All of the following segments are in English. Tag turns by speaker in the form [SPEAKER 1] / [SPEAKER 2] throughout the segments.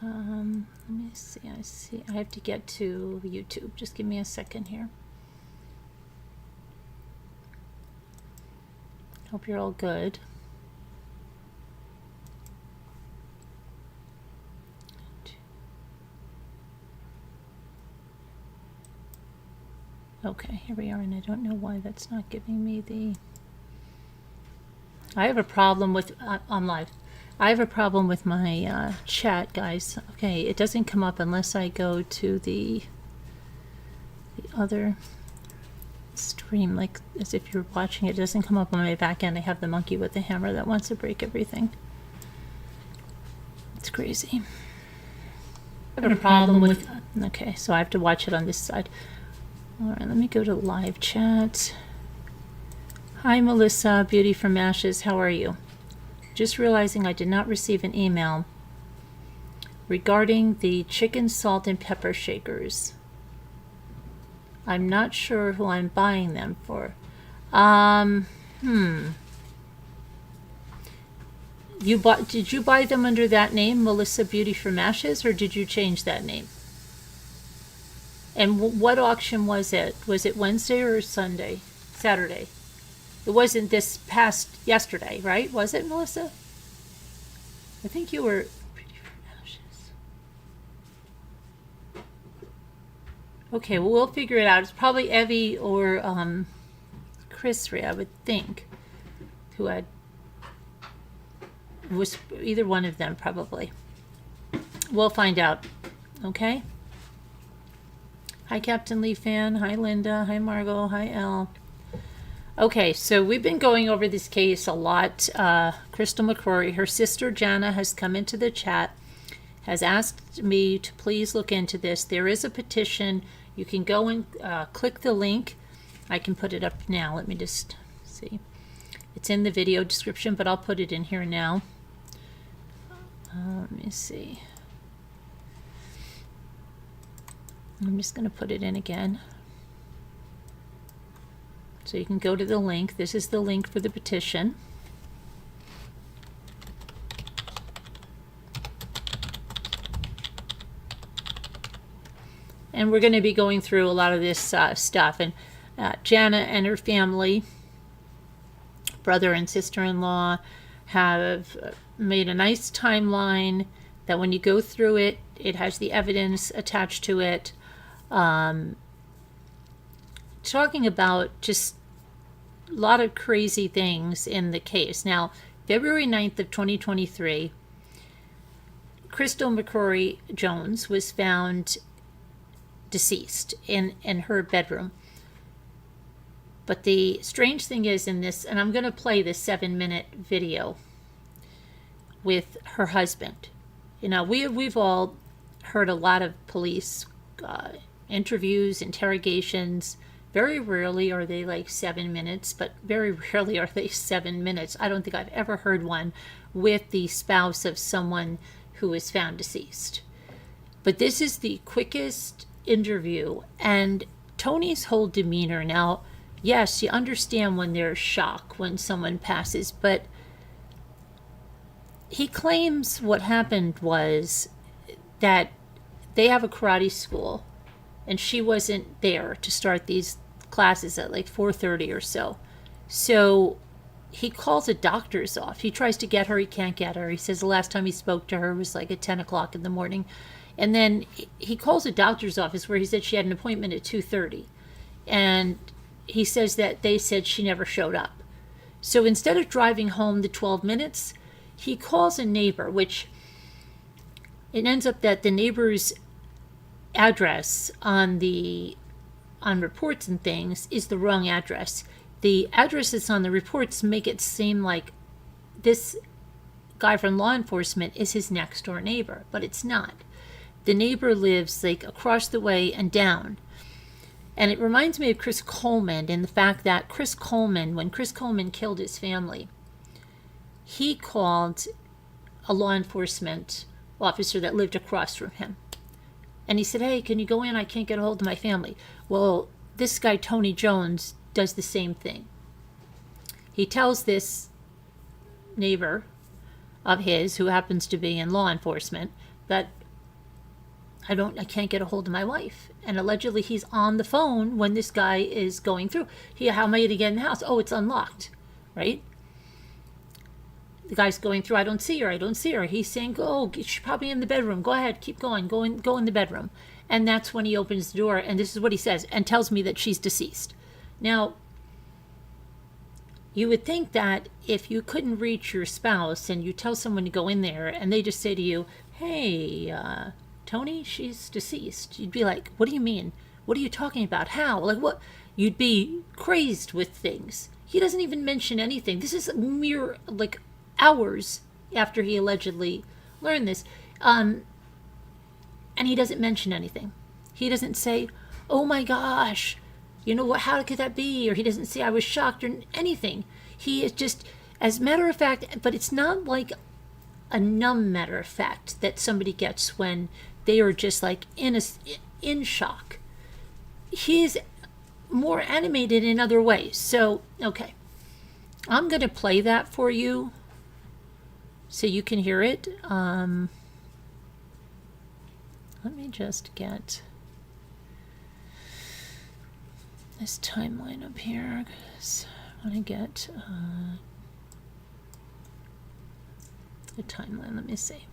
[SPEAKER 1] Let me see. I have to get to YouTube. Just give me a second here. Hope you're all good. Okay, here we are, and I don't know why that's not giving me the... I have a problem with... I'm live. I have a problem with my chat, guys. Okay, it doesn't come up unless I go to the other stream, like as if you're watching it. It doesn't come up on my back end. I have the monkey with the hammer that wants to break everything. It's crazy. I have a problem with... Okay, so I have to watch it on this side. All right, let me go to live chat. Hi, Melissa, Beauty from Ashes. How are you? Just realizing I did not receive an email regarding the chicken salt and pepper shakers. I'm not sure who I'm buying them for. Did you buy them under that name, Melissa Beauty from Ashes, or did you change that name? And what auction was it? Was it Wednesday or Sunday? Saturday? It wasn't this past yesterday, right? Was it, Melissa? I think you were... Beauty from Ashes. Okay, well, we'll figure it out. It's probably Evie or Chris Ray, I would think, who had... was either one of them, probably. We'll find out. Okay? Hi, Captain Lee Fan. Hi, Linda. Hi, Margot. Hi, Elle. Okay, so we've been going over this case a lot. Crystal McCrory, her sister Jana, has come into the chat, has asked me to please look into this. There is a petition. You can go and click the link. I can put it up now. Let me just see. It's in the video description, but I'll put it in here now. Let me see. I'm just going to put it in again. So you can go to the link. This is the link for the petition. And we're going to be going through a lot of this stuff. And Jana and her family, brother and sister-in-law, have made a nice timeline that when you go through it, it has the evidence attached to it. Talking about just a lot of crazy things in the case. Now, February 9th of 2023, Crystal McCrory Jones was found deceased in her bedroom. But the strange thing is in this, and I'm going to play this 7-minute video with her husband. You know, we've all heard a lot of police interviews, interrogations. Very rarely are they like 7 minutes, but very rarely are they 7 minutes. I don't think I've ever heard one with the spouse of someone who is found deceased. But this is the quickest interview, and Tony's whole demeanor. Now, yes, you understand when there's shock when someone passes, but he claims what happened was that they have a karate school, and she wasn't there to start these classes at like 4:30 or so. So he calls a doctor's off. He tries to get her. He can't get her. He says the last time he spoke to her was like at 10 o'clock in the morning. And then he calls a doctor's office where he said she had an appointment at 2:30. And he says that they said she never showed up. So instead of driving home the 12 minutes, he calls a neighbor, which it ends up that the neighbor's address on reports and things is the wrong address. The address that's on the reports make it seem like this guy from law enforcement is his next door neighbor, but it's not. The neighbor lives like across the way and down. And it reminds me of Chris Coleman in the fact that Chris Coleman, when Chris Coleman killed his family, he called a law enforcement officer that lived across from him. And he said, hey, can you go in? I can't get a hold of my family. Well, this guy, Tony Jones, does the same thing. He tells this neighbor of his, who happens to be in law enforcement, that I can't get a hold of my wife. And allegedly he's on the phone when this guy is going through. How am I going to get in the house? Oh, it's unlocked, right? The guy's going through, I don't see her. He's saying, oh, she's probably in the bedroom. Go ahead, keep going, go in the bedroom. And that's when he opens the door, and this is what he says, and tells me that she's deceased. Now, you would think that if you couldn't reach your spouse and you tell someone to go in there and they just say to you, hey, Tony, she's deceased. You'd be like, what do you mean? What are you talking about? How? Like what? You'd be crazed with things. He doesn't even mention anything. This is mere, like, hours after he allegedly learned this. And he doesn't mention anything. He doesn't say, oh my gosh, you know what, how could that be? Or he doesn't say I was shocked or anything. He is just, as a matter of fact, but it's not like a numb matter of fact that somebody gets when they are just like in shock. He is more animated in other ways. So, okay. I'm going to play that for you so you can hear it. Let me just get this timeline up here because I want to get the timeline. Let me see.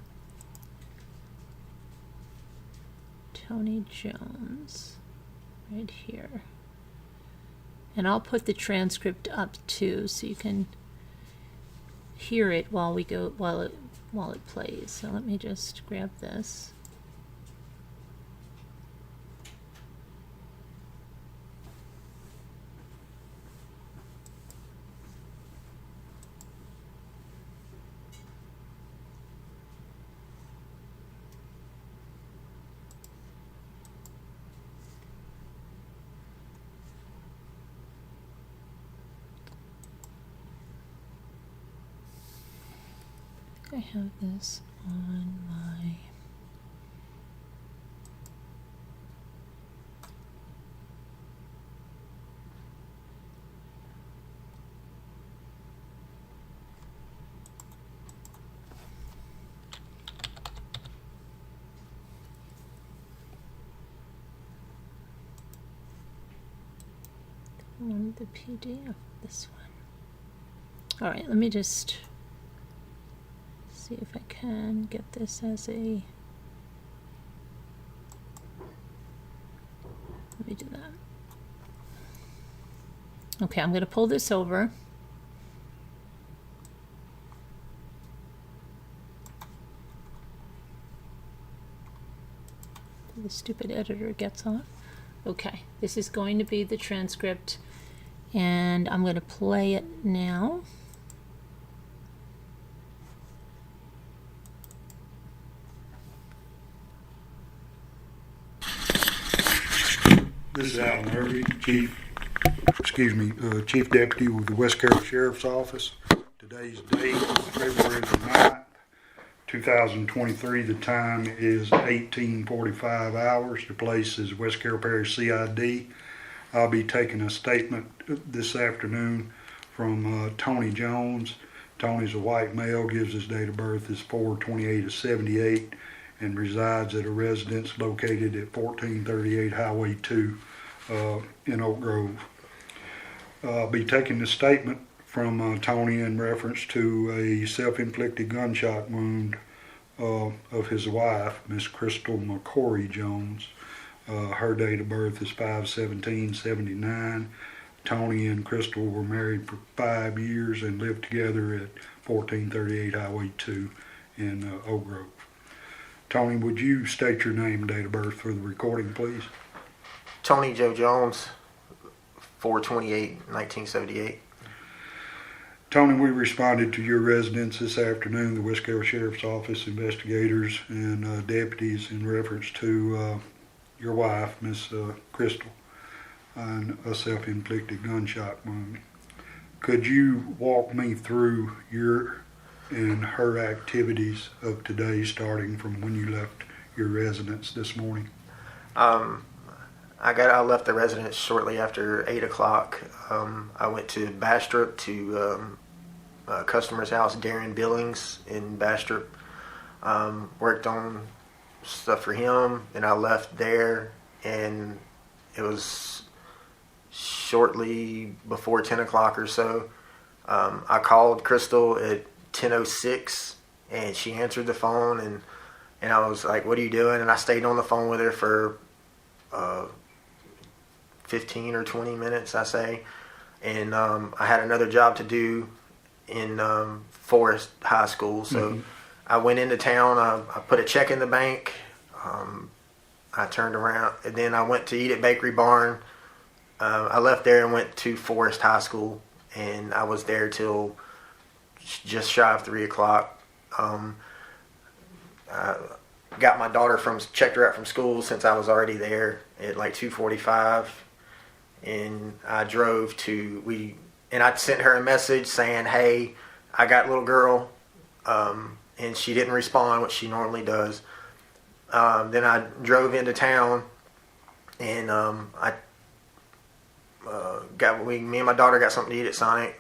[SPEAKER 1] Tony Jones right here. And I'll put the transcript up too so you can hear it while it plays. So let me just grab this. I have this on my the PDF, this one. All right, let me just see if I can get this as a, let me do that. Okay, I'm going to pull this over. The stupid editor gets off. Okay, this is going to be the transcript, and I'm going to play it now.
[SPEAKER 2] This is Alan Irby, Chief Deputy with the West Carroll Sheriff's Office. Today's date is February the 9th, 2023. The time is 18:45 hours. The place is West Carroll Parish CID. I'll be taking a statement this afternoon from Tony Jones. Tony's a white male, gives his date of birth is 4/28/78, and resides at a residence located at 1438 Highway 2 in Oak Grove. I'll be taking the statement from Tony in reference to a self-inflicted gunshot wound of his wife, Miss Crystal McCrory Jones. Her date of birth is 5/17/79. Tony and Crystal were married for 5 years and lived together at 1438 Highway 2 in Oak Grove. Tony, would you state your name and date of birth for the recording, please?
[SPEAKER 3] Tony Joe Jones, 4/28/1978.
[SPEAKER 2] Tony, we responded to your residence this afternoon, the West Carroll Sheriff's Office investigators and deputies, in reference to your wife, Miss Crystal, and a self-inflicted gunshot wound. Could you walk me through your and her activities of today, starting from when you left your residence this morning?
[SPEAKER 3] I left the residence shortly after 8 o'clock. I went to Bastrop to a customer's house, Darren Billings in Bastrop. Worked on stuff for him, and I left there, and it was shortly before 10 o'clock or so. I called Crystal at 10:06, and she answered the phone, and I was like, "What are you doing?" And I stayed on the phone with her for 15 or 20 minutes, I say. And I had another job to do in Forest High School, so I went into town. I put a check in the bank. I turned around, and then I went to eat at Bakery Barn. I left there and went to Forest High School, and I was there till just shy of 3 o'clock. I got my daughter checked her out from school since I was already there at like 2:45, and I drove and I sent her a message saying, "Hey, I got little girl," and she didn't respond, which she normally does. Then I drove into town, and me and my daughter got something to eat at Sonic,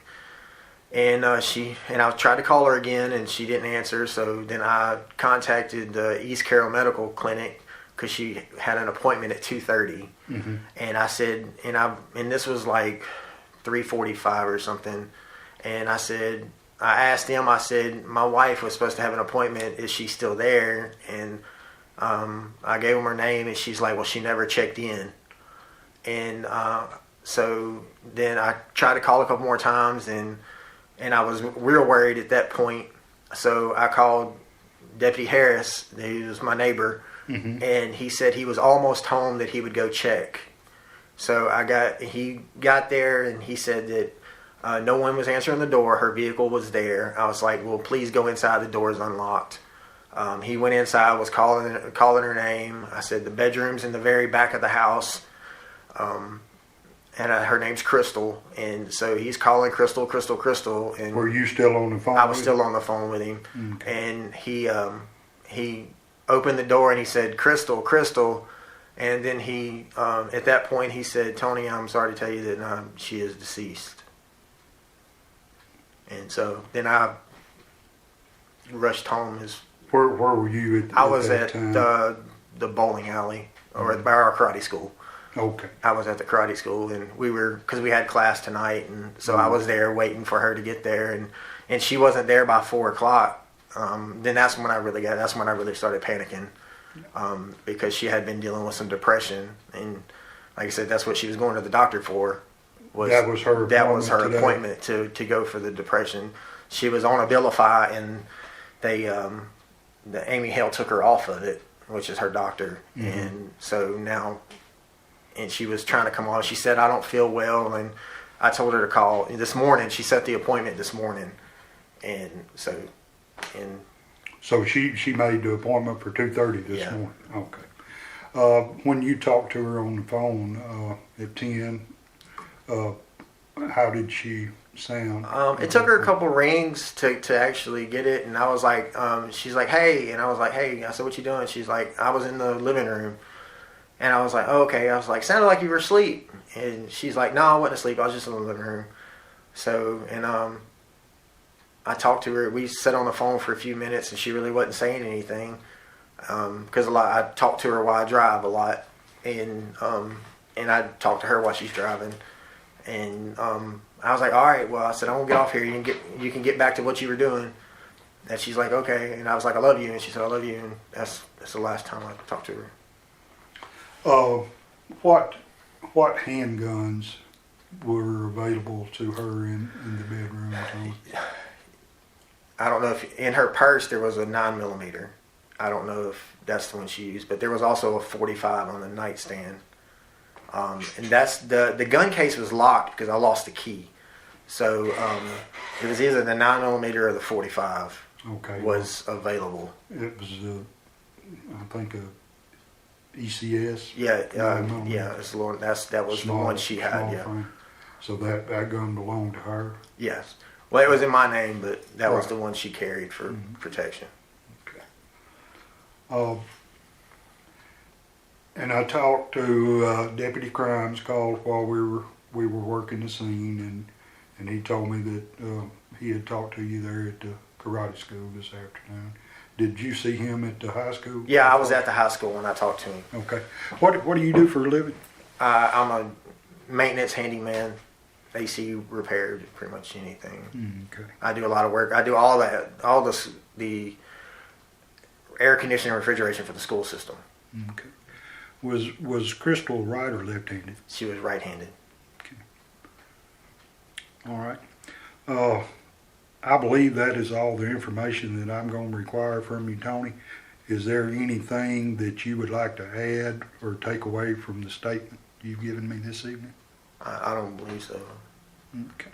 [SPEAKER 3] and I tried to call her again, and she didn't answer. So then I contacted the East Carroll Medical Clinic because she had an appointment at 2:30, and I said, and this was like 3:45 or something, and I asked them, I said, my wife was supposed to have an appointment. Is she still there? And I gave them her name, and she's like, well, she never checked in. And so then I tried to call a couple more times, and I was real worried at that point. So I called Deputy Harris, who was my neighbor, and he said he was almost home, that he would go check. So he got there, and he said that no one was answering the door. Her vehicle was there. I was like, well, please go inside. The door is unlocked. He went inside, was calling her name. I said, the bedroom's in the very back of the house. And her name's Crystal. And so he's calling Crystal. And
[SPEAKER 2] were you still on the phone?
[SPEAKER 3] I was still on the phone with him. Okay. And he opened the door, and he said, Crystal. And then he, at that point, he said, Tony, I'm sorry to tell you that she is deceased. And so then I rushed home.
[SPEAKER 2] Where were you
[SPEAKER 3] I was at
[SPEAKER 2] time?
[SPEAKER 3] the bowling alley, or by our karate school.
[SPEAKER 2] Okay.
[SPEAKER 3] I was at the karate school, and because we had class tonight, and so I was there waiting for her to get there, and she wasn't there by 4 o'clock. Then that's when I really started panicking, because she had been dealing with some depression, and like I said, that's what she was going to the doctor for.
[SPEAKER 2] That was her
[SPEAKER 3] appointment to go for the depression. She was on Abilify, and the Amy Hale took her off of it, which is her doctor, and so now. And she was trying to come on. She said, I don't feel well. And I told her to call this morning. She set the appointment this morning. And so
[SPEAKER 2] she made the appointment for 2:30 this morning. Okay. When you talked to her on the phone at 10, how did she sound?
[SPEAKER 3] It took her a couple rings to actually get it. And I was like, she's like, hey. And I was like, hey. I said, what you doing? She's like, I was in the living room. And I was like, oh, okay. I was like, sounded like you were asleep. And she's like, no, I wasn't asleep. I was just in the living room. So, and I talked to her. We sat on the phone for a few minutes, and she really wasn't saying anything. Because I talk to her while I drive a lot. And I talk to her while she's driving. And I was like, all right, well, I said, I won't get off here. You can get back to what you were doing. And she's like, okay. And I was like, I love you. And she said, I love you. And that's the last time I talked to her.
[SPEAKER 2] What handguns were available to her in the bedroom?
[SPEAKER 3] I don't know if in her purse there was a 9mm. I don't know if that's the one she used, but there was also a 45 on the nightstand. And that's the gun case was locked because I lost the key. So it was either the 9mm or the 45.
[SPEAKER 2] Okay.
[SPEAKER 3] Was available.
[SPEAKER 2] It was I think a ECS.
[SPEAKER 3] Yeah, it's the one, that was small, the one she had. Yeah.
[SPEAKER 2] Frame. So that gun belonged to her.
[SPEAKER 3] Yes. Well, it was in my name, but that was the one she carried for protection.
[SPEAKER 2] Okay. And I talked to Deputy Crimes, called while we were working the scene, and he told me that he had talked to you there at the karate school this afternoon. Did you see him at the high school?
[SPEAKER 3] Yeah, I was at the high school when I talked to him.
[SPEAKER 2] Okay. What do you do for a living?
[SPEAKER 3] I'm a maintenance handyman, AC repair, pretty much anything.
[SPEAKER 2] Okay.
[SPEAKER 3] I do a lot of work. I do all that, the air conditioning and refrigeration for the school system.
[SPEAKER 2] Okay. Was Crystal right or left-handed?
[SPEAKER 3] She was right-handed.
[SPEAKER 2] All right. I believe that is all the information that I'm going to require from you, Tony. Is there anything that you would like to add or take away from the statement you've given me this evening?
[SPEAKER 3] I don't believe so.
[SPEAKER 2] Okay.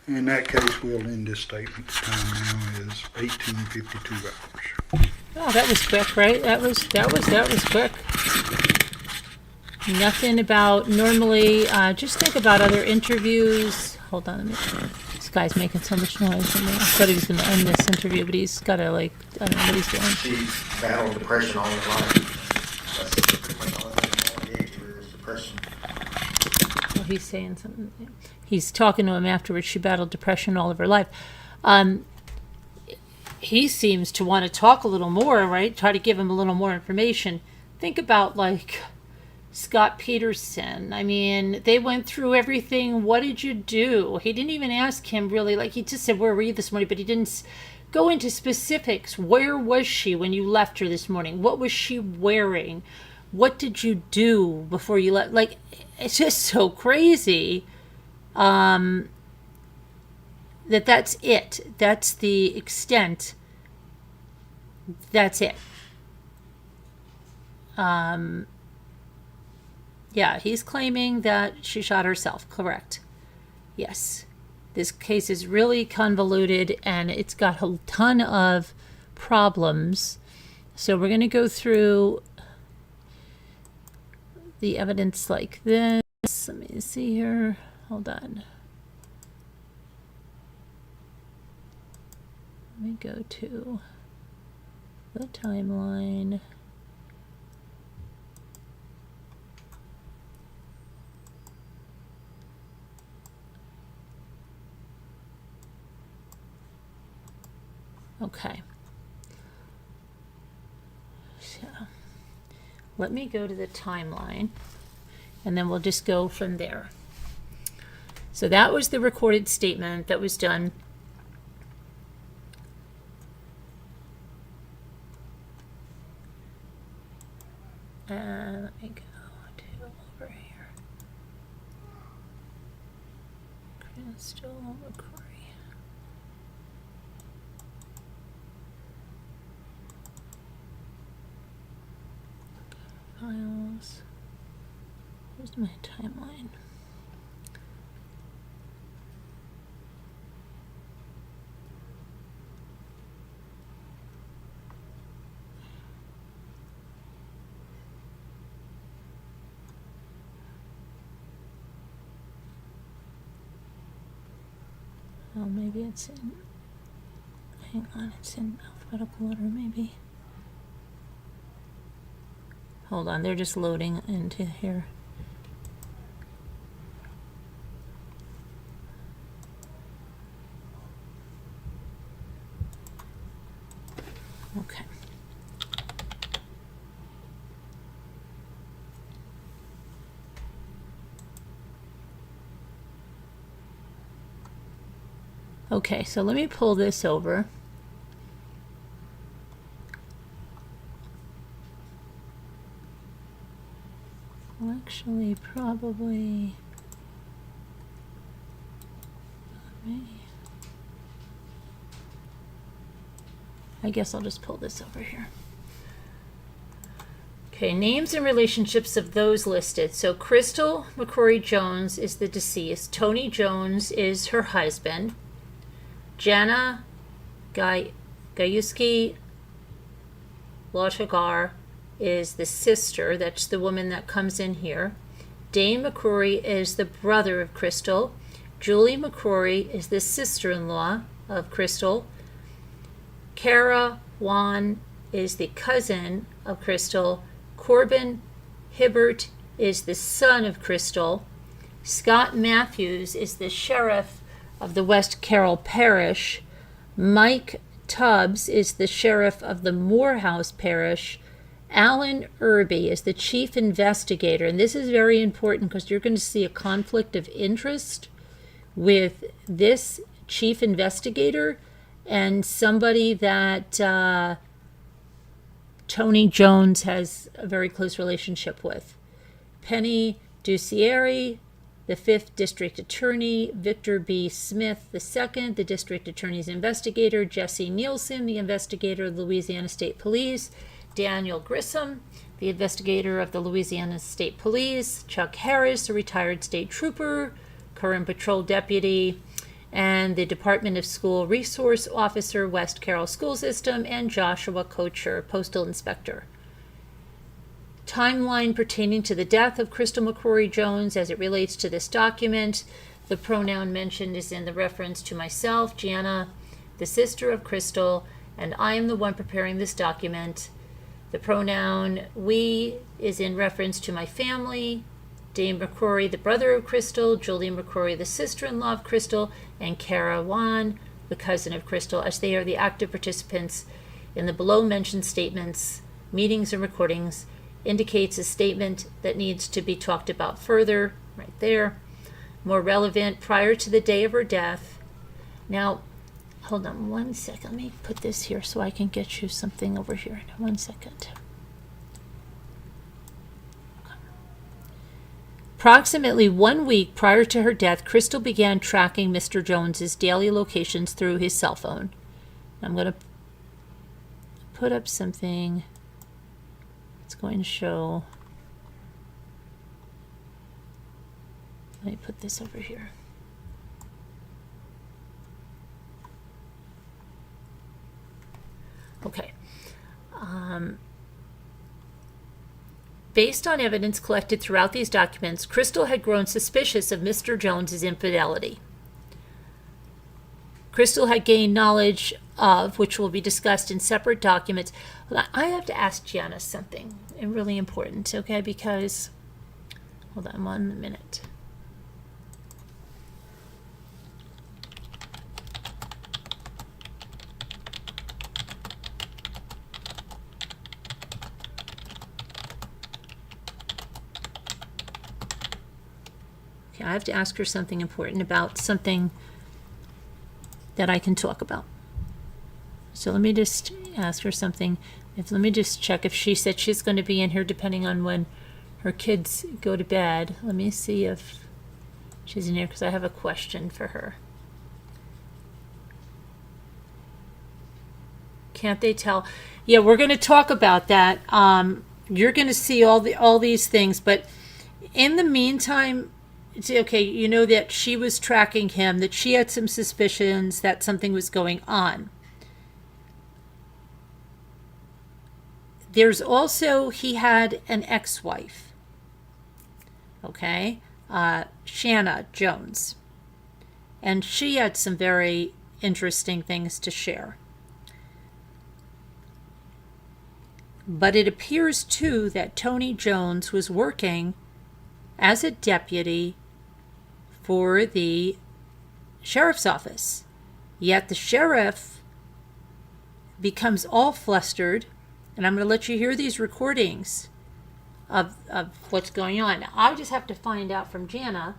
[SPEAKER 2] In that case, we'll end this statement. The time now is 18:52 hours.
[SPEAKER 1] Oh, that was quick, right? That was quick. Nothing about normally. Just think about other interviews. Hold on a minute. This guy's making so much noise. I thought he was going to end this interview, but he's got to I don't know what he's doing.
[SPEAKER 3] She's battled depression all her life. That's pretty much all I gave to her is depression.
[SPEAKER 1] Well, he's saying something. He's talking to him afterwards. She battled depression all of her life. He seems to want to talk a little more, right? Try to give him a little more information. Think about Scott Peterson. I mean, they went through everything. What did you do? He didn't even ask him really. He just said, where were you this morning? But he didn't go into specifics. Where was she when you left her this morning? What was she wearing? What did you do before you left? It's just so crazy that's it. That's the extent. That's it. Yeah, he's claiming that she shot herself. Correct. Yes. This case is really convoluted and it's got a ton of problems. So we're going to go through the evidence like this. Let me see here. Hold on. Let me go to the timeline. Okay. So let me go to the timeline and then we'll just go from there. So that was the recorded statement that was done. And let me go to over here. Crystal McCrory. Files. Where's my timeline? Oh, maybe it's in, hang on, it's in alphabetical order, maybe. Hold on, they're just loading into here. Okay. Okay, so let me pull this over. Well, actually, probably. I guess I'll just pull this over here. Okay, names and relationships of those listed. So Crystal McCrory Jones is the deceased. Tony Jones is her husband. Jana Gajewski Lochagar is the sister. That's the woman that comes in here. Dane McCrory is the brother of Crystal. Julie McCrory is the sister-in-law of Crystal. Kara Wan is the cousin of Crystal. Corbin Hibbert is the son of Crystal. Scott Matthews is the sheriff of the West Carroll Parish. Mike Tubbs is the sheriff of the Morehouse Parish. Alan Irby is the chief investigator. And this is very important because you're going to see a conflict of interest with this chief investigator and somebody that Tony Jones has a very close relationship with. Penny Ducieri, the 5th District Attorney. Victor B. Smith II, the District Attorney's investigator. Jesse Nielsen, the investigator of the Louisiana State Police. Daniel Grissom, the investigator of the Louisiana State Police. Chuck Harris, a retired state trooper, current patrol deputy, and the Department of School Resource Officer, West Carroll School System, and Joshua Kocher, postal inspector. Timeline pertaining to the death of Crystal McCrory Jones as it relates to this document. The pronoun mentioned is in the reference to myself, Jana, the sister of Crystal, and I am the one preparing this document. The pronoun we is in reference to my family, Dane McCrory, the brother of Crystal, Julie McCrory, the sister-in-law of Crystal, and Kara Wan, the cousin of Crystal, as they are the active participants in the below-mentioned statements, meetings, and recordings. Indicates a statement that needs to be talked about further, right there. More relevant, prior to the day of her death. Now, hold on one second. Let me put this here so I can get you something over here. 1 second. Approximately 1 week prior to her death, Crystal began tracking Mr. Jones's daily locations through his cell phone. I'm going to put up something. It's going to show. Let me put this over here. Okay. Based on evidence collected throughout these documents, Crystal had grown suspicious of Mr. Jones's infidelity. Crystal had gained knowledge of, which will be discussed in separate documents. I have to ask Jana something really important, okay? Because, hold on 1 minute. Okay, I have to ask her something important about something that I can talk about. So let me just ask her something. Let me just check if she said she's going to be in here depending on when her kids go to bed. Let me see if she's in here because I have a question for her. Can't they tell? Yeah, we're going to talk about that. You're going to see all these things, but in the meantime, it's okay, you know that she was tracking him, that she had some suspicions that something was going on. There's also, he had an ex-wife, okay, Jana Jones, and she had some very interesting things to share. But it appears, too, that Tony Jones was working as a deputy for the sheriff's office. Yet the sheriff becomes all flustered, and I'm going to let you hear these recordings of what's going on. Now, I just have to find out from Jana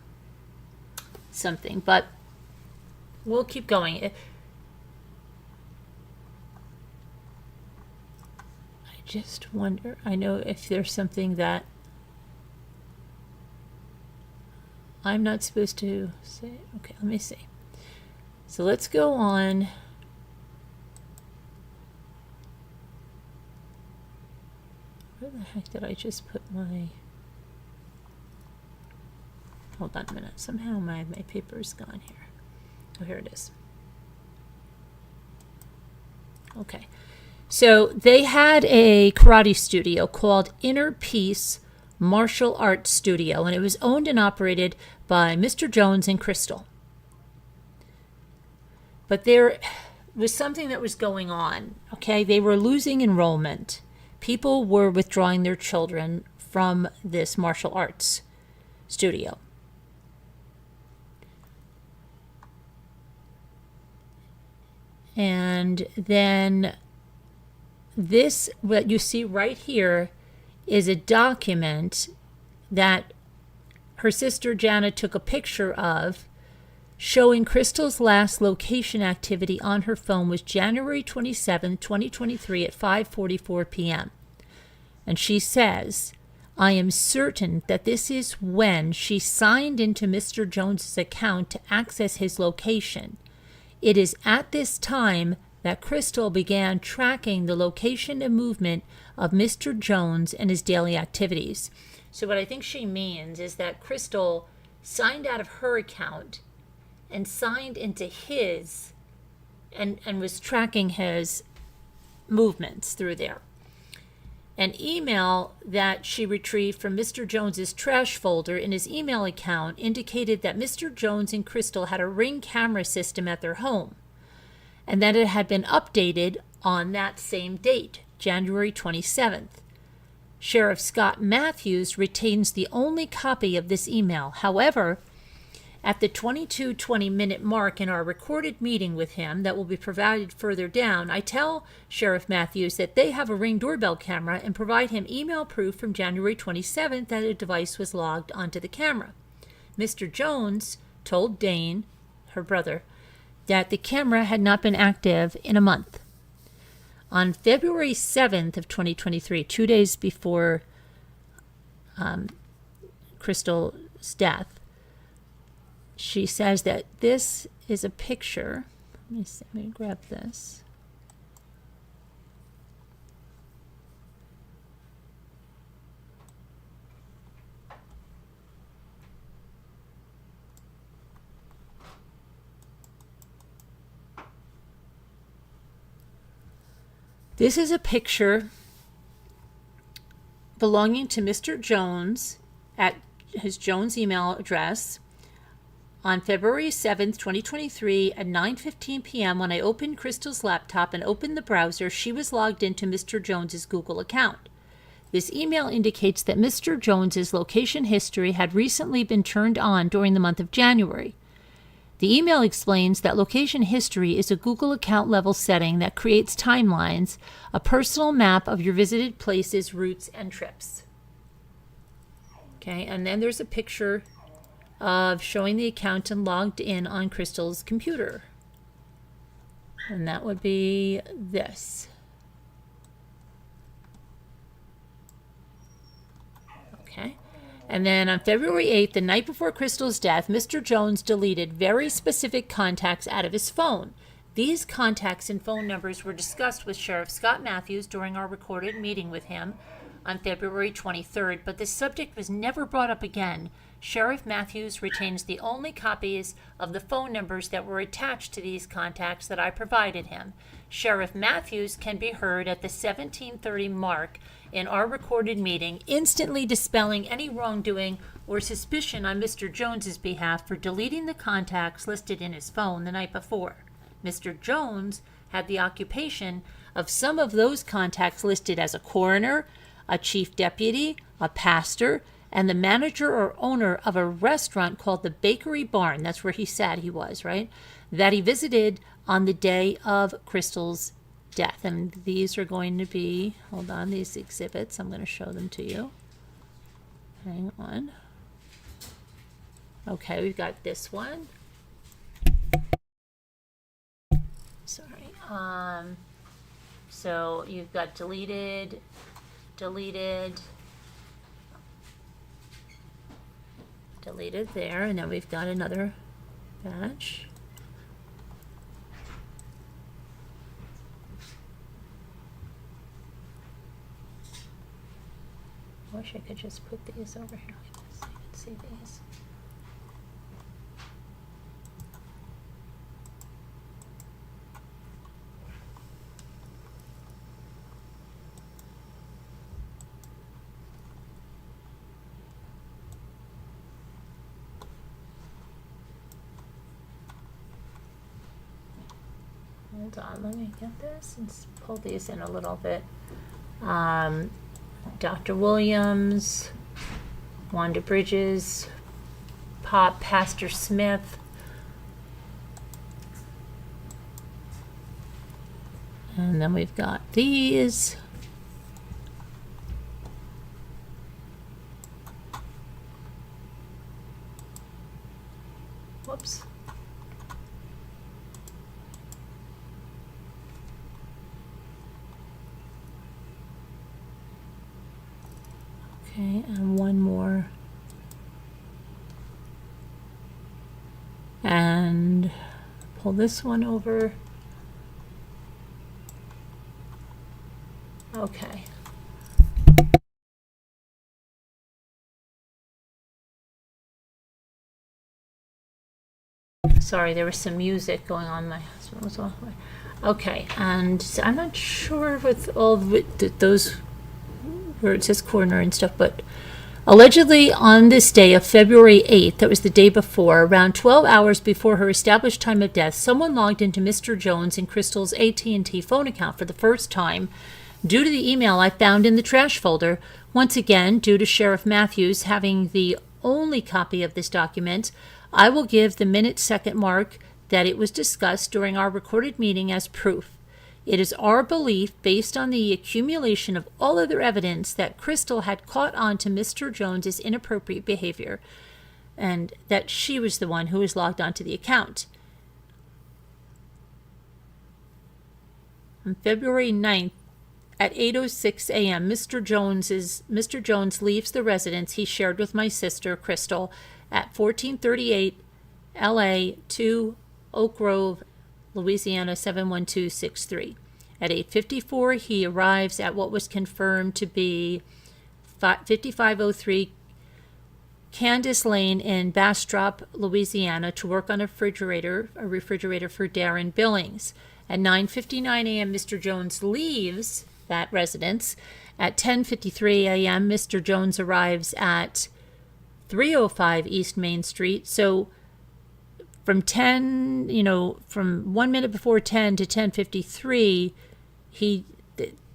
[SPEAKER 1] something, but we'll keep going. I just wonder, I know if there's something that I'm not supposed to say. Okay, let me see. So let's go on. Where the heck did I just put my... Hold on a minute. Somehow my paper's gone here. Oh, here it is. Okay. So they had a karate studio called Inner Peace Martial Arts Studio, and it was owned and operated by Mr. Jones and Crystal. But there was something that was going on, okay? They were losing enrollment. People were withdrawing their children from this martial arts studio. And then this, what you see right here, is a document that her sister Jana took a picture of, showing Crystal's last location activity on her phone was January 27, 2023 at 5:44 p.m. And she says, I am certain that this is when she signed into Mr. Jones's account to access his location. It is at this time that Crystal began tracking the location and movement of Mr. Jones and his daily activities. So what I think she means is that Crystal signed out of her account and signed into his and was tracking his movements through there. An email that she retrieved from Mr. Jones's trash folder in his email account indicated that Mr. Jones and Crystal had a Ring camera system at their home, and that it had been updated on that same date, January 27th. Sheriff Scott Matthews retains the only copy of this email. However, at the 22:20-minute mark in our recorded meeting with him that will be provided further down, I tell Sheriff Matthews that they have a Ring doorbell camera and provide him email proof from January 27th that a device was logged onto the camera. Mr. Jones told Dane, her brother, that the camera had not been active in a month. On February 7th of 2023, 2 days before Crystal's death, she says that this is a picture. Let me grab this. This is a picture belonging to Mr. Jones at his Jones email address on February 7th, 2023 at 9:15 p.m. when I opened Crystal's laptop and opened the browser, she was logged into Mr. Jones's Google account. This email indicates that Mr. Jones's location history had recently been turned on during the month of January. The email explains that location history is a Google account level setting that creates timelines, a personal map of your visited places, routes, and trips. Okay, and then there's a picture of showing the account and logged in on Crystal's computer. And that would be this. Okay. And then on February 8th, the night before Crystal's death, Mr. Jones deleted very specific contacts out of his phone. These contacts and phone numbers were discussed with Sheriff Scott Matthews during our recorded meeting with him on February 23rd, but this subject was never brought up again. Sheriff Matthews retains the only copies of the phone numbers that were attached to these contacts that I provided him. Sheriff Matthews can be heard at the 17:30 mark in our recorded meeting, instantly dispelling any wrongdoing or suspicion on Mr. Jones's behalf for deleting the contacts listed in his phone the night before. Mr. Jones had the occupation of some of those contacts listed as a coroner, a chief deputy, a pastor, and the manager or owner of a restaurant called the Bakery Barn. That's where he said he was, right? That he visited on the day of Crystal's death. And these are going to be, hold on, these exhibits. I'm going to show them to you. Hang on. Okay, we've got this one. Sorry. So you've got deleted, deleted there, and then we've got another batch. I wish I could just put these over here like this so you can see these. Hold on, let me get this and pull these in a little bit. Dr. Williams, Wanda Bridges, Pastor Smith, And then we've got these. Whoops. Okay, and one more. And pull this one over. Okay. Sorry, there was some music going on. My husband was off. Okay, and so I'm not sure with all those where it says coroner and stuff, but allegedly on this day of February 8th, that was the day before, around 12 hours before her established time of death, someone logged into Mr. Jones and Crystal's AT&T phone account for the first time due to the email I found in the trash folder. Once again, due to Sheriff Matthews having the only copy of this document, I will give the minute-second mark that it was discussed during our recorded meeting as proof. It is our belief, based on the accumulation of all other evidence, that Crystal had caught on to Mr. Jones's inappropriate behavior and that she was the one who was logged onto the account. On February 9th, at 8:06 a.m., Mr. Jones leaves the residence he shared with my sister, Crystal, at 1438 LA 2 Oak Grove, Louisiana 71263. At 8:54, he arrives at what was confirmed to be 5503 Candace Lane in Bastrop, Louisiana, to work on a refrigerator for Darren Billings. At 9:59 a.m., Mr. Jones leaves that residence. At 10:53 a.m., Mr. Jones arrives at 305 East Main Street. So from 1 minute before 10 to 10:53,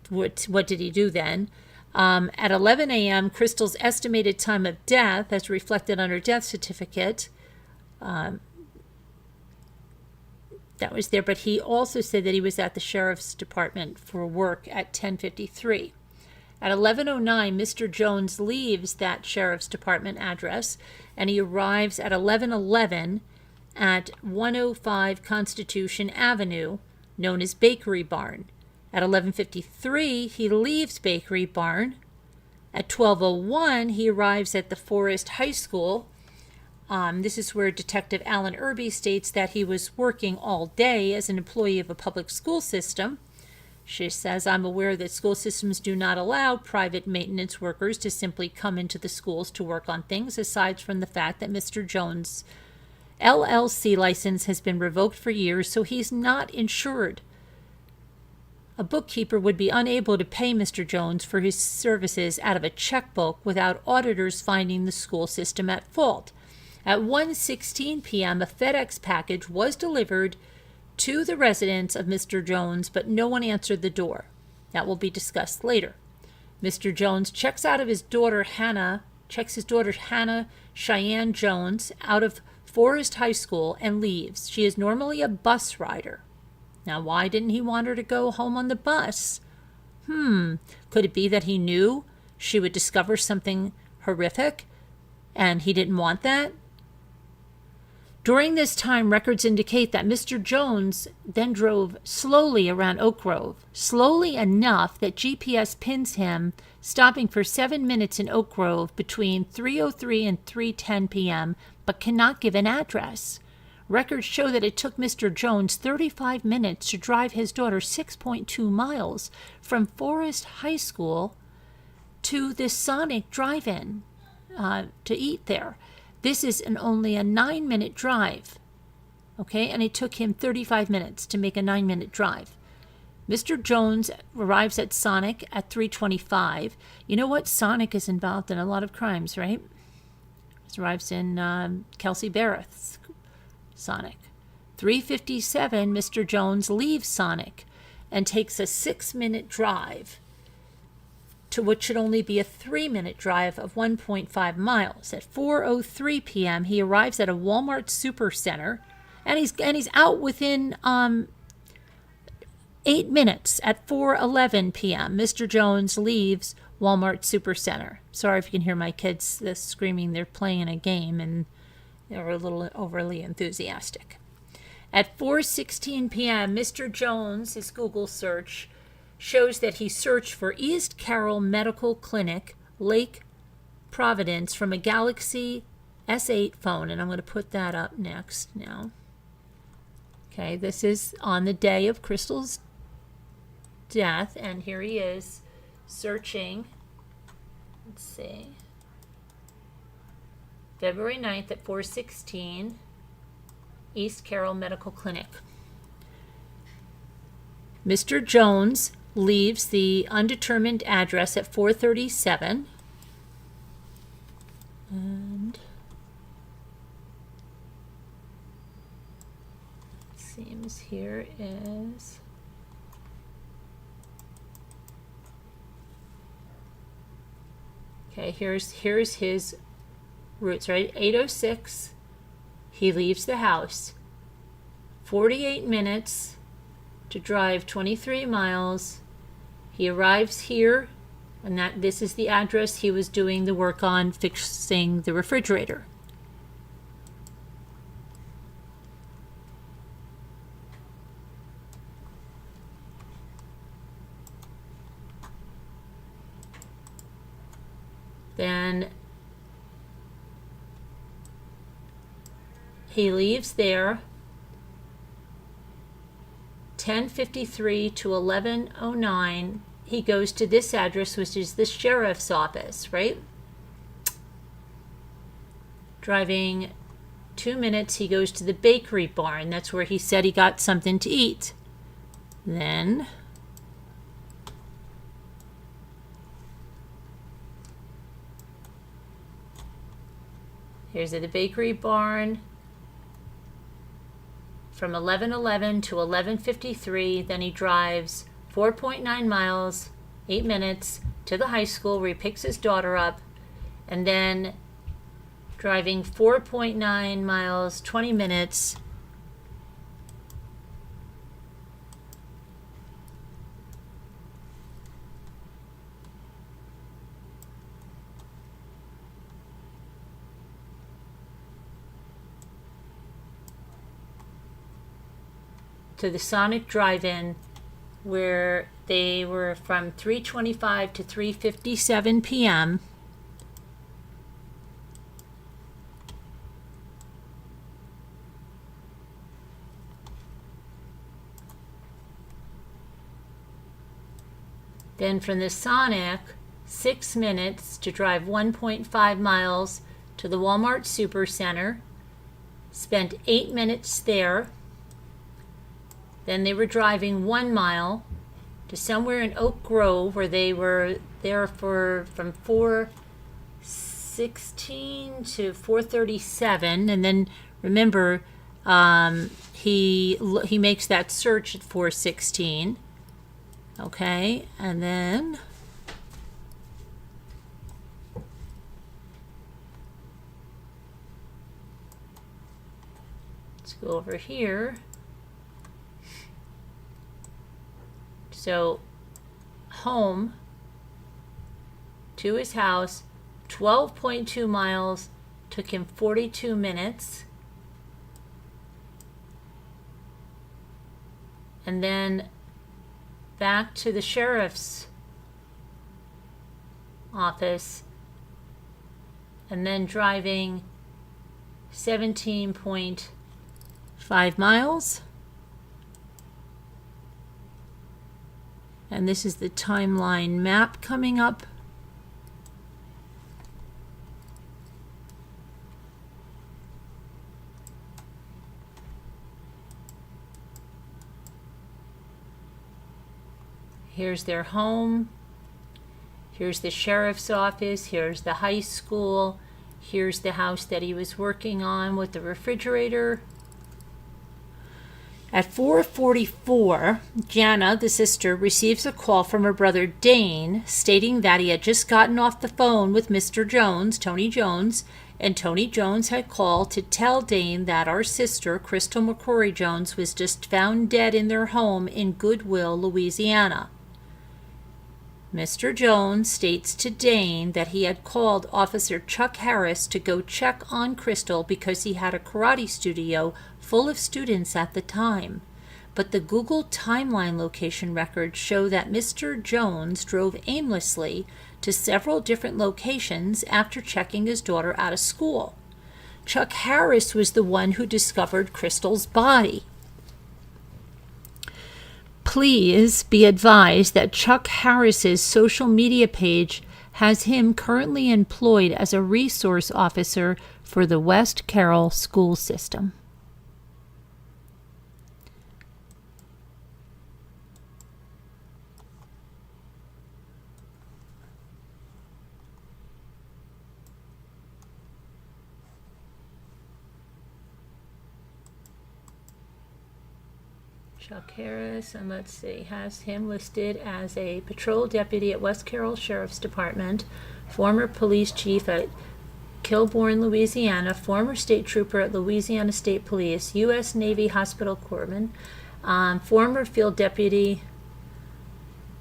[SPEAKER 1] what did he do then? At 11 a.m., Crystal's estimated time of death, as reflected on her death certificate, that was there, but he also said that he was at the sheriff's department for work at 10:53. At 11:09, Mr. Jones leaves that sheriff's department address, and he arrives at 11:11 at 105 Constitution Avenue, known as Bakery Barn. At 11:53, he leaves Bakery Barn. At 12:01, he arrives at the Forest High School. This is where Detective Alan Irby states that he was working all day as an employee of a public school system. She says, I'm aware that school systems do not allow private maintenance workers to simply come into the schools to work on things, aside from the fact that Mr. Jones' LLC license has been revoked for years, so he's not insured. A bookkeeper would be unable to pay Mr. Jones for his services out of a checkbook without auditors finding the school system at fault. At 1:16 p.m., a FedEx package was delivered to the residence of Mr. Jones, but no one answered the door. That will be discussed later. Mr. Jones checks his daughter Hannah Cheyenne Jones out of Forest High School and leaves. She is normally a bus rider. Now, why didn't he want her to go home on the bus? Could it be that he knew she would discover something horrific and he didn't want that? During this time, records indicate that Mr. Jones then drove slowly around Oak Grove, slowly enough that GPS pins him stopping for 7 minutes in Oak Grove between 3:03 and 3:10 p.m., but cannot give an address. Records show that it took Mr. Jones 35 minutes to drive his daughter 6.2 miles from Forest High School to this Sonic drive-in to eat there. This is only a 9-minute drive, okay? And it took him 35 minutes to make a 9-minute drive. Mr. Jones arrives at Sonic at 3:25. You know what? Sonic is involved in a lot of crimes, right? He arrives in Kelsey Barrett's Sonic. 3:57, Mr. Jones leaves Sonic and takes a 6-minute drive to what should only be a 3-minute drive of 1.5 miles. At 4:03 p.m., he arrives at a Walmart Supercenter, and he's out within 8 minutes at 4:11 p.m., Mr. Jones leaves Walmart Supercenter. Sorry if you can hear my kids screaming. They're playing a game and they're a little overly enthusiastic. At 4:16 p.m., Mr. Jones, his Google search shows that he searched for East Carroll Medical Clinic, Lake Providence, from a Galaxy S8 phone. And I'm going to put that up next now. Okay, this is on the day of Crystal's death, and here he is searching. Let's see. February 9th at 4:16, East Carroll Medical Clinic. Mr. Jones leaves the undetermined address at 4:37. And it seems here is okay, here's his routes, right? 8:06, he leaves the house. 48 minutes to drive 23 miles. He arrives here, and this is the address he was doing the work on, fixing the refrigerator. Then he leaves there 10:53 to 11:09. He goes to this address, which is the sheriff's office, right? Driving 2 minutes, he goes to the bakery barn. That's where he said he got something to eat. Then here's at the bakery barn from 11:11 to 11:53. Then he drives 4.9 miles, 8 minutes, to the high school where he picks his daughter up, and then driving 4.9 miles, 20 minutes to the Sonic Drive-In, where they were from 3:25 to 3:57 p.m. Then from the Sonic, 6 minutes to drive 1.5 miles to the Walmart Supercenter. Spent 8 minutes there. Then they were driving 1 mile to somewhere in Oak Grove, where they were there from 4:16 to 4:37. And then remember, he makes that search at 4:16. Okay, and then let's go over here. So home to his house, 12.2 miles, took him 42 minutes. And then back to the sheriff's office, and then driving 17.5 miles. And this is the timeline map coming up. Here's their home. Here's the sheriff's office. Here's the high school. Here's the house that he was working on with the refrigerator. At 4:44, Jana, the sister, receives a call from her brother Dane stating that he had just gotten off the phone with Mr. Jones, Tony Jones, and Tony Jones had called to tell Dane that our sister, Crystal McCrory Jones, was just found dead in their home in Goodwill, Louisiana. Mr. Jones states to Dane that he had called Officer Chuck Harris to go check on Crystal because he had a karate studio full of students at the time. But the Google timeline location records show that Mr. Jones drove aimlessly to several different locations after checking his daughter out of school. Chuck Harris was the one who discovered Crystal's body. Please be advised that Chuck Harris's social media page has him currently employed as a resource officer for the West Carroll school system. Chuck Harris, and let's see, has him listed as a patrol deputy at West Carroll Sheriff's Department, former police chief at Kilbourne, Louisiana, former state trooper at Louisiana State Police, U.S. Navy hospital corpsman, former field deputy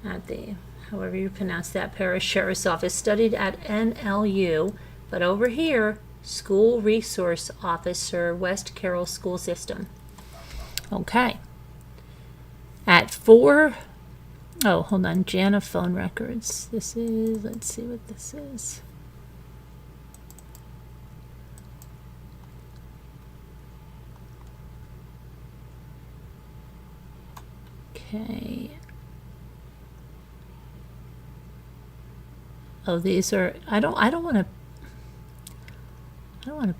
[SPEAKER 1] at the, however you pronounce that, parish sheriff's office, studied at NLU, but over here, school resource officer, West Carroll school system. Okay. At 4, oh, hold on, Jana phone records. This is, let's see what this is. Okay. Oh, these are, I don't want to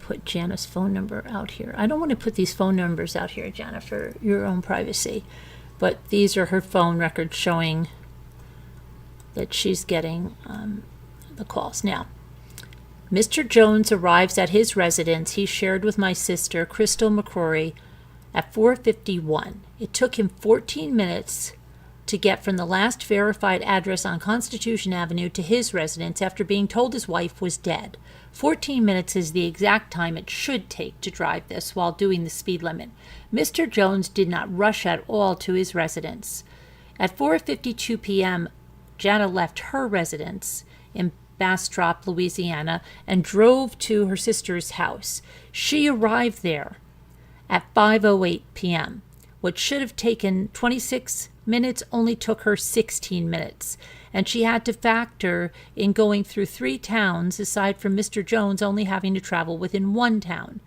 [SPEAKER 1] put Jana's phone number out here. I don't want to put these phone numbers out here, Jana, for your own privacy. But these are her phone records showing that she's getting the calls. Now, Mr. Jones arrives at his residence he shared with my sister, Crystal McCrory, at 4:51. It took him 14 minutes to get from the last verified address on Constitution Avenue to his residence after being told his wife was dead. 14 minutes is the exact time it should take to drive this while doing the speed limit. Mr. Jones did not rush at all to his residence. At 4:52 p.m., Jana left her residence in Bastrop, Louisiana, and drove to her sister's house. She arrived there at 5:08 p.m. What should have taken 26 minutes only took her 16 minutes, and she had to factor in going through 3 towns aside from Mr. Jones only having to travel within 1 town.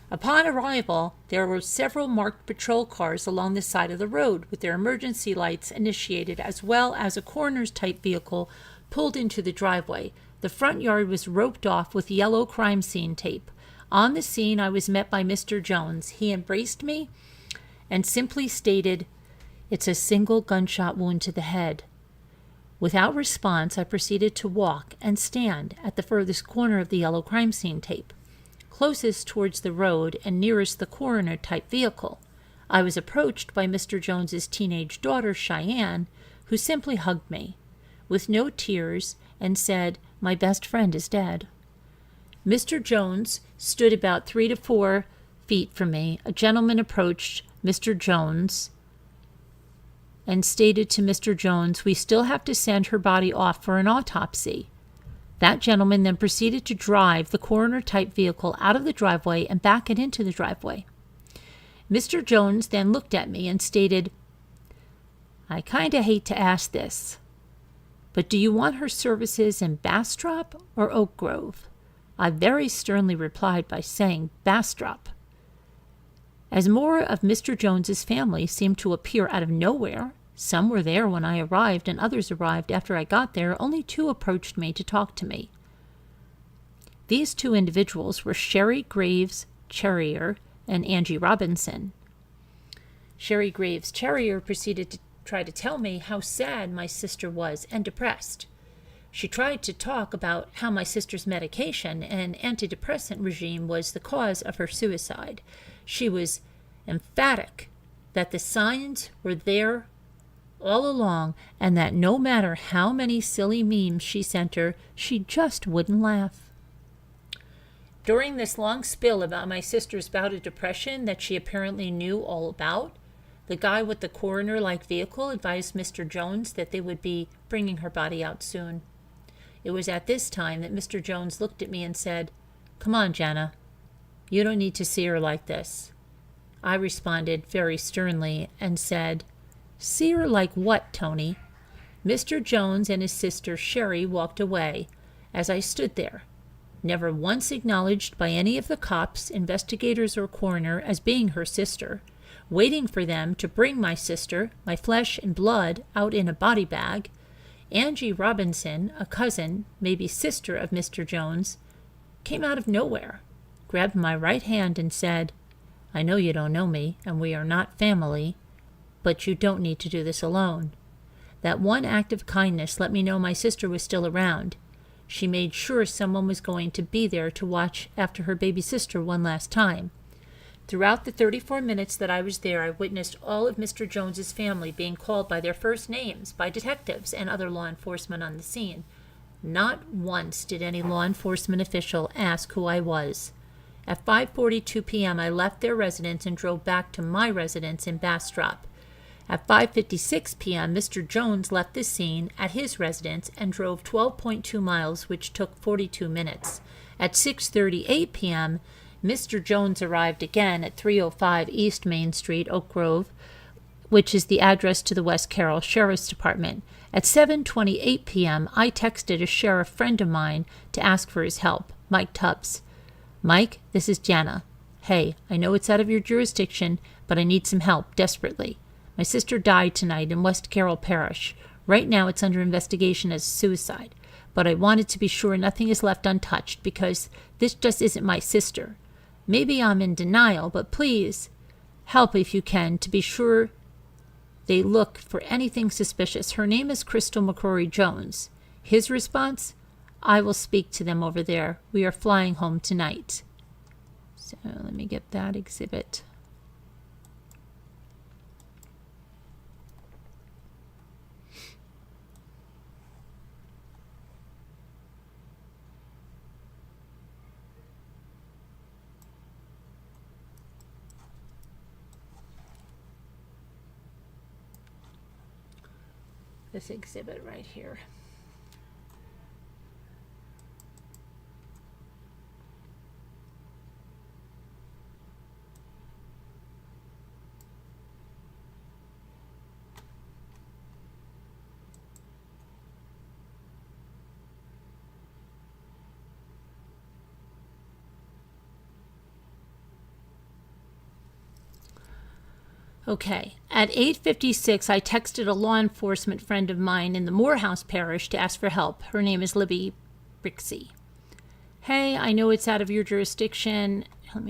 [SPEAKER 1] Upon arrival, there were several marked patrol cars along the side of the road with their emergency lights initiated, as well as a coroner's-type vehicle pulled into the driveway. The front yard was roped off with yellow crime scene tape. On the scene, I was met by Mr. Jones. He embraced me and simply stated, "It's a single gunshot wound to the head." Without response, I proceeded to walk and stand at the furthest corner of the yellow crime scene tape, closest towards the road and nearest the coroner-type vehicle. I was approached by Mr. Jones's teenage daughter, Cheyenne, who simply hugged me, with no tears, and said, "My best friend is dead." Mr. Jones stood about 3 to 4 feet from me. A gentleman approached Mr. Jones and stated to Mr. Jones, "We still have to send her body off for an autopsy." That gentleman then proceeded to drive the coroner-type vehicle out of the driveway and back it into the driveway. Mr. Jones then looked at me and stated, "I kinda hate to ask this, but do you want her services in Bastrop or Oak Grove?" I very sternly replied by saying Bastrop. As more of Mr. Jones's family seemed to appear out of nowhere, some were there when I arrived and others arrived after I got there, only 2 approached me to talk to me. These 2 individuals were Sherry Graves Cherrier and Angie Robinson. Sherry Graves Cherrier proceeded to try to tell me how sad my sister was and depressed. She tried to talk about how my sister's medication and antidepressant regime was the cause of her suicide. She was emphatic that the signs were there all along and that no matter how many silly memes she sent her, she just wouldn't laugh. During this long spill about my sister's bout of depression that she apparently knew all about, the guy with the coroner-like vehicle advised Mr. Jones that they would be bringing her body out soon. It was at this time that Mr. Jones looked at me and said, "Come on, Jana. You don't need to see her like this." I responded very sternly and said, "See her like what, Tony?" Mr. Jones and his sister Sherry walked away as I stood there, never once acknowledged by any of the cops, investigators, or coroner as being her sister, waiting for them to bring my sister, my flesh and blood, out in a body bag. Angie Robinson, a cousin, maybe sister of Mr. Jones, came out of nowhere, grabbed my right hand and said, "I know you don't know me, and we are not family, but you don't need to do this alone." That one act of kindness let me know my sister was still around. She made sure someone was going to be there to watch after her baby sister one last time. Throughout the 34 minutes that I was there, I witnessed all of Mr. Jones's family being called by their first names by detectives and other law enforcement on the scene. Not once did any law enforcement official ask who I was. At 5:42 p.m., I left their residence and drove back to my residence in Bastrop. At 5:56 p.m., Mr. Jones left the scene at his residence and drove 12.2 miles, which took 42 minutes. At 6:38 p.m., Mr. Jones arrived again at 305 East Main Street, Oak Grove, which is the address to the West Carroll Sheriff's Department. At 7:28 p.m., I texted a sheriff friend of mine to ask for his help, Mike Tubbs. "Mike, this is Jana. Hey, I know it's out of your jurisdiction, but I need some help, desperately. My sister died tonight in West Carroll Parish. Right now it's under investigation as suicide, but I wanted to be sure nothing is left untouched because this just isn't my sister. Maybe I'm in denial, but please help if you can to be sure they look for anything suspicious. Her name is Crystal McCrory Jones." His response, "I will speak to them over there. We are flying home tonight." So let me get that exhibit. This exhibit right here. Okay, at 8:56, I texted a law enforcement friend of mine in the Morehouse Parish to ask for help. Her name is Libby Brixey. "Hey, I know it's out of your jurisdiction." Let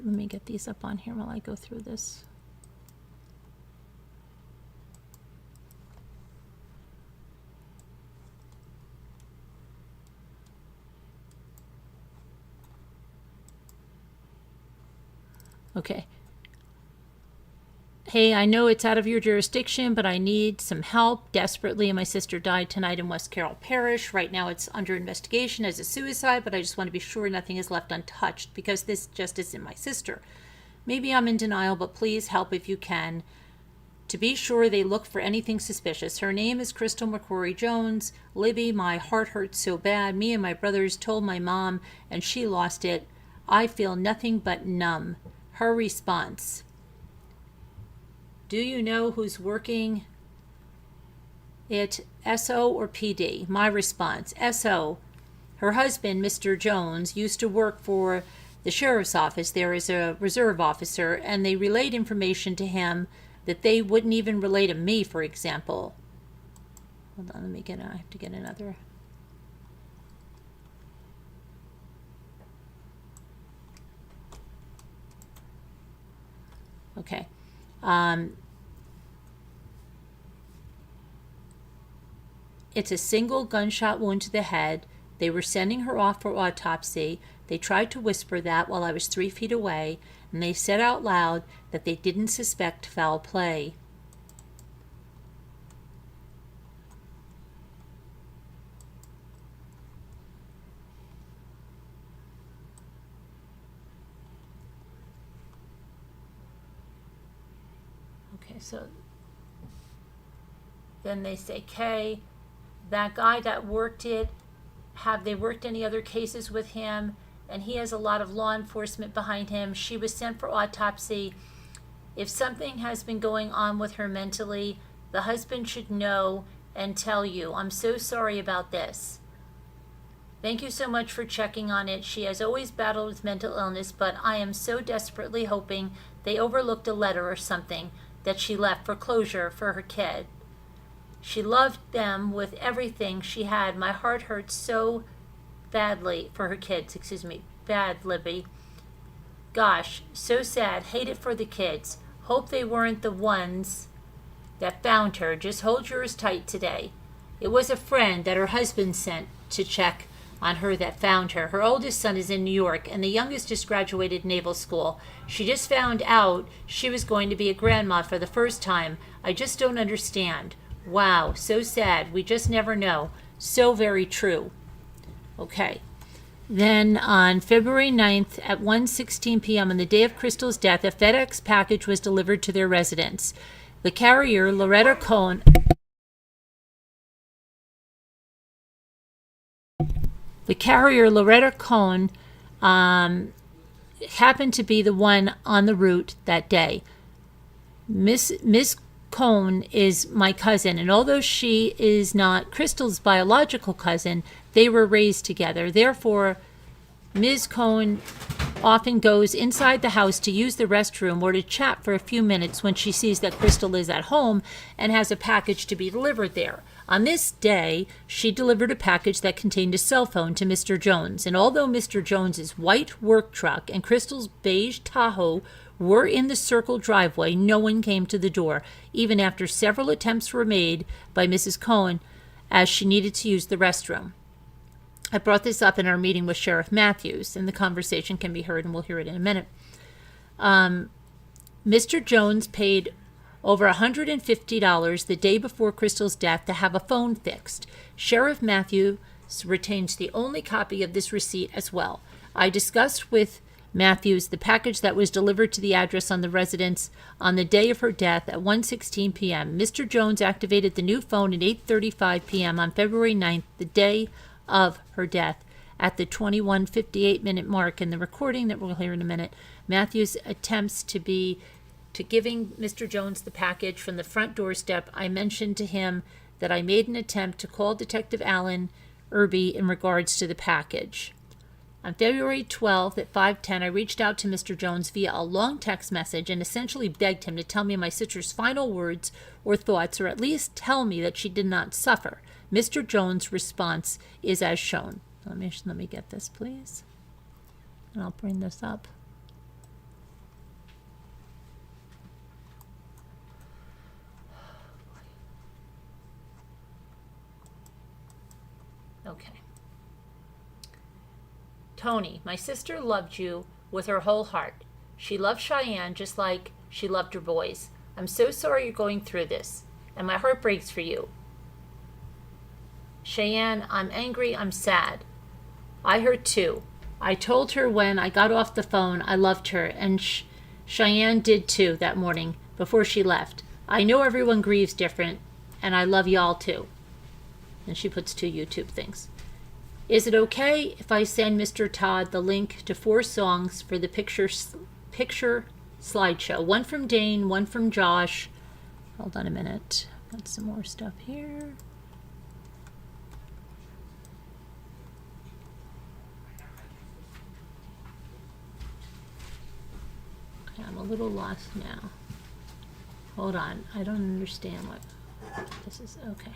[SPEAKER 1] me get these up on here while I go through this. Okay. "Hey, I know it's out of your jurisdiction, but I need some help desperately. My sister died tonight in West Carroll Parish. Right now it's under investigation as a suicide, but I just want to be sure nothing is left untouched because this just isn't my sister. Maybe I'm in denial, but please help if you can to be sure they look for anything suspicious. Her name is Crystal McCrory Jones. Libby, my heart hurts so bad. Me and my brothers told my mom and she lost it. I feel nothing but numb." Her response, "Do you know who's working it, SO or PD?" My response, "SO. Her husband, Mr. Jones, used to work for the sheriff's office there as a reserve officer, and they relayed information to him that they wouldn't even relay to me, for example." Hold on, I have to get another. Okay. It's a single gunshot wound to the head. They were sending her off for autopsy. They tried to whisper that while I was 3 feet away, and they said out loud that they didn't suspect foul play. so then they say, Kay, that guy that worked it, have they worked any other cases with him? And he has a lot of law enforcement behind him. She was sent for autopsy. If something has been going on with her mentally, the husband should know and tell you. I'm so sorry about this. Thank you so much for checking on it. She has always battled with mental illness, but I am so desperately hoping they overlooked a letter or something that she left for closure for her kid. She loved them with everything she had. My heart hurts so badly for her kids. Bad, Libby. Gosh, so sad. Hate it for the kids. Hope they weren't the ones that found her. Just hold yours tight today. It was a friend that her husband sent to check on her that found her. Her oldest son is in New York, and the youngest just graduated naval school. She just found out she was going to be a grandma for the first time. I just don't understand. Wow, so sad. We just never know. So very true. Okay. Then on February 9th at 1:16 p.m. on the day of Crystal's death, a FedEx package was delivered to their residence. The carrier, Loretta Cohn, happened to be the one on the route that day. Miss Cohn is my cousin, and although she is not Crystal's biological cousin, they were raised together. Therefore, Ms. Cohn often goes inside the house to use the restroom or to chat for a few minutes when she sees that Crystal is at home and has a package to be delivered there. On this day, she delivered a package that contained a cell phone to Mr. Jones, and although Mr. Jones's white work truck and Crystal's beige Tahoe were in the circle driveway, no one came to the door, even after several attempts were made by Mrs. Cohen as she needed to use the restroom. I brought this up in our meeting with Sheriff Matthews, and the conversation can be heard, and we'll hear it in a minute. Mr. Jones paid over $150 the day before Crystal's death to have a phone fixed. Sheriff Matthews retains the only copy of this receipt as well. I discussed with Matthews the package that was delivered to the address on the residence on the day of her death at 1:16 p.m. Mr. Jones activated the new phone at 8:35 p.m. on February 9th, the day of her death. At the 21:58-minute mark in the recording that we'll hear in a minute, Matthews attempts to giving Mr. Jones the package from the front doorstep. I mentioned to him that I made an attempt to call Detective Alan Irby in regards to the package. On February 12th at 5:10, I reached out to Mr. Jones via a long text message and essentially begged him to tell me my sister's final words or thoughts, or at least tell me that she did not suffer. Mr. Jones' response is as shown. Let me get this, please. And I'll bring this up. Okay. Tony, my sister loved you with her whole heart. She loved Cheyenne just like she loved her boys. I'm so sorry you're going through this, and my heart breaks for you. Cheyenne, I'm angry, I'm sad. I hurt too. I told her when I got off the phone I loved her, and Cheyenne did too that morning before she left. I know everyone grieves different, and I love y'all too. And she puts 2 YouTube things. Is it okay if I send Mr. Todd the link to 4 songs for the picture slideshow? 1 from Dane, 1 from Josh. Hold on a minute. Got some more stuff here. Okay, I'm a little lost now. Hold on. I don't understand what this is. Okay.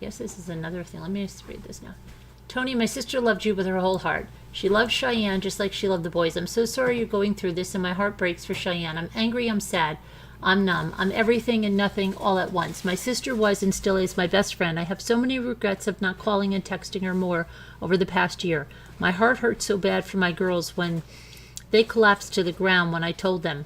[SPEAKER 1] Yes, this is another thing. Let me just read this now. Tony, my sister loved you with her whole heart. She loved Cheyenne just like she loved the boys. I'm so sorry you're going through this, and my heart breaks for Cheyenne. I'm angry, I'm sad, I'm numb. I'm everything and nothing all at once. My sister was and still is my best friend. I have so many regrets of not calling and texting her more over the past year. My heart hurt so bad for my girls when they collapsed to the ground when I told them.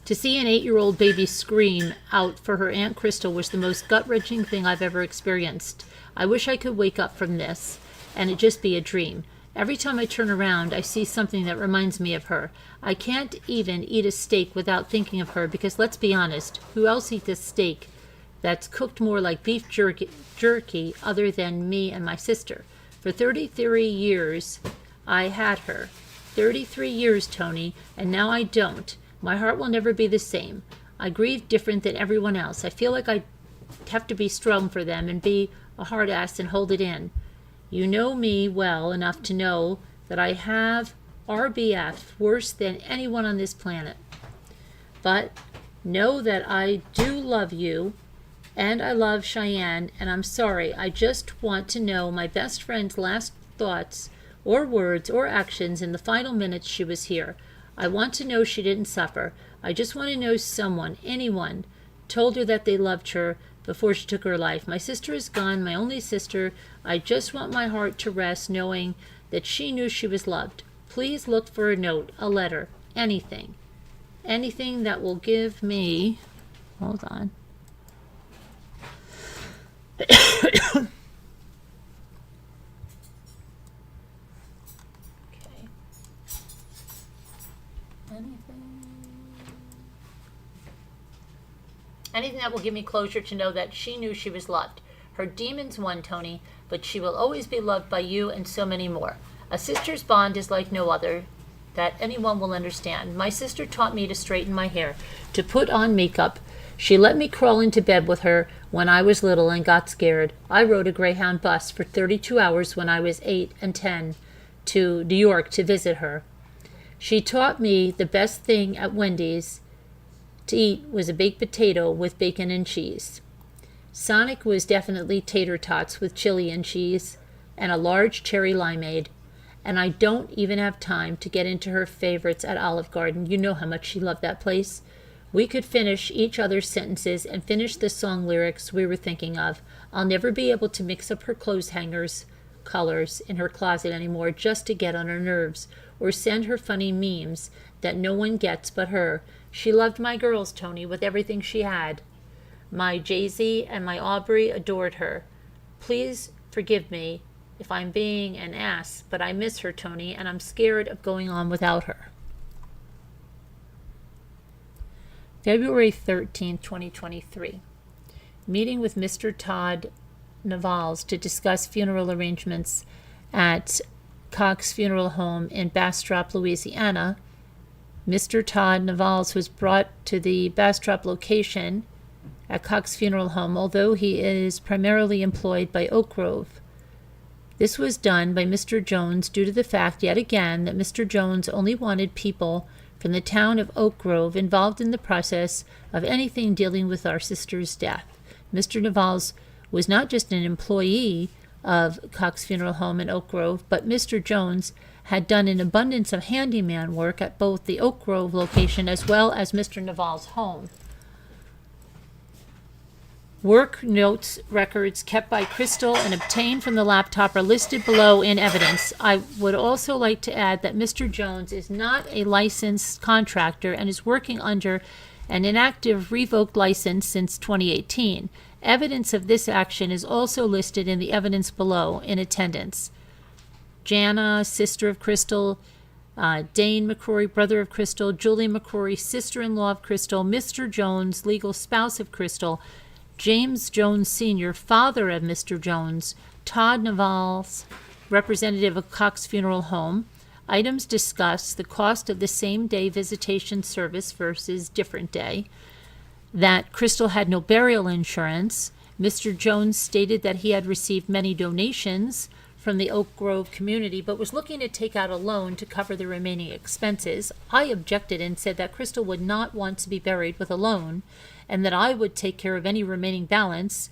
[SPEAKER 1] To see an 8-year-old baby scream out for her Aunt Crystal was the most gut-wrenching thing I've ever experienced. I wish I could wake up from this and it just be a dream. Every time I turn around, I see something that reminds me of her. I can't even eat a steak without thinking of her because, let's be honest, who else eats a steak that's cooked more like beef jerky other than me and my sister? For 33 years, I had her. 33 years, Tony, and now I don't. My heart will never be the same. I grieve different than everyone else. I feel like I have to be strong for them and be a hard ass and hold it in. You know me well enough to know that I have RBF worse than anyone on this planet. But know that I do love you, and I love Cheyenne, and I'm sorry. I just want to know my best friend's last thoughts or words or actions in the final minutes she was here. I want to know she didn't suffer. I just want to know someone, anyone, told her that they loved her before she took her life. My sister is gone, my only sister. I just want my heart to rest knowing that she knew she was loved. Please look for a note, a letter, anything. Anything that will give me... Hold on. Okay. Anything that will give me closure to know that she knew she was loved. Her demons won, Tony, but she will always be loved by you and so many more. A sister's bond is like no other that anyone will understand. My sister taught me to straighten my hair, to put on makeup. She let me crawl into bed with her when I was little and got scared. I rode a Greyhound bus for 32 hours when I was 8 and 10 to New York to visit her. She taught me the best thing at Wendy's to eat was a baked potato with bacon and cheese. Sonic was definitely tater tots with chili and cheese and a large cherry limeade. And I don't even have time to get into her favorites at Olive Garden. You know how much she loved that place. We could finish each other's sentences and finish the song lyrics we were thinking of. I'll never be able to mix up her clothes hangers colors in her closet anymore just to get on her nerves or send her funny memes that no one gets but her. She loved my girls, Tony, with everything she had. My Jay-Z and my Aubrey adored her. Please forgive me if I'm being an ass, but I miss her, Tony, and I'm scared of going on without her. February 13th, 2023. Meeting with Mr. Todd Navals to discuss funeral arrangements at Cox Funeral Home in Bastrop, Louisiana. Mr. Todd Navals was brought to the Bastrop location at Cox Funeral Home, although he is primarily employed by Oak Grove. This was done by Mr. Jones due to the fact, yet again, that Mr. Jones only wanted people from the town of Oak Grove involved in the process of anything dealing with our sister's death. Mr. Navals was not just an employee of Cox Funeral Home in Oak Grove, but Mr. Jones had done an abundance of handyman work at both the Oak Grove location as well as Mr. Navals' home. Work notes records kept by Crystal and obtained from the laptop are listed below in evidence. I would also like to add that Mr. Jones is not a licensed contractor and is working under an inactive revoked license since 2018. Evidence of this action is also listed in the evidence below in attendance. Jana, sister of Crystal, Dane McCrory, brother of Crystal, Julie McCrory, sister-in-law of Crystal, Mr. Jones, legal spouse of Crystal, James Jones Sr., father of Mr. Jones, Todd Navals, representative of Cox Funeral Home. Items discussed: the cost of the same-day visitation service versus different day, that Crystal had no burial insurance. Mr. Jones stated that he had received many donations from the Oak Grove community, but was looking to take out a loan to cover the remaining expenses. I objected and said that Crystal would not want to be buried with a loan, and that I would take care of any remaining balance.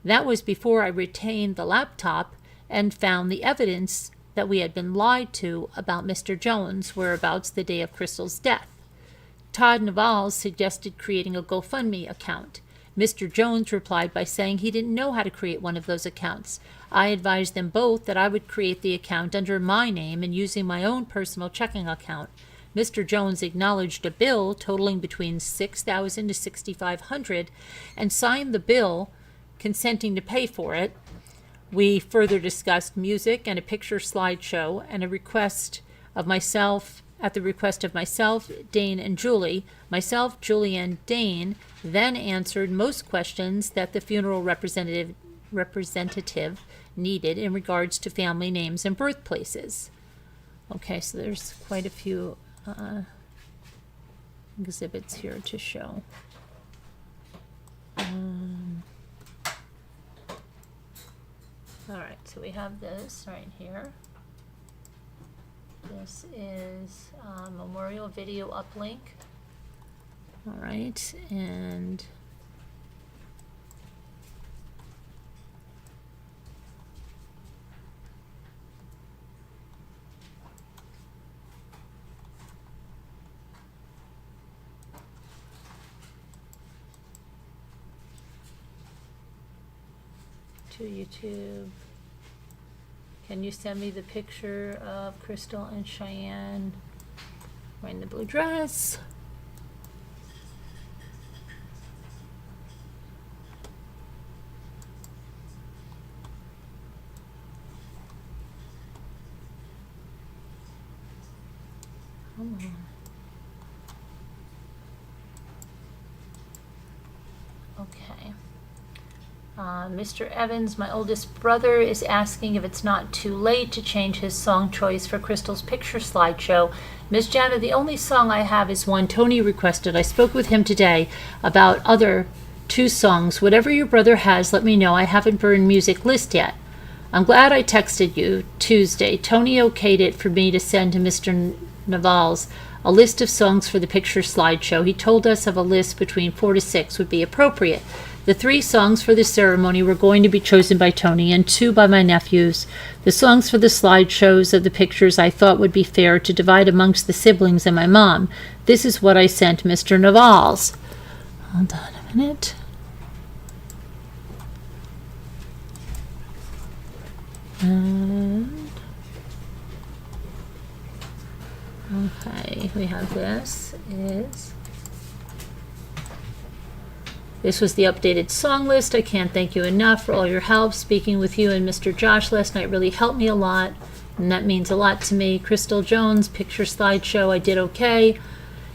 [SPEAKER 1] That was before I retained the laptop and found the evidence that we had been lied to about Mr. Jones' whereabouts the day of Crystal's death. Todd Navals suggested creating a GoFundMe account. Mr. Jones replied by saying he didn't know how to create one of those accounts. I advised them both that I would create the account under my name and using my own personal checking account. Mr. Jones acknowledged a bill totaling between $6,000 to $6,500 and signed the bill consenting to pay for it. We further discussed music and a picture slideshow and a request of myself, at the request of myself, Dane, and Julie. Myself, Julie, and Dane then answered most questions that the funeral representative needed in regards to family names and birthplaces. Okay, so there's quite a few exhibits here to show. All right, so we have this right here. This is memorial video uplink. All right, and to YouTube. Can you send me the picture of Crystal and Cheyenne wearing the blue dress? Come on. Okay. Mr. Evans, my oldest brother, is asking if it's not too late to change his song choice for Crystal's picture slideshow. Miss Jana, the only song I have is one Tony requested. I spoke with him today about other 2 songs. Whatever your brother has, let me know. I haven't burned music list yet. I'm glad I texted you Tuesday. Tony okayed it for me to send to Mr. Naval's a list of songs for the picture slideshow. He told us of a list between 4 to 6 would be appropriate. The 3 songs for the ceremony were going to be chosen by Tony and 2 by my nephews. The songs for the slideshows of the pictures I thought would be fair to divide amongst the siblings and my mom. This is what I sent Mr. Naval's. Hold on a minute. And okay, we have this was the updated song list. I can't thank you enough for all your help. Speaking with you and Mr. Josh last night really helped me a lot, and that means a lot to me. Crystal Jones, picture slideshow, I did okay.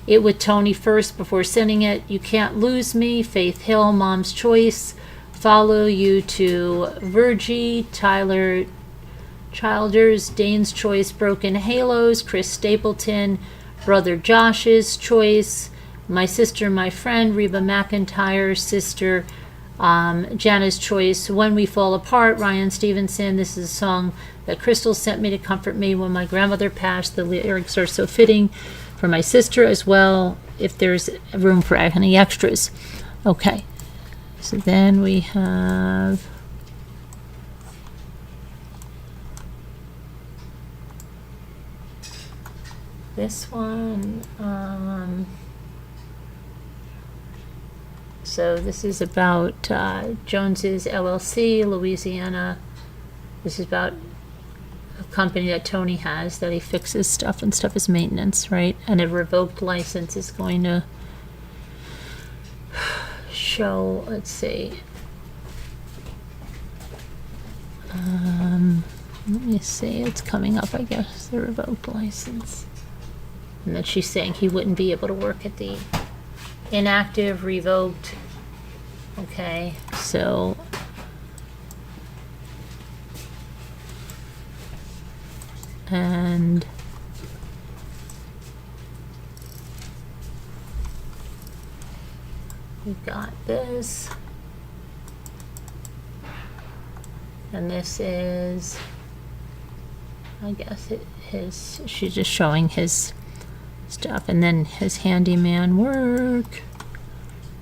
[SPEAKER 1] It with Tony first before sending it. You Can't Lose Me, Faith Hill, Mom's Choice. Follow you to Virgie, Tyler Childers, Dane's Choice, Broken Halos, Chris Stapleton, Brother Josh's Choice, My Sister, My Friend, Reba McIntyre's sister, Jana's Choice, When We Fall Apart, Ryan Stevenson. This is a song that Crystal sent me to comfort me when my grandmother passed. The lyrics are so fitting for my sister as well, if there's room for any extras. Okay, so then we have this one. So this is about Jones's LLC, Louisiana. This is about a company that Tony has that he fixes stuff, and stuff is maintenance, right? And a revoked license is going to show, let's see. Let me see, it's coming up, I guess, the revoked license. And then she's saying he wouldn't be able to work at the inactive, revoked. Okay, so and we've got this, and this is, I guess she's just showing his stuff, and then his handyman work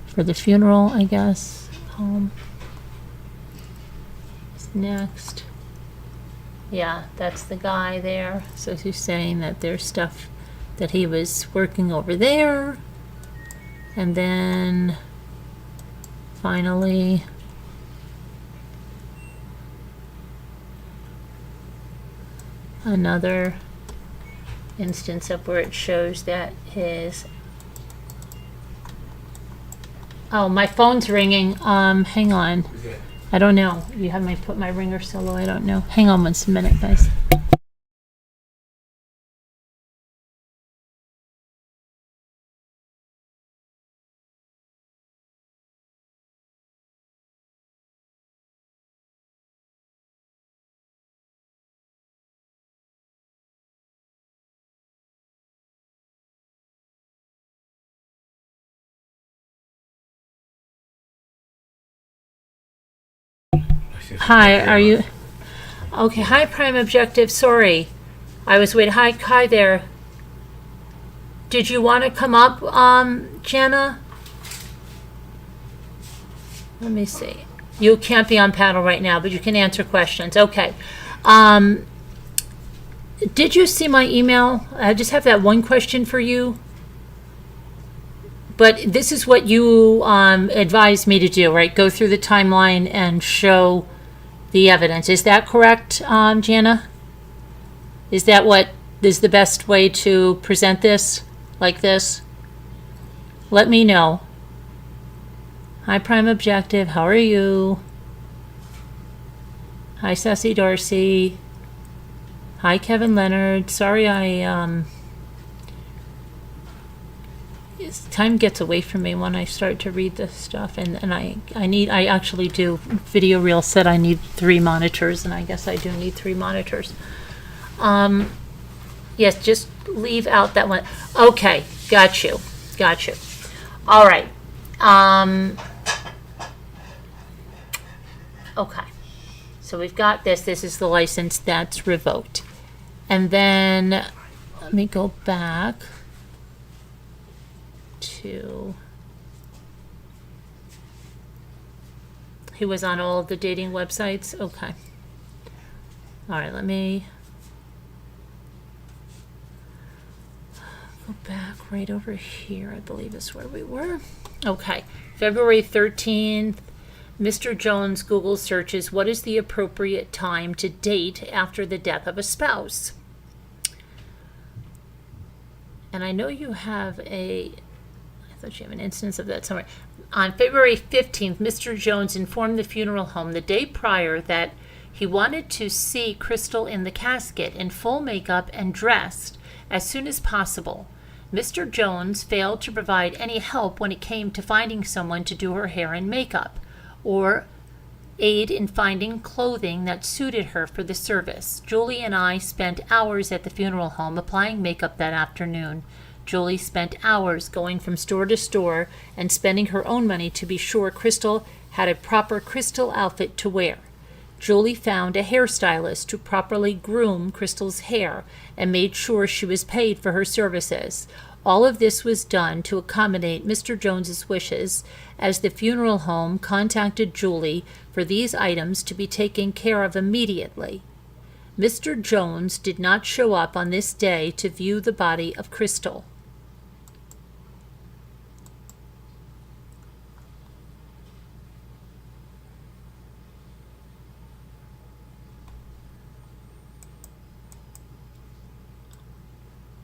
[SPEAKER 1] for the funeral, I guess. Next. Yeah, that's the guy there. So he's saying that there's stuff that he was working over there. And then finally another instance of where it shows that his, oh, my phone's ringing. Hang on. I don't know. You have me put my ringer so low. I don't know. Hang on one minute, guys. Hi, are you? Okay, hi, Prime Objective. Sorry. I was waiting. Hi there. Did you want to come up, Jana? Let me see. You can't be on panel right now, but you can answer questions. Okay. Did you see my email? I just have that one question for you. But this is what you advised me to do, right? Go through the timeline and show the evidence. Is that correct, Jana? Is that what is the best way to present this, like this? Let me know. Hi, Prime Objective. How are you? Hi, Sassy Darcy. Hi, Kevin Leonard. Sorry, time gets away from me when I start to read this stuff, and I actually do. Video Reel said I need 3 monitors, and I guess I do need 3 monitors. Yes, just leave out that one. Okay, got you. All right. Okay. So we've got this. This is the license that's revoked. And then let me go back to, he was on all of the dating websites. Okay. All right, let me go back right over here. I believe is where we were. Okay. February 13th, Mr. Jones Google searches, what is the appropriate time to date after the death of a spouse? And I know you have I thought you have an instance of that somewhere. On February 15th, Mr. Jones informed the funeral home the day prior that he wanted to see Crystal in the casket in full makeup and dressed as soon as possible. Mr. Jones failed to provide any help when it came to finding someone to do her hair and makeup, or aid in finding clothing that suited her for the service. Julie and I spent hours at the funeral home applying makeup that afternoon. Julie spent hours going from store to store and spending her own money to be sure Crystal had a proper Crystal outfit to wear. Julie found a hairstylist to properly groom Crystal's hair and made sure she was paid for her services. All of this was done to accommodate Mr. Jones's wishes, as the funeral home contacted Julie for these items to be taken care of immediately. Mr. Jones did not show up on this day to view the body of Crystal.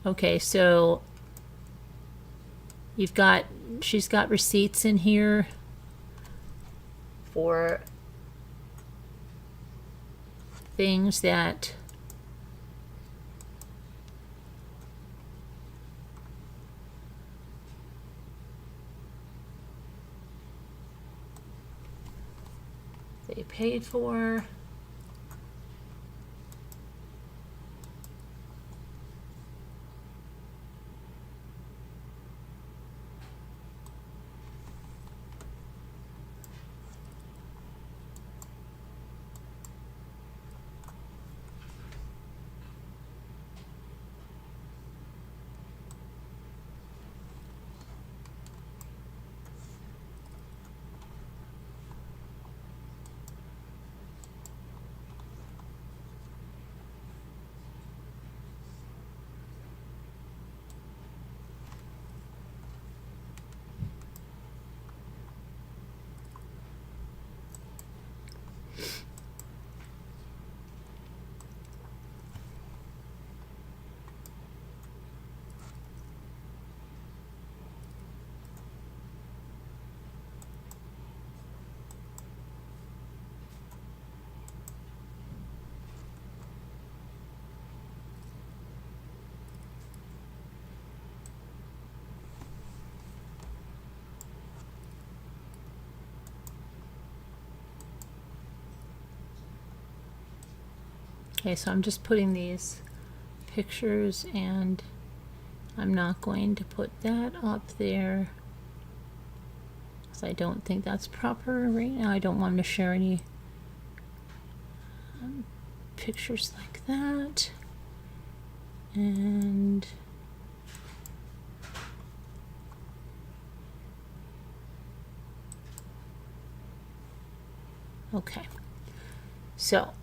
[SPEAKER 1] Okay, so she's got receipts in here for things that they paid for. Okay, so I'm just putting these pictures, and I'm not going to put that up there because I don't think that's proper right now. I don't want to share any pictures like that. And okay, so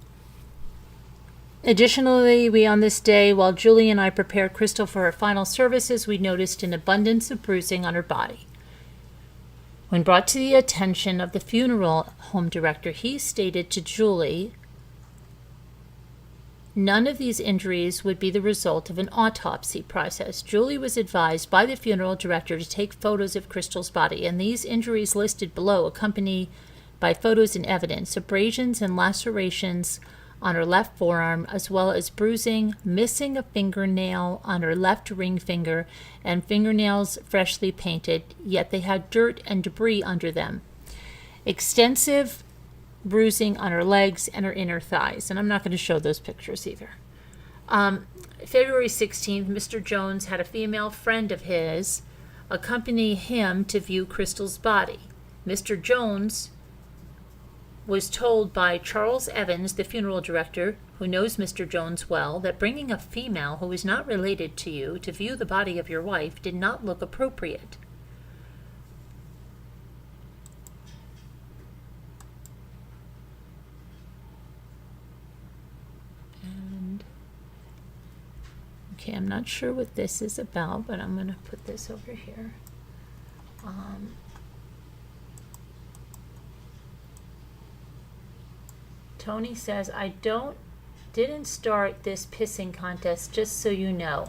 [SPEAKER 1] additionally, we on this day, while Julie and I prepared Crystal for her final services, we noticed an abundance of bruising on her body. When brought to the attention of the funeral home director, he stated to Julie none of these injuries would be the result of an autopsy process. Julie was advised by the funeral director to take photos of Crystal's body, and these injuries listed below accompany by photos and evidence, abrasions and lacerations on her left forearm, as well as bruising, missing a fingernail on her left ring finger, and fingernails freshly painted, yet they had dirt and debris under them. Extensive bruising on her legs and her inner thighs. And I'm not going to show those pictures either. February 16th, Mr. Jones had a female friend of his accompany him to view Crystal's body. Mr. Jones was told by Charles Evans, the funeral director, who knows Mr. Jones well, that bringing a female who is not related to you to view the body of your wife did not look appropriate. And okay, I'm not sure what this is about, but I'm going to put this over here. Tony says, I didn't start this pissing contest, just so you know.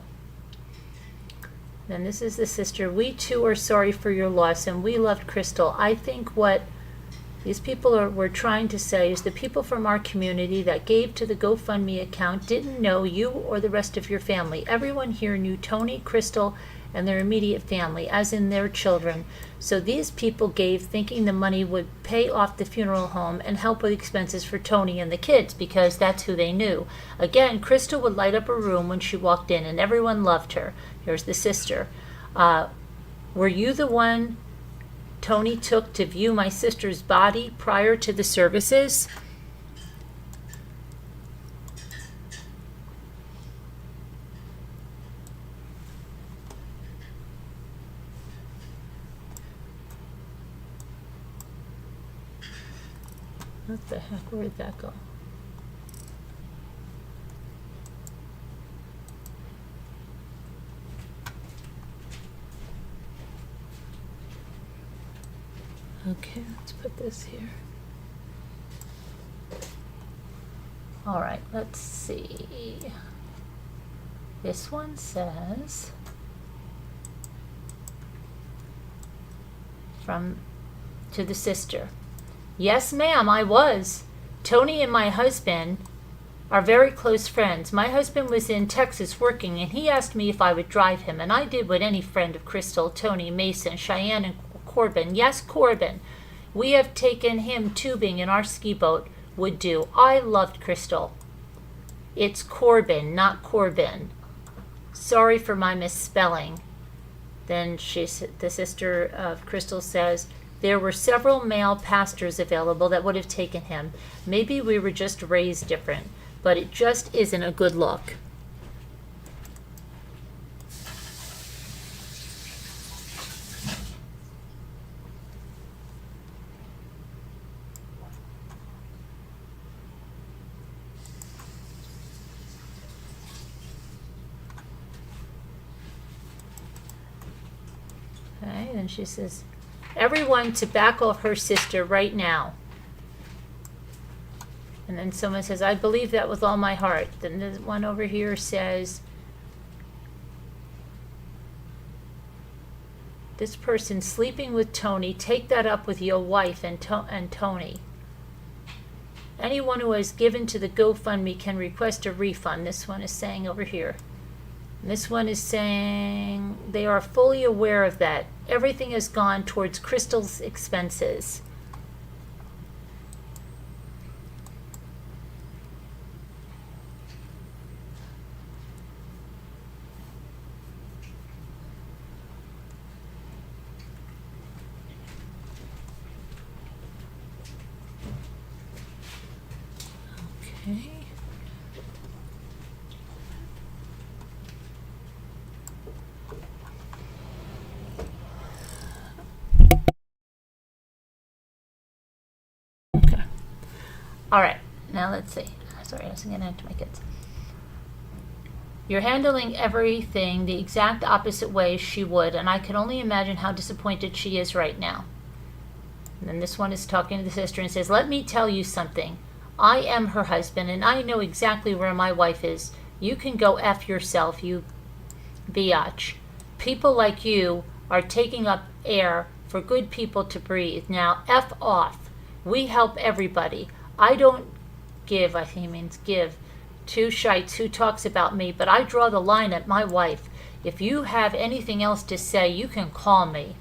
[SPEAKER 1] Then this is the sister. We too are sorry for your loss, and we loved Crystal. I think what these people were trying to say is the people from our community that gave to the GoFundMe account didn't know you or the rest of your family. Everyone here knew Tony, Crystal, and their immediate family, as in their children. So these people gave thinking the money would pay off the funeral home and help with expenses for Tony and the kids, because that's who they knew. Again, Crystal would light up a room when she walked in, and everyone loved her. Here's the sister. Were you the one Tony took to view my sister's body prior to the services? What the heck? Where did that go? Okay, let's put this here. All right, let's see. This one says, to the sister. Yes, ma'am, I was. Tony and my husband are very close friends. My husband was in Texas working, and he asked me if I would drive him, and I did what any friend of Crystal, Tony, Mason, Cheyenne, and Corbin, yes, Corbin, we have taken him tubing in our ski boat, would do. I loved Crystal. It's Corbin, not Corbin. Sorry for my misspelling. Then the sister of Crystal says, there were several male pastors available that would have taken him. Maybe we were just raised different, but it just isn't a good look. Okay, then she says, everyone to back off her sister right now. And then someone says, I believe that with all my heart. Then the one over here says, this person sleeping with Tony, take that up with your wife and Tony. Anyone who has given to the GoFundMe can request a refund. This one is saying over here. And this one is saying they are fully aware of that. Everything has gone towards Crystal's expenses. All right, now let's see. Sorry, I was getting into my kids. You're handling everything the exact opposite way she would, and I can only imagine how disappointed she is right now. And then this one is talking to the sister and says, let me tell you something. I am her husband, and I know exactly where my wife is. You can go F yourself, you biatch. People like you are taking up air for good people to breathe. Now, F off. We help everybody. I don't give, I think he means give, two shites who talks about me, but I draw the line at my wife. If you have anything else to say, you can call me.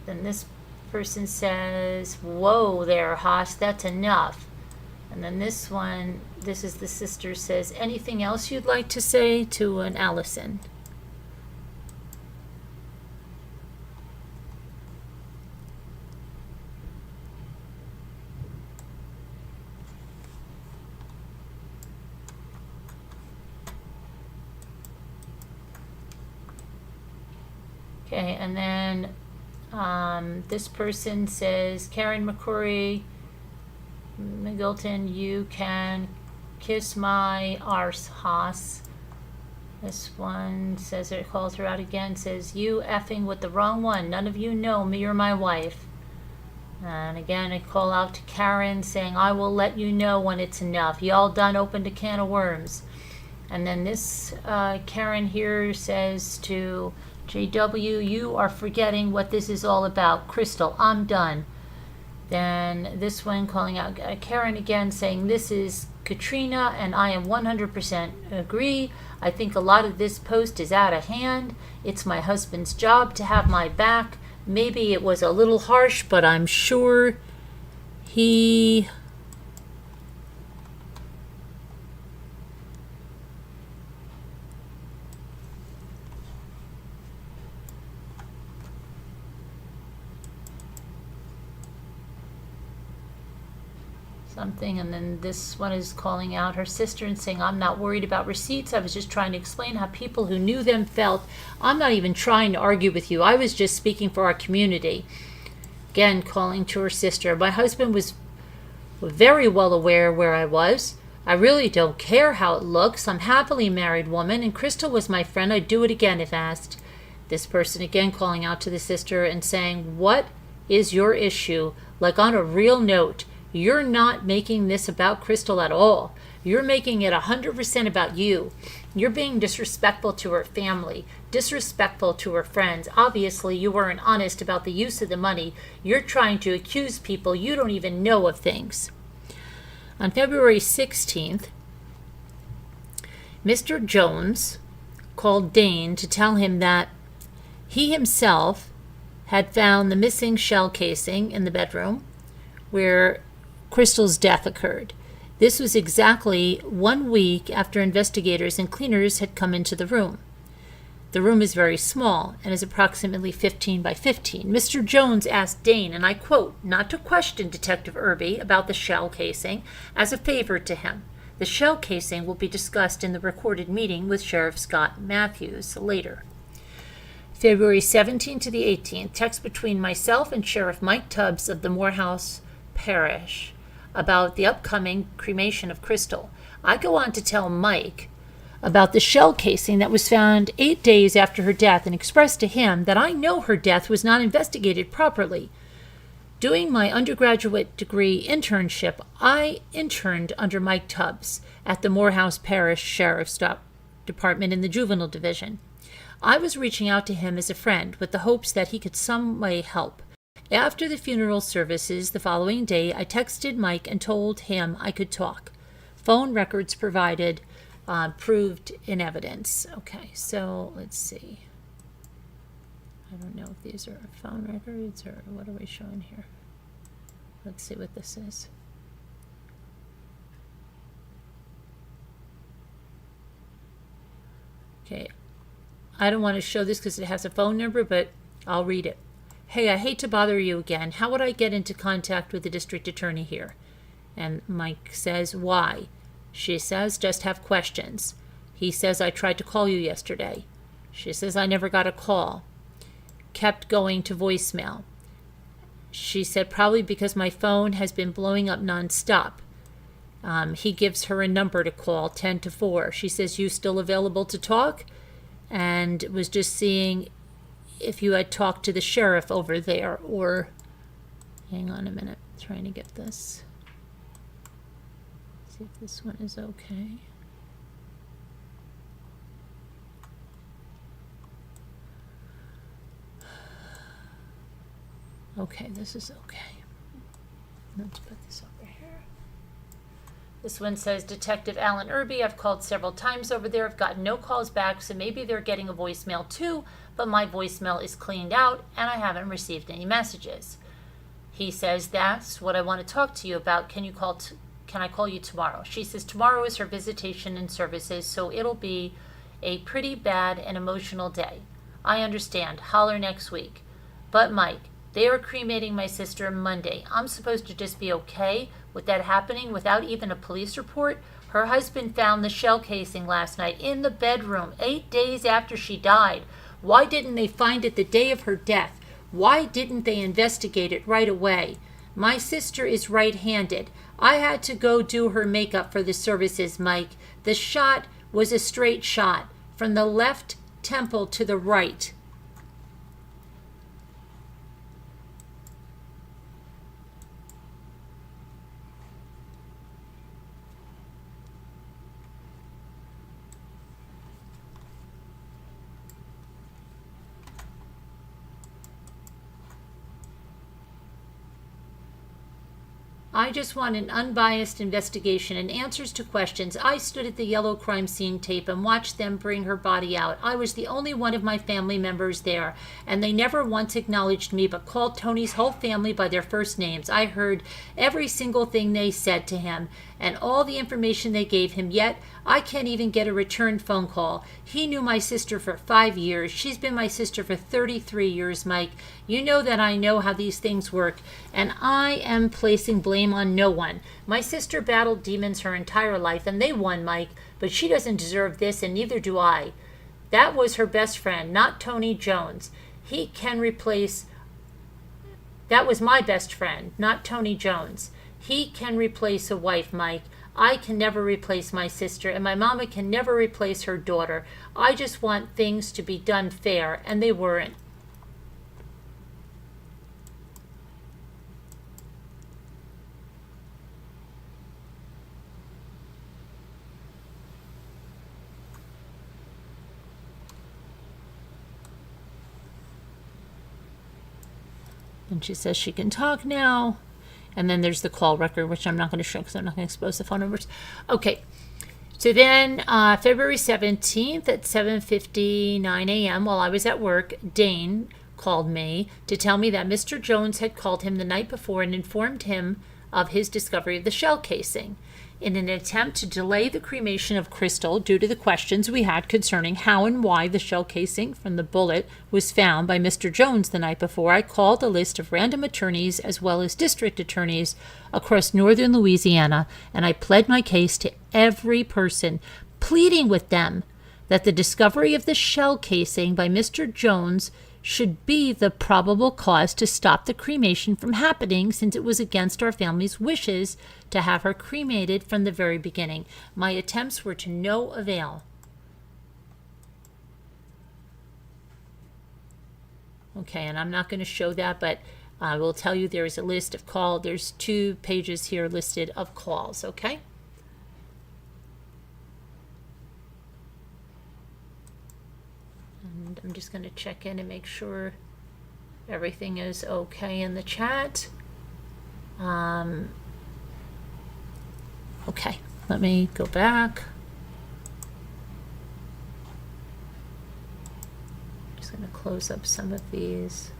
[SPEAKER 1] Then this person says, whoa there, Haas, that's enough. And then this one, this is the sister, says, anything else you'd like to say, to an Allison? Okay, and then this person says, Karen McCrory, Miggleton, you can kiss my arse, Haas. This one says, it calls her out again, says, you effing with the wrong one. None of you know me or my wife. And again, I call out to Karen saying, I will let you know when it's enough. Y'all done opened a can of worms. And then this Karen here says to JW, you are forgetting what this is all about. Crystal, I'm done. Then this one calling out Karen again saying, this is Katrina and I am 100% agree. I think a lot of this post is out of hand. It's my husband's job to have my back. Maybe it was a little harsh, but I'm sure he... something, and then this one is calling out her sister and saying, I'm not worried about receipts. I was just trying to explain how people who knew them felt. I'm not even trying to argue with you. I was just speaking for our community. Again, calling to her sister. My husband was very well aware where I was. I really don't care how it looks. I'm happily married woman, and Crystal was my friend. I'd do it again if asked. This person again calling out to the sister and saying, what is your issue? Like on a real note. You're not making this about Crystal at all. You're making it 100% about you. You're being disrespectful to her family, disrespectful to her friends. Obviously, you weren't honest about the use of the money. You're trying to accuse people you don't even know of things. On February 16th, Mr. Jones called Dane to tell him that he himself had found the missing shell casing in the bedroom where Crystal's death occurred. This was exactly 1 week after investigators and cleaners had come into the room. The room is very small and is approximately 15 by 15. Mr. Jones asked Dane, and I quote, not to question Detective Irby about the shell casing as a favor to him. The shell casing will be discussed in the recorded meeting with Sheriff Scott Matthews later. February 17th to the 18th, text between myself and Sheriff Mike Tubbs of the Morehouse Parish about the upcoming cremation of Crystal. I go on to tell Mike about the shell casing that was found 8 days after her death and express to him that I know her death was not investigated properly. Doing my undergraduate degree internship, I interned under Mike Tubbs at the Morehouse Parish Sheriff's Department in the Juvenile Division. I was reaching out to him as a friend with the hopes that he could some way help. After the funeral services the following day, I texted Mike and told him I could talk. Phone records provided proved in evidence. Okay, so let's see. I don't know if these are phone records or what are we showing here. Let's see what this is. Okay, I don't want to show this because it has a phone number, but I'll read it. Hey, I hate to bother you again. How would I get into contact with the district attorney here? And Mike says, why? She says, just have questions. He says, I tried to call you yesterday. She says, I never got a call. Kept going to voicemail. She said, probably because my phone has been blowing up nonstop. He gives her a number to call, 10 to 4. She says, you still available to talk? And was just seeing if you had talked to the sheriff over there, or hang on a minute, trying to get this. See if this one is okay. Okay, this is okay. Let's put this over here. This one says, Detective Alan Irby, I've called several times over there. I've gotten no calls back, so maybe they're getting a voicemail too, but my voicemail is cleaned out and I haven't received any messages. He says, that's what I want to talk to you about. Can I call you tomorrow? She says tomorrow is her visitation and services, so it'll be a pretty bad and emotional day. I understand. Holler next week. But Mike, they are cremating my sister Monday. I'm supposed to just be okay with that happening without even a police report? Her husband found the shell casing last night in the bedroom 8 days after she died. Why didn't they find it the day of her death? Why didn't they investigate it right away? My sister is right-handed. I had to go do her makeup for the services, Mike. The shot was a straight shot from the left temple to the right. I just want an unbiased investigation and answers to questions. I stood at the yellow crime scene tape and watched them bring her body out. I was the only one of my family members there, and they never once acknowledged me but called Tony's whole family by their first names. I heard every single thing they said to him and all the information they gave him, yet I can't even get a return phone call. He knew my sister for 5 years. She's been my sister for 33 years, Mike. You know that I know how these things work, and I am placing blame on no one. My sister battled demons her entire life, and they won, Mike, but she doesn't deserve this, and neither do I. That was her best friend, not Tony Jones. He can replace... That was my best friend, not Tony Jones. He can replace a wife, Mike. I can never replace my sister, and my mama can never replace her daughter. I just want things to be done fair, and they weren't. And she says she can talk now. And then there's the call record, which I'm not going to show because I'm not going to expose the phone numbers. Okay. So then February 17th at 7:59 a.m. while I was at work, Dane called me to tell me that Mr. Jones had called him the night before and informed him of his discovery of the shell casing. In an attempt to delay the cremation of Crystal due to the questions we had concerning how and why the shell casing from the bullet was found by Mr. Jones the night before, I called a list of random attorneys as well as district attorneys across northern Louisiana, and I pled my case to every person, pleading with them that the discovery of the shell casing by Mr. Jones should be the probable cause to stop the cremation from happening, since it was against our family's wishes to have her cremated from the very beginning. My attempts were to no avail. Okay, and I'm not going to show that, but I will tell you there is a list of calls. There's 2 pages here listed of calls, okay? And I'm just going to check in and make sure everything is okay in the chat. Okay, let me go back. I'm just going to close up some of these.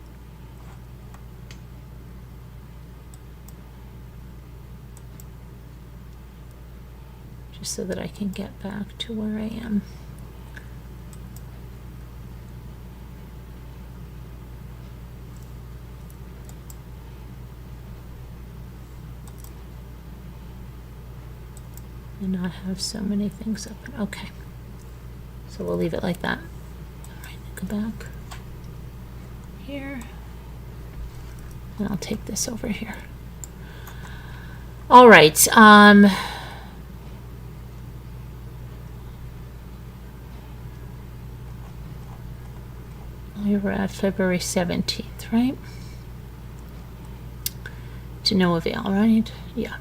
[SPEAKER 1] Just so that I can get back to where I am. And not have so many things open. Okay. So we'll leave it like that. All right, go back here. And I'll take this over here. All right. We were at February 17th, right? To no avail, right? Yeah.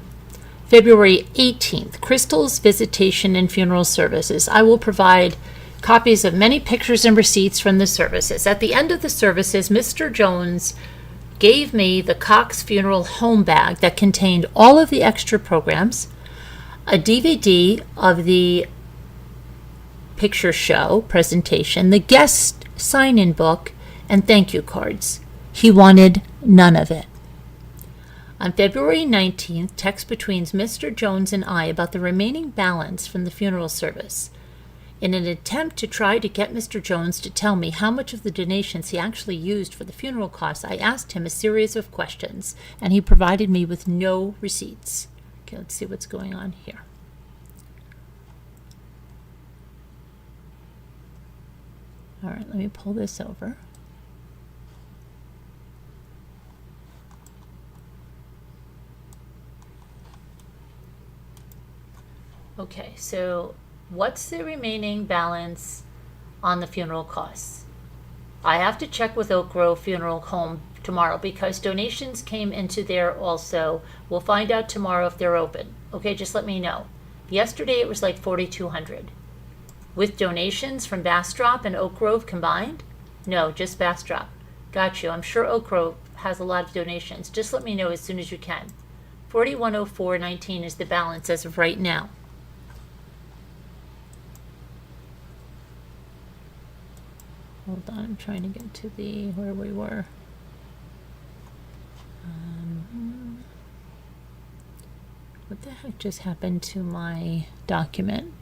[SPEAKER 1] February 18th, Crystal's visitation and funeral services. I will provide copies of many pictures and receipts from the services. At the end of the services, Mr. Jones gave me the Cox Funeral home bag that contained all of the extra programs, a DVD of the picture show presentation, the guest sign-in book, and thank you cards. He wanted none of it. On February 19th, text between Mr. Jones and I about the remaining balance from the funeral service. In an attempt to try to get Mr. Jones to tell me how much of the donations he actually used for the funeral costs, I asked him a series of questions, and he provided me with no receipts. Okay, let's see what's going on here. All right, let me pull this over. Okay, so what's the remaining balance on the funeral costs? I have to check with Oak Grove Funeral Home tomorrow because donations came into there also. We'll find out tomorrow if they're open. Okay, just let me know. Yesterday it was like $4,200. With donations from Bastrop and Oak Grove combined? No, just Bastrop. Got you. I'm sure Oak Grove has a lot of donations. Just let me know as soon as you can. $4104.19 is the balance as of right now. Hold on, I'm trying to get to the where we were. What the heck just happened to my document?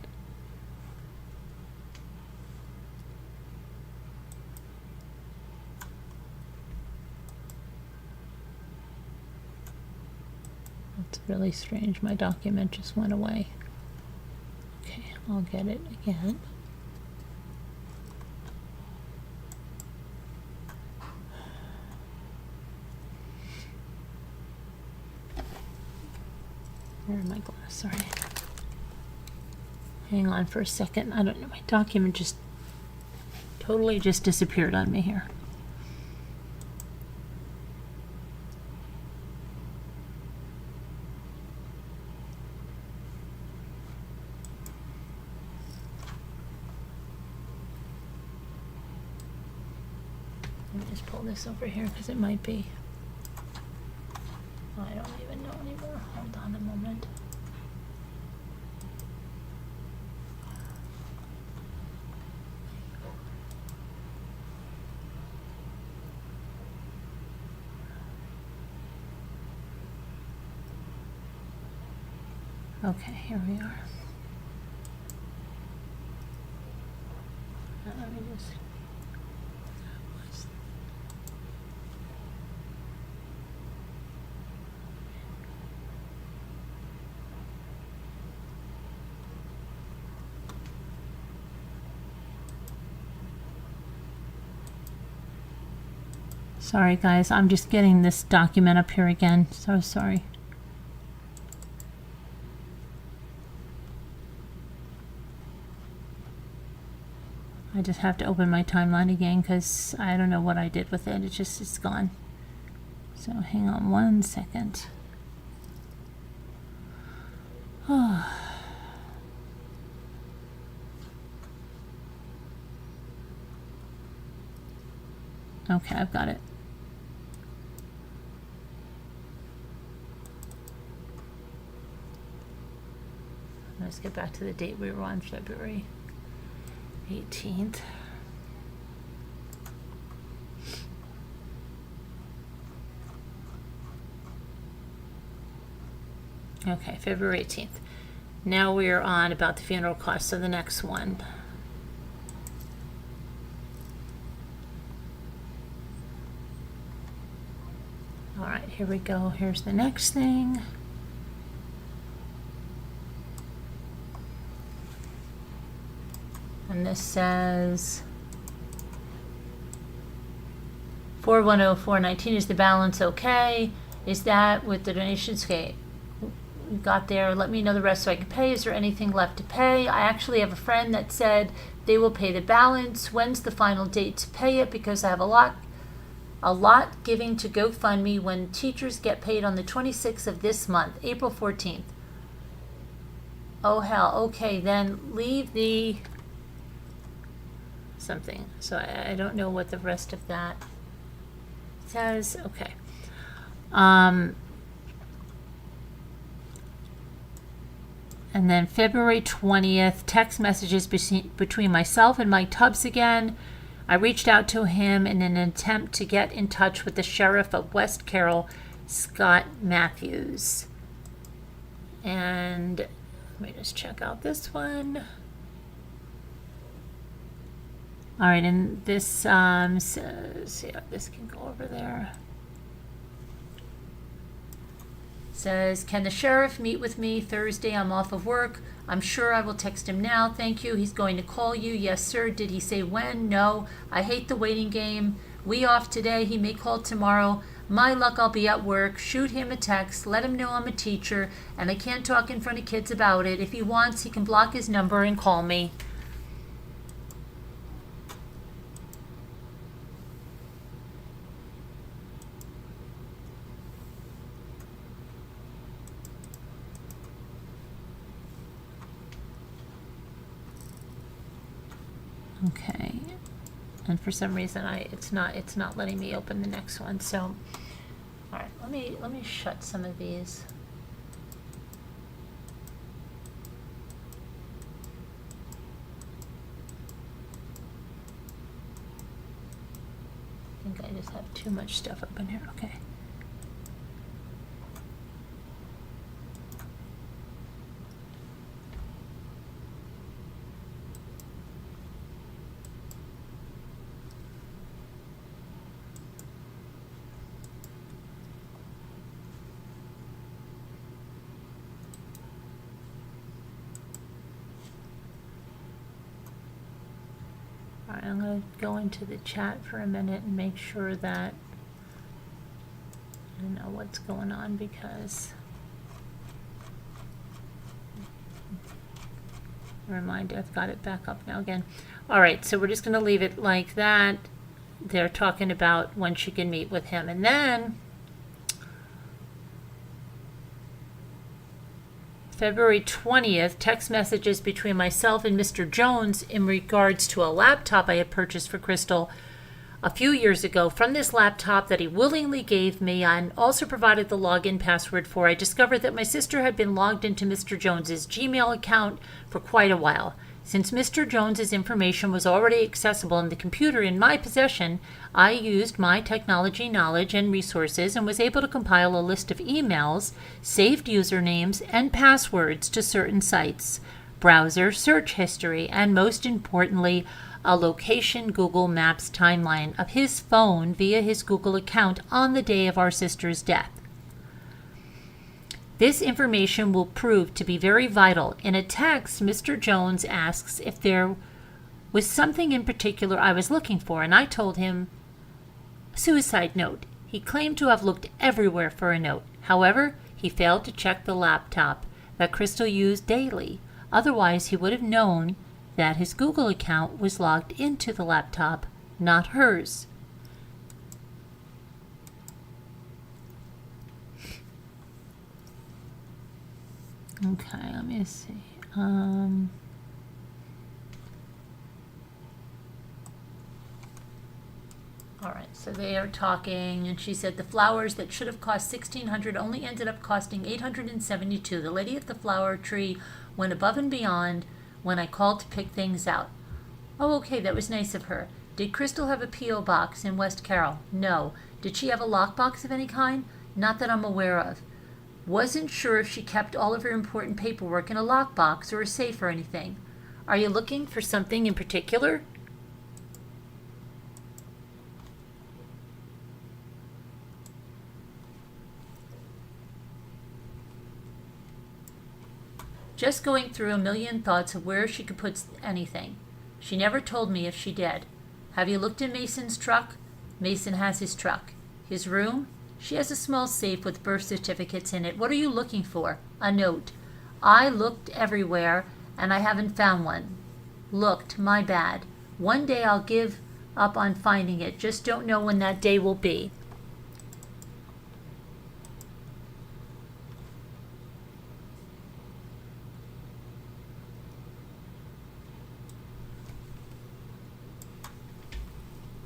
[SPEAKER 1] That's really strange. My document just went away. Okay, I'll get it again. Where are my glass? Sorry. Hang on for a second. I don't know. My document just totally just disappeared on me here. Let me just pull this over here because it might be. I don't even know anymore. Hold on a moment. Okay, here we are. Now let me just. Sorry guys, I'm just getting this document up here again. So sorry. I just have to open my timeline again because I don't know what I did with it. It's gone. So hang on one second. Oh. Okay, I've got it. Let's get back to the date we were on, February 18th. Okay, February 18th. Now we are on about the funeral costs, so the next one. All right, here we go. Here's the next thing. And this says 410,419 is the balance okay? Is that with the donations? Okay, we got there. Let me know the rest so I can pay. Is there anything left to pay? I actually have a friend that said they will pay the balance. When's the final date to pay it? Because I have a lot giving to GoFundMe when teachers get paid on the 26th of this month, April 14th. Oh hell, okay, then leave the something. So I don't know what the rest of that says. Okay. And then February 20th, text messages between myself and Mike Tubbs again. I reached out to him in an attempt to get in touch with the sheriff of West Carroll, Scott Matthews. And let me just check out this one. All right, and this says, yeah, this can go over there. Says, can the sheriff meet with me Thursday? I'm off of work. I'm sure I will text him now. Thank you. He's going to call you. Yes, sir. Did he say when? No. I hate the waiting game. We off today. He may call tomorrow. My luck, I'll be at work. Shoot him a text. Let him know I'm a teacher and I can't talk in front of kids about it. If he wants, he can block his number and call me. Okay, and for some reason it's not letting me open the next one. So, all right, let me shut some of these. I think I just have too much stuff up in here. Okay. Alright, I'm going to go into the chat for a minute and make sure that I know what's going on, because reminder, I've got it back up now again. Alright, so we're just going to leave it like that. They're talking about when she can meet with him. And then February 20th, text messages between myself and Mr. Jones in regards to a laptop I had purchased for Crystal a few years ago. From this laptop that he willingly gave me and also provided the login password for, I discovered that my sister had been logged into Mr. Jones's Gmail account for quite a while. Since Mr. Jones's information was already accessible in the computer in my possession, I used my technology knowledge and resources and was able to compile a list of emails, saved usernames, and passwords to certain sites, browser search history, and most importantly, a location Google Maps timeline of his phone via his Google account on the day of our sister's death. This information will prove to be very vital. In a text, Mr. Jones asks if there was something in particular I was looking for, and I told him a suicide note. He claimed to have looked everywhere for a note. However, he failed to check the laptop that Crystal used daily. Otherwise, he would have known that his Google account was logged into the laptop, not hers. Okay, let me see. All right, so they are talking, and she said the flowers that should have cost $1,600 only ended up costing $872. The lady at the flower tree went above and beyond when I called to pick things out. Oh, okay, that was nice of her. Did Crystal have a P.O. box in West Carroll? No. Did she have a lockbox of any kind? Not that I'm aware of. Wasn't sure if she kept all of her important paperwork in a lockbox or a safe or anything. Are you looking for something in particular? Just going through a million thoughts of where she could put anything. She never told me if she did. Have you looked in Mason's truck? Mason has his truck. His room? She has a small safe with birth certificates in it. What are you looking for? A note. I looked everywhere, and I haven't found one. Looked, my bad. One day I'll give up on finding it. Just don't know when that day will be.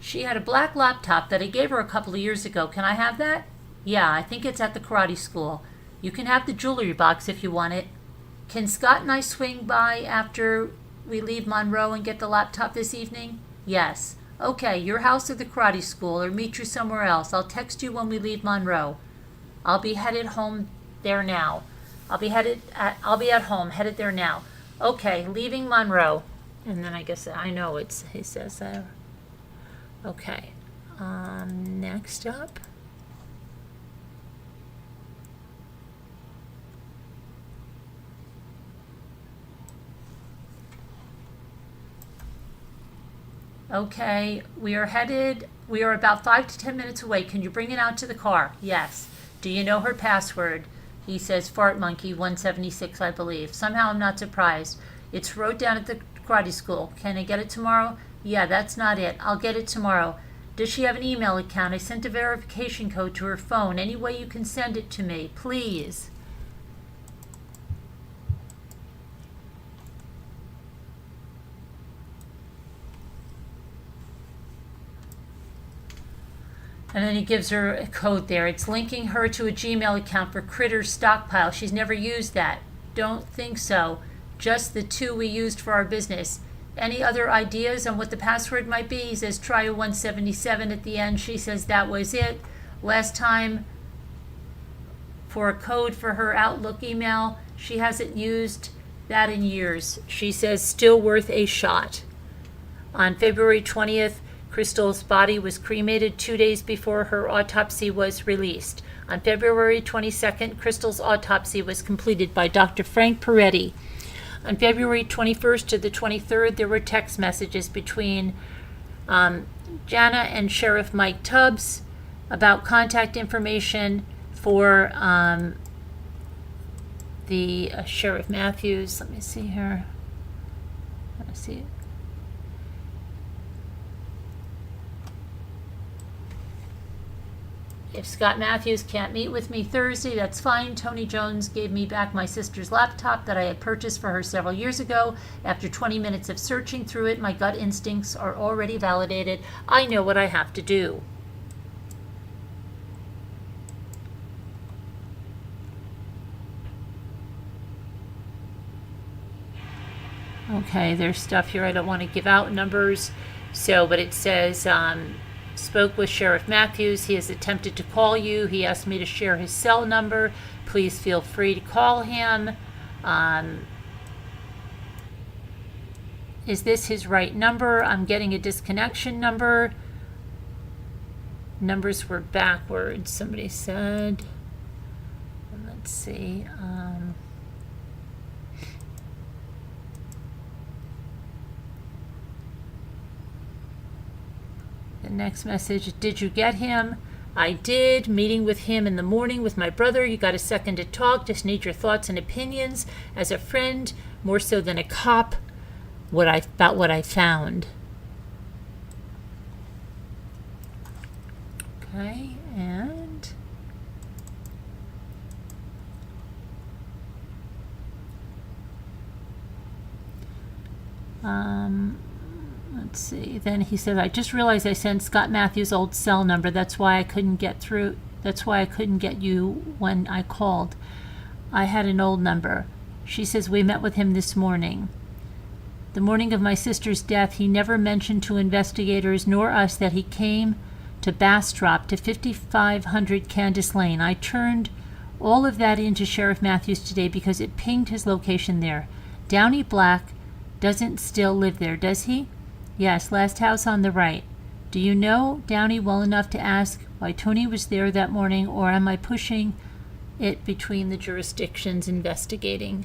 [SPEAKER 1] She had a black laptop that I gave her a couple of years ago. Can I have that? Yeah, I think it's at the karate school. You can have the jewelry box if you want it. Can Scott and I swing by after we leave Monroe and get the laptop this evening? Yes. Okay, your house or the karate school, or meet you somewhere else. I'll text you when we leave Monroe. I'll be headed home there now. I'll be at home, headed there now. Okay, leaving Monroe. And then I guess I know he says there. Okay, next up. Okay, we are about 5 to 10 minutes away. Can you bring it out to the car? Yes. Do you know her password? He says Fart Monkey 176, I believe. Somehow I'm not surprised. It's wrote down at the karate school. Can I get it tomorrow? Yeah, that's not it. I'll get it tomorrow. Does she have an email account? I sent a verification code to her phone. Any way you can send it to me, please. And then he gives her a code there. It's linking her to a Gmail account for Critter's stockpile. She's never used that. Don't think so. Just the two we used for our business. Any other ideas on what the password might be? He says try a 177 at the end. She says that was it. Last time for a code for her Outlook email, she hasn't used that in years. She says still worth a shot. On February 20th, Crystal's body was cremated 2 days before her autopsy was released. On February 22nd, Crystal's autopsy was completed by Dr. Frank Peretti. On February 21st to the 23rd, there were text messages between Jana and Sheriff Mike Tubbs about contact information for the Sheriff Matthews. Let me see here. Let's see it. If Scott Matthews can't meet with me Thursday, that's fine. Tony Jones gave me back my sister's laptop that I had purchased for her several years ago. After 20 minutes of searching through it, my gut instincts are already validated. I know what I have to do. Okay, there's stuff here I don't want to give out numbers. But it says, spoke with Sheriff Matthews. He has attempted to call you. He asked me to share his cell number. Please feel free to call him. Is this his right number? I'm getting a disconnection number. Numbers were backwards, somebody said. Let's see. The next message, did you get him? I did. Meeting with him in the morning with my brother. You got a second to talk? Just need your thoughts and opinions as a friend, more so than a cop, about what I found. Okay, and let's see. Then he said, I just realized I sent Scott Matthews' old cell number. That's why I couldn't get through. That's why I couldn't get you when I called. I had an old number. She says we met with him this morning. The morning of my sister's death, he never mentioned to investigators nor us that he came to Bastrop to 5500 Candace Lane. I turned all of that into Sheriff Matthews today because it pinged his location there. Downey Black doesn't still live there, does he? Yes, last house on the right. Do you know Downey well enough to ask why Tony was there that morning, or am I pushing it between the jurisdictions investigating?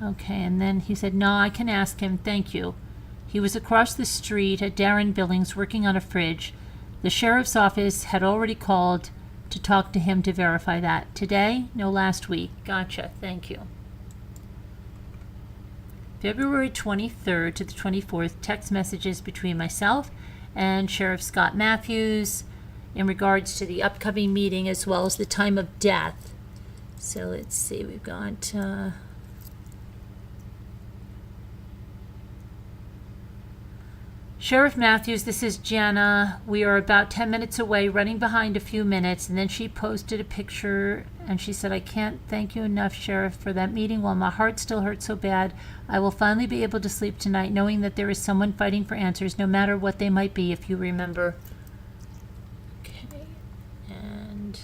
[SPEAKER 1] Okay, and then he said, no, I can ask him, thank you. He was across the street at Darren Billings working on a fridge. The sheriff's office had already called to talk to him to verify that. Today? No, last week. Gotcha, thank you. February 23rd to the 24th, text messages between myself and Sheriff Scott Matthews in regards to the upcoming meeting as well as the time of death. So let's see, we've got Sheriff Matthews, this is Jana. We are about 10 minutes away, running behind a few minutes. And then she posted a picture and she said, I can't thank you enough, Sheriff, for that meeting. While my heart still hurts so bad, I will finally be able to sleep tonight knowing that there is someone fighting for answers, no matter what they might be, if you remember. Okay, and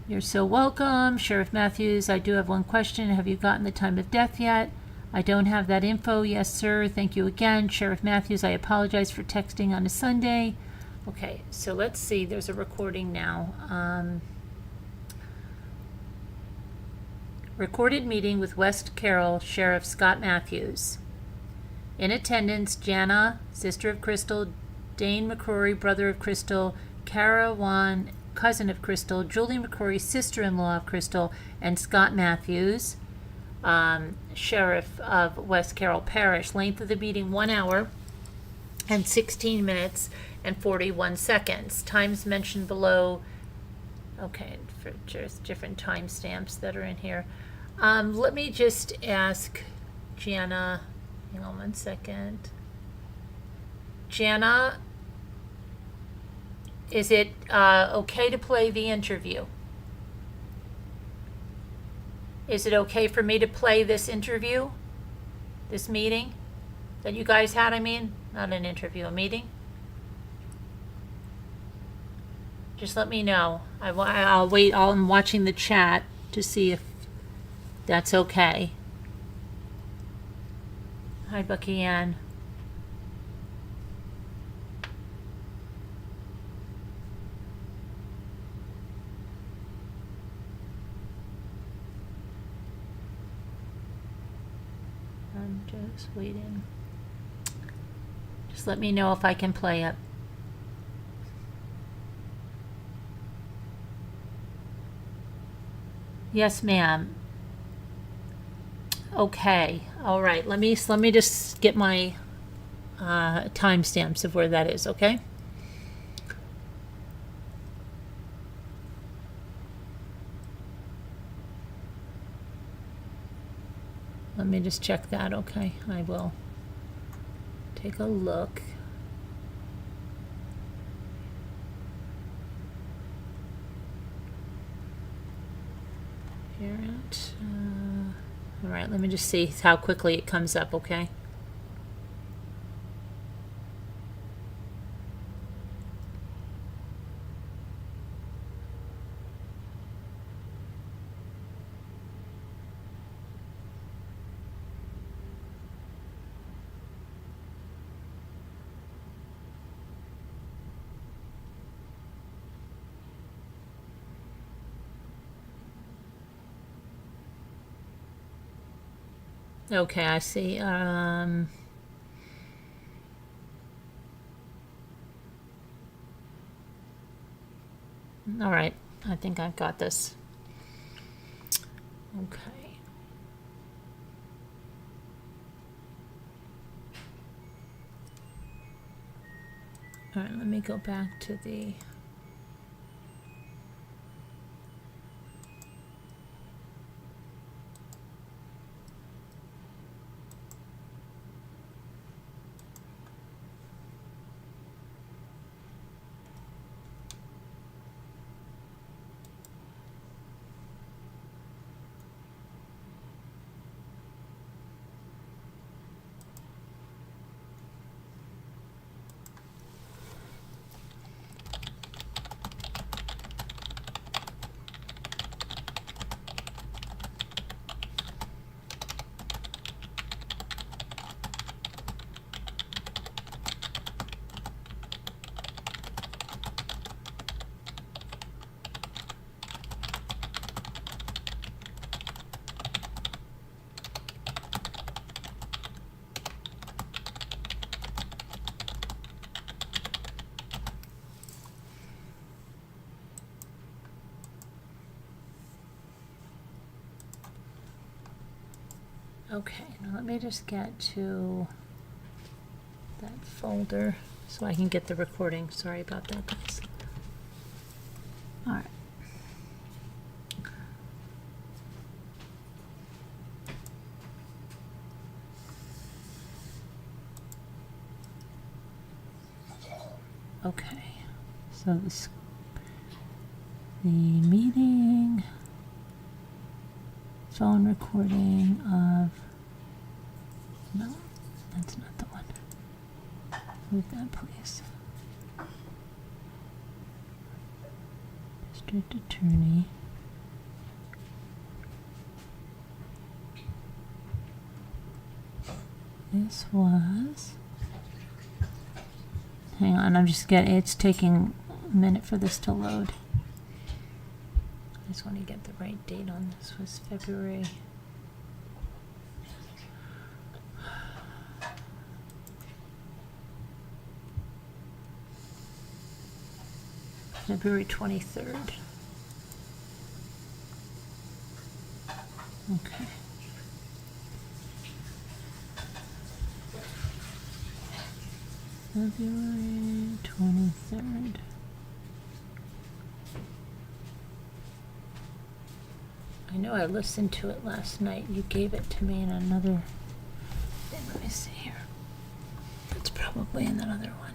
[SPEAKER 1] you're so welcome, Sheriff Matthews. I do have one question. Have you gotten the time of death yet? I don't have that info. Yes, sir. Thank you again. Sheriff Matthews, I apologize for texting on a Sunday. Okay, so let's see. There's a recording now. Recorded meeting with West Carroll Sheriff Scott Matthews. In attendance, Jana, sister of Crystal, Dane McCrory, brother of Crystal, Cara Wan, cousin of Crystal, Julie McCrory, sister-in-law of Crystal, and Scott Matthews, Sheriff of West Carroll Parish. Length of the meeting, 1 hour and 16 minutes and 41 seconds. Times mentioned below. Okay, for just different timestamps that are in here. Let me just ask Jana, hang on 1 second. Jana, is it okay to play the interview? Is it okay for me to play this interview? This meeting that you guys had, I mean? Not an interview, a meeting? Just let me know. I'll wait. I'm watching the chat to see if that's okay. Hi, Bucky Ann. I'm just waiting. Just let me know if I can play it. Yes, ma'am. Okay. All right. Let me just get my timestamps of where that is. Okay. Let me just check that. Okay, I will take a look. Parent. All right, let me just see how quickly it comes up. Okay. Okay, I see. All right, I think I've got this. Okay. All right, let me go back to the... Okay, now let me just get to that folder so I can get the recording. Sorry about that, guys. All right. Okay, so the meeting, phone recording of, no, that's not the one. Move that, please. District Attorney. This was, hang on, it's taking a minute for this to load. I just want to get the right date on this. Was February. February 23rd. Okay. February 23rd. I know I listened to it last night. You gave it to me in another thing. Let me see here. It's probably in that other one.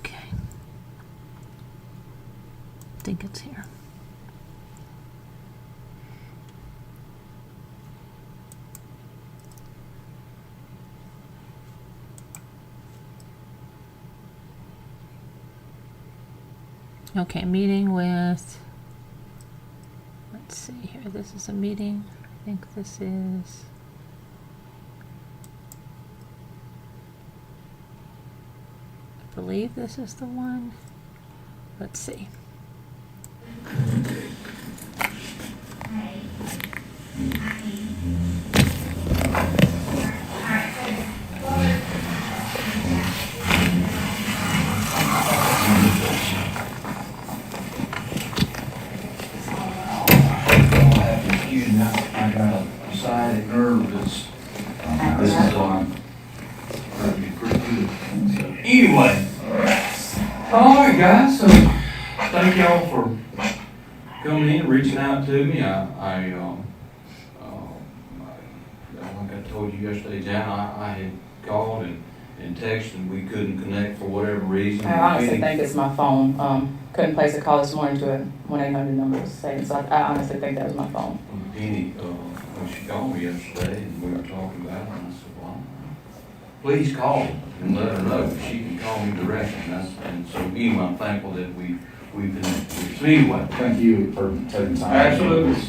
[SPEAKER 1] Okay. I think it's here. Okay, meeting with, let's see here, this is a meeting, I think this is, I believe this is the one, let's see.
[SPEAKER 4] I got a sciatic nerve that's, this is on. Anyway, all right, guys, so thank y'all for coming in, reaching out to me. Like I told you yesterday, Jana, I had called and texted and we couldn't connect for whatever reason.
[SPEAKER 5] I honestly think it's my phone. Couldn't place a call this morning to a 1-800 number was saying, so I honestly think that was my phone.
[SPEAKER 4] Penny, when she called me yesterday and we were talking about it, and I said, well, please call and let her know that she can call me directly. And so anyway, I'm thankful that we've connected. So anyway,
[SPEAKER 6] Thank you for taking time.
[SPEAKER 4] Absolutely.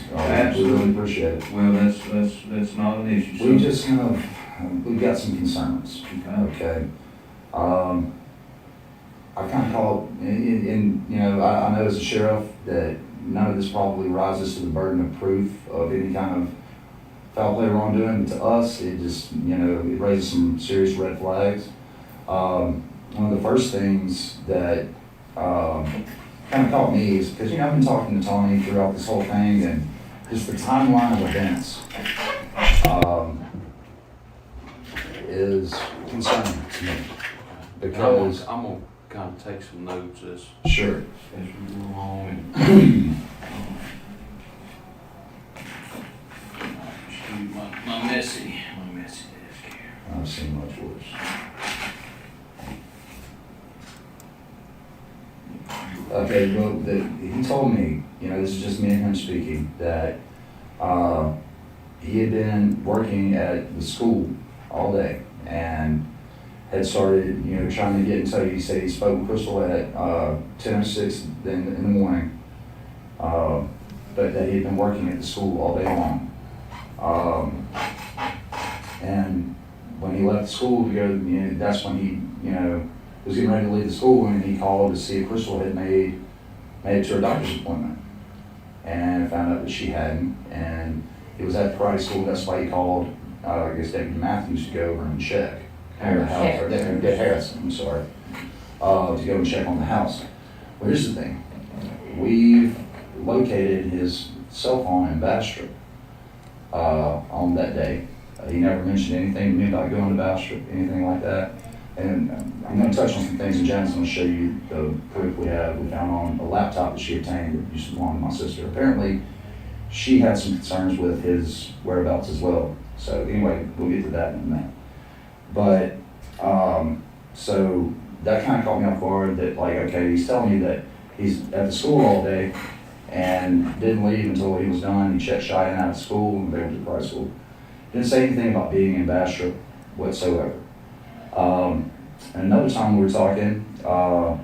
[SPEAKER 6] We really appreciate it.
[SPEAKER 4] well, that's not an issue.
[SPEAKER 6] We just kind of, we've got some concerns. Okay. I kind of call it, and you know, I know as a sheriff that none of this probably rises to the burden of proof of any kind of foul play wrongdoing. But to us, it just, you know, it raises some serious red flags. One of the first things that kind of caught me is because, you know, I've been talking to Tony throughout this whole thing, and just the timeline of events is concerning to me. Because
[SPEAKER 4] I'm gonna kind of take some notes as
[SPEAKER 6] sure.
[SPEAKER 4] we go along and my messy desk here.
[SPEAKER 6] I've seen much worse. Okay, well, he told me, you know, this is just me and him speaking, that he had been working at the school all day and had started, you know, trying to get in touch. He said he spoke with Crystal at 10:06 in the morning, but that he had been working at the school all day long. And when he left school to go, you know, that's when he, you know, was getting ready to leave the school, and he called to see if Crystal had made it to her doctor's appointment, and found out that she hadn't. And he was at the karate school. That's why he called, I guess, Deputy Matthews to go over and check on the house, or Harrison, I'm sorry, to go and check on the house. Well, here's the thing. we've located his cell phone in Bastrop on that day. He never mentioned anything to me about going to Bastrop, anything like that. And I'm going to touch on some things, and Jana's going to show you the proof we found on a laptop that she obtained that used to belong to my sister. Apparently, she had some concerns with his whereabouts as well. So anyway, we'll get to that in a minute. But, so that kind of caught me off guard that, like, okay, he's telling me that he's at the school all day and didn't leave until he was done. He checked Cheyenne out of school and they went to private school. Didn't say anything about being in Bastrop whatsoever. And another time we were talking, I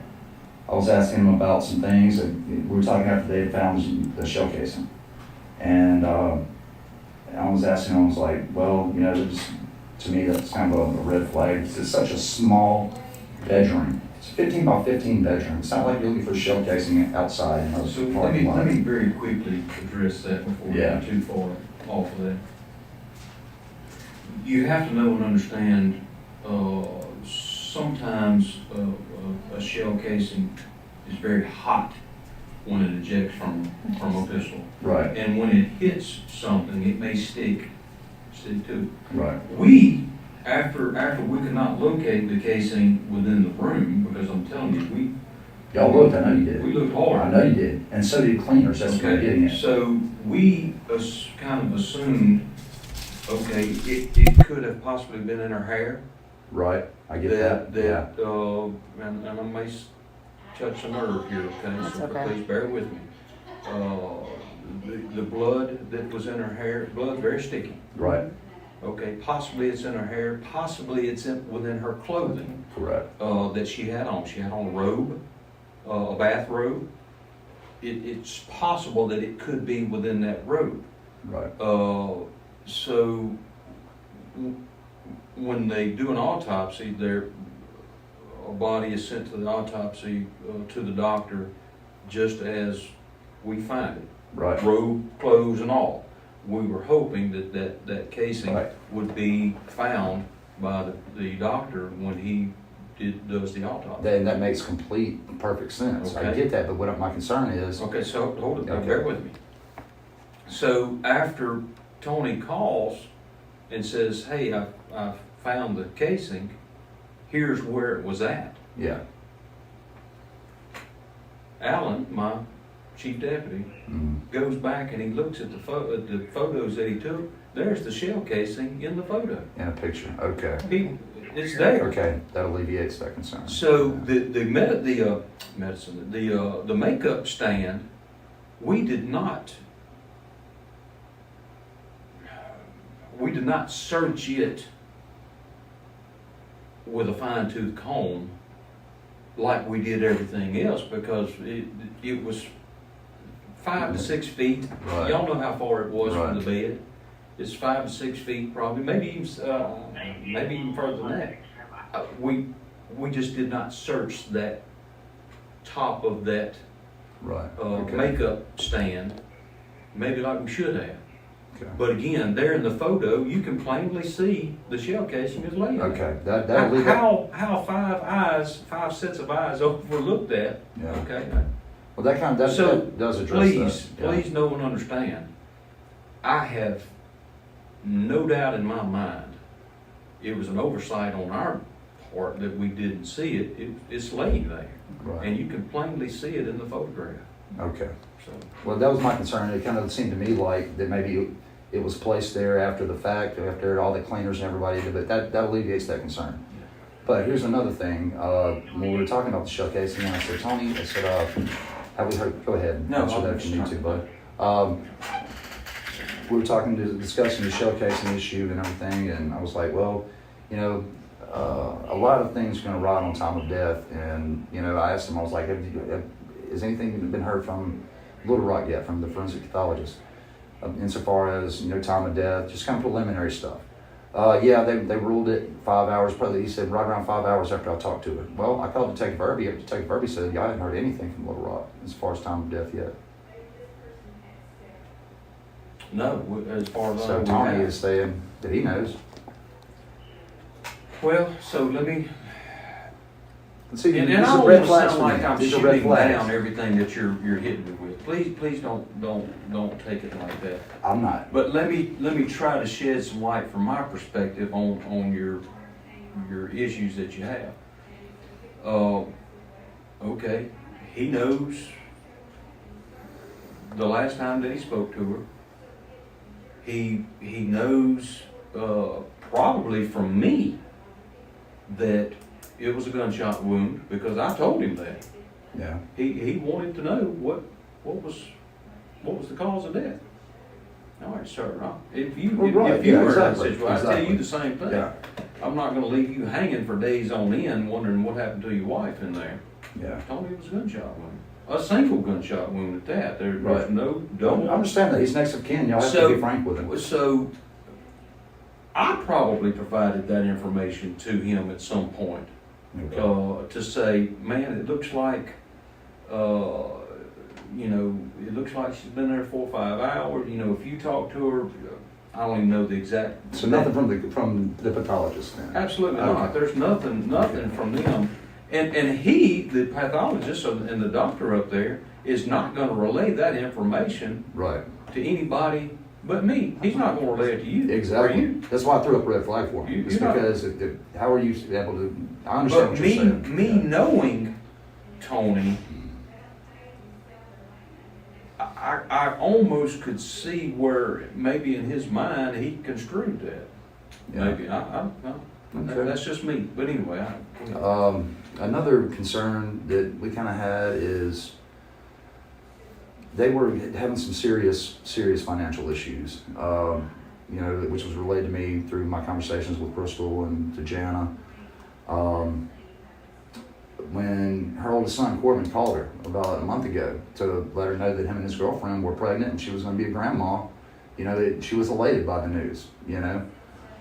[SPEAKER 6] was asking him about some things. And we were talking after they had found the shell casing. And I was asking him, I was like, well, you know, to me that's kind of a red flag. It's such a small bedroom. It's a 15 by 15 bedroom. It's not like you're looking for shell casing outside.
[SPEAKER 4] So let me very quickly address that before we get too far off of that. You have to know and understand, sometimes a shell casing is very hot when it ejects from a pistol.
[SPEAKER 6] Right.
[SPEAKER 4] And when it hits something, it may stick to it.
[SPEAKER 6] Right.
[SPEAKER 4] We, after we could not locate the casing within the room, because I'm telling you,
[SPEAKER 6] Y'all looked, I know you did.
[SPEAKER 4] we looked hard.
[SPEAKER 6] I know you did. And so did cleaners, that's what I'm getting at.
[SPEAKER 4] So we kind of assumed, okay, it could have possibly been in her hair.
[SPEAKER 6] Right, I get that. Yeah.
[SPEAKER 4] And I may touch a nerve here, okay?
[SPEAKER 5] That's
[SPEAKER 4] So
[SPEAKER 5] okay.
[SPEAKER 4] please bear with me. The blood that was in her hair, blood very sticky.
[SPEAKER 6] Right,
[SPEAKER 4] Okay, possibly it's in her hair, possibly it's within her clothing
[SPEAKER 6] correct.
[SPEAKER 4] that she had on. She had on a robe, a bathrobe. It's possible that it could be within that robe.
[SPEAKER 6] Right,
[SPEAKER 4] So when they do an autopsy, a body is sent to the autopsy to the doctor just as we find it.
[SPEAKER 6] right.
[SPEAKER 4] Robe, clothes, and all. We were hoping that casing
[SPEAKER 6] Right.
[SPEAKER 4] would be found by the doctor when he does the autopsy.
[SPEAKER 6] That makes complete, perfect sense. I
[SPEAKER 4] Okay.
[SPEAKER 6] get that, but what my concern is,
[SPEAKER 4] Okay, so hold it,
[SPEAKER 6] Okay.
[SPEAKER 4] bear with me. So after Tony calls and says, hey, I found the casing, here's where it was at.
[SPEAKER 6] yeah.
[SPEAKER 4] Alan, my chief deputy,
[SPEAKER 6] Mhm.
[SPEAKER 4] goes back and he looks at the photos that he took. There's the shell casing in the photo.
[SPEAKER 6] In a picture, okay.
[SPEAKER 4] It's there.
[SPEAKER 6] Okay, that alleviates that concern.
[SPEAKER 4] So the makeup stand, we did not search it with a fine-tooth comb like we did everything else, because it was 5 to 6 feet.
[SPEAKER 6] Right.
[SPEAKER 4] Y'all know how far it was
[SPEAKER 6] Right.
[SPEAKER 4] from the bed. It's 5 to 6 feet, probably, maybe even further than that. We just did not search that top of that
[SPEAKER 6] Right, okay.
[SPEAKER 4] makeup stand, maybe like we should have.
[SPEAKER 6] Okay.
[SPEAKER 4] But again, there in the photo, you can plainly see the shell casing is laying there.
[SPEAKER 6] Okay, that'll leave that.
[SPEAKER 4] How five sets of eyes overlooked that?
[SPEAKER 6] Yeah.
[SPEAKER 4] Okay.
[SPEAKER 6] Well, that does address that. Yeah.
[SPEAKER 4] Please know and understand. I have no doubt in my mind it was an oversight on our part that we didn't see it. It's laying there,
[SPEAKER 6] Right,
[SPEAKER 4] and you can plainly see it in the photograph.
[SPEAKER 6] okay.
[SPEAKER 4] So
[SPEAKER 6] Well, that was my concern. It kind of seemed to me like that maybe it was placed there after the fact, after all the cleaners and everybody did, but that alleviates that concern. But here's another thing. When we were talking about the shell casing, and I said, Tony, I said, have we heard, go ahead.
[SPEAKER 4] No,
[SPEAKER 6] Answer that if you need to, bud. We were discussing the shell casing issue and everything, and I was like, well, you know, a lot of things are going to rot on time of death. And, you know, I asked him, I was like, has anything been heard from Little Rock yet, from the forensic pathologist, insofar as, you know, time of death, just kind of preliminary stuff? Yeah, they ruled it 5 hours, probably, he said, right around 5 hours after I talked to her. Well, I called Detective Irby. Detective Irby said, yeah, I hadn't heard anything from Little Rock as far as time of death yet.
[SPEAKER 4] no, as far as I
[SPEAKER 6] So
[SPEAKER 4] know,
[SPEAKER 6] Tony is saying that he knows.
[SPEAKER 4] Well, so let me.
[SPEAKER 6] See,
[SPEAKER 4] And
[SPEAKER 6] these
[SPEAKER 4] I
[SPEAKER 6] are
[SPEAKER 4] don't
[SPEAKER 6] red
[SPEAKER 4] want to
[SPEAKER 6] flags
[SPEAKER 4] sound
[SPEAKER 6] for
[SPEAKER 4] like
[SPEAKER 6] me.
[SPEAKER 4] I'm
[SPEAKER 6] These are red
[SPEAKER 4] shooting
[SPEAKER 6] flags.
[SPEAKER 4] down everything that you're hitting me with. Please don't take it like that.
[SPEAKER 6] I'm not.
[SPEAKER 4] But let me try to shed some light from my perspective on your issues that you have. Okay, he knows the last time that he spoke to her. He knows probably from me that it was a gunshot wound because I told him that.
[SPEAKER 6] Yeah.
[SPEAKER 4] He wanted to know what was the cause of death. All right, sir. If you
[SPEAKER 6] Well, right,
[SPEAKER 4] if you
[SPEAKER 6] yeah,
[SPEAKER 4] were in that
[SPEAKER 6] exactly,
[SPEAKER 4] situation, I tell you
[SPEAKER 6] exactly.
[SPEAKER 4] the same thing.
[SPEAKER 6] Yeah.
[SPEAKER 4] I'm not going to leave you hanging for days on end, wondering what happened to your wife in there.
[SPEAKER 6] Yeah.
[SPEAKER 4] I told me it was a gunshot wound, a single gunshot wound at that. There's
[SPEAKER 6] Right.
[SPEAKER 4] no
[SPEAKER 6] I
[SPEAKER 4] double.
[SPEAKER 6] understand that. He's next of kin. Y'all have
[SPEAKER 4] So-
[SPEAKER 6] to be frank with him.
[SPEAKER 4] So I probably provided that information to him at some point.
[SPEAKER 6] Okay.
[SPEAKER 4] To say, man, it looks like, it looks like she's been there 4 or 5 hours. If you talk to her, I don't even know the exact.
[SPEAKER 6] So nothing from the pathologist then?
[SPEAKER 4] Absolutely
[SPEAKER 6] Okay.
[SPEAKER 4] not. There's nothing from them. And he, the pathologist and the doctor up there, is not going to relay that information
[SPEAKER 6] Right.
[SPEAKER 4] to anybody but me. He's not going to relay it to you. Or
[SPEAKER 6] Exactly.
[SPEAKER 4] you.
[SPEAKER 6] That's why I threw up a red flag for him. It's
[SPEAKER 4] You're not-
[SPEAKER 6] because how are you able to? I understand
[SPEAKER 4] But
[SPEAKER 6] what you're saying.
[SPEAKER 4] me knowing Tony, I almost could see where maybe in his mind he construed that.
[SPEAKER 6] Yeah.
[SPEAKER 4] Maybe I
[SPEAKER 6] Okay.
[SPEAKER 4] that's just me. But anyway,
[SPEAKER 6] Another concern that we kind of had is they were having some serious financial issues, which was relayed to me through my conversations with Crystal and to Jana. When her oldest son, Corbin, called her about a month ago to let her know that him and his girlfriend were pregnant and she was going to be a grandma, that she was elated by the news, and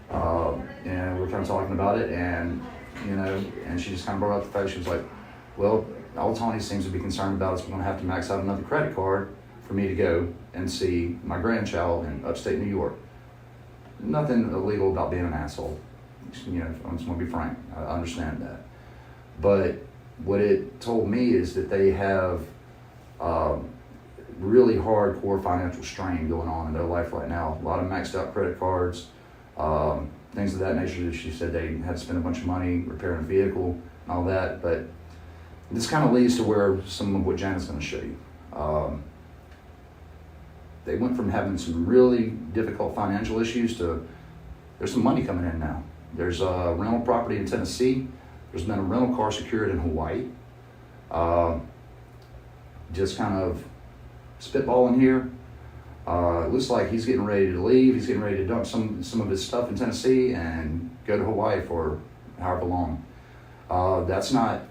[SPEAKER 6] we're kind of talking about it, and she just kind of brought up the fact, she was like, well, all Tony seems to be concerned about is we're going to have to max out another credit card for me to go and see my grandchild in upstate New York. Nothing illegal about being an asshole. I just want to be frank. I understand that. But what it told me is that they have really hardcore financial strain going on in their life right now. A lot of maxed out credit cards, things of that nature. She said they had to spend a bunch of money repairing a vehicle and all that. But this kind of leads to where some of what Jana's going to show you. They went from having some really difficult financial issues to there's some money coming in now. There's a rental property in Tennessee. There's been a rental car secured in Hawaii. Just kind of spitballing here. It looks like he's getting ready to leave. He's getting ready to dump some of his stuff in Tennessee and go to Hawaii for however long. That's not,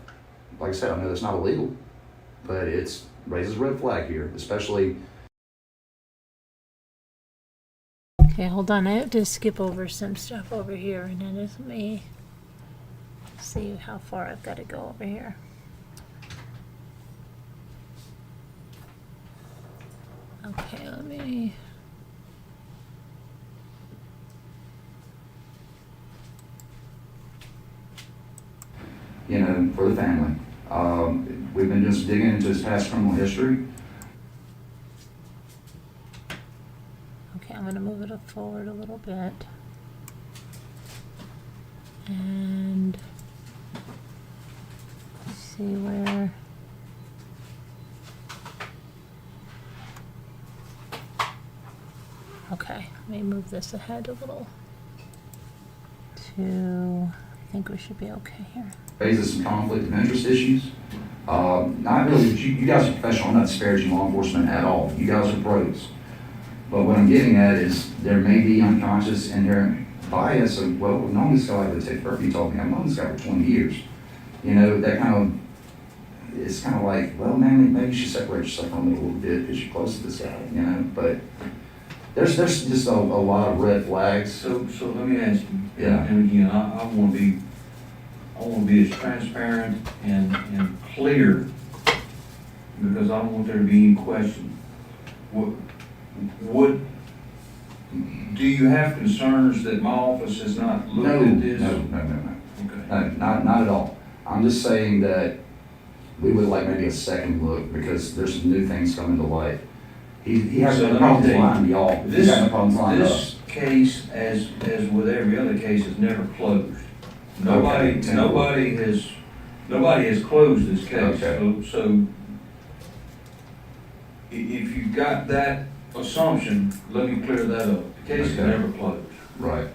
[SPEAKER 6] like I said, I know that's not illegal, but it's raises a red flag here, especially.
[SPEAKER 1] Okay, hold on. I have to skip over some stuff over here, and then let me see how far I've got to go over here. Okay, let me.
[SPEAKER 6] For the family. We've been just digging into his past criminal history.
[SPEAKER 1] Okay, I'm going to move it forward a little bit. And see where. Okay, let me move this ahead a little. I think we should be okay here.
[SPEAKER 6] Raises some conflict of interest issues. Not really, you guys are professional. I'm not disparaging law enforcement at all. You guys are pros. But what I'm getting at is there may be unconscious inherent bias of, well, I've known this guy, like Ted Murphy told me, I've known this guy for 20 years. That kind of, it's kind of like, well, man, maybe you should separate yourself from it a little bit because you're close to this guy, but there's just a lot of red flags.
[SPEAKER 4] So let me ask you.
[SPEAKER 6] Yeah.
[SPEAKER 4] And again, I want to be as transparent and clear because I don't want there to be any question. What do you have concerns that my office has not looked at this?
[SPEAKER 6] No.
[SPEAKER 4] Okay.
[SPEAKER 6] No, not at all. I'm just saying that we would like maybe a second look because there's some new things coming to light. He has
[SPEAKER 4] So
[SPEAKER 6] no
[SPEAKER 4] let me
[SPEAKER 6] problems
[SPEAKER 4] tell you,
[SPEAKER 6] lying to y'all. He's got no problems lying to us.
[SPEAKER 4] This case, as with every other case, is never closed. Nobody has closed this case.
[SPEAKER 6] Okay.
[SPEAKER 4] So if you got that assumption, let me clear that up. The case is
[SPEAKER 6] Okay.
[SPEAKER 4] never closed.
[SPEAKER 6] Right.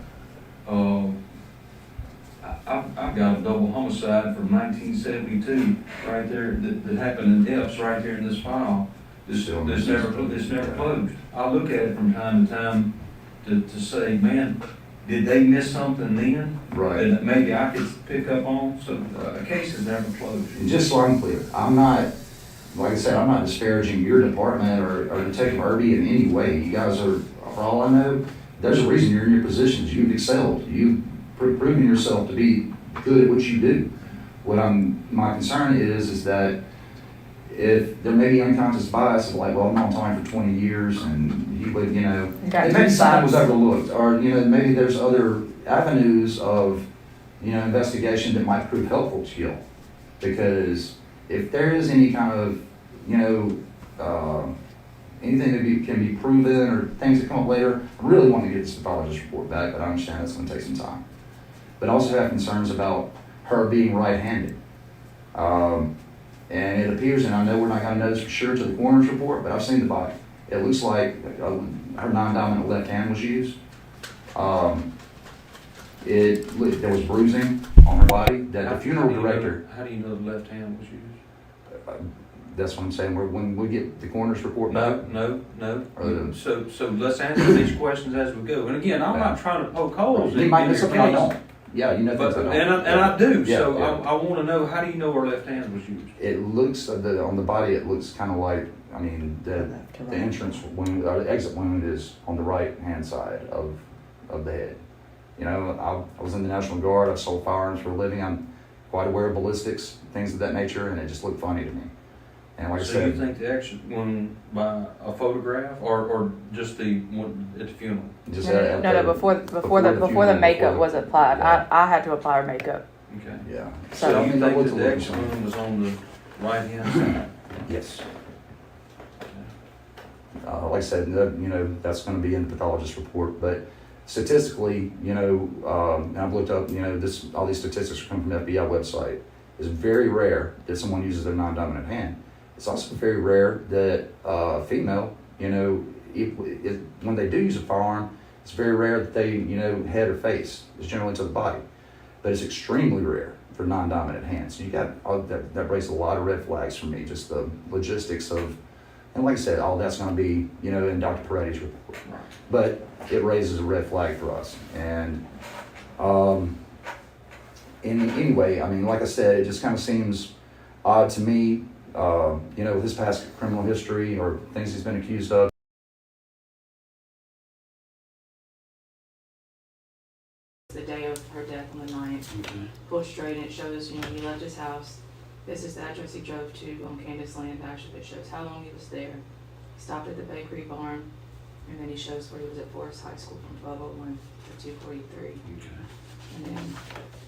[SPEAKER 4] I've got a double homicide from 1972 right there that happened in Epps right here in this file. This never closed. I look at it from time to time to say, man, did they miss something then?
[SPEAKER 6] Right.
[SPEAKER 4] That maybe I could pick up on? So a case is never closed.
[SPEAKER 6] And just so I'm clear, I'm not, like I said, I'm not disparaging your department or Detective Irby in any way. You guys are, for all I know, there's a reason you're in your positions. You've excelled. You've proven yourself to be good at what you do. My concern is that if there may be unconscious bias of like, well, I'm on time for 20 years and you would,
[SPEAKER 5] You got
[SPEAKER 6] and
[SPEAKER 5] two
[SPEAKER 6] maybe something was
[SPEAKER 5] sides.
[SPEAKER 6] overlooked, or, maybe there's other avenues of, investigation that might prove helpful to you. Because if there is any kind of, anything that can be proven or things that come up later, I really want to get this pathologist report back, but I understand that's going to take some time. But I also have concerns about her being right-handed. And it appears, and I know we're not going to know this for sure to the coroner's report, but I've seen the body. It looks like her non-dominant left hand was used. There was bruising on her body that the funeral director.
[SPEAKER 4] How do you know the left hand was used?
[SPEAKER 6] That's what I'm saying. When we get the coroner's report back.
[SPEAKER 4] No.
[SPEAKER 6] Or
[SPEAKER 4] So let's answer these questions as we go. And again, I'm not trying to poke holes
[SPEAKER 6] You
[SPEAKER 4] in
[SPEAKER 6] might know
[SPEAKER 4] your
[SPEAKER 6] something I
[SPEAKER 4] case.
[SPEAKER 6] don't. Yeah, you know things
[SPEAKER 4] But,
[SPEAKER 6] I don't.
[SPEAKER 4] and I do,
[SPEAKER 6] Yeah,
[SPEAKER 4] so
[SPEAKER 6] yeah.
[SPEAKER 4] I want to know, how do you know her left hand was used?
[SPEAKER 6] It looks on the body. It looks kind of like, the entrance wound, or the exit wound is on the right hand side of the head. I was in the National Guard. I've sold firearms for a living. I'm quite aware of ballistics, things of that nature, and it just looked funny to me. And like I
[SPEAKER 4] So
[SPEAKER 6] said,
[SPEAKER 4] you think the exit one by a photograph or just the one at the funeral?
[SPEAKER 6] just
[SPEAKER 5] No, before the makeup was applied.
[SPEAKER 6] Yeah.
[SPEAKER 5] I had to apply her makeup.
[SPEAKER 4] Okay.
[SPEAKER 6] Yeah.
[SPEAKER 5] So
[SPEAKER 4] So you
[SPEAKER 6] know
[SPEAKER 4] think
[SPEAKER 6] what
[SPEAKER 4] that
[SPEAKER 6] to
[SPEAKER 4] the
[SPEAKER 6] look
[SPEAKER 4] exit
[SPEAKER 6] for.
[SPEAKER 4] one was on the right hand side?
[SPEAKER 6] Yes. Like I said, that's going to be in the pathologist report. But statistically, and I've looked up, all these statistics are coming from the FBI website. It's very rare that someone uses their non-dominant hand. It's also very rare that a female, when they do use a firearm, it's very rare that they, head or face. It's generally to the body. But it's extremely rare for non-dominant hands. So you got that raises a lot of red flags for me, just the logistics of, and like I said, all that's going to be, in Dr. Peretti's report. But it raises a red flag for us. And anyway, like I said, it just kind of seems odd to me, with his past criminal history or things he's been accused of.
[SPEAKER 5] The day of her death on the 9th. Pull straight and it shows, he left his house. This is the address he drove to on Candace Land. Actually, it shows how long he was there. He stopped at the bakery barn, and then he shows where he was at Forest High School from 12:01 to 2:43.
[SPEAKER 4] Okay.
[SPEAKER 5] And then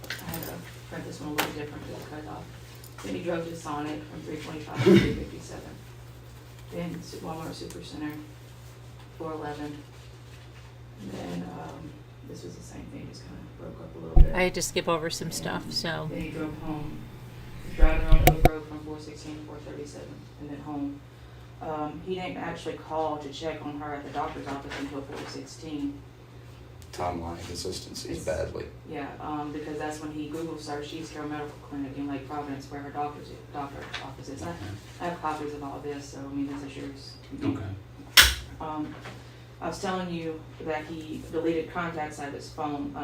[SPEAKER 5] I had to print this one a little different because it cut off. Then he drove to Sonic from 325 to 357. Then Walmart Supercenter, 411. And then this was the same thing, just kind of broke up a little bit.
[SPEAKER 1] I had to skip over some stuff, so.
[SPEAKER 5] Then he drove home, driving around Oak Road from 416 to 437, and then home. He didn't actually call to check on her at the doctor's office until 416.
[SPEAKER 6] Timeline inconsistencies
[SPEAKER 5] It's-
[SPEAKER 6] badly.
[SPEAKER 5] Yeah, because that's when he Google searched East Carroll Medical Clinic in Lake Providence, where her doctor's office is. I have copies of all of this, so this is yours.
[SPEAKER 4] Okay.
[SPEAKER 5] I was telling you that he deleted contacts out of his phone.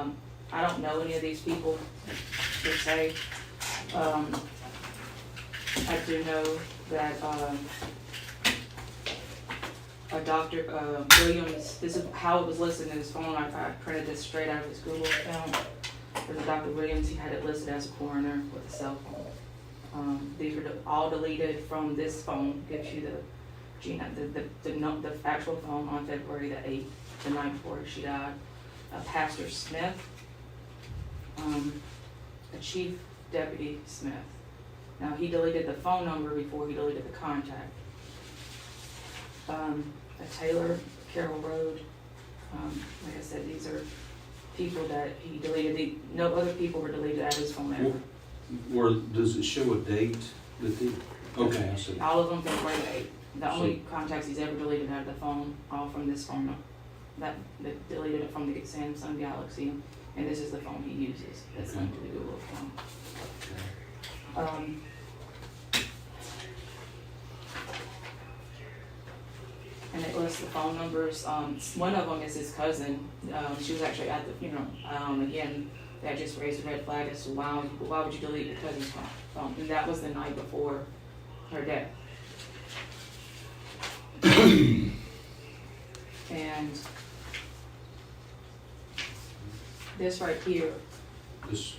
[SPEAKER 5] I don't know any of these people per se. I do know that a Dr. Williams, this is how it was listed in his phone. I printed this straight out of his Google account. There's a Dr. Williams, he had it listed as a coroner with a cell phone. These were all deleted from this phone, gives you the Jana, the actual phone on February the 8th, the night before she died. Pastor Smith, a chief Deputy Smith. Now, he deleted the phone number before he deleted the contact. A Taylor, Carroll Road, like I said, these are people that he deleted. No other people were deleted out of his phone ever.
[SPEAKER 7] Where, does it show a date that the, okay, I see.
[SPEAKER 5] All of them February 8th. The only contacts he's ever deleted out of the phone, all from this phone number. That deleted it from the Samsung Galaxy, and this is the phone he uses. That's linked to the Google account. And it lists the phone numbers. One of them is his cousin. She was actually at the funeral. Again, that just raised a red flag as to why would you delete your cousin's phone? And that was the night before her death. And this right here,
[SPEAKER 7] This,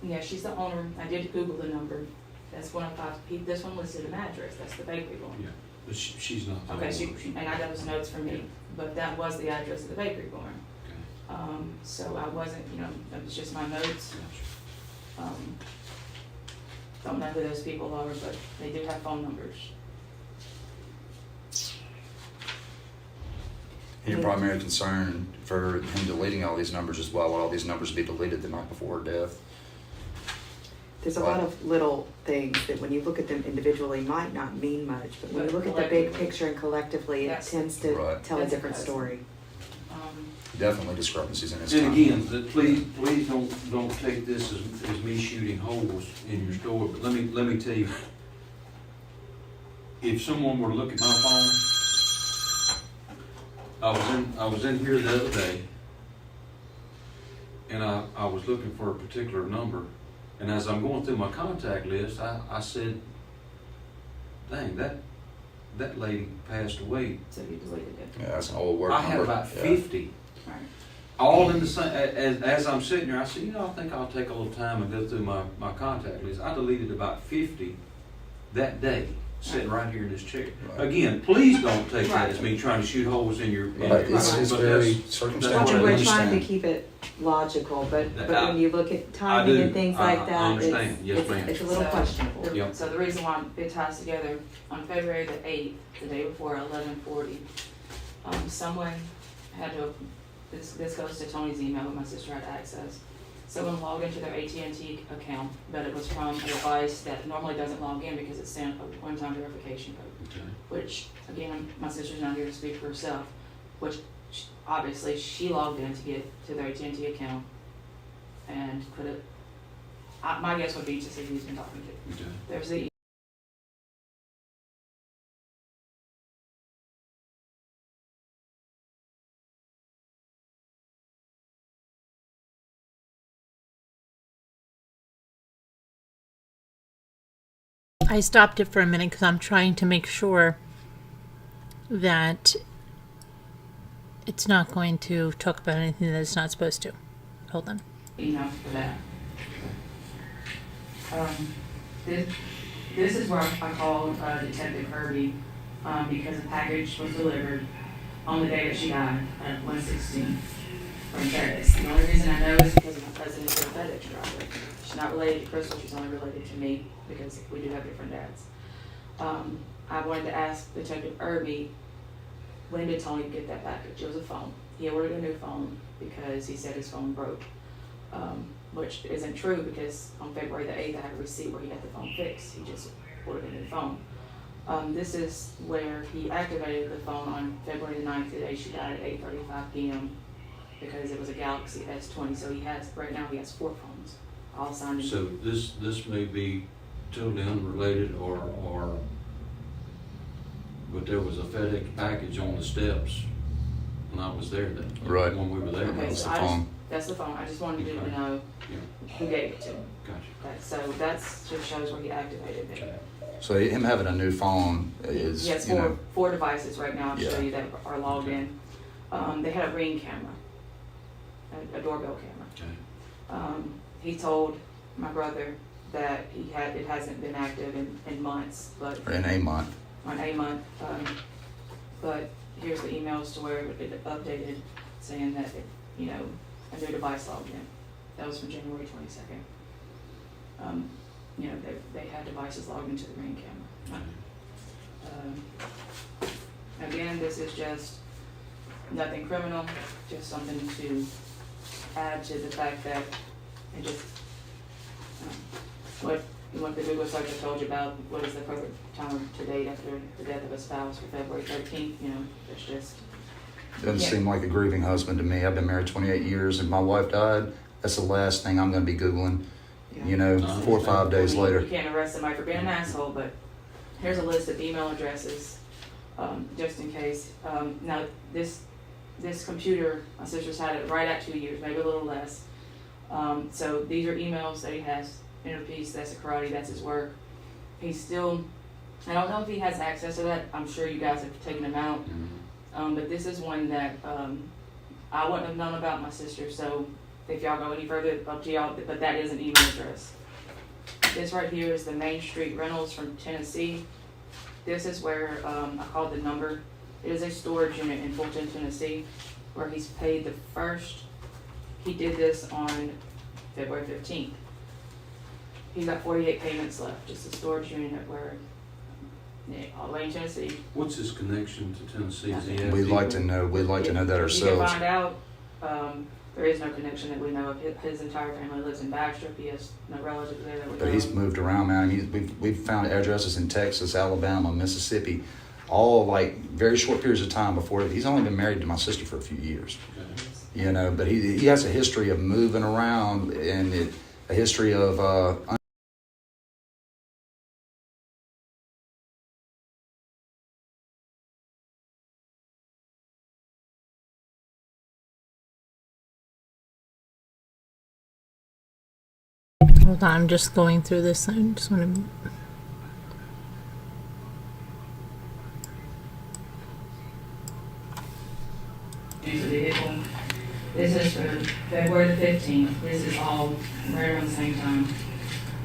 [SPEAKER 5] yeah, she's the owner. I did Google the number. That's 105. This one listed an address. That's the bakery one.
[SPEAKER 7] yeah, but she's not. the
[SPEAKER 5] Okay,
[SPEAKER 7] owner.
[SPEAKER 5] and I got those notes from me, but that was the address of the bakery barn.
[SPEAKER 7] Okay,
[SPEAKER 5] So I wasn't, it was just my notes.
[SPEAKER 7] gotcha.
[SPEAKER 5] Don't know who those people are, but they do have phone numbers.
[SPEAKER 6] Your primary concern for him deleting all these numbers is why would all these numbers be deleted the night before her death?
[SPEAKER 8] There's a lot of little things that when you look at them individually might not mean much, but when you look at the big picture and collectively, it
[SPEAKER 5] Yes.
[SPEAKER 8] tends to
[SPEAKER 6] Right.
[SPEAKER 8] tell a
[SPEAKER 5] That's a
[SPEAKER 8] different
[SPEAKER 5] cousin.
[SPEAKER 8] story.
[SPEAKER 6] Definitely discrepancies in his
[SPEAKER 7] And
[SPEAKER 6] time.
[SPEAKER 7] again, please don't take this as me shooting holes in your story, but let me tell you, if someone were to look at my phone, I was in here the other day, and I was looking for a particular number, and as I'm going through my contact list, I said, dang, that lady passed away.
[SPEAKER 5] So you deleted it.
[SPEAKER 6] Yeah, that's an old work
[SPEAKER 7] I
[SPEAKER 6] number.
[SPEAKER 7] had about
[SPEAKER 6] Yeah.
[SPEAKER 7] 50.
[SPEAKER 5] Right.
[SPEAKER 7] All in the same, as I'm sitting there, I said, I think I'll take a little time and go through my contact list. I deleted about 50 that day, sitting right here in this chair.
[SPEAKER 6] Right.
[SPEAKER 7] Again, please don't take that as me trying to shoot holes in your.
[SPEAKER 6] Right, it's
[SPEAKER 7] but
[SPEAKER 6] very
[SPEAKER 7] that's-
[SPEAKER 6] circumstantial.
[SPEAKER 7] that's
[SPEAKER 8] And
[SPEAKER 7] what I
[SPEAKER 8] we're trying to
[SPEAKER 6] understand.
[SPEAKER 8] keep it logical, but
[SPEAKER 7] I-
[SPEAKER 8] when you look at
[SPEAKER 7] I
[SPEAKER 8] timing
[SPEAKER 7] do.
[SPEAKER 8] and things
[SPEAKER 7] I
[SPEAKER 8] like that,
[SPEAKER 7] understand. Yes, ma'am.
[SPEAKER 8] it's a little
[SPEAKER 5] So-
[SPEAKER 8] questionable.
[SPEAKER 7] Yep.
[SPEAKER 5] So the reason why it ties together, on February the 8th, the day before 11:40, someone had to, this goes to Tony's email that my sister had access. Someone logged into their AT&T account, but it was from a device that normally doesn't log in because it sent a one-time verification code.
[SPEAKER 7] Okay.
[SPEAKER 5] Which, again, my sister's not here to speak for herself, which obviously she logged in to get to their AT&T account and put it, my guess would be to see who he's been talking to.
[SPEAKER 7] Okay.
[SPEAKER 5] There's the
[SPEAKER 1] I stopped it for a minute because I'm trying to make sure that it's not going to talk about anything that it's not supposed to. Hold on.
[SPEAKER 5] email for that. This is where I called Detective Kirby because a package was delivered on the day that she died at 1:16 from FedEx. The only reason I know is because my cousin is a FedEx driver. She's not related to Crystal, she's only related to me because we do have different dads. I wanted to ask Detective Irby, when did Tony get that package? It was a phone. He ordered a new phone because he said his phone broke. Which isn't true because on February the 8th I have a receipt where he had the phone fixed. He just ordered a new phone. This is where he activated the phone on February the 9th, the day she died at 8:35 p.m. because it was a Galaxy S20. So right now he has 4 phones, all signed in.
[SPEAKER 7] So this may be totally unrelated but there was a FedEx package on the steps when I was there
[SPEAKER 6] Right.
[SPEAKER 7] when we were there.
[SPEAKER 5] Okay,
[SPEAKER 6] That's
[SPEAKER 5] so
[SPEAKER 6] the phone.
[SPEAKER 5] that's the phone. I just wanted you to
[SPEAKER 7] Okay.
[SPEAKER 5] know
[SPEAKER 7] Yeah,
[SPEAKER 5] who gave it to him.
[SPEAKER 7] gotcha.
[SPEAKER 5] Okay, so that's just shows where he activated it.
[SPEAKER 7] Okay.
[SPEAKER 6] So him having a new phone is,
[SPEAKER 5] He has
[SPEAKER 6] you know,
[SPEAKER 5] four devices right now, I'll show
[SPEAKER 6] Yeah.
[SPEAKER 5] you that are logged
[SPEAKER 7] Okay.
[SPEAKER 5] in. They had a Ring camera, a doorbell camera.
[SPEAKER 7] Okay.
[SPEAKER 5] He told my brother that it hasn't been active in months, but
[SPEAKER 6] or in a month.
[SPEAKER 5] on a month. But here's the emails to where it updated saying that, a new device logged in. That was from January 22nd. you know, they had devices logged into the ring camera. Again, this is just nothing criminal, just something to add to the fact that it just, what the Google search I told you about, what is the appropriate time to date after the death of a spouse for February 13th, you know, it's just.
[SPEAKER 6] Doesn't seem like a grieving husband to me. I've been married 28 years and my wife died. That's the last thing I'm going to be Googling, you know, 4 or 5 days later.
[SPEAKER 5] You can't arrest somebody for being an asshole, but here's a list of email addresses, just in case. Now, this computer, my sister's had it right at 2 years, maybe a little less. So these are emails that he has, Inner Peace, that's a karate, that's his work. He's still, I don't know if he has access to that. I'm sure you guys have taken him out. But this is one that I wouldn't have known about my sister, so if y'all go any further, up to y'all, but that is an email address. This right here is the Main Street Rentals from Tennessee. This is where I called the number. It is a storage unit in Fulton, Tennessee, where he's paid the first. He did this on February 15th. He's got 48 payments left. Just a storage unit where, all the way in Tennessee.
[SPEAKER 7] What's his connection to Tennessee? Is he have
[SPEAKER 6] We'd like
[SPEAKER 7] people?
[SPEAKER 6] to know. We'd like to know that
[SPEAKER 5] You
[SPEAKER 6] ourselves.
[SPEAKER 5] can find out. There is no connection that we know of. His entire family lives in Bastrop. He has no relatives there that we know.
[SPEAKER 6] But he's moved around, man. We've found addresses in Texas, Alabama, Mississippi, all like very short periods of time before. He's only been married to my sister for a few years, you know. But he has a history of moving around and a history of.
[SPEAKER 1] Hold on, I'm just going through this. I just want to.
[SPEAKER 5] Use the vehicle. This is for February the 15th. This is all right around the same time.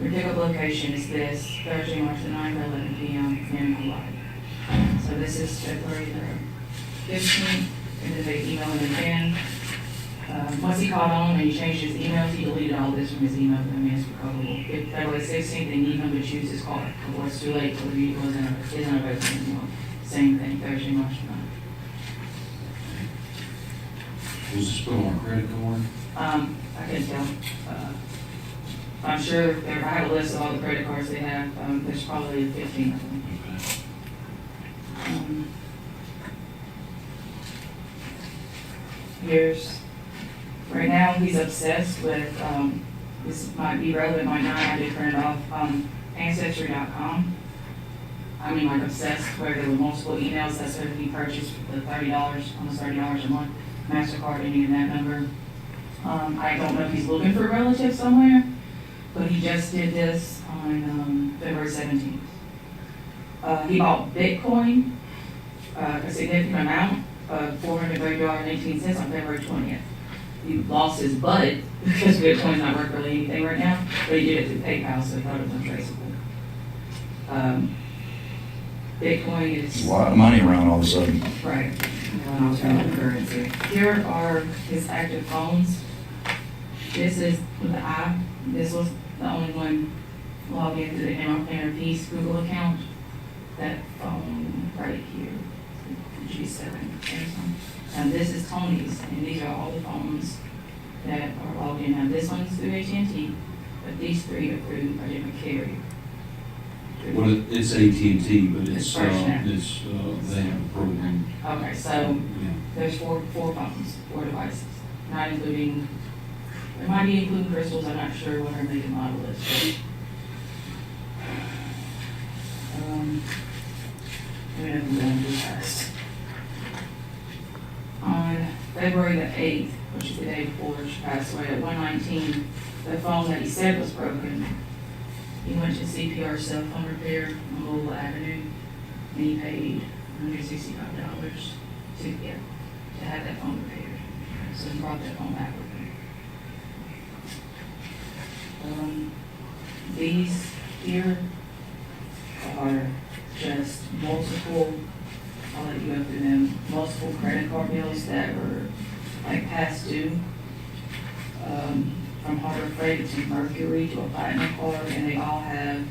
[SPEAKER 5] Your pickup location is this, Thursday, March the 9th, 11 p.m. in Hawaii. So this is February the 15th, and then they email him again. Once he caught on and he changed his emails, he deleted all this from his email. I mean, it's recoverable. If February 16th, they need him to choose his car. Before it's too late, so he isn't available anymore. Same thing, Thursday, March 9th.
[SPEAKER 4] Was this put on a credit card?
[SPEAKER 5] I couldn't tell. I'm sure I have a list of all the credit cards they have. There's probably 15 of them. Here's, right now he's obsessed with, this might be relevant, might not, I did print it off, Ancestry.com. I mean, like obsessed, where there were multiple emails. That's where he purchased the $30, almost $30 a month. MasterCard ending in that number. I don't know if he's looking for a relative somewhere, but he just did this on February 17th. He bought Bitcoin, a significant amount, $430.18 on February 20th. He lost his butt because Bitcoin's not worth really anything right now, but he did it through PayPal, so he thought it was untraceable. Bitcoin is
[SPEAKER 6] A lot of money around all of a sudden.
[SPEAKER 5] right. Alternative currency. Here are his active phones. This is with the I. This was the only one logged into the Inner Peace Google account. That phone right here, G7 Samsung. And this is Tony's, and these are all the phones that are logged in. Now this one's through AT&T, but these three are through a different carrier.
[SPEAKER 4] Well, it's AT&T, but
[SPEAKER 5] It's FirstNet.
[SPEAKER 4] they have a program.
[SPEAKER 5] Okay, so
[SPEAKER 4] Yeah.
[SPEAKER 5] there's four phones, 4 devices, not including, it might be including Crystal's, I'm not sure what her make and model is. But, I'm going too fast. On February the 8th, which is the day before she passed away, at 1:19, the phone that he said was broken, he went to CPR cell phone repair on Louisville Avenue, and he paid $165 to have that phone repaired. So he brought that phone back with him. These here are just multiple, I'll let you go through them, multiple credit card bills that were like past due. from Harbor Freight to Mercury to a Platinum card, and they all have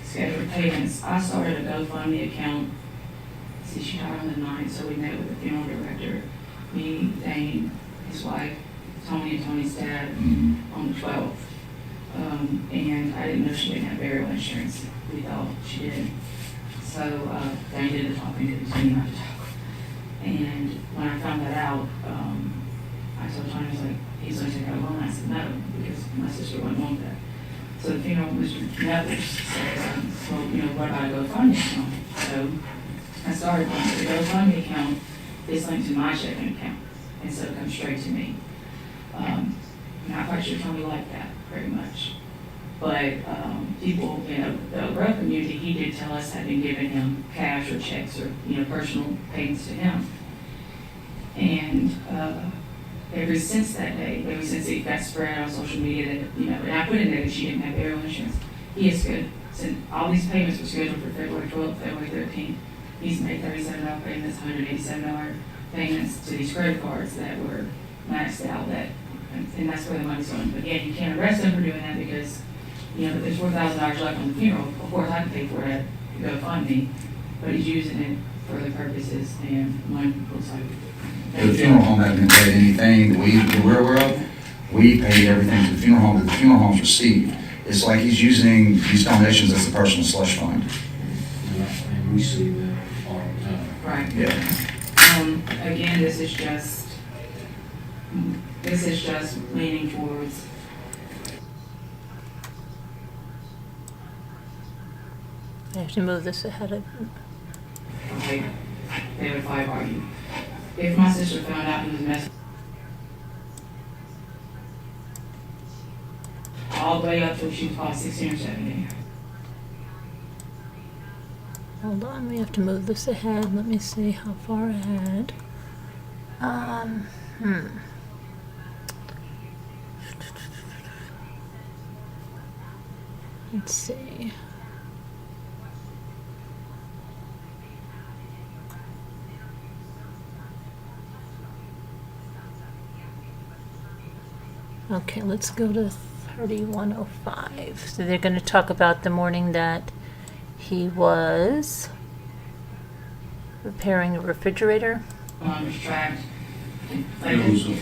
[SPEAKER 5] scheduled payments. I started a GoFundMe account. See, she died on the 9th, so we met with the funeral director, me, Dane, his wife, Tony, and Tony's dad on the 12th. And I didn't know she didn't have burial insurance. We thought she did. So Dane did the talking to the team not to talk. And when I found that out, I told Tony, I was like, he's going to take out a loan. I said, no, because my sister wouldn't want that. So the funeral Mr. Neville said, well, you know, what about a GoFundMe account? So I started one. The GoFundMe account is linked to my checking account, and so it comes straight to me. I'm not quite sure Tony liked that very much. But people, you know, the rural community, he did tell us, had been giving him cash or checks or, you know, personal payments to him. And ever since that day, ever since it got spread on social media that, you know, and I put in there that she didn't have burial insurance, he is good. So all these payments were scheduled for February 12th, February 13th. He's made $37 payments, $187 payments to these credit cards that were maxed out. And that's where the money's going. But again, you can't arrest him for doing that because, you know, there's $4,000 left on the funeral. Of course, I can pay for that to GoFundMe, but he's using it for other purposes, and one looks like.
[SPEAKER 6] The funeral home hasn't paid anything that we're aware of. We paid everything to the funeral home that the funeral home's received. It's like he's using these donations as a personal slush fund.
[SPEAKER 7] And we see that all the time.
[SPEAKER 5] Right.
[SPEAKER 6] Yeah.
[SPEAKER 5] Again, this is just leaning towards.
[SPEAKER 1] I have to move this ahead of.
[SPEAKER 5] Okay, they would fight argue. If my sister found out he was messing all the way up till she was probably 16 or 17.
[SPEAKER 1] Hold on, we have to move this ahead. Let me see how far ahead. Let's see. Okay, let's go to 3105. So they're going to talk about the morning that he was repairing a refrigerator.
[SPEAKER 5] Was tracked.
[SPEAKER 7] There was a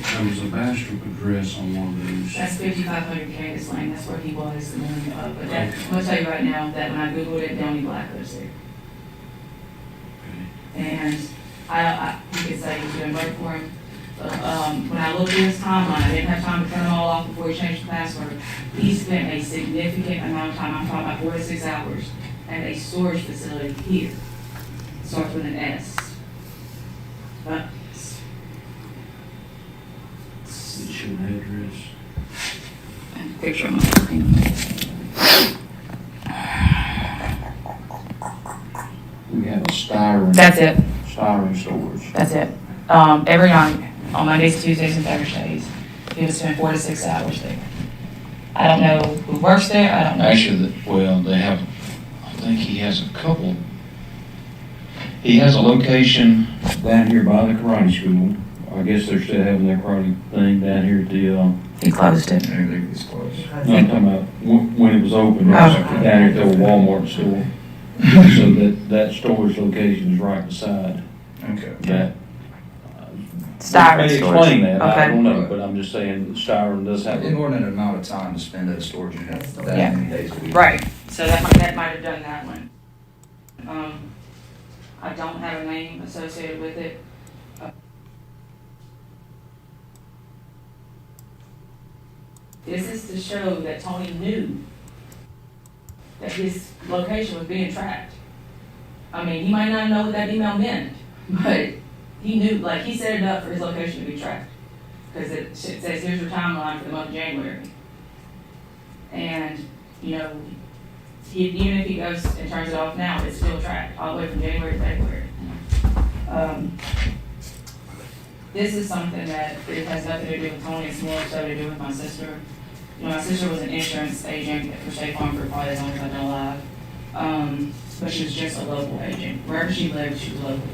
[SPEAKER 7] Bastrop address on one of those.
[SPEAKER 5] That's 5500 Candace Lane. That's where he was the morning of. But that, I'm going to tell you right now that when I Googled it, Donnie Black lives there. And you could say he was doing work for him. When I looked at his timeline, I didn't have time to turn them all off before he changed the password. He spent a significant amount of time, I'm talking about 4 to 6 hours, at a storage facility here. Starts with an S.
[SPEAKER 7] Show an address.
[SPEAKER 5] Picture on my screen.
[SPEAKER 7] We have a styrofoam.
[SPEAKER 5] That's it.
[SPEAKER 7] Styrofoam storage.
[SPEAKER 5] That's it. Every night, on Mondays, Tuesdays, and Thursdays, he would spend 4 to 6 hours there. I don't know who works there. I don't know.
[SPEAKER 9] Actually, they have, I think he has a couple. He has a location down here by the karate school. I guess they're still having their karate thing down here at the,
[SPEAKER 5] He closed it.
[SPEAKER 6] It's close.
[SPEAKER 9] no, I'm talking about when it was open,
[SPEAKER 5] Oh.
[SPEAKER 9] down here at the old Walmart store. So that storage location is right beside
[SPEAKER 6] Okay.
[SPEAKER 9] that.
[SPEAKER 5] Styron
[SPEAKER 9] Maybe
[SPEAKER 5] storage.
[SPEAKER 9] explain that, I
[SPEAKER 5] Okay.
[SPEAKER 9] don't know, but I'm just saying Styron does have.
[SPEAKER 6] Inordinate amount of time to spend at a storage unit that
[SPEAKER 5] Yeah.
[SPEAKER 6] many days a week.
[SPEAKER 5] Right. So that might have done that one. I don't have a name associated with it. This is to show that Tony knew that his location was being tracked. I mean, he might not know what that email meant, but he knew, like, he set it up for his location to be tracked. Because it says, here's your timeline for the month of January. And, you know, even if he goes and turns it off now, it's still tracked all the way from January to February. This is something that it has nothing to do with Tony, it's more so to do with my sister. You know, my sister was an insurance agent for State Farm for probably as long as I've been alive. But she was just a local agent. Wherever she lived, she was local.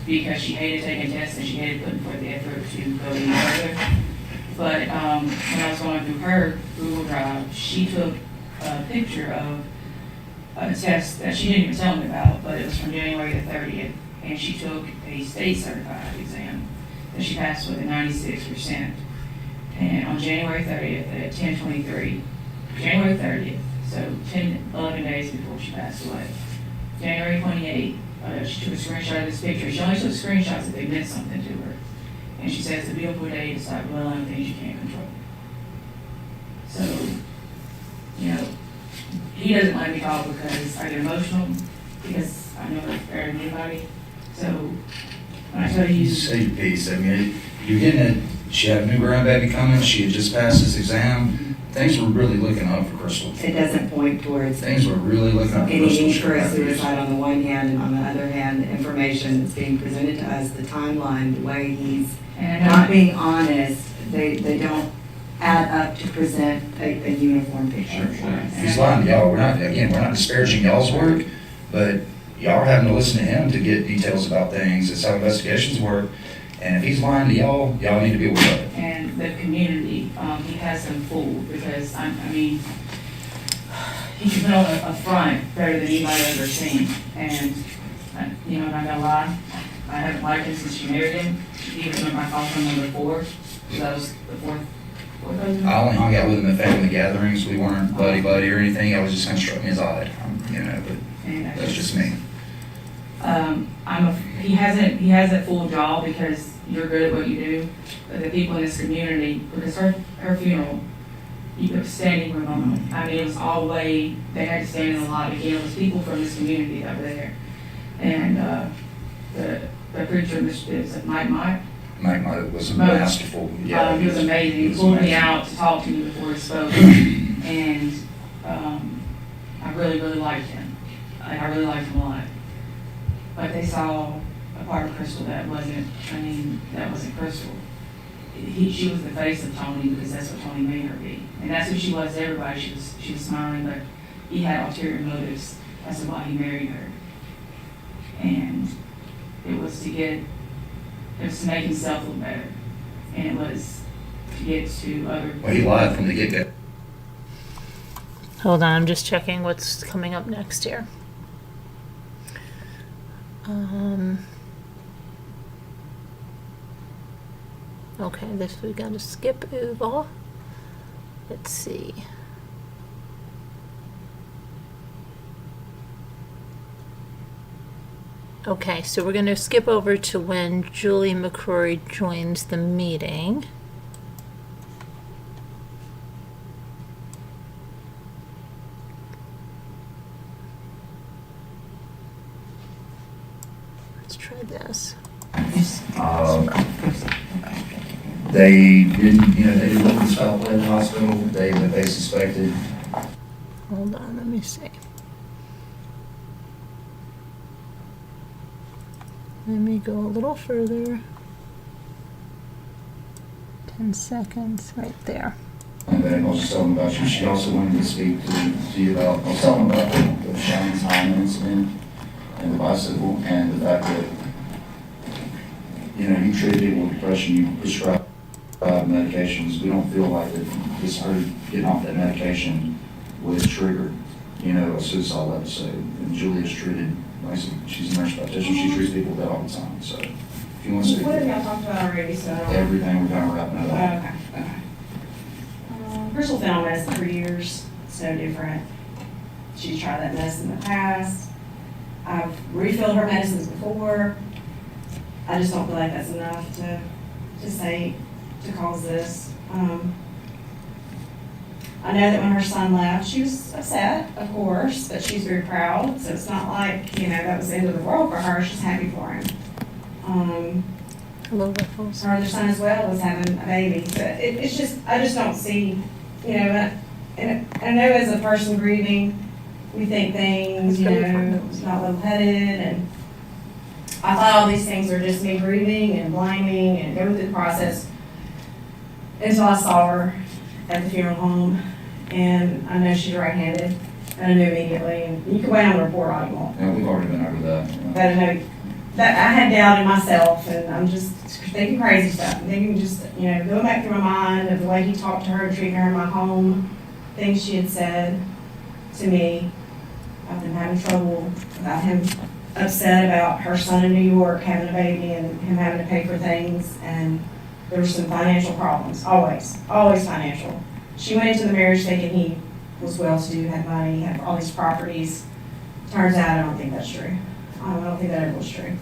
[SPEAKER 5] Because she hated taking tests and she hated putting forth the effort to go any further. But when I was going through her Google Drive, she took a picture of a test that she didn't even tell me about, but it was from January the 30th, and she took a state certified exam that she passed with a 96%. And on January 30th at 10:23, January 30th, so 11 days before she passed away, January 28th, she took a screenshot of this picture. She only took screenshots if they meant something to her. And she says, "The beautiful day to stop dwelling on things you can't control." So, you know, he doesn't let me talk because I get emotional, because I know it's better than anybody. So, when I tell you,
[SPEAKER 6] Say your piece. I mean, you're getting it. She had a new grandbaby coming. She had just passed this exam. Things were really looking up for Crystal.
[SPEAKER 8] It doesn't point towards
[SPEAKER 6] Things were really looking up for
[SPEAKER 8] any
[SPEAKER 6] Crystal.
[SPEAKER 8] need for a suicide on the one hand, and on the other hand, the information that's being presented to us, the timeline, the way he's
[SPEAKER 5] and
[SPEAKER 8] not being honest, they don't add up to present a uniform picture.
[SPEAKER 6] He's lying to y'all. We're not disparaging y'all's work, but y'all are having to listen to him to get details about things. It's how investigations work. And if he's lying to y'all, y'all need to be aware of it.
[SPEAKER 5] and the community, he has them fooled, because I mean, he can put on a front better than anybody I've ever seen. And, you know, not gonna lie, I haven't liked him since she married him. He was my call from number 4, because that was the fourth husband.
[SPEAKER 6] I only hung out with him at family gatherings. We weren't buddy or anything. I was just kind of struck me as odd, but
[SPEAKER 5] And
[SPEAKER 6] that's just me.
[SPEAKER 5] he hasn't fooled y'all because you're good at what you do, but the people in this community, because her funeral, you put standing room on. I mean, it was all the way, they had to stand in the lobby. Again, it was people from this community that were there. And the preacher, Mike
[SPEAKER 6] Was masterful. Yeah,
[SPEAKER 5] he was amazing. He
[SPEAKER 6] was
[SPEAKER 5] pulled me
[SPEAKER 6] amazing.
[SPEAKER 5] out to talk to me before he spoke. And I really, really liked him. I really liked him a lot. But they saw a part of Crystal that wasn't Crystal. She was the face of Tony because that's what Tony made her be. And that's who she was to everybody. She was smiling, but he had ulterior motives as to why he married her. And it was to make himself look better. And it was to get to other.
[SPEAKER 6] Well, he lied from the get-go.
[SPEAKER 1] Hold on, I'm just checking what's coming up next here. Okay, this we gotta skip over. Let's see. Okay, so we're gonna skip over to when Julie McCrory joins the meeting. Let's try this.
[SPEAKER 6] They didn't look at this foul play in the hospital. They suspected.
[SPEAKER 1] Hold on, let me see. Let me go a little further. 10 seconds, right there.
[SPEAKER 6] And then I was just telling about you. She also wanted to speak to you about. I was telling about the Shannon's Hyman incident and the bicycle and the fact that you treat people with depression, you prescribe medications. We don't feel like that this her getting off that medication was triggered, a suicidal episode. And Julia's treated, like I said, she's a nurse practitioner. She treats people with that all the time. So if you want to speak,
[SPEAKER 10] What have y'all talked about already? So
[SPEAKER 6] everything we're kind of wrapping it up.
[SPEAKER 10] okay. Crystal's been on medicine for years. It's no different. She's tried that medicine in the past. I've refilled her medicines before. I just don't feel like that's enough to cause this. I know that when her son left, she was upset, of course, but she's very proud. So it's not like, that was the end of the world for her. She's happy for him.
[SPEAKER 1] Hello, Ruffles.
[SPEAKER 10] Her other son as well was having a baby. So it's just, I just don't see, and I know as a person grieving, we think things, not level-headed, and I thought all these things were just me grieving and blaming and going through the process until I saw her at the funeral home, and I know she's right-handed, and I knew immediately, and you can wait on the report all you want.
[SPEAKER 6] Yeah, we've already been over that.
[SPEAKER 10] But I know that I had doubt in myself, and I'm just thinking crazy stuff. I'm thinking just, going back through my mind of the way he talked to her, treating her in my home, things she had said to me. I've been having trouble about him upset about her son in New York having a baby and him having to pay for things, and there were some financial problems, always financial. She went into the marriage thinking he was well-to-do, had money, had all these properties. Turns out I don't think that's true. I don't think that ever was true.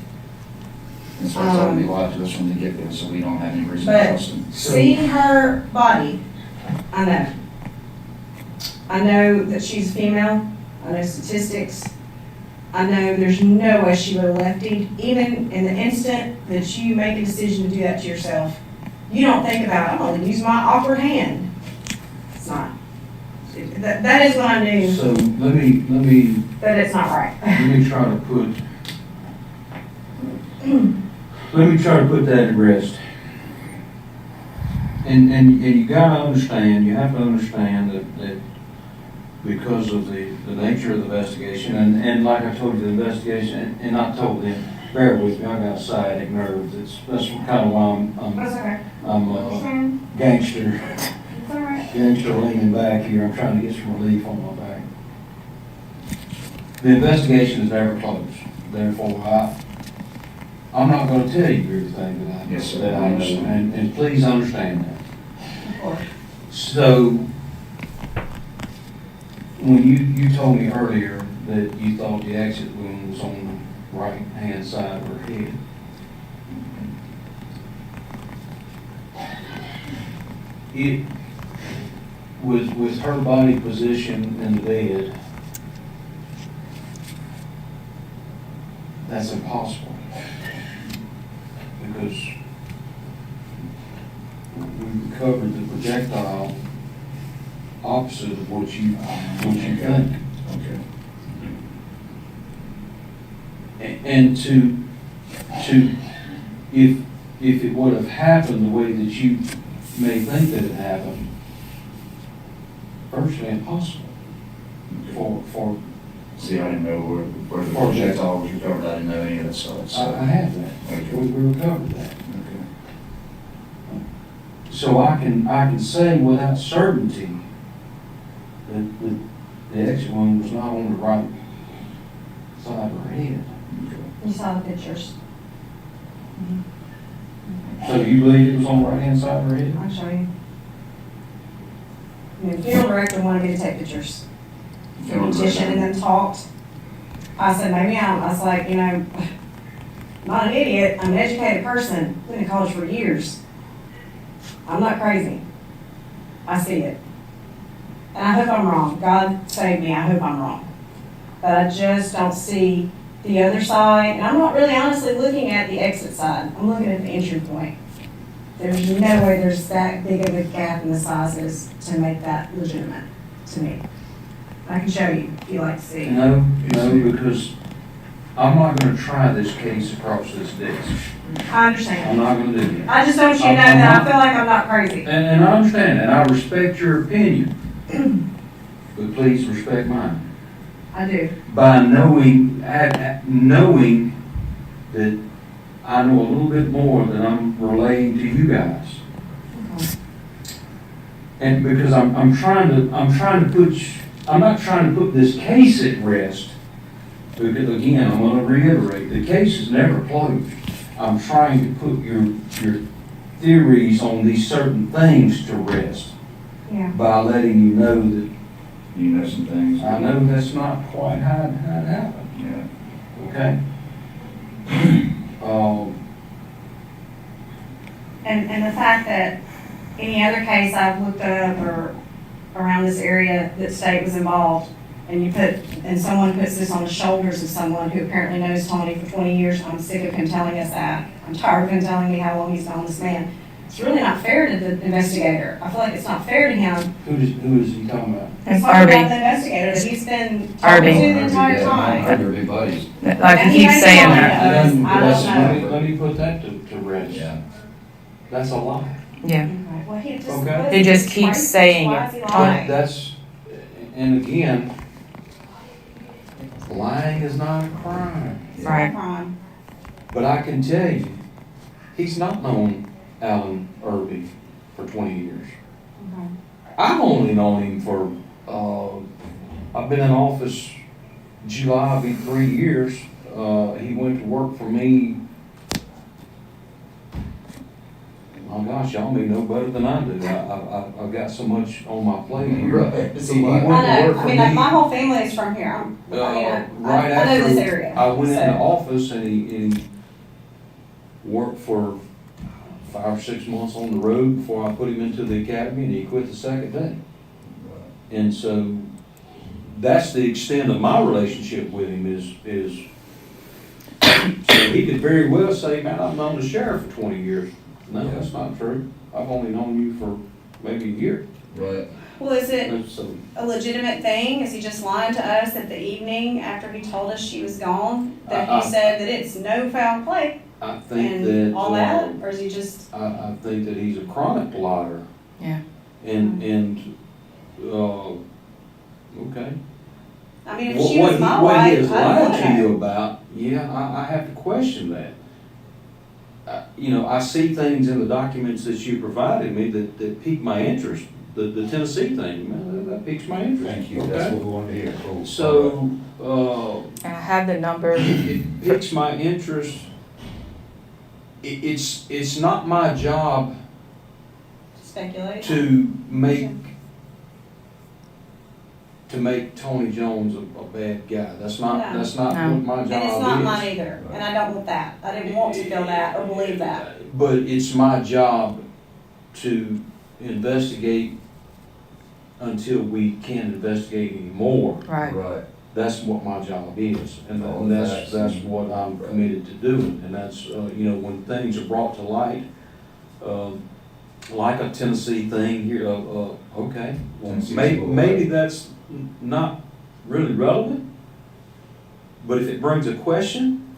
[SPEAKER 6] That's why told me lied to us from the get-go, so we don't have any reason to
[SPEAKER 10] But
[SPEAKER 6] trust him.
[SPEAKER 10] seeing her body, I know. I know that she's a female. I know statistics. I know there's no way she would have left it. Even in the instant that you make a decision to do that to yourself, you don't think about, I'm going to use my awkward hand. It's not. That is when I knew
[SPEAKER 9] So let me
[SPEAKER 10] that it's not right.
[SPEAKER 9] Let me try to put that at rest. And you gotta understand, you have to understand that because of the nature of the investigation, and like I told you, the investigation, and I told them, bear with me, I got sciatic nerves. That's kind of why
[SPEAKER 10] That's okay.
[SPEAKER 9] I'm gangster.
[SPEAKER 10] It's all right.
[SPEAKER 9] Gangster leaning back here. I'm trying to get some relief on my back. The investigation is never closed. Therefore, I'm not going to tell you everything that I
[SPEAKER 6] Yes, sir.
[SPEAKER 9] that I know, and please understand that.
[SPEAKER 10] Of course.
[SPEAKER 9] So, when you told me earlier that you thought the exit wound was on the right hand side of her head, it with her body position in the bed, that's impossible. Because we recovered the projectile opposite of what you think.
[SPEAKER 6] Okay.
[SPEAKER 9] And if it would have happened the way that you may think that it happened, virtually impossible for
[SPEAKER 6] See, I didn't know where the projectile was recovered. I didn't know any of that stuff. So.
[SPEAKER 9] I have that.
[SPEAKER 6] Okay.
[SPEAKER 9] We recovered that.
[SPEAKER 6] Okay.
[SPEAKER 9] So I can say without certainty that the exit wound was not on the right side of her head.
[SPEAKER 10] You saw the pictures.
[SPEAKER 9] So you believe it was on the right hand side of her head?
[SPEAKER 10] I'll show you. The funeral director wanted me to take pictures. The beautician and then talked. I said, maybe I was like, I'm not an idiot. I'm an educated person. Been in college for years. I'm not crazy. I see it. And I hope I'm wrong. God save me. I hope I'm wrong. But I just don't see the other side. And I'm not really honestly looking at the exit side. I'm looking at the entry point. There's no way there's that big of a gap in the sizes to make that legitimate to me. I can show you if you like to see.
[SPEAKER 9] No, because I'm not going to try this case across this desk.
[SPEAKER 10] I understand.
[SPEAKER 9] I'm not going to do that.
[SPEAKER 10] I just want you to know that I feel like I'm not crazy.
[SPEAKER 9] And I understand, and I respect your opinion, but please respect mine.
[SPEAKER 10] I do.
[SPEAKER 9] By knowing that I know a little bit more than I'm relaying to you guys.
[SPEAKER 10] Okay.
[SPEAKER 9] And because I'm not trying to put this case at rest, because again, I'm going to reiterate, the case is never closed. I'm trying to put your theories on these certain things to rest.
[SPEAKER 10] Yeah.
[SPEAKER 9] By letting you know that
[SPEAKER 6] You know some things.
[SPEAKER 9] I know that's not quite how it happened.
[SPEAKER 6] Yeah.
[SPEAKER 9] Okay?
[SPEAKER 10] And the fact that any other case I've looked up or around this area that state was involved, and someone puts this on the shoulders of someone who apparently knows Tony for 20 years, I'm sick of him telling us that. I'm tired of him telling me how long he's known this man. It's really not fair to the investigator. I feel like it's not fair to him.
[SPEAKER 9] Who is he talking about?
[SPEAKER 10] It's talking about the investigator that he's been talking to the entire time.
[SPEAKER 6] They're big buddies.
[SPEAKER 11] Like
[SPEAKER 10] And
[SPEAKER 11] he keeps
[SPEAKER 10] may
[SPEAKER 11] saying
[SPEAKER 10] be
[SPEAKER 11] that.
[SPEAKER 10] lying to us. I don't know.
[SPEAKER 9] Let me put that to rest.
[SPEAKER 6] Yeah.
[SPEAKER 9] That's a lie.
[SPEAKER 11] Yeah.
[SPEAKER 10] Well, he just,
[SPEAKER 9] Okay.
[SPEAKER 11] He just keeps
[SPEAKER 10] Why
[SPEAKER 11] saying
[SPEAKER 10] is he
[SPEAKER 11] it.
[SPEAKER 10] lying?
[SPEAKER 9] That's, and again, lying is not a crime.
[SPEAKER 10] It's
[SPEAKER 11] Right.
[SPEAKER 10] not a crime.
[SPEAKER 4] But I can tell you, he's not known Alan Irby for 20 years. I've only known him for, I've been in office, July will be 3 years. He went to work for me. Oh gosh, y'all may know better than I do. I've got so much on my plate here.
[SPEAKER 6] Right. It's a
[SPEAKER 4] He
[SPEAKER 6] lot.
[SPEAKER 4] went to
[SPEAKER 10] I
[SPEAKER 4] work
[SPEAKER 10] know,
[SPEAKER 4] for
[SPEAKER 10] I mean, like,
[SPEAKER 4] me,
[SPEAKER 10] my whole family is from here. I
[SPEAKER 4] right
[SPEAKER 10] know this
[SPEAKER 4] after
[SPEAKER 10] area.
[SPEAKER 4] I went
[SPEAKER 10] so.
[SPEAKER 4] into office, and he worked for 5 or 6 months on the road before I put him into the academy, and he quit the second day. And so that's the extent of my relationship with him is so he could very well say, man, I've known the sheriff for 20 years. No, that's not true. I've only known you for maybe a year.
[SPEAKER 6] Right.
[SPEAKER 10] Well, is it
[SPEAKER 4] And so,
[SPEAKER 10] a legitimate thing? Is he just lying to us at the evening after he told us she was gone? That he said that it's no foul play
[SPEAKER 4] I think
[SPEAKER 10] and
[SPEAKER 4] that,
[SPEAKER 10] all that? Or is he just,
[SPEAKER 4] I think that he's a chronic liar.
[SPEAKER 1] Yeah.
[SPEAKER 4] And, okay.
[SPEAKER 10] I mean, if she was my
[SPEAKER 4] What he
[SPEAKER 10] wife,
[SPEAKER 4] has
[SPEAKER 10] I
[SPEAKER 4] lied
[SPEAKER 10] would
[SPEAKER 4] to
[SPEAKER 10] have.
[SPEAKER 4] you about, yeah, I have to question that. You know, I see things in the documents that you provided me that pique my interest. The Tennessee thing, man, that piques my interest.
[SPEAKER 6] Thank you.
[SPEAKER 4] Okay?
[SPEAKER 6] That's what we wanted to hear. Cool.
[SPEAKER 4] So,
[SPEAKER 1] And I have the number.
[SPEAKER 4] it piques my interest. It's not my job
[SPEAKER 10] Speculate?
[SPEAKER 4] to make Tony Jones a bad guy. That's not
[SPEAKER 10] No.
[SPEAKER 1] No.
[SPEAKER 4] what my job is.
[SPEAKER 10] And it's not mine either, and I don't want that. I didn't want to feel that or believe that.
[SPEAKER 4] But it's my job to investigate until we can't investigate anymore.
[SPEAKER 1] Right.
[SPEAKER 6] Right.
[SPEAKER 4] That's what my job is, and
[SPEAKER 6] All
[SPEAKER 4] that's
[SPEAKER 6] facts.
[SPEAKER 4] what I'm committed to doing. And that's, you know, when things are brought to light, like a Tennessee thing here, okay, well,
[SPEAKER 6] Tennessee
[SPEAKER 4] maybe,
[SPEAKER 6] school,
[SPEAKER 4] maybe
[SPEAKER 6] right.
[SPEAKER 4] that's not really relevant, but if it brings a question,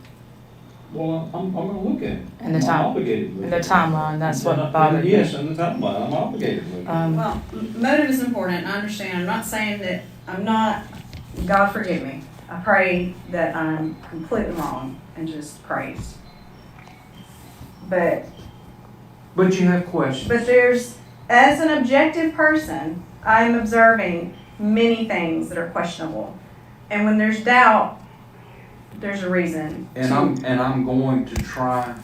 [SPEAKER 4] well, I'm gonna look at it.
[SPEAKER 1] And the
[SPEAKER 4] I'm
[SPEAKER 1] time-
[SPEAKER 4] obligated to look
[SPEAKER 1] And the
[SPEAKER 4] at it.
[SPEAKER 1] timeline, that's what
[SPEAKER 4] And
[SPEAKER 1] bothered me.
[SPEAKER 4] yes, and the timeline, I'm obligated to look at it.
[SPEAKER 10] Well, motive is important, I understand. I'm not saying that, I'm not, God forgive me. I pray that I'm completely wrong and just praise. But
[SPEAKER 4] But you have questions.
[SPEAKER 10] there's, as an objective person, I'm observing many things that are questionable. And when there's doubt, there's a reason.
[SPEAKER 4] And I'm going to try,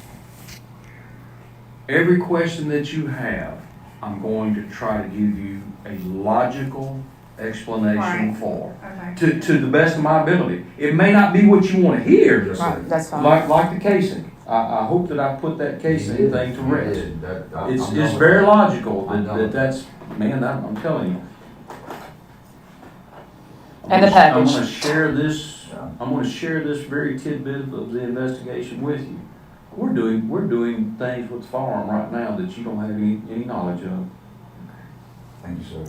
[SPEAKER 4] every question that you have, I'm going to try to give you a logical explanation
[SPEAKER 10] Right.
[SPEAKER 4] for.
[SPEAKER 10] Okay.
[SPEAKER 4] To the best of my ability. It may not be what you want to hear,
[SPEAKER 6] Yes, sir.
[SPEAKER 1] Right, that's fine.
[SPEAKER 4] like the casing. I hope that I put that casing thing to
[SPEAKER 6] You
[SPEAKER 4] rest.
[SPEAKER 6] did. I'm
[SPEAKER 4] It's
[SPEAKER 6] done with
[SPEAKER 4] very
[SPEAKER 6] that.
[SPEAKER 4] logical
[SPEAKER 6] I'm done with
[SPEAKER 4] that's, man, I'm telling you.
[SPEAKER 1] And the package.
[SPEAKER 4] I'm gonna share this very tidbit of the investigation with you. We're doing things with the firearm right now that you don't have any knowledge of.
[SPEAKER 6] Thank you, sir.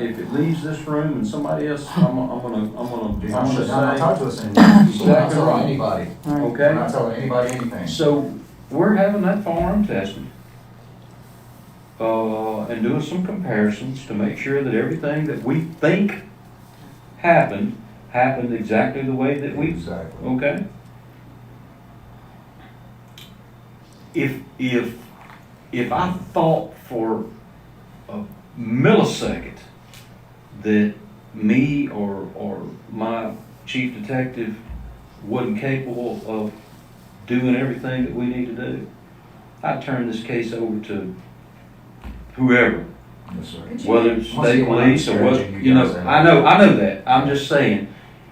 [SPEAKER 4] If it leaves this room and somebody else, I'm gonna
[SPEAKER 6] Not
[SPEAKER 4] say,
[SPEAKER 6] talk to us anymore. We're not
[SPEAKER 4] Exactly
[SPEAKER 6] telling
[SPEAKER 4] right.
[SPEAKER 6] anybody. We're
[SPEAKER 4] okay?
[SPEAKER 6] not telling anybody anything.
[SPEAKER 4] So, we're having that firearm tested. And doing some comparisons to make sure that everything that we think happened exactly the way that we,
[SPEAKER 6] Exactly.
[SPEAKER 4] okay? If I thought for a millisecond that me or my chief detective wasn't capable of doing everything that we need to do, I'd turn this case over to whoever,
[SPEAKER 6] Yes, sir.
[SPEAKER 4] whether it's
[SPEAKER 6] Once
[SPEAKER 4] state
[SPEAKER 6] again, we're not
[SPEAKER 4] police or what,
[SPEAKER 6] disparaging
[SPEAKER 4] you know,
[SPEAKER 6] guys.
[SPEAKER 4] I know that. I'm just saying,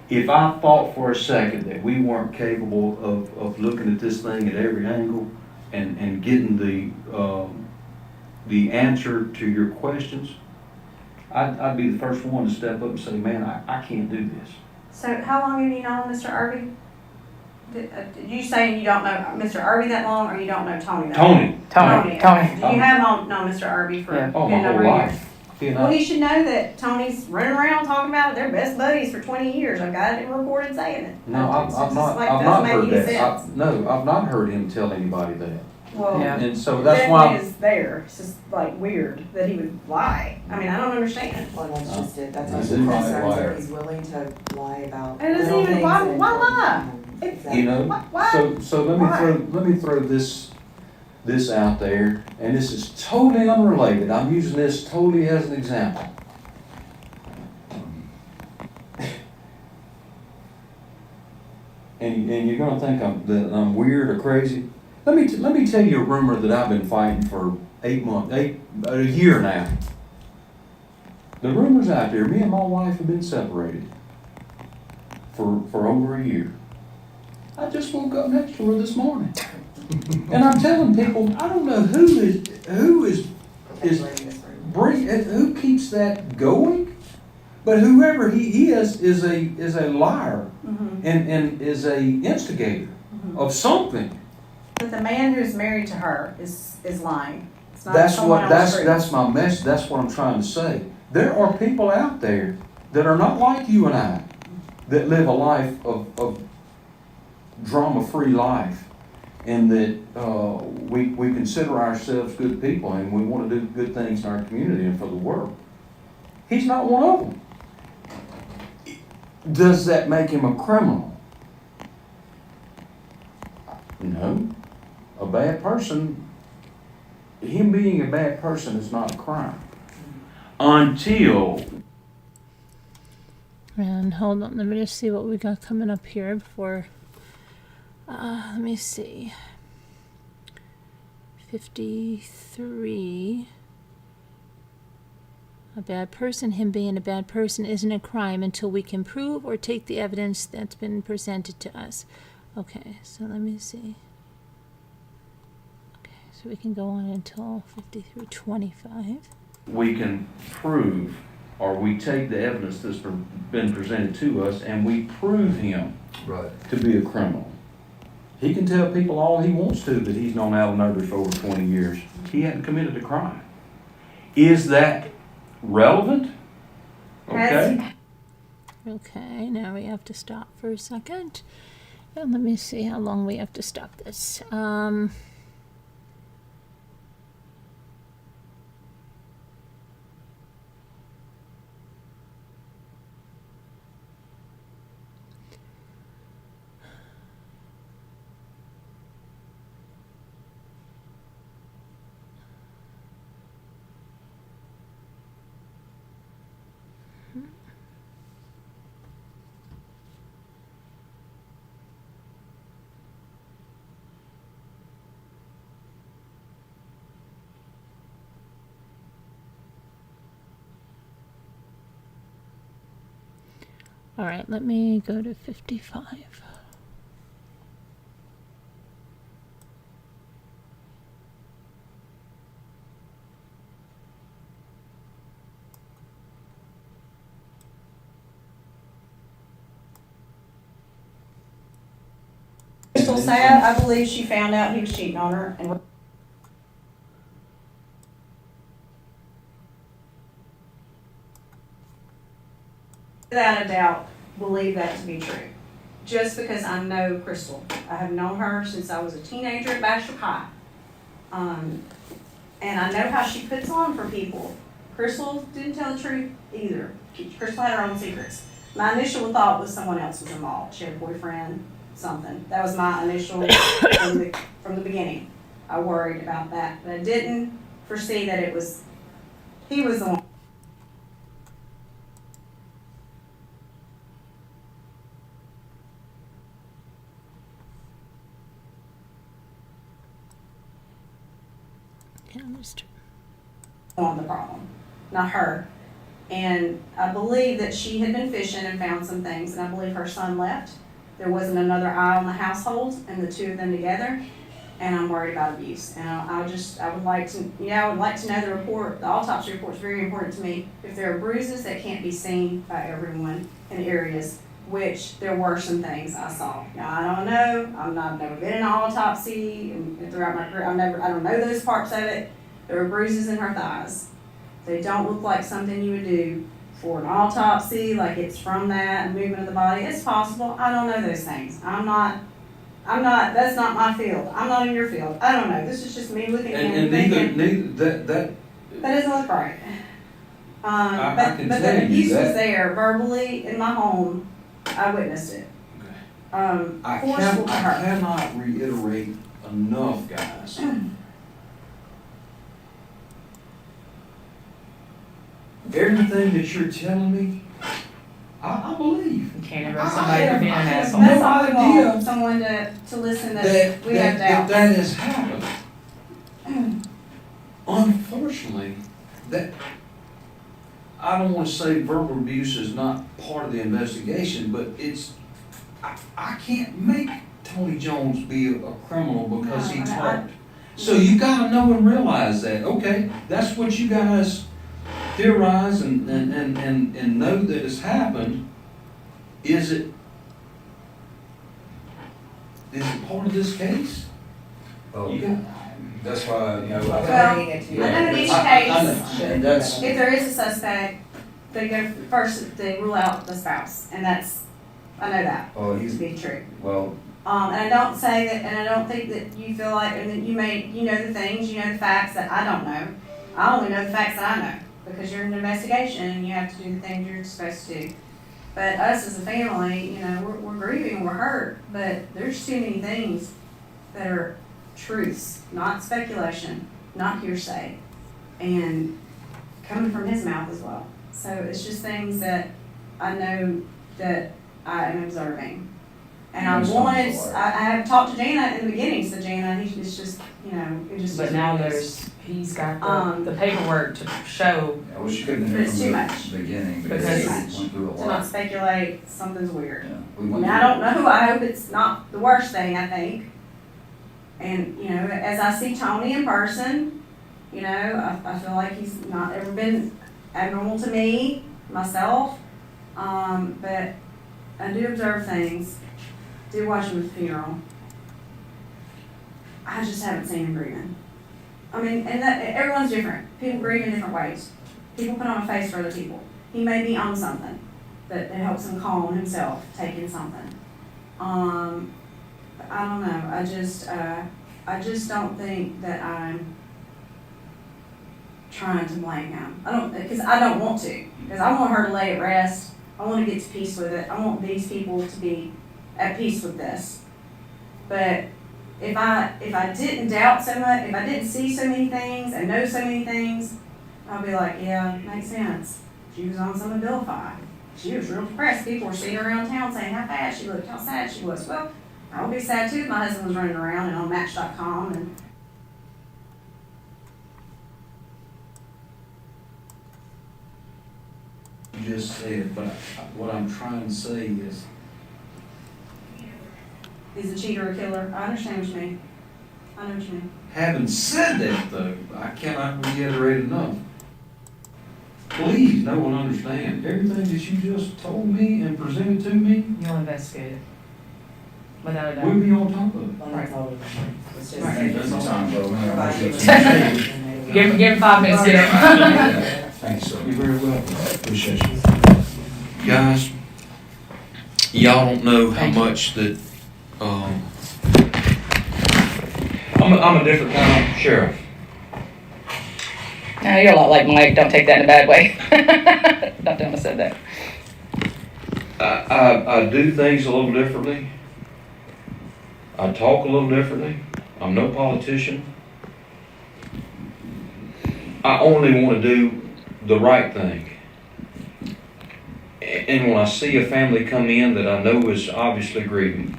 [SPEAKER 4] if I thought for a second that we weren't capable of looking at this thing at every angle and getting the answer to your questions, I'd be the first one to step up and say, man, I can't do this.
[SPEAKER 10] So how long have you known Mr. Irby? Did you saying you don't know Mr. Irby that long, or you don't know Tony that long?
[SPEAKER 4] Tony,
[SPEAKER 10] Okay. Do you have known Mr. Irby for
[SPEAKER 1] Yeah.
[SPEAKER 4] oh,
[SPEAKER 10] a
[SPEAKER 4] my
[SPEAKER 10] number
[SPEAKER 4] whole
[SPEAKER 10] of years?
[SPEAKER 4] life. He and
[SPEAKER 10] Well,
[SPEAKER 4] I-
[SPEAKER 10] he should know that Tony's running around talking about they're best buddies for 20 years. I've got it recorded saying it.
[SPEAKER 4] No, I've
[SPEAKER 10] It's
[SPEAKER 4] not,
[SPEAKER 10] just like,
[SPEAKER 4] I've
[SPEAKER 10] doesn't
[SPEAKER 4] not
[SPEAKER 10] make
[SPEAKER 4] heard
[SPEAKER 10] any
[SPEAKER 4] that.
[SPEAKER 10] sense.
[SPEAKER 4] No, I've not heard him tell anybody that.
[SPEAKER 10] Well,
[SPEAKER 1] Yeah.
[SPEAKER 4] And so that's
[SPEAKER 10] that
[SPEAKER 4] why.
[SPEAKER 10] is there. It's just like weird that he would lie. I mean, I don't understand.
[SPEAKER 11] Well, that's just it, that's
[SPEAKER 4] He's
[SPEAKER 11] his
[SPEAKER 4] a
[SPEAKER 6] chronic
[SPEAKER 11] concerns,
[SPEAKER 6] liar.
[SPEAKER 11] that he's willing to lie about
[SPEAKER 10] And it doesn't
[SPEAKER 11] little
[SPEAKER 10] even,
[SPEAKER 11] things
[SPEAKER 10] why
[SPEAKER 11] and
[SPEAKER 10] lie?
[SPEAKER 9] You know,
[SPEAKER 10] What?
[SPEAKER 9] so
[SPEAKER 10] Why?
[SPEAKER 9] let me throw this out there, and this is totally unrelated. I'm using this totally as an example. And you're gonna think that I'm weird or crazy. Let me tell you a rumor that I've been fighting for a year now. The rumor's out there. Me and my wife have been separated for over a year. I just woke up next to her this morning, and I'm telling people I don't know who keeps that going, but whoever he is a liar and is a instigator of something.
[SPEAKER 10] But the man who's married to her is lying. It's not
[SPEAKER 9] That's
[SPEAKER 10] someone
[SPEAKER 9] what
[SPEAKER 10] else true.
[SPEAKER 9] that's my message. That's what I'm trying to say. There are people out there that are not like you and I, that live a life of drama-free life, and that we consider ourselves good people and we want to do good things in our community and for the world. He's not one of them. Does that make him a criminal? No. A bad person, him being a bad person is not a crime. Until...
[SPEAKER 1] And hold on, let me just see what we got coming up here before. Let me see. 53. A bad person, him being a bad person, isn't a crime until we can prove or take the evidence that's been presented to us. Okay, so let me see. Okay, so we can go on until 53:25.
[SPEAKER 9] we can prove, or we take the evidence that's been presented to us and we prove him to be a criminal. He can tell people all he wants to that he's known Alan Urban for over 20 years. He hadn't committed a crime. Is that relevant? Okay.
[SPEAKER 1] Okay, now we have to stop for a second. And let me see how long we have to stop this. All right, let me go to 55.
[SPEAKER 10] Crystal sad, I believe she found out he was cheating on her and without a doubt believe that to be true. Just because I know Crystal. I have known her since I was a teenager at Bachelor High. And I know how she puts on for people. Crystal didn't tell the truth either. Crystal had her own secrets. My initial thought was someone else was involved. She had a boyfriend, something. That was my initial from the beginning. I worried about that. But I didn't foresee that he was the one. On the problem, not her. And I believe that she had been fishing and found some things, and I believe her son left. There wasn't another eye on the household and the two of them together, and I'm worried about abuse. And I would like to know the report. The autopsy report is very important to me. If there are bruises that can't be seen by everyone in areas, which there were some things I saw. Now I don't know. I've never been in an autopsy, and throughout my career, I don't know those parts of it. There were bruises in her thighs. They don't look like something you would do for an autopsy, like it's from that movement of the body. It's possible. I don't know those things. I'm not, that's not my field. I'm not in your field. I don't know. This is just me looking at it and thinking, that doesn't look right.
[SPEAKER 9] I can
[SPEAKER 10] but
[SPEAKER 9] tell
[SPEAKER 10] the abuse
[SPEAKER 9] you that.
[SPEAKER 10] was there verbally in my home. I witnessed it. forceful to her.
[SPEAKER 7] cannot reiterate enough, guys. Everything that you're telling me, I believe.
[SPEAKER 11] You can't ever somebody for being an asshole.
[SPEAKER 10] That's all we
[SPEAKER 7] idea
[SPEAKER 10] want, someone to listen that we have doubts.
[SPEAKER 7] That has happened. Unfortunately, that, I don't want to say verbal abuse is not part of the investigation, but it's, I can't make Tony Jones be a criminal because he
[SPEAKER 10] No,
[SPEAKER 7] talked. So you gotta know and realize that, okay, that's what you guys theorize and know that has happened. Is it part of this case?
[SPEAKER 6] Well,
[SPEAKER 7] You got,
[SPEAKER 6] that's why, you know,
[SPEAKER 10] Well, I know in each case,
[SPEAKER 6] and that's,
[SPEAKER 10] if there is a suspect, they go first, they rule out the spouse, and that's, I know that
[SPEAKER 6] well,
[SPEAKER 10] to
[SPEAKER 6] he's,
[SPEAKER 10] be true.
[SPEAKER 6] well,
[SPEAKER 10] And I don't say that, and I don't think that you feel like, and that you know the things, you know the facts that I don't know. I only know the facts that I know, because you're in an investigation and you have to do the things you're supposed to do. But us as a family, you know, we're grieving, we're hurt, but there's too many things that are truths, not speculation, not hearsay, and coming from his mouth as well. So it's just things that I know that I am observing. And I wanted, I have talked to Jana in the beginning, so Jana, it's just, you know, it just.
[SPEAKER 11] But now he's got the paperwork to show.
[SPEAKER 6] I wish you couldn't
[SPEAKER 10] But
[SPEAKER 6] hear
[SPEAKER 10] it's
[SPEAKER 6] from
[SPEAKER 10] too
[SPEAKER 6] the
[SPEAKER 10] much.
[SPEAKER 6] beginning
[SPEAKER 11] Because
[SPEAKER 6] because
[SPEAKER 10] it's
[SPEAKER 6] we went through a
[SPEAKER 10] To not
[SPEAKER 6] lot.
[SPEAKER 10] speculate, something's weird.
[SPEAKER 6] Yeah, we
[SPEAKER 10] I
[SPEAKER 6] went
[SPEAKER 10] mean, I don't know, I hope it's not the worst thing, I think. And, you know, as I see Tony in person, you know, I feel like he's not ever been abnormal to me, myself. But I do observe things, did watch him at the funeral. I just haven't seen him grieving. I mean, and that, everyone's different. People grieve in different ways. People put on a face for other people. He may be on something that helps him calm himself, taking something. I don't know. I just don't think that I'm trying to blame him. Because I don't want to. Because I want her to lay it rest. I want to get to peace with it. I want these people to be at peace with this. But if I didn't doubt so much, if I didn't see so many things and know so many things, I'll be like, yeah, makes sense. She was on some Abilify. She was real depressed. People were seeing her around town saying how bad she looked, how sad she was. Well, I would be sad too if my husband was running around and on Match.com and
[SPEAKER 7] you just said, but what I'm trying to say is,
[SPEAKER 10] is a cheater a killer. I understand what you mean. I know what you mean.
[SPEAKER 7] having said that though, I cannot reiterate enough. Please, know and understand, everything that you just told me and presented to me,
[SPEAKER 11] You'll investigate it. Without a doubt.
[SPEAKER 7] we'll be on top of it.
[SPEAKER 6] Thank you for your time, bro.
[SPEAKER 11] Give him 5 minutes, get him.
[SPEAKER 6] Thank you, sir.
[SPEAKER 7] You're very welcome.
[SPEAKER 6] Appreciate you.
[SPEAKER 7] Guys, y'all don't know how
[SPEAKER 11] Thank you.
[SPEAKER 7] much that, I'm a different kind of sheriff.
[SPEAKER 11] No, you're a lot like Mike. Don't take that in a bad way. Don't tell him I said that.
[SPEAKER 7] I do things a little differently. I talk a little differently. I'm no politician. I only want to do the right thing. And when I see a family come in that I know is obviously grieving,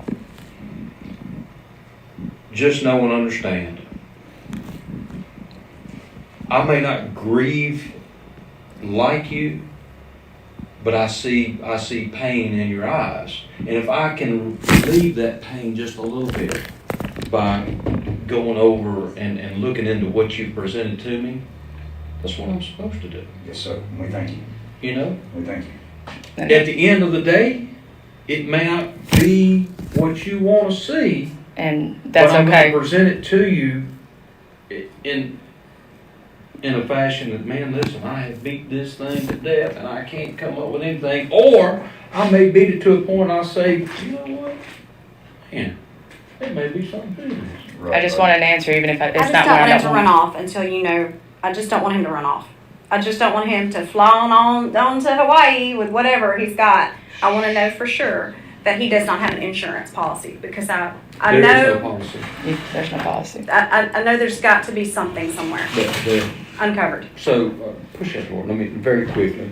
[SPEAKER 7] just know and understand. I may not grieve like you, but I see pain in your eyes. And if I can relieve that pain just a little bit by going over and looking into what you've presented to me, that's what I'm supposed to do.
[SPEAKER 6] Yes, sir. We thank you.
[SPEAKER 7] You know?
[SPEAKER 6] We thank you.
[SPEAKER 7] At the end of the day, it may not be what you want to see,
[SPEAKER 11] And that's
[SPEAKER 7] but I'm
[SPEAKER 11] okay.
[SPEAKER 7] going to present it to you in a fashion that, man, listen, I have beat this thing to death and I can't come up with anything. Or I may beat it to a point I'll say, you know what? Man, there may be something to this.
[SPEAKER 6] Right,
[SPEAKER 11] I just
[SPEAKER 6] right.
[SPEAKER 11] want an answer, even if it's
[SPEAKER 10] I just
[SPEAKER 11] not
[SPEAKER 10] don't
[SPEAKER 11] what
[SPEAKER 10] want
[SPEAKER 11] I
[SPEAKER 10] him to
[SPEAKER 11] don't
[SPEAKER 10] run
[SPEAKER 11] want.
[SPEAKER 10] off until you know. I just don't want him to run off. I just don't want him to fly on to Hawaii with whatever he's got. I want to know for sure.
[SPEAKER 12] that he does not have an insurance policy, because I
[SPEAKER 7] There is no
[SPEAKER 12] know,
[SPEAKER 7] policy.
[SPEAKER 11] There's no policy.
[SPEAKER 12] I know there's got to be something somewhere uncovered.
[SPEAKER 7] So, push that door, let me, very quickly.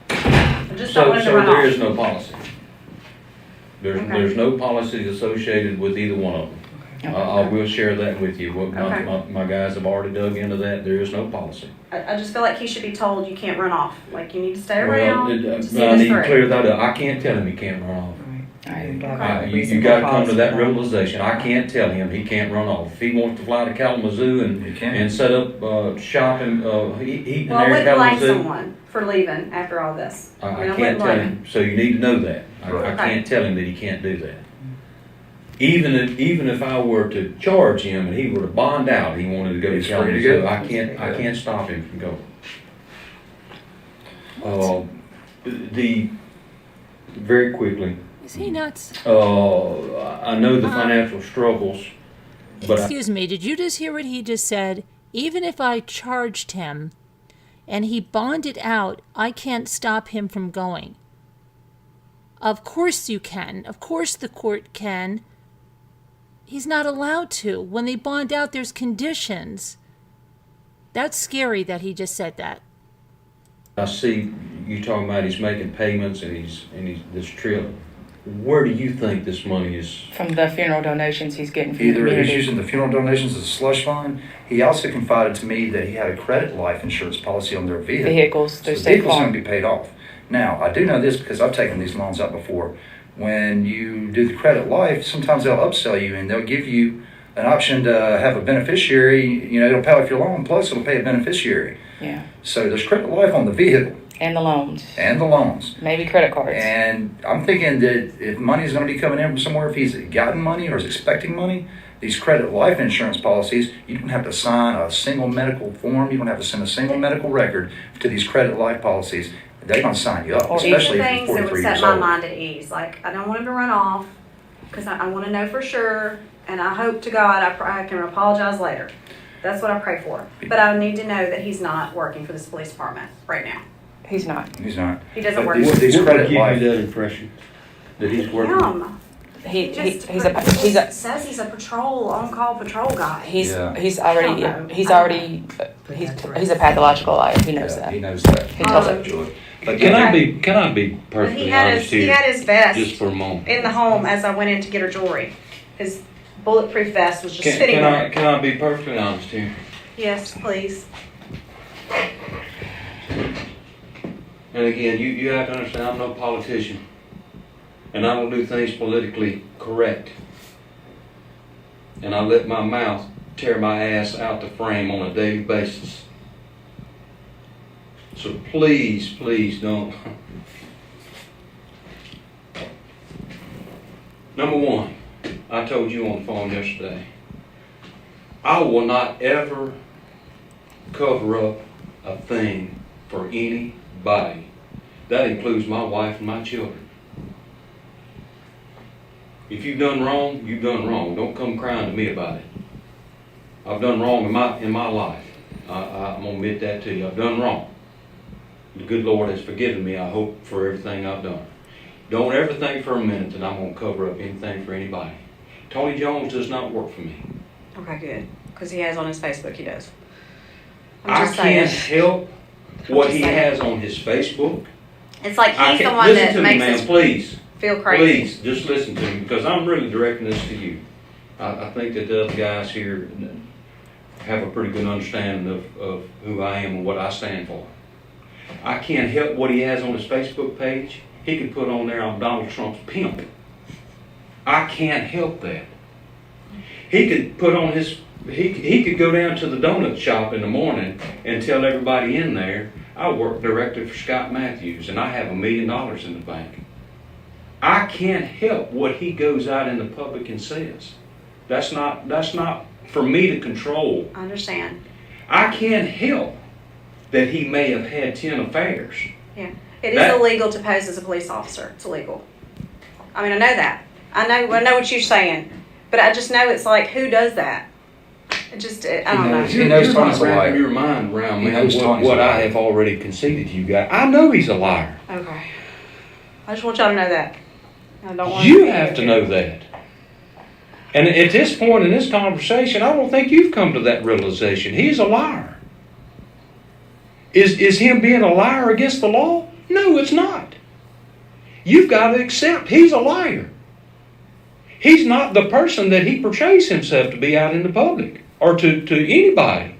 [SPEAKER 12] I just don't
[SPEAKER 7] So,
[SPEAKER 12] want him to
[SPEAKER 7] so
[SPEAKER 12] run
[SPEAKER 7] there
[SPEAKER 12] off.
[SPEAKER 7] is no policy. There's no policies associated with either one of them. I will share that with you. What
[SPEAKER 12] Okay.
[SPEAKER 7] my guys have already dug into that. There is no policy.
[SPEAKER 12] I just feel like he should be told you can't run off. Like, you need to stay
[SPEAKER 7] Well,
[SPEAKER 12] around
[SPEAKER 7] I
[SPEAKER 12] to see
[SPEAKER 7] need
[SPEAKER 12] this
[SPEAKER 7] to
[SPEAKER 12] through.
[SPEAKER 7] clear that up. I can't tell him he can't run off. You gotta come to that realization. I can't tell him he can't run off. If he wants to fly to Kalamazoo and set up shop and eat
[SPEAKER 12] Well, I
[SPEAKER 7] in there
[SPEAKER 12] wouldn't
[SPEAKER 7] in
[SPEAKER 12] blame
[SPEAKER 7] Kalamazoo,
[SPEAKER 12] someone for leaving after all this.
[SPEAKER 7] I
[SPEAKER 12] wouldn't
[SPEAKER 7] can't tell
[SPEAKER 12] blame
[SPEAKER 7] him. So you need to know that. I
[SPEAKER 12] Okay.
[SPEAKER 7] can't tell him that he can't do that. Even if I were to charge him and he were to bond out, he wanted to go to
[SPEAKER 6] He's free to
[SPEAKER 7] Kalamazoo,
[SPEAKER 6] go.
[SPEAKER 7] I can't stop him from going. Very quickly,
[SPEAKER 1] Is he nuts?
[SPEAKER 7] I know the financial struggles, but
[SPEAKER 1] Excuse me, did you just hear what he just said? Even if I charged him and he bonded out, I can't stop him from going. Of course you can. Of course the court can. He's not allowed to. When they bond out, there's conditions. That's scary that he just said that.
[SPEAKER 7] I see you talking about he's making payments and he's this trip. Where do you think this money is?
[SPEAKER 11] From the funeral donations he's getting from the
[SPEAKER 6] Either he's
[SPEAKER 11] community.
[SPEAKER 6] using the funeral donations as a slush fund. He also confided to me that he had a credit life insurance policy on their vehicle.
[SPEAKER 11] Vehicles,
[SPEAKER 6] So
[SPEAKER 11] through
[SPEAKER 6] the
[SPEAKER 11] State
[SPEAKER 6] vehicle's going
[SPEAKER 11] Farm.
[SPEAKER 6] to be paid off. Now, I do know this because I've taken these loans out before. When you do the credit life, sometimes they'll upsell you and they'll give you an option to have a beneficiary. You know, it'll pay off your loan, plus it'll pay a beneficiary.
[SPEAKER 11] Yeah.
[SPEAKER 6] So there's credit life on the vehicle
[SPEAKER 11] And the loans.
[SPEAKER 6] and the loans.
[SPEAKER 11] Maybe credit cards.
[SPEAKER 6] And I'm thinking that if money is going to be coming in from somewhere, if he's gotten money or is expecting money, these credit life insurance policies, you don't have to sign a single medical form. You don't have to send a single medical record to these credit life policies. They're going to sign you up,
[SPEAKER 11] Or
[SPEAKER 12] These are
[SPEAKER 6] especially if
[SPEAKER 12] things
[SPEAKER 6] you're
[SPEAKER 12] that would
[SPEAKER 6] 43
[SPEAKER 12] set
[SPEAKER 6] years
[SPEAKER 12] my
[SPEAKER 6] old.
[SPEAKER 12] mind at ease. Like, I don't want him to run off, because I want to know for sure, and I hope to God I can apologize later. That's what I pray for. But I need to know that he's not working for this police department right now.
[SPEAKER 11] He's not.
[SPEAKER 6] He's not.
[SPEAKER 12] He doesn't
[SPEAKER 6] But
[SPEAKER 12] work.
[SPEAKER 6] these
[SPEAKER 7] What
[SPEAKER 6] credit
[SPEAKER 7] would give
[SPEAKER 6] life.
[SPEAKER 7] you that impression that he's working?
[SPEAKER 12] Him.
[SPEAKER 11] He
[SPEAKER 12] Just
[SPEAKER 11] he's a
[SPEAKER 12] says he's a on-call patrol guy.
[SPEAKER 11] he's
[SPEAKER 6] Yeah.
[SPEAKER 11] he's
[SPEAKER 12] I
[SPEAKER 11] already
[SPEAKER 12] don't know.
[SPEAKER 11] he's already he's a pathological liar. He knows
[SPEAKER 6] Yeah,
[SPEAKER 11] that.
[SPEAKER 6] he knows that.
[SPEAKER 11] He tells
[SPEAKER 12] Um,
[SPEAKER 11] it.
[SPEAKER 6] Joy. But
[SPEAKER 7] Can
[SPEAKER 6] yeah,
[SPEAKER 7] I be
[SPEAKER 12] He
[SPEAKER 7] perfectly
[SPEAKER 12] had
[SPEAKER 7] honest
[SPEAKER 12] his
[SPEAKER 7] here,
[SPEAKER 12] vest
[SPEAKER 7] just for a moment?
[SPEAKER 12] in the home as I went in to get her jewelry. His bulletproof vest was just sitting
[SPEAKER 7] Can
[SPEAKER 12] there.
[SPEAKER 7] I be perfectly honest here?
[SPEAKER 12] Yes, please.
[SPEAKER 7] And again, you have to understand, I'm no politician. And I don't do things politically correct. And I let my mouth tear my ass out the frame on a daily basis. So please, please don't. Number one, I told you on the phone yesterday, I will not ever cover up a thing for anybody. That includes my wife and my children. If you've done wrong, you've done wrong. Don't come crying to me about it. I've done wrong in my life. I'm gonna admit that to you. I've done wrong. The good Lord has forgiven me, I hope, for everything I've done. Don't ever think for a minute that I'm gonna cover up anything for anybody. Tony Jones does not work for me.
[SPEAKER 12] Okay, good. Because he has on his Facebook, he does.
[SPEAKER 7] I
[SPEAKER 12] just
[SPEAKER 7] can't
[SPEAKER 12] saying.
[SPEAKER 7] help what
[SPEAKER 12] just
[SPEAKER 7] he
[SPEAKER 12] saying.
[SPEAKER 7] has on his Facebook.
[SPEAKER 12] It's like
[SPEAKER 7] I
[SPEAKER 12] he's the
[SPEAKER 7] can't-
[SPEAKER 12] one
[SPEAKER 7] listen
[SPEAKER 12] that
[SPEAKER 7] to me,
[SPEAKER 12] makes
[SPEAKER 7] ma'am,
[SPEAKER 12] us
[SPEAKER 7] please.
[SPEAKER 12] feel crazy.
[SPEAKER 7] Please, just listen to me, because I'm really directing this to you. I think that the other guys here have a pretty good understanding of who I am and what I stand for. I can't help what he has on his Facebook page. He could put on there, I'm Donald Trump's pimp. I can't help that. He could put on his, he could go down to the donut shop in the morning and tell everybody in there, I work directly for Scott Matthews and I have $1 million in the bank. I can't help what he goes out in the public and says. That's not for me to control.
[SPEAKER 12] I understand.
[SPEAKER 7] I can't help that he may have had 10 affairs.
[SPEAKER 12] Yeah. It is
[SPEAKER 7] That-
[SPEAKER 12] illegal to pose as a police officer. It's illegal. I mean, I know that. I know what you're saying. But I just know it's like, who does that? It just, I don't know.
[SPEAKER 6] He knows
[SPEAKER 7] You're
[SPEAKER 6] Tony's
[SPEAKER 7] not
[SPEAKER 6] a
[SPEAKER 7] wrapping
[SPEAKER 6] liar.
[SPEAKER 7] your mind around
[SPEAKER 6] He
[SPEAKER 7] me
[SPEAKER 6] knows Tony's
[SPEAKER 7] what
[SPEAKER 6] a
[SPEAKER 7] I
[SPEAKER 6] liar.
[SPEAKER 7] have already conceded to you guys. I know he's a liar.
[SPEAKER 12] Okay. I just want y'all to know that. I don't want
[SPEAKER 7] You have to know that. And at this point in this conversation, I don't think you've come to that realization. He's a liar. Is him being a liar against the law? No, it's not. You've got to accept he's a liar. He's not the person that he portrays himself to be out in the public or to anybody.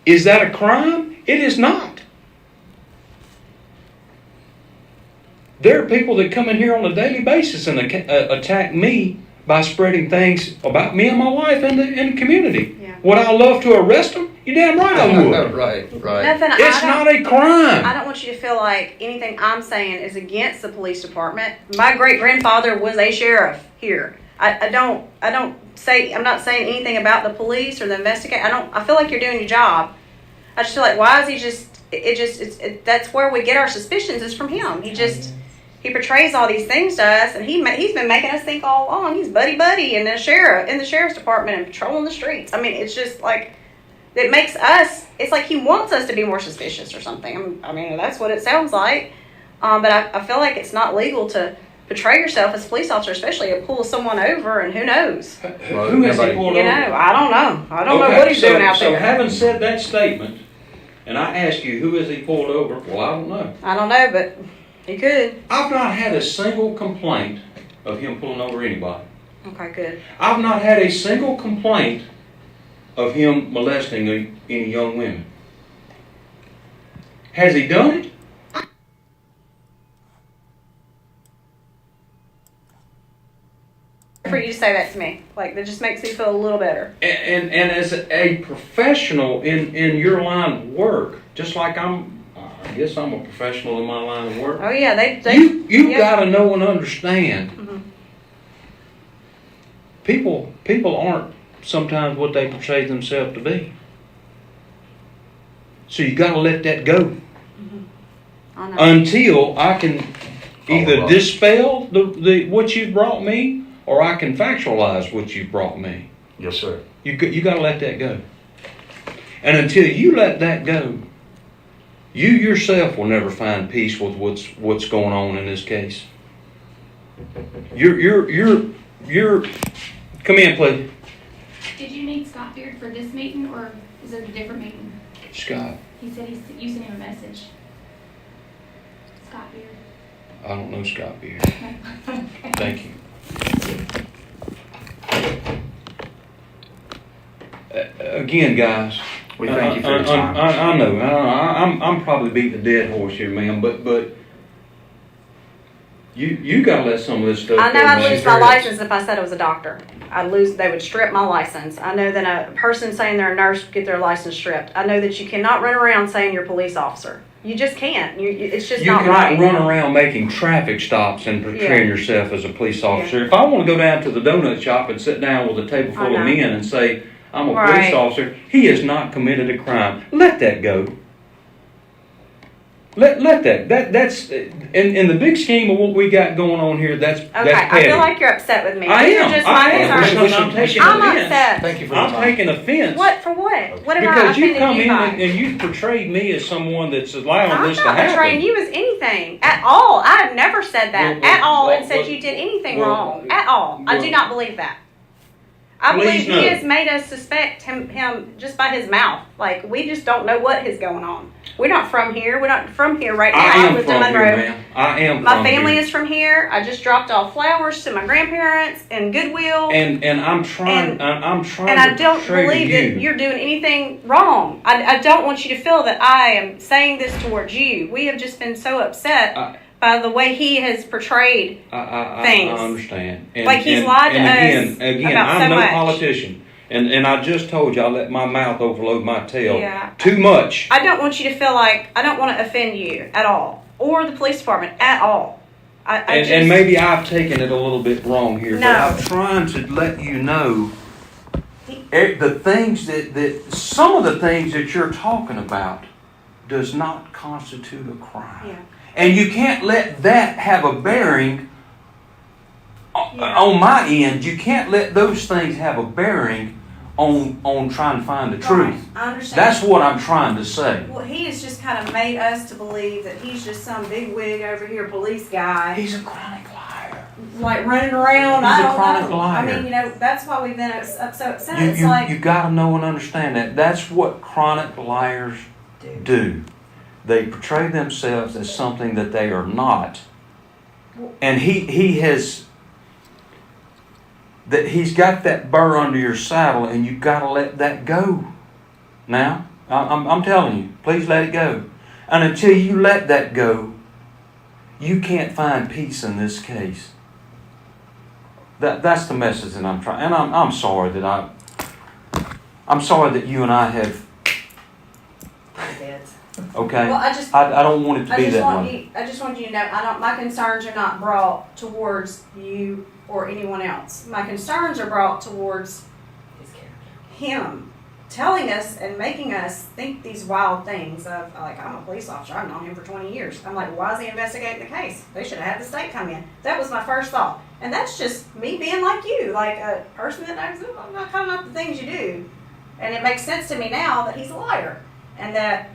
[SPEAKER 7] Is that a crime? It is not. There are people that come in here on a daily basis and attack me by spreading things about me and my wife in the community.
[SPEAKER 12] Yeah.
[SPEAKER 7] Would I love to arrest them? You're damn right I would.
[SPEAKER 13] Right.
[SPEAKER 12] Nothing,
[SPEAKER 7] It's not a crime.
[SPEAKER 12] I don't want you to feel like anything I'm saying is against the police department. My great grandfather was a sheriff here. I'm not saying anything about the police or the investigation. I feel like you're doing your job. I just feel like, why is he that's where we get our suspicions is from him. He portrays all these things to us, and he's been making us think all along he's buddy in the sheriff's department and patrolling the streets. I mean, it's just like, it makes us, it's like he wants us to be more suspicious or something. I mean, that's what it sounds like. But I feel like it's not legal to portray yourself as a police officer, especially to pull someone over, and who knows?
[SPEAKER 7] Who has he pulled over?
[SPEAKER 12] I don't know. I don't know what he's doing out there.
[SPEAKER 7] So having said that statement, and I ask you, who has he pulled over? Well, I don't know.
[SPEAKER 12] I don't know, but he could.
[SPEAKER 7] I've not had a single complaint of him pulling over anybody.
[SPEAKER 12] Okay, good.
[SPEAKER 7] I've not had a single complaint of him molesting any young women. Has he done it?
[SPEAKER 12] For you to say that to me, like, that just makes me feel a little better.
[SPEAKER 7] And as a professional in your line of work, just like I guess I'm a professional in my line of work.
[SPEAKER 12] Oh yeah,
[SPEAKER 7] You've got to know and understand.
[SPEAKER 12] Mm-hmm.
[SPEAKER 7] People aren't sometimes what they portray themselves to be. So you got to let that go.
[SPEAKER 12] Mm-hmm. I know.
[SPEAKER 7] Until I can either dispel the what you've brought me, or I can factualize what you've brought me.
[SPEAKER 13] Yes, sir.
[SPEAKER 7] You got to let that go. And until you let that go, you yourself will never find peace with what's going on in this case. You're come in, please.
[SPEAKER 14] Did you meet Scott Beard for this meeting, or is it a different meeting?
[SPEAKER 7] Scott.
[SPEAKER 14] He said you sent him a message. Scott Beard.
[SPEAKER 7] I don't know Scott Beard.
[SPEAKER 14] Okay.
[SPEAKER 7] Thank you. Again, guys.
[SPEAKER 13] We thank you for your time.
[SPEAKER 7] I know. I'm probably beating a dead horse here, ma'am. But you gotta let some of this stuff.
[SPEAKER 12] I know
[SPEAKER 7] go,
[SPEAKER 12] I'd
[SPEAKER 7] man.
[SPEAKER 12] lose my license if I said I was a doctor. They would strip my license. I know that a person saying they're a nurse would get their license stripped. I know that you cannot run around saying you're a police officer. You just can't. It's just not right.
[SPEAKER 7] You cannot run around making traffic stops and portraying yourself as a police officer. Yeah. If I want to go down to the donut shop and sit down with a table full of men and say, I'm a police officer, he has not committed a crime. Let that go. Let that's in the big scheme of what we got going on here. That's
[SPEAKER 12] okay.
[SPEAKER 7] That's
[SPEAKER 12] I feel like you're upset with me.
[SPEAKER 7] I am.
[SPEAKER 12] Just my concerns.
[SPEAKER 7] I'm taking
[SPEAKER 12] I'm
[SPEAKER 7] offense.
[SPEAKER 12] upset.
[SPEAKER 13] Thank you for your time.
[SPEAKER 7] I'm taking offense.
[SPEAKER 12] What for? What? What have I
[SPEAKER 7] Because you
[SPEAKER 12] offended
[SPEAKER 7] come
[SPEAKER 12] you
[SPEAKER 7] in
[SPEAKER 12] by?
[SPEAKER 7] and you portrayed me as someone that's allowing this to
[SPEAKER 12] I'm not
[SPEAKER 7] happen.
[SPEAKER 12] portraying you as anything at all. I have never said that at all and said you did anything wrong at all. I do not believe that. I believe he has made us suspect him just by his mouth. Like, we just don't know what is going on. We're not from here. We're not from here right now.
[SPEAKER 7] I
[SPEAKER 12] lived in
[SPEAKER 7] am from
[SPEAKER 12] Monroe.
[SPEAKER 7] here, ma'am. I am
[SPEAKER 12] My
[SPEAKER 7] from
[SPEAKER 12] family
[SPEAKER 7] here.
[SPEAKER 12] is from here. I just dropped off flowers to my grandparents in Goodwill.
[SPEAKER 7] And I'm trying. I'm trying.
[SPEAKER 12] And I
[SPEAKER 7] to
[SPEAKER 12] don't
[SPEAKER 7] portray
[SPEAKER 12] believe
[SPEAKER 7] to
[SPEAKER 12] that you're doing anything wrong. I don't want you to feel that I am saying this towards you. We have just been so upset by the way he has portrayed things.
[SPEAKER 7] I understand. And,
[SPEAKER 12] like he's lied to us
[SPEAKER 7] Again,
[SPEAKER 12] about
[SPEAKER 7] I'm
[SPEAKER 12] so
[SPEAKER 7] no
[SPEAKER 12] much.
[SPEAKER 7] politician. And I just told you I let my mouth overload my tail
[SPEAKER 12] Yeah.
[SPEAKER 7] too much.
[SPEAKER 12] I don't want you to feel like I don't want to offend you at all, or the police department at all.
[SPEAKER 7] And maybe I've taken it a little bit wrong here,
[SPEAKER 12] No.
[SPEAKER 7] but I'm trying to let you know the things that some of the things that you're talking about does not constitute a crime.
[SPEAKER 12] Yeah.
[SPEAKER 7] And you can't let that have a bearing on my end. You can't let those things have a bearing on trying to find the truth.
[SPEAKER 12] I understand.
[SPEAKER 7] That's what I'm trying to say.
[SPEAKER 12] Well, he has just kind of made us to believe that he's just some big wig over here police guy.
[SPEAKER 7] He's a chronic liar.
[SPEAKER 12] like running around.
[SPEAKER 7] He's
[SPEAKER 12] I
[SPEAKER 7] a
[SPEAKER 12] don't
[SPEAKER 7] chronic
[SPEAKER 12] know.
[SPEAKER 7] liar.
[SPEAKER 12] I mean, that's why we've been so upset.
[SPEAKER 7] You,
[SPEAKER 12] It's
[SPEAKER 7] you,
[SPEAKER 12] like,
[SPEAKER 7] you got to know and understand that. That's what chronic liars do. They portray themselves as something that they are not. And he's got that burr under your saddle, and you've got to let that go. Now, I'm telling you, please let it go. And until you let that go, you can't find peace in this case. That's the message that I'm trying. And I'm sorry that I'm sorry that you and I have. Okay.
[SPEAKER 12] well,
[SPEAKER 7] I don't want it to be that way.
[SPEAKER 12] I just want you to know, my concerns are not brought towards you or anyone else. My concerns are brought towards him telling us and making us think these wild things of, like, I'm a police officer, I've known him for 20 years. I'm like, why is he investigating the case? They should have had the state come in. That was my first thought. And that's just me being like you, like a person that knows, I'm not kind of the things you do. And it makes sense to me now that he's a liar and that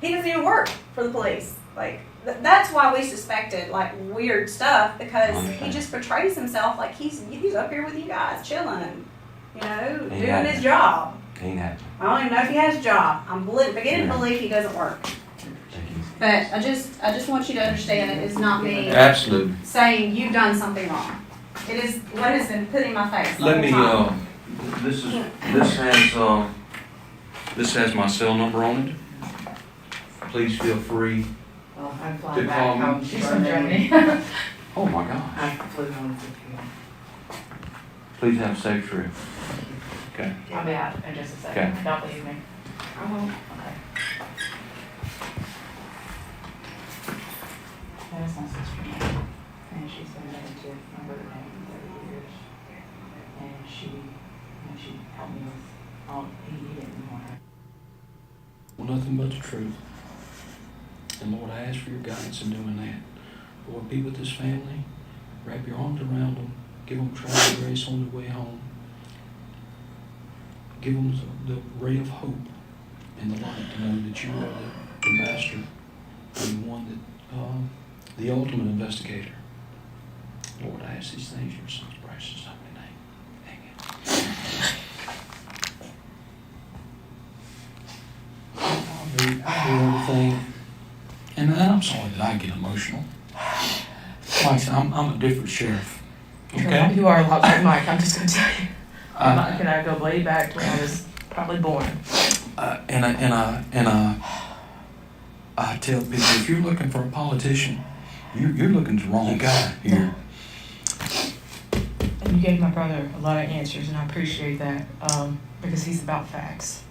[SPEAKER 12] he doesn't even work for the police. Like, that's why we suspected, like, weird stuff, because he just portrays himself like he's up here with you guys, chilling, you know, doing his job.
[SPEAKER 7] Ain't happening.
[SPEAKER 12] I don't even know if he has a job. I'm beginning to believe he doesn't work. But I just want you to understand it is not me
[SPEAKER 7] Absolutely.
[SPEAKER 12] saying you've done something wrong. It is what has been put in my face the
[SPEAKER 7] Let
[SPEAKER 12] whole
[SPEAKER 7] me.
[SPEAKER 12] time.
[SPEAKER 7] This has my cell number on it. Please feel free.
[SPEAKER 8] Well, I'm
[SPEAKER 7] To
[SPEAKER 8] flying
[SPEAKER 7] call
[SPEAKER 8] back
[SPEAKER 7] me.
[SPEAKER 8] home.
[SPEAKER 11] She's from Germany.
[SPEAKER 7] Oh my gosh.
[SPEAKER 8] I flew home for
[SPEAKER 7] Please have a safe trip. Okay.
[SPEAKER 11] I'll be out in just a second.
[SPEAKER 7] Okay.
[SPEAKER 11] Don't leave me.
[SPEAKER 12] I won't.
[SPEAKER 11] Okay. That's my sister. And she's been married to my brother now for 30 years. And she helped me with all, he didn't want her.
[SPEAKER 7] Well, nothing but the truth. And Lord, I ask for your guidance in doing that. Lord, be with this family. Wrap your arms around them. Give them travel grace on the way home. Give them the ray of hope and the light to know that you are the master and the one that, the ultimate investigator. Lord, I ask these things in your son's precious holy name. Amen. I'll do everything. And I'm sorry that I get emotional. Like I said, I'm a different sheriff. Okay?
[SPEAKER 11] You are a lot like Mike, I'm just gonna tell you. Mike and I go way back to when I was probably born.
[SPEAKER 7] And I tell people, if you're looking for a politician, you're looking at the wrong guy here.
[SPEAKER 11] And you gave my brother a lot of answers, and I appreciate that, because he's about facts.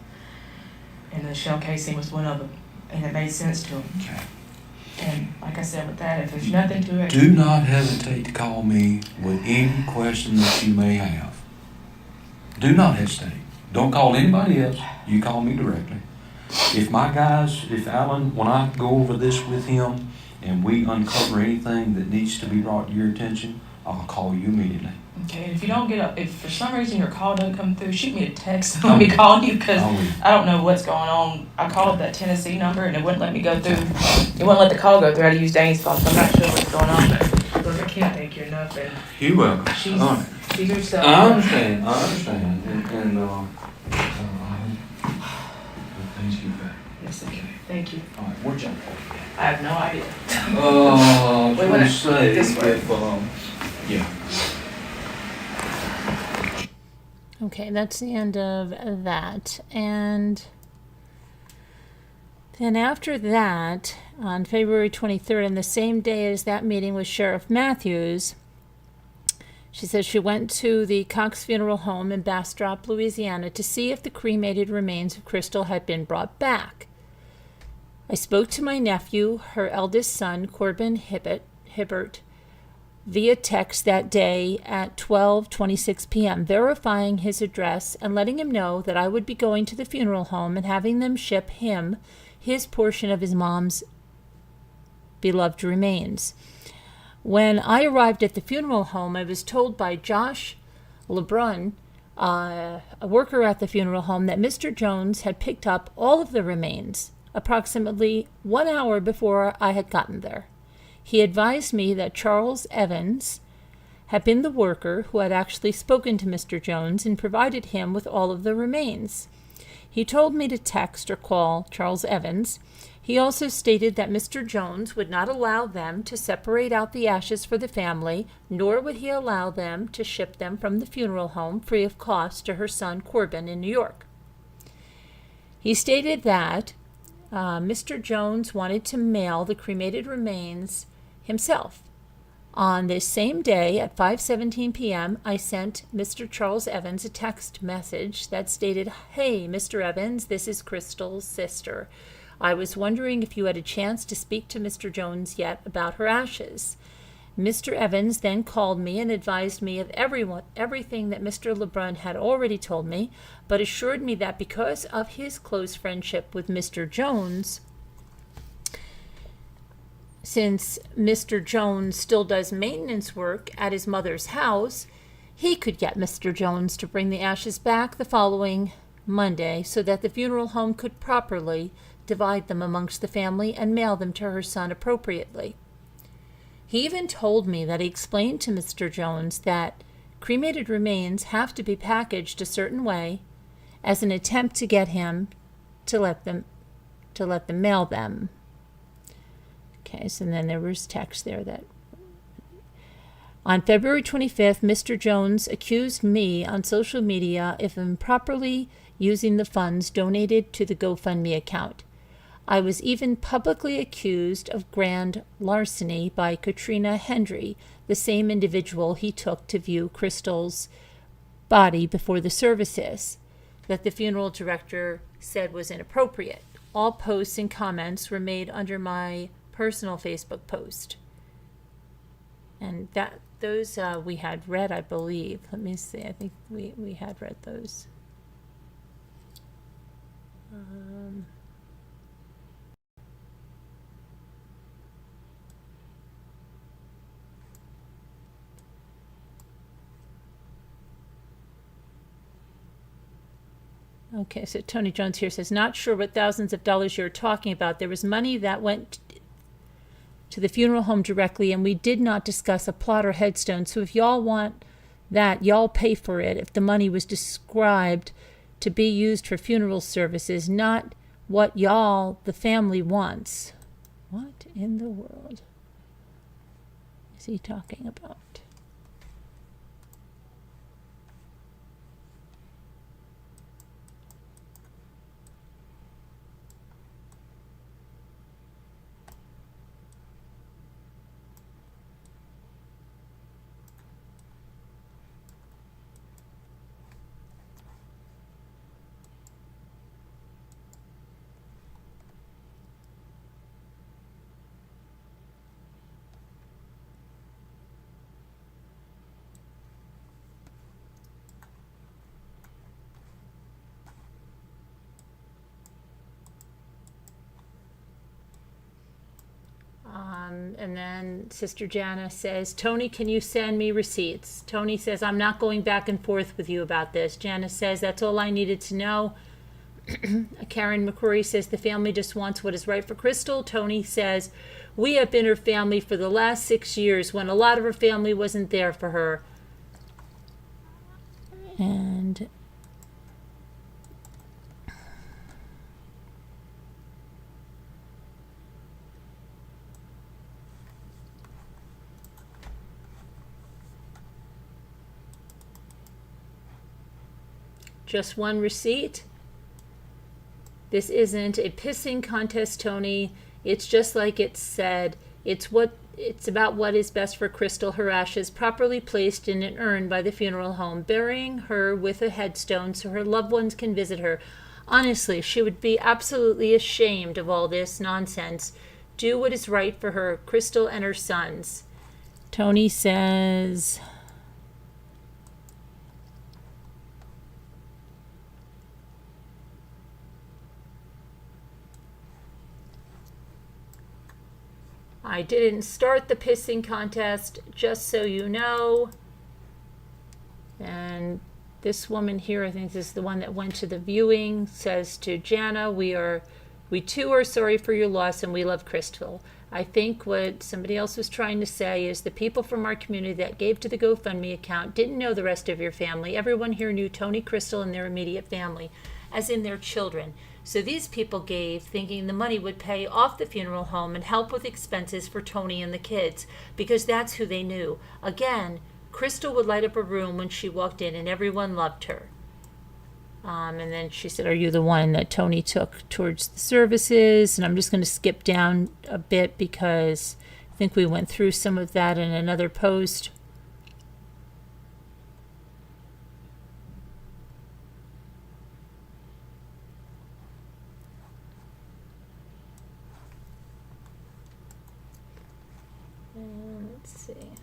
[SPEAKER 11] And the shell casing was one of them, and it made sense to him.
[SPEAKER 7] Okay.
[SPEAKER 11] And like I said with that, if there's nothing to it.
[SPEAKER 7] Do not hesitate to call me with any question that you may have. Do not hesitate. Don't call anybody else. You call me directly. If Alan, when I go over this with him and we uncover anything that needs to be brought to your attention, I'll call you immediately.
[SPEAKER 11] Okay, and if you don't get up, if for some reason your call doesn't come through, shoot me a text and let me call you, because I don't know what's going on. I called that Tennessee number and it wouldn't let me go through. It wouldn't let the call go through. I had to use Dane's phone, so I'm not sure what's going on. But look, I can't thank you enough. And
[SPEAKER 7] You're welcome.
[SPEAKER 11] she's herself.
[SPEAKER 7] I understand. And things get better.
[SPEAKER 11] Yes, okay. Thank you.
[SPEAKER 7] All right, where'd y'all go?
[SPEAKER 11] I have no idea.
[SPEAKER 7] I was going to say,
[SPEAKER 11] this way.
[SPEAKER 7] yeah.
[SPEAKER 1] Okay, that's the end of that. And then after that, on February 23rd, and the same day as that meeting with Sheriff Matthews, she says she went to the Cox Funeral Home in Bastrop, Louisiana, to see if the cremated remains of Crystal had been brought back. I spoke to my nephew, her eldest son, Corbin Hibbert, via text that day at 12:26 p.m., verifying his address and letting him know that I would be going to the funeral home and having them ship him his portion of his mom's beloved remains. When I arrived at the funeral home, I was told by Josh LeBrun, a worker at the funeral home, that Mr. Jones had picked up all of the remains approximately 1 hour before I had gotten there. He advised me that Charles Evans had been the worker who had actually spoken to Mr. Jones and provided him with all of the remains. He told me to text or call Charles Evans. He also stated that Mr. Jones would not allow them to separate out the ashes for the family, nor would he allow them to ship them from the funeral home free of cost to her son Corbin in New York. He stated that Mr. Jones wanted to mail the cremated remains himself. On this same day at 5:17 p.m., I sent Mr. Charles Evans a text message that stated, "Hey, Mr. Evans, this is Crystal's sister. I was wondering if you had a chance to speak to Mr. Jones yet about her ashes." Mr. Evans then called me and advised me of everything that Mr. Lebrun had already told me, but assured me that because of his close friendship with Mr. Jones, since Mr. Jones still does maintenance work at his mother's house, he could get Mr. Jones to bring the ashes back the following Monday so that the funeral home could properly divide them amongst the family and mail them to her son appropriately. He even told me that he explained to Mr. Jones that cremated remains have to be packaged a certain way as an attempt to get him to let them mail them. Okay, so then there was text there that on February 25th, Mr. Jones accused me on social media of improperly using the funds donated to the GoFundMe account. I was even publicly accused of grand larceny by Katrina Hendry, the same individual he took to view Crystal's body before the services, that the funeral director said was inappropriate. All posts and comments were made under my personal Facebook post. And those we had read, I believe. Let me see. I think we had read those. Okay, so Tony Jones here says, not sure what thousands of dollars you're talking about. There was money that went to the funeral home directly, and we did not discuss a plot or headstone. So if y'all want that, y'all pay for it. If the money was described to be used for funeral services, not what y'all, the family, wants. What in the world is he talking about? And then Sister Jana says, Tony, can you send me receipts? Tony says, I'm not going back and forth with you about this. Jana says, that's all I needed to know. Karen McCrory says, the family just wants what is right for Crystal. Tony says, we have been her family for the last 6 years when a lot of her family wasn't there for her. And just one receipt. This isn't a pissing contest, Tony. It's just like it said. It's about what is best for Crystal, her ashes properly placed in an urn by the funeral home, burying her with a headstone so her loved ones can visit her. Honestly, she would be absolutely ashamed of all this nonsense. Do what is right for her, Crystal and her sons. Tony says, I didn't start the pissing contest, just so you know. And this woman here, I think this is the one that went to the viewing, says to Jana, we too are sorry for your loss and we love Crystal. I think what somebody else was trying to say is the people from our community that gave to the GoFundMe account didn't know the rest of your family. Everyone here knew Tony, Crystal, and their immediate family, as in their children. So these people gave thinking the money would pay off the funeral home and help with expenses for Tony and the kids, because that's who they knew. Again, Crystal would light up a room when she walked in, and everyone loved her. And then she said, are you the one that Tony took towards the services? And I'm just going to skip down a bit because I think we went through some of that in another post. And let's see.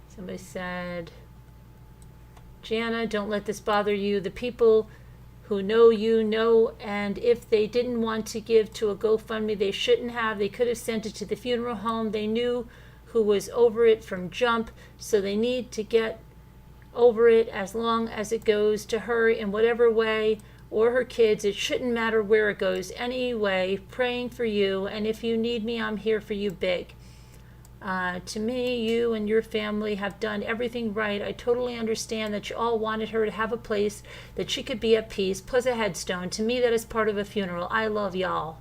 [SPEAKER 1] Somebody said, Jana, don't let this bother you. The people who know you know, and if they didn't want to give to a GoFundMe, they shouldn't have. They could have sent it to the funeral home. They knew who was over it from jump, so they need to get over it as long as it goes to her in whatever way, or her kids. It shouldn't matter where it goes. Anyway, praying for you, and if you need me, I'm here for you big. To me, you and your family have done everything right. I totally understand that you all wanted her to have a place that she could be at peace, plus a headstone. To me, that is part of a funeral. I love y'all.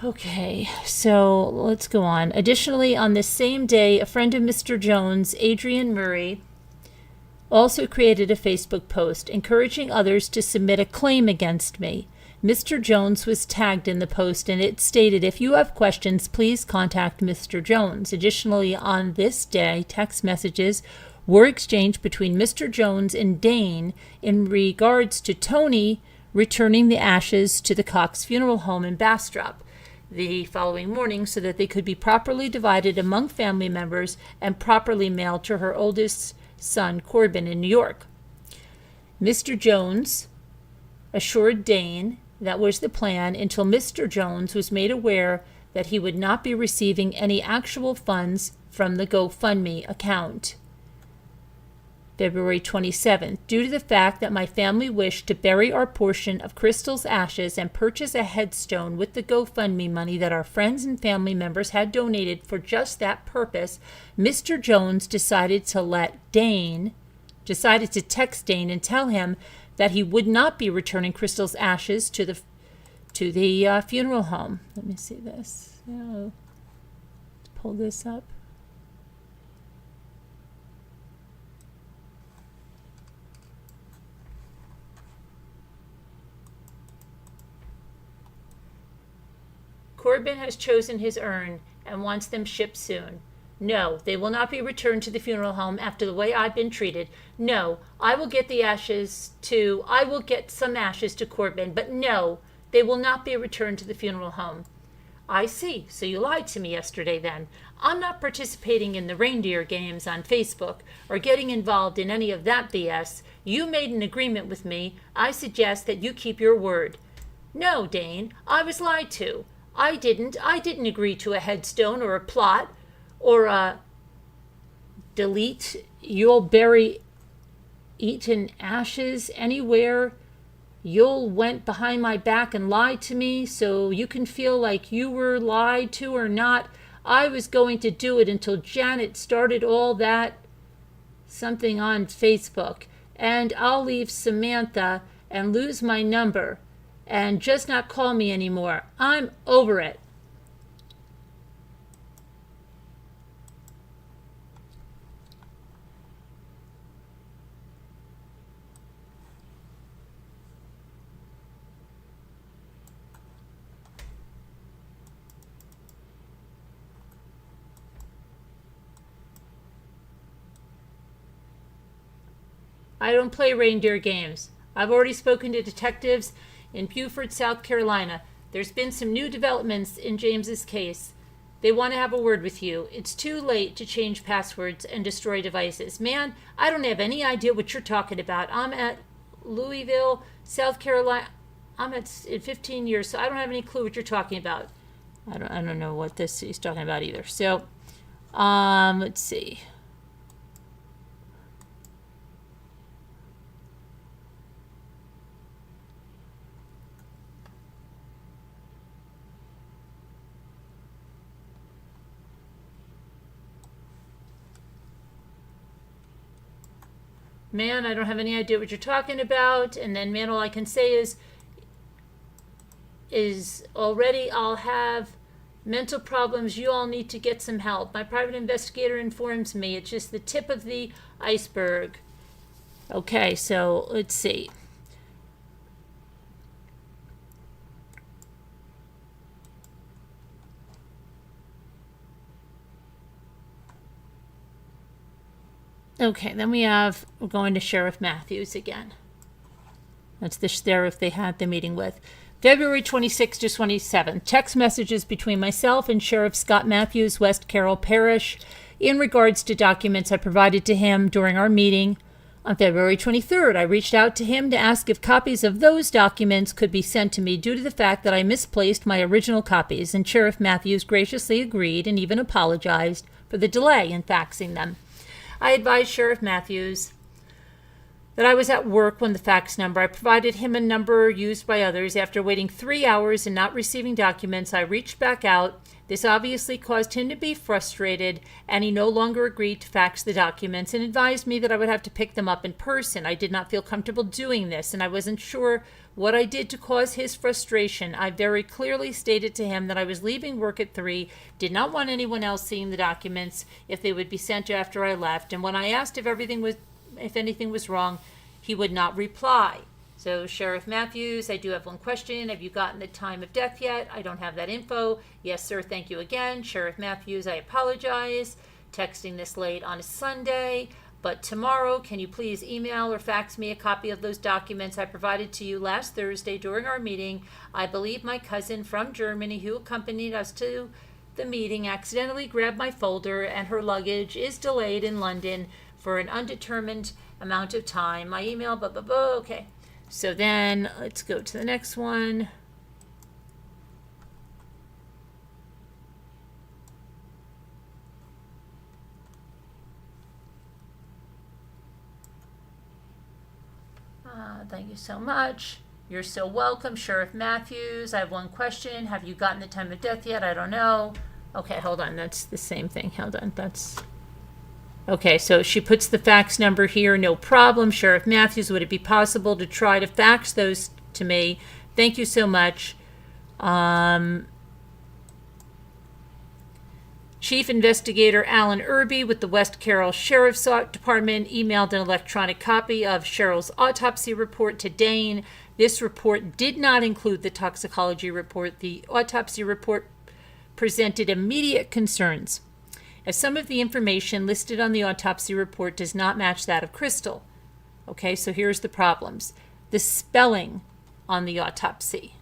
[SPEAKER 1] Okay, so let's go on. Additionally, on this same day, a friend of Mr. Jones, Adrian Murray, also created a Facebook post encouraging others to submit a claim against me. Mr. Jones was tagged in the post, and it stated, if you have questions, please contact Mr. Jones. Additionally, on this day, text messages were exchanged between Mr. Jones and Dane in regards to Tony returning the ashes to the Cox Funeral Home in Bastrop the following morning so that they could be properly divided among family members and properly mailed to her oldest son, Corbin, in New York. Mr. Jones assured Dane that was the plan until Mr. Jones was made aware that he would not be receiving any actual funds from the GoFundMe account. February 27th, due to the fact that my family wished to bury our portion of Crystal's ashes and purchase a headstone with the GoFundMe money that our friends and family members had donated for just that purpose, Mr. Jones decided to text Dane and tell him that he would not be returning Crystal's ashes to the funeral home. Let me see this. Let's pull this up. Corbin has chosen his urn and wants them shipped soon. No, they will not be returned to the funeral home after the way I've been treated. No, I will get some ashes to Corbin, but no, they will not be returned to the funeral home. I see, so you lied to me yesterday then. I'm not participating in the reindeer games on Facebook or getting involved in any of that BS. You made an agreement with me. I suggest that you keep your word. No, Dane, I was lied to. I didn't agree to a headstone or a plot or a delete. You'll bury eaten ashes anywhere. You'll went behind my back and lied to me so you can feel like you were lied to or not. I was going to do it until Janet started all that something on Facebook. And I'll leave Samantha and lose my number and just not call me anymore. I'm over it. I don't play reindeer games. I've already spoken to detectives in Beaufort, South Carolina. There's been some new developments in James's case. They want to have a word with you. It's too late to change passwords and destroy devices. Man, I don't have any idea what you're talking about. I'm at Louisville, South Carolina. I'm at in 15 years, so I don't have any clue what you're talking about. I don't know what this he's talking about either. So, let's see. man, I don't have any idea what you're talking about. And then, man, all I can say is already I'll have mental problems. You all need to get some help. My private investigator informs me it's just the tip of the iceberg. Okay, so let's see. Okay, then we're going to Sheriff Matthews again. That's the sheriff they had the meeting with. February 26th to 27th, text messages between myself and Sheriff Scott Matthews, West Carroll Parish, in regards to documents I provided to him during our meeting. On February 23rd, I reached out to him to ask if copies of those documents could be sent to me due to the fact that I misplaced my original copies, and Sheriff Matthews graciously agreed and even apologized for the delay in faxing them. I advised Sheriff Matthews that I was at work when the fax number. I provided him a number used by others. After waiting 3 hours and not receiving documents, I reached back out. This obviously caused him to be frustrated, and he no longer agreed to fax the documents and advised me that I would have to pick them up in person. I did not feel comfortable doing this, and I wasn't sure what I did to cause his frustration. I very clearly stated to him that I was leaving work at 3, did not want anyone else seeing the documents if they would be sent after I left, and when I asked if anything was wrong, he would not reply. So, Sheriff Matthews, I do have one question. Have you gotten the time of death yet? I don't have that info. Yes, sir. Thank you again. Sheriff Matthews, I apologize. Texting this late on a Sunday. But tomorrow, can you please email or fax me a copy of those documents I provided to you last Thursday during our meeting? I believe my cousin from Germany who accompanied us to the meeting accidentally grabbed my folder, and her luggage is delayed in London for an undetermined amount of time. My email, okay. So then let's go to the next one. Thank you so much. You're so welcome, Sheriff Matthews. I have one question. Have you gotten the time of death yet? I don't know. Okay, hold on. That's the same thing. Hold on. Okay, so she puts the fax number here. No problem. Sheriff Matthews, would it be possible to try to fax those to me? Thank you so much. Chief Investigator Alan Irby with the West Carroll Sheriff's Department emailed an electronic copy of Cheryl's autopsy report to Dane. This report did not include the toxicology report. The autopsy report presented immediate concerns, as some of the information listed on the autopsy report does not match that of Crystal. Okay, so here's the problems. The spelling on the autopsy.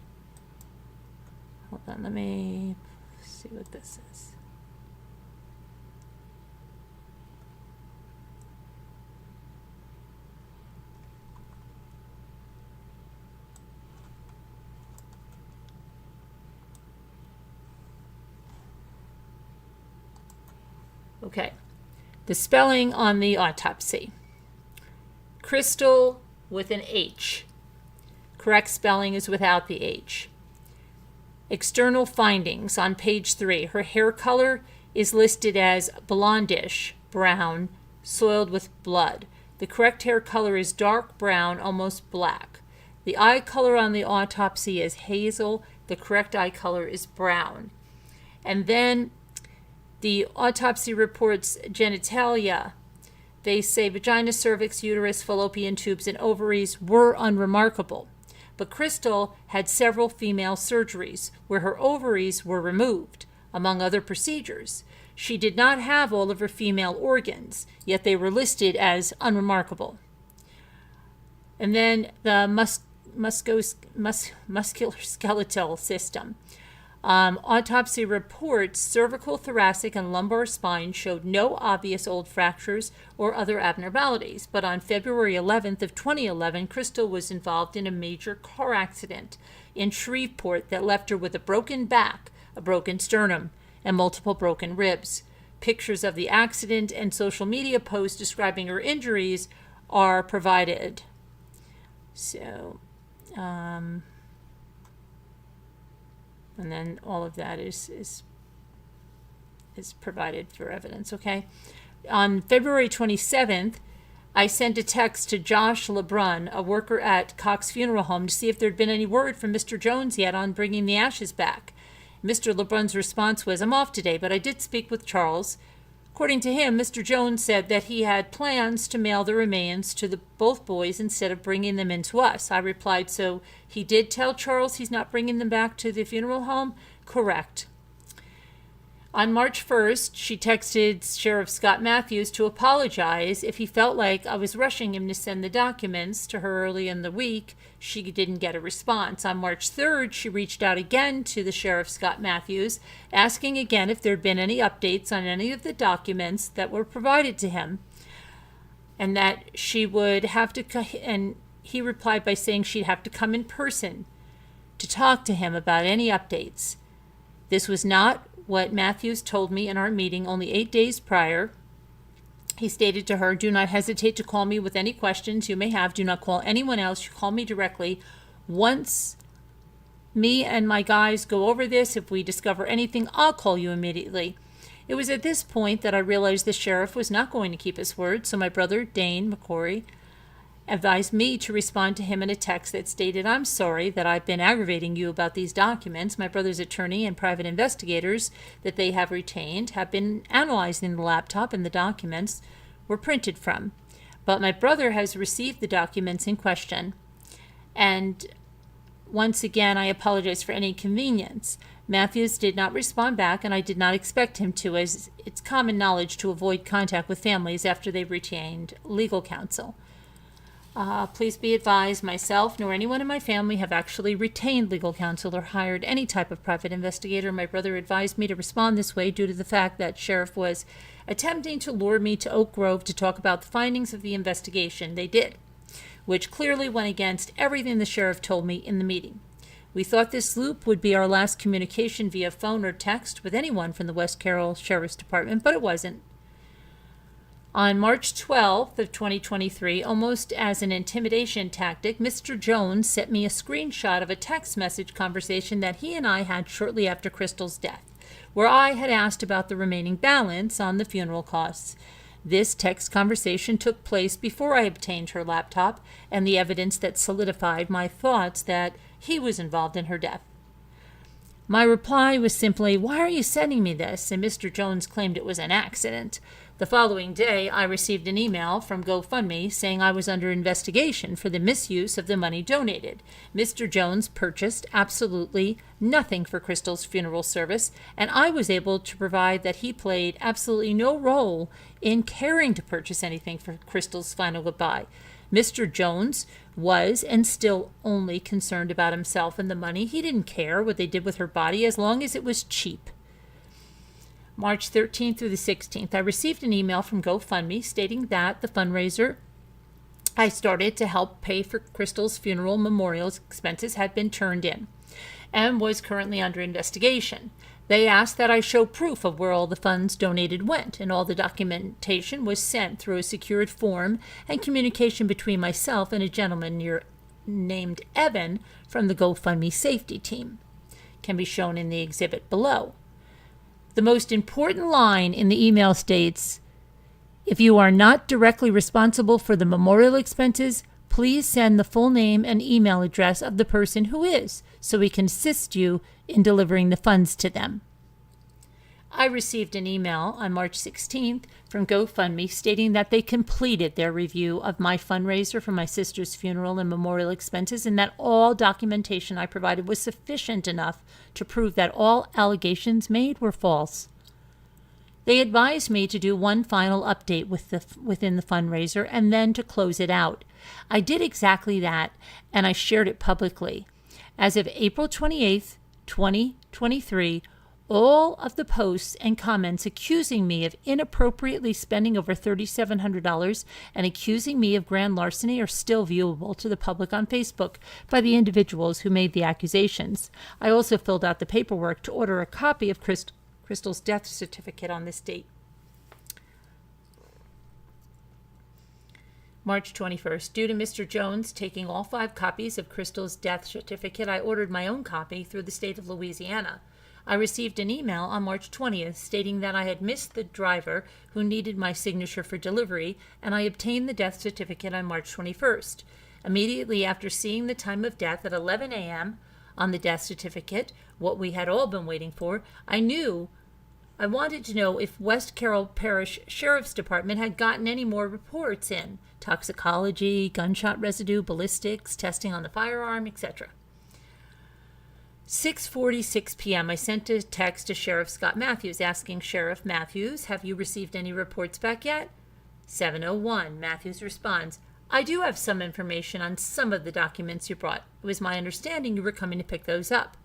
[SPEAKER 1] Hold on, let me see what this is. Okay, the spelling on the autopsy. Crystal with an H. Correct spelling is without the H. External findings on page 3. Her hair color is listed as blondish brown, soiled with blood. The correct hair color is dark brown, almost black. The eye color on the autopsy is hazel. The correct eye color is brown. And then the autopsy reports genitalia. They say vagina, cervix, uterus, fallopian tubes, and ovaries were unremarkable. But Crystal had several female surgeries where her ovaries were removed, among other procedures. She did not have all of her female organs, yet they were listed as unremarkable. And then the musculoskeletal system. Autopsy reports cervical, thoracic, and lumbar spine showed no obvious old fractures or other abnormalities, but on February 11th of 2011, Crystal was involved in a major car accident in Shreveport that left her with a broken back, a broken sternum, and multiple broken ribs. Pictures of the accident and social media posts describing her injuries are provided. So, and then all of that is provided for evidence, okay? On February 27th, I sent a text to Josh LeBrun, a worker at Cox Funeral Home, to see if there'd been any word from Mr. Jones yet on bringing the ashes back. Mr. LeBrun's response was, "I'm off today, but I did speak with Charles." According to him, Mr. Jones said that he had plans to mail the remains to both boys instead of bringing them in to us. I replied, "So he did tell Charles he's not bringing them back to the funeral home?" "Correct." On March 1st, she texted Sheriff Scott Matthews to apologize if he felt like I was rushing him to send the documents to her early in the week. She didn't get a response. On March 3rd, she reached out again to the Sheriff Scott Matthews, asking again if there'd been any updates on any of the documents that were provided to him, and that she would have to, and he replied by saying she'd have to come in person to talk to him about any updates. This was not what Matthews told me in our meeting only 8 days prior. He stated to her, "Do not hesitate to call me with any questions you may have. Do not call anyone else. You call me directly. Once me and my guys go over this, if we discover anything, I'll call you immediately." It was at this point that I realized the sheriff was not going to keep his word, so my brother, Dane McCrory, advised me to respond to him in a text that stated, "I'm sorry that I've been aggravating you about these documents. My brother's attorney and private investigators that they have retained have been analyzing the laptop and the documents were printed from. But my brother has received the documents in question. And once again, I apologize for any inconvenience." Matthews did not respond back, and I did not expect him to, as it's common knowledge to avoid contact with families after they've retained legal counsel. Please be advised, myself nor anyone in my family have actually retained legal counsel or hired any type of private investigator. My brother advised me to respond this way due to the fact that sheriff was attempting to lure me to Oak Grove to talk about the findings of the investigation. They did, which clearly went against everything the sheriff told me in the meeting. We thought this loop would be our last communication via phone or text with anyone from the West Carroll Sheriff's Department, but it wasn't. On March 12th of 2023, almost as an intimidation tactic, Mr. Jones sent me a screenshot of a text message conversation that he and I had shortly after Crystal's death, where I had asked about the remaining balance on the funeral costs. This text conversation took place before I obtained her laptop and the evidence that solidified my thoughts that he was involved in her death. My reply was simply, "Why are you sending me this?" and Mr. Jones claimed it was an accident. The following day, I received an email from GoFundMe saying I was under investigation for the misuse of the money donated. Mr. Jones purchased absolutely nothing for Crystal's funeral service, and I was able to provide that he played absolutely no role in caring to purchase anything for Crystal's final goodbye. Mr. Jones was and still only concerned about himself and the money. He didn't care what they did with her body as long as it was cheap. March 13th through the 16th, I received an email from GoFundMe stating that the fundraiser I started to help pay for Crystal's funeral memorial expenses had been turned in and was currently under investigation. They asked that I show proof of where all the funds donated went, and all the documentation was sent through a secured form and communication between myself and a gentleman named Evan from the GoFundMe safety team. Can be shown in the exhibit below. The most important line in the email states, "If you are not directly responsible for the memorial expenses, please send the full name and email address of the person who is, so we can assist you in delivering the funds to them." I received an email on March 16th from GoFundMe stating that they completed their review of my fundraiser for my sister's funeral and memorial expenses, and that all documentation I provided was sufficient enough to prove that all allegations made were false. They advised me to do one final update within the fundraiser and then to close it out. I did exactly that, and I shared it publicly. As of April 28th, 2023, all of the posts and comments accusing me of inappropriately spending over $3,700 and accusing me of grand larceny are still viewable to the public on Facebook by the individuals who made the accusations. I also filled out the paperwork to order a copy of Crystal's death certificate on this date. March 21st. Due to Mr. Jones taking all 5 copies of Crystal's death certificate, I ordered my own copy through the state of Louisiana. I received an email on March 20th stating that I had missed the driver who needed my signature for delivery, and I obtained the death certificate on March 21st. Immediately after seeing the time of death at 11 a.m. on the death certificate, what we had all been waiting for, I wanted to know if West Carroll Parish Sheriff's Department had gotten any more reports in: toxicology, gunshot residue, ballistics, testing on the firearm, etc. 6:46 p.m. I sent a text to Sheriff Scott Matthews asking Sheriff Matthews, have you received any reports back yet? 7:01, Matthews responds, I do have some information on some of the documents you brought. It was my understanding you were coming to pick those up.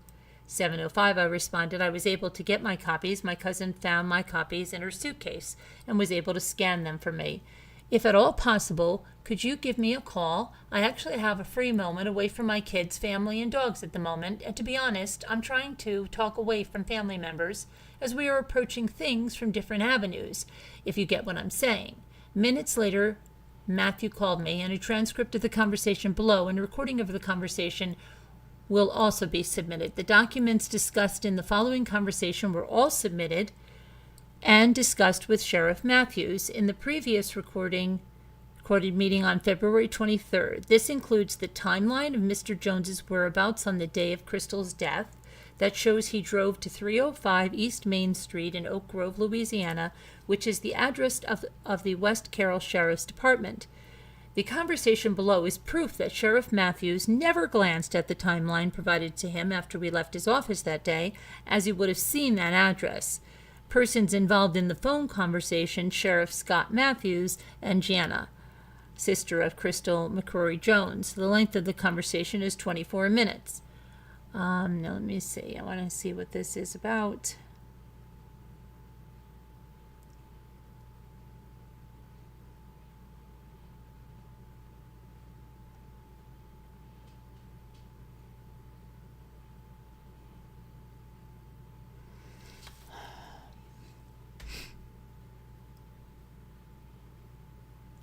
[SPEAKER 1] 7:05, I responded, I was able to get my copies. My cousin found my copies in her suitcase and was able to scan them for me. If at all possible, could you give me a call? I actually have a free moment away from my kids, family, and dogs at the moment, and to be honest, I'm trying to talk away from family members as we are approaching things from different avenues, if you get what I'm saying. Minutes later, Matthew called me, and a transcript of the conversation below and a recording of the conversation will also be submitted. The documents discussed in the following conversation were all submitted and discussed with Sheriff Matthews in the previous recorded meeting on February 23rd. This includes the timeline of Mr. Jones's whereabouts on the day of Crystal's death that shows he drove to 305 East Main Street in Oak Grove, Louisiana, which is the address of the West Carroll Sheriff's Department. The conversation below is proof that Sheriff Matthews never glanced at the timeline provided to him after we left his office that day, as he would have seen that address. Persons involved in the phone conversation, Sheriff Scott Matthews and Jana, sister of Crystal McCrory Jones. The length of the conversation is 24 minutes. Now let me see. I want to see what this is about.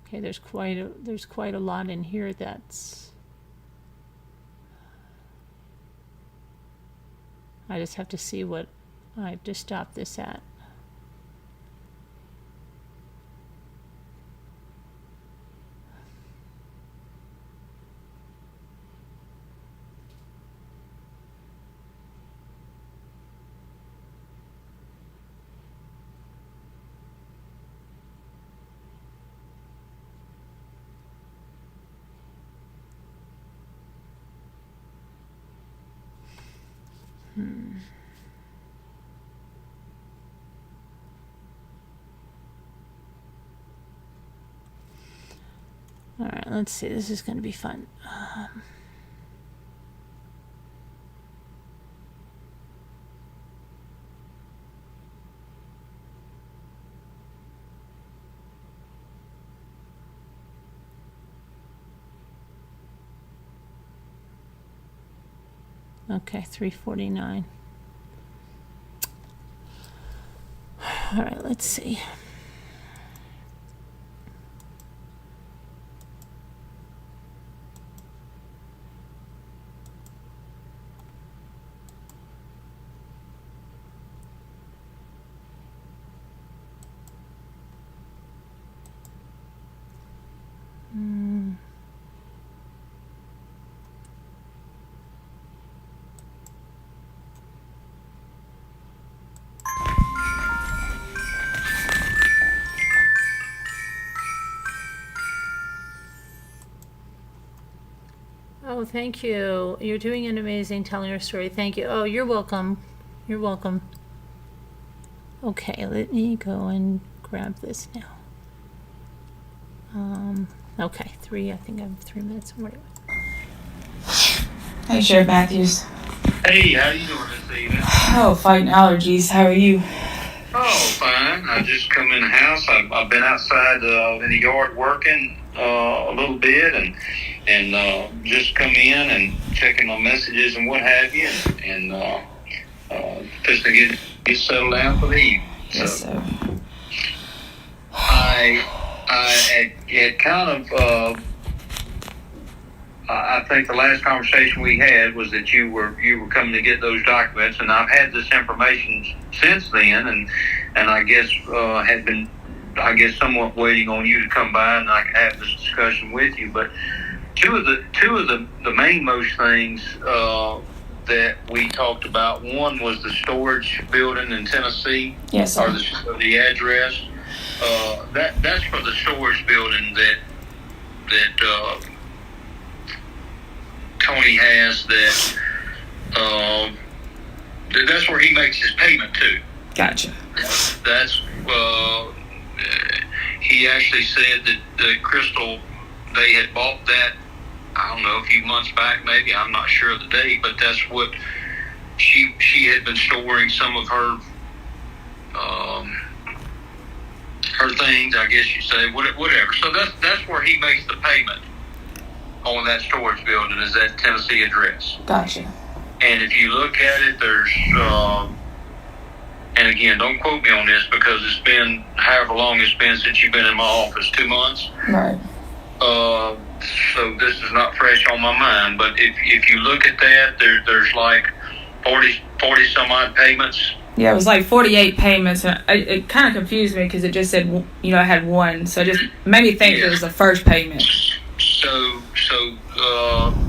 [SPEAKER 1] Okay, there's quite a lot in here that's. I just have to see what I have to stop this at. All right, let's see. This is going to be fun. Okay, 3:49. All right, let's see. Oh, thank you. You're doing an amazing telling your story. Thank you. Oh, you're welcome. You're welcome. Okay, let me go and grab this now. Okay, I think I have 3 minutes. Whatever.
[SPEAKER 11] Hey, Sheriff Matthews.
[SPEAKER 13] Hey, how you doing this evening?
[SPEAKER 11] Oh, fighting allergies. How are you?
[SPEAKER 13] Oh, fine. I just come in the house. I've been outside in the yard working a little bit, and just come in and checking my messages and what have you, and just to get settled down for the evening.
[SPEAKER 11] Yes, sir.
[SPEAKER 13] I had kind of I think the last conversation we had was that you were coming to get those documents, and I've had this information since then, and I guess had been somewhat waiting on you to come by and I could have this discussion with you. But two of the mainmost things that we talked about. One was the storage building in Tennessee.
[SPEAKER 11] Yes, sir.
[SPEAKER 13] Or the address. That's for the storage building that Tony has. That's where he makes his payment to.
[SPEAKER 11] Gotcha.
[SPEAKER 13] That's he actually said that Crystal, they had bought that, I don't know, a few months back maybe, I'm not sure of the date, but that's what she had been storing some of her things, I guess you say, whatever. So that's where he makes the payment on that storage building, is that Tennessee address.
[SPEAKER 11] Gotcha.
[SPEAKER 13] And if you look at it, there's and again, don't quote me on this because it's been however long it's been since you've been in my office, 2 months.
[SPEAKER 11] Right.
[SPEAKER 13] So this is not fresh on my mind, but if you look at that, there's like 40 some odd payments.
[SPEAKER 11] Yeah, it was like 48 payments, and it kind of confused me because it just said, I had one, so it just made me think it was the first payment.
[SPEAKER 13] So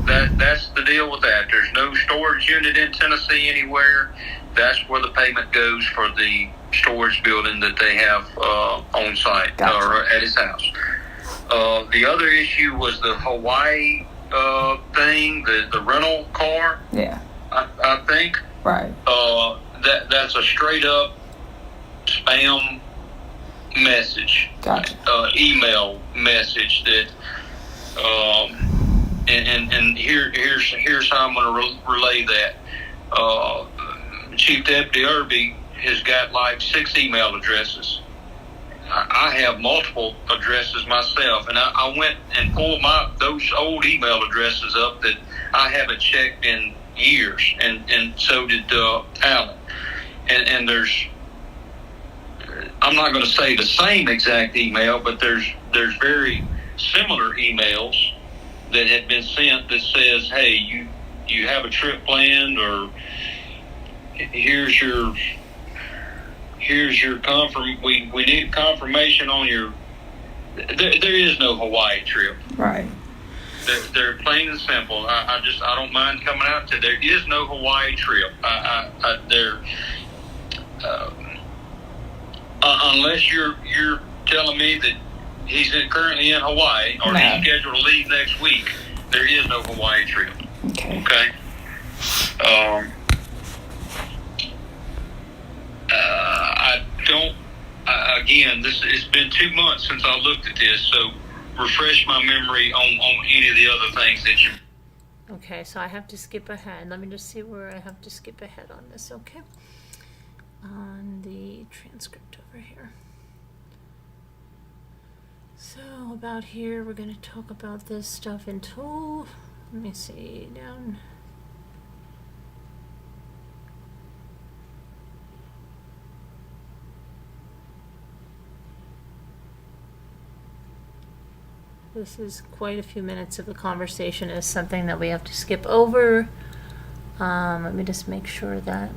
[SPEAKER 13] that's the deal with that. There's no storage unit in Tennessee anywhere. That's where the payment goes for the storage building that they have on site.
[SPEAKER 11] Gotcha.
[SPEAKER 13] Or at his house. The other issue was the Hawaii thing, the rental car.
[SPEAKER 11] Yeah.
[SPEAKER 13] I think.
[SPEAKER 11] Right.
[SPEAKER 13] That's a straight up spam message.
[SPEAKER 11] Gotcha.
[SPEAKER 13] Email message that. And here's how I'm going to relay that. Chief Deputy Irby has got like 6 email addresses. I have multiple addresses myself, and I went and pulled those old email addresses up that I haven't checked in years, and so did Alan. And there's, I'm not going to say the same exact email, but there's very similar emails that have been sent that says, hey, you have a trip planned, or here's your we need confirmation on your. There is no Hawaii trip.
[SPEAKER 11] Right.
[SPEAKER 13] They're plain and simple. I don't mind coming out to. There is no Hawaii trip. Unless you're telling me that he's currently in Hawaii or he's scheduled to leave next week. There is no Hawaii trip.
[SPEAKER 11] Okay.
[SPEAKER 13] Okay. I don't. Again, it's been 2 months since I looked at this, so refresh my memory on any of the other things that you.
[SPEAKER 1] Okay, so I have to skip ahead. Let me just see where I have to skip ahead on this, okay? On the transcript over here. So about here, we're going to talk about this stuff until, let me see, down. This is quite a few minutes of the conversation. Is something that we have to skip over. Let me just make sure that.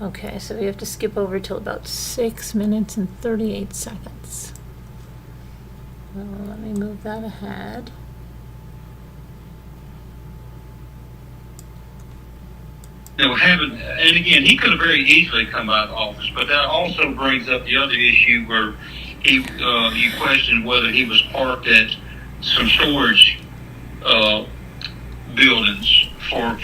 [SPEAKER 1] Okay, so we have to skip over till about 6 minutes and 38 seconds. Let me move that ahead.
[SPEAKER 13] And again, he could have very easily come out of office, but that also brings up the other issue where you questioned whether he was parked at some storage buildings for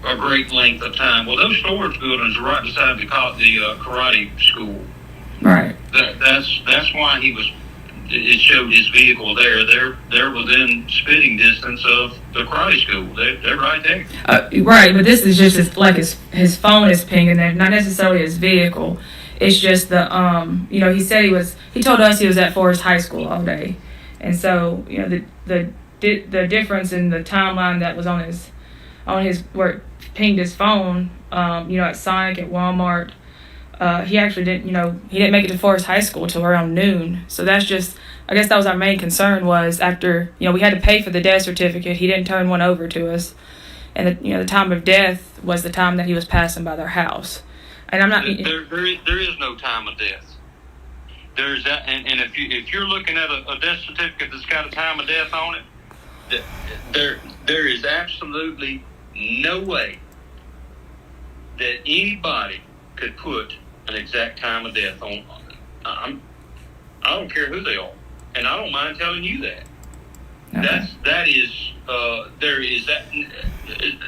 [SPEAKER 13] a great length of time. Well, those storage buildings are right beside the karate school.
[SPEAKER 11] Right.
[SPEAKER 13] That's why he was. It showed his vehicle there. They're within spitting distance of the karate school. They're right there.
[SPEAKER 11] Right, but this is just his phone is pinging there, not necessarily his vehicle. It's just the he said he told us he was at Forest High School all day, and so the difference in the timeline that was on his where pinged his phone, at Sonic, at Walmart. He actually didn't, he didn't make it to Forest High School till around noon. So that's just, I guess that was our main concern was after, we had to pay for the death certificate. He didn't turn one over to us. And, the time of death was the time that he was passing by their house. And I'm not...
[SPEAKER 13] There is no time of death. There's that, and if you're looking at a death certificate that's got a time of death on it, there is absolutely no way that anybody could put an exact time of death on. I don't care who they are, and I don't mind telling you that. Okay. There is that.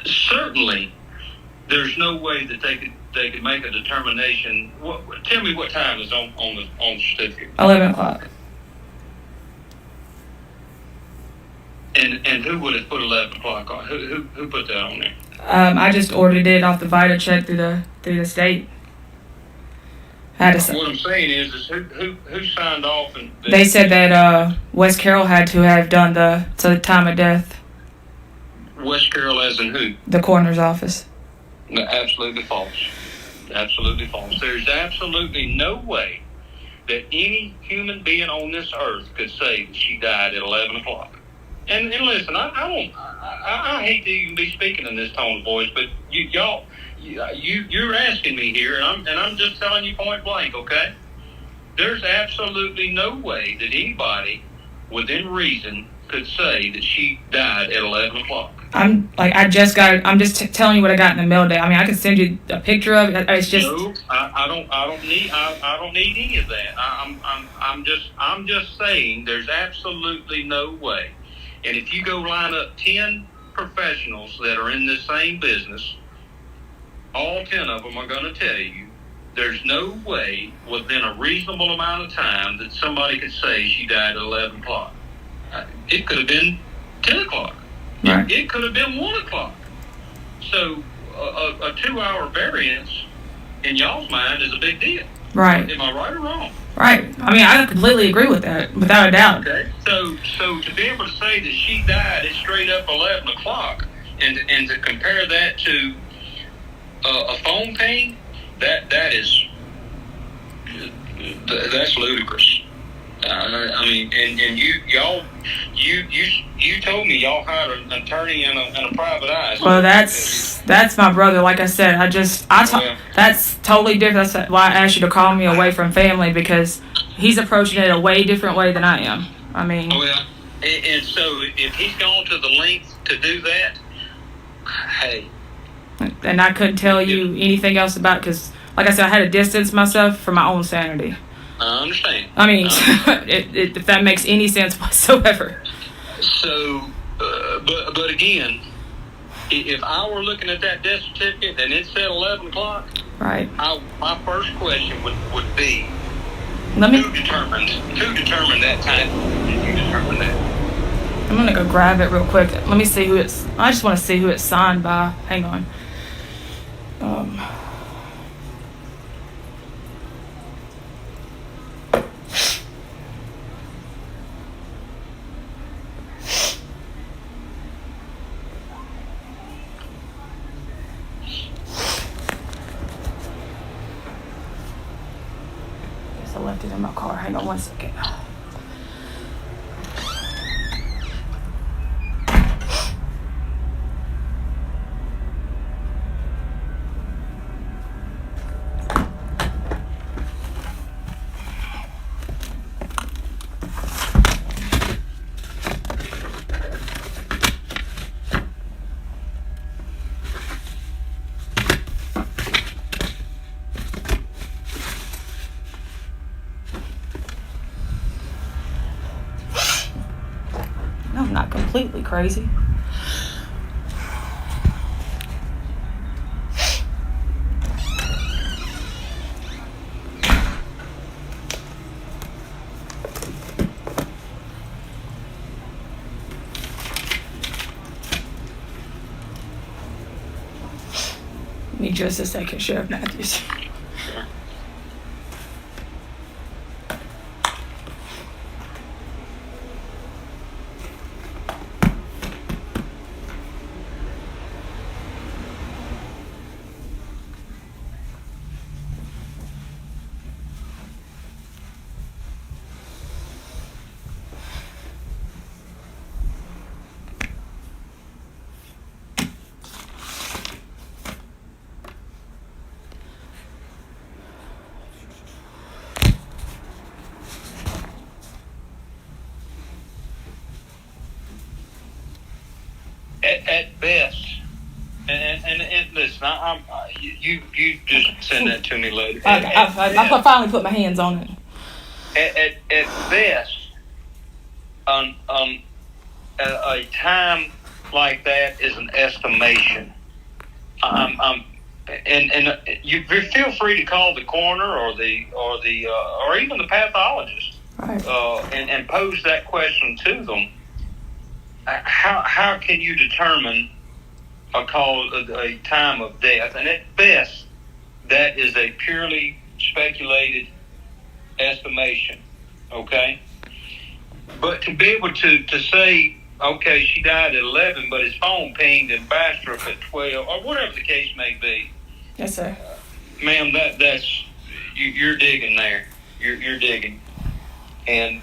[SPEAKER 13] Certainly, there's no way that they could make a determination. Tell me what time is on the certificate.
[SPEAKER 11] 11 o'clock.
[SPEAKER 13] And who would have put 11 o'clock on? Who put that on there?
[SPEAKER 11] I just ordered it off the VitaCheck through the state.
[SPEAKER 13] What I'm saying is who signed off? And
[SPEAKER 11] they said that West Carroll had to have done the time of death.
[SPEAKER 13] West Carroll as in who?
[SPEAKER 11] The coroner's office.
[SPEAKER 13] No, absolutely false. Absolutely false. There's absolutely no way that any human being on this earth could say that she died at 11 o'clock. And listen, I hate to even be speaking in this tone of voice, but you're asking me here, and I'm just telling you point blank, okay? There's absolutely no way that anybody within reason could say that she died at 11 o'clock.
[SPEAKER 11] I'm just telling you what I got in the mail today. I mean, I can send you a picture of it. It's just.
[SPEAKER 13] No, I don't need any of that. I'm just saying there's absolutely no way. And if you go line up 10 professionals that are in this same business, all 10 of them are going to tell you there's no way within a reasonable amount of time that somebody could say she died at 11 o'clock. It could have been 10 o'clock.
[SPEAKER 11] Right.
[SPEAKER 13] It could have been 1 o'clock. So a 2-hour variance in y'all's mind is a big deal.
[SPEAKER 11] Right.
[SPEAKER 13] Am I right or wrong?
[SPEAKER 11] Right. I mean, I completely agree with that, without a doubt.
[SPEAKER 13] Okay. So to be able to say that she died at straight up 11 o'clock and to compare that to a phone ping, that's ludicrous. I mean, and you told me y'all hired an attorney and a private eye. So
[SPEAKER 11] well, that's my brother. Like I said, that's totally different. That's why I asked you to call me away from family, because he's approaching it a way different way than I am. I mean.
[SPEAKER 13] Well, and so if he's gone to the length to do that, hey.
[SPEAKER 11] And I couldn't tell you anything else about it because, like I said, I had to distance myself for my own sanity.
[SPEAKER 13] I understand.
[SPEAKER 11] I mean, if that makes any sense whatsoever.
[SPEAKER 13] So, but again, if I were looking at that death certificate and it said 11 o'clock,
[SPEAKER 11] right?
[SPEAKER 13] My first question would be,
[SPEAKER 11] who
[SPEAKER 13] determined that time? Did you determine that?
[SPEAKER 11] I'm gonna go grab it real quick. Let me see who it's. I just want to see who it's signed by. Hang on. I left it in my car. Hang on one second. I'm not completely crazy. Give me just a second, Sheriff Matthews.
[SPEAKER 13] at best, and listen, you just send that to me later.
[SPEAKER 11] I finally put my hands on it.
[SPEAKER 13] At best, a time like that is an estimation. And you feel free to call the coroner or even the pathologist,
[SPEAKER 11] Right.
[SPEAKER 13] and pose that question to them. How can you determine a time of death? And at best, that is a purely speculated estimation. Okay, but to be able to say, okay, she died at 11, but his phone pinged in Bastrop at 12, or whatever the case may be.
[SPEAKER 11] Yes, sir.
[SPEAKER 13] Ma'am, that's you're digging there. You're digging, and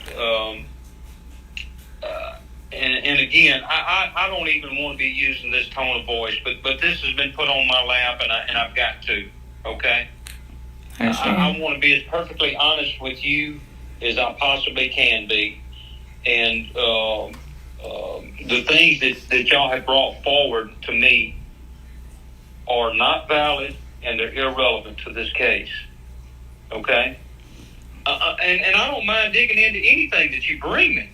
[SPEAKER 13] again, I don't even want to be using this tone of voice, but this has been put on my lap, and I've got to. Okay. I want to be as perfectly honest with you as I possibly can be, and the things that y'all have brought forward to me are not valid and they're irrelevant to this case. Okay? And I don't mind digging into anything that you bring me.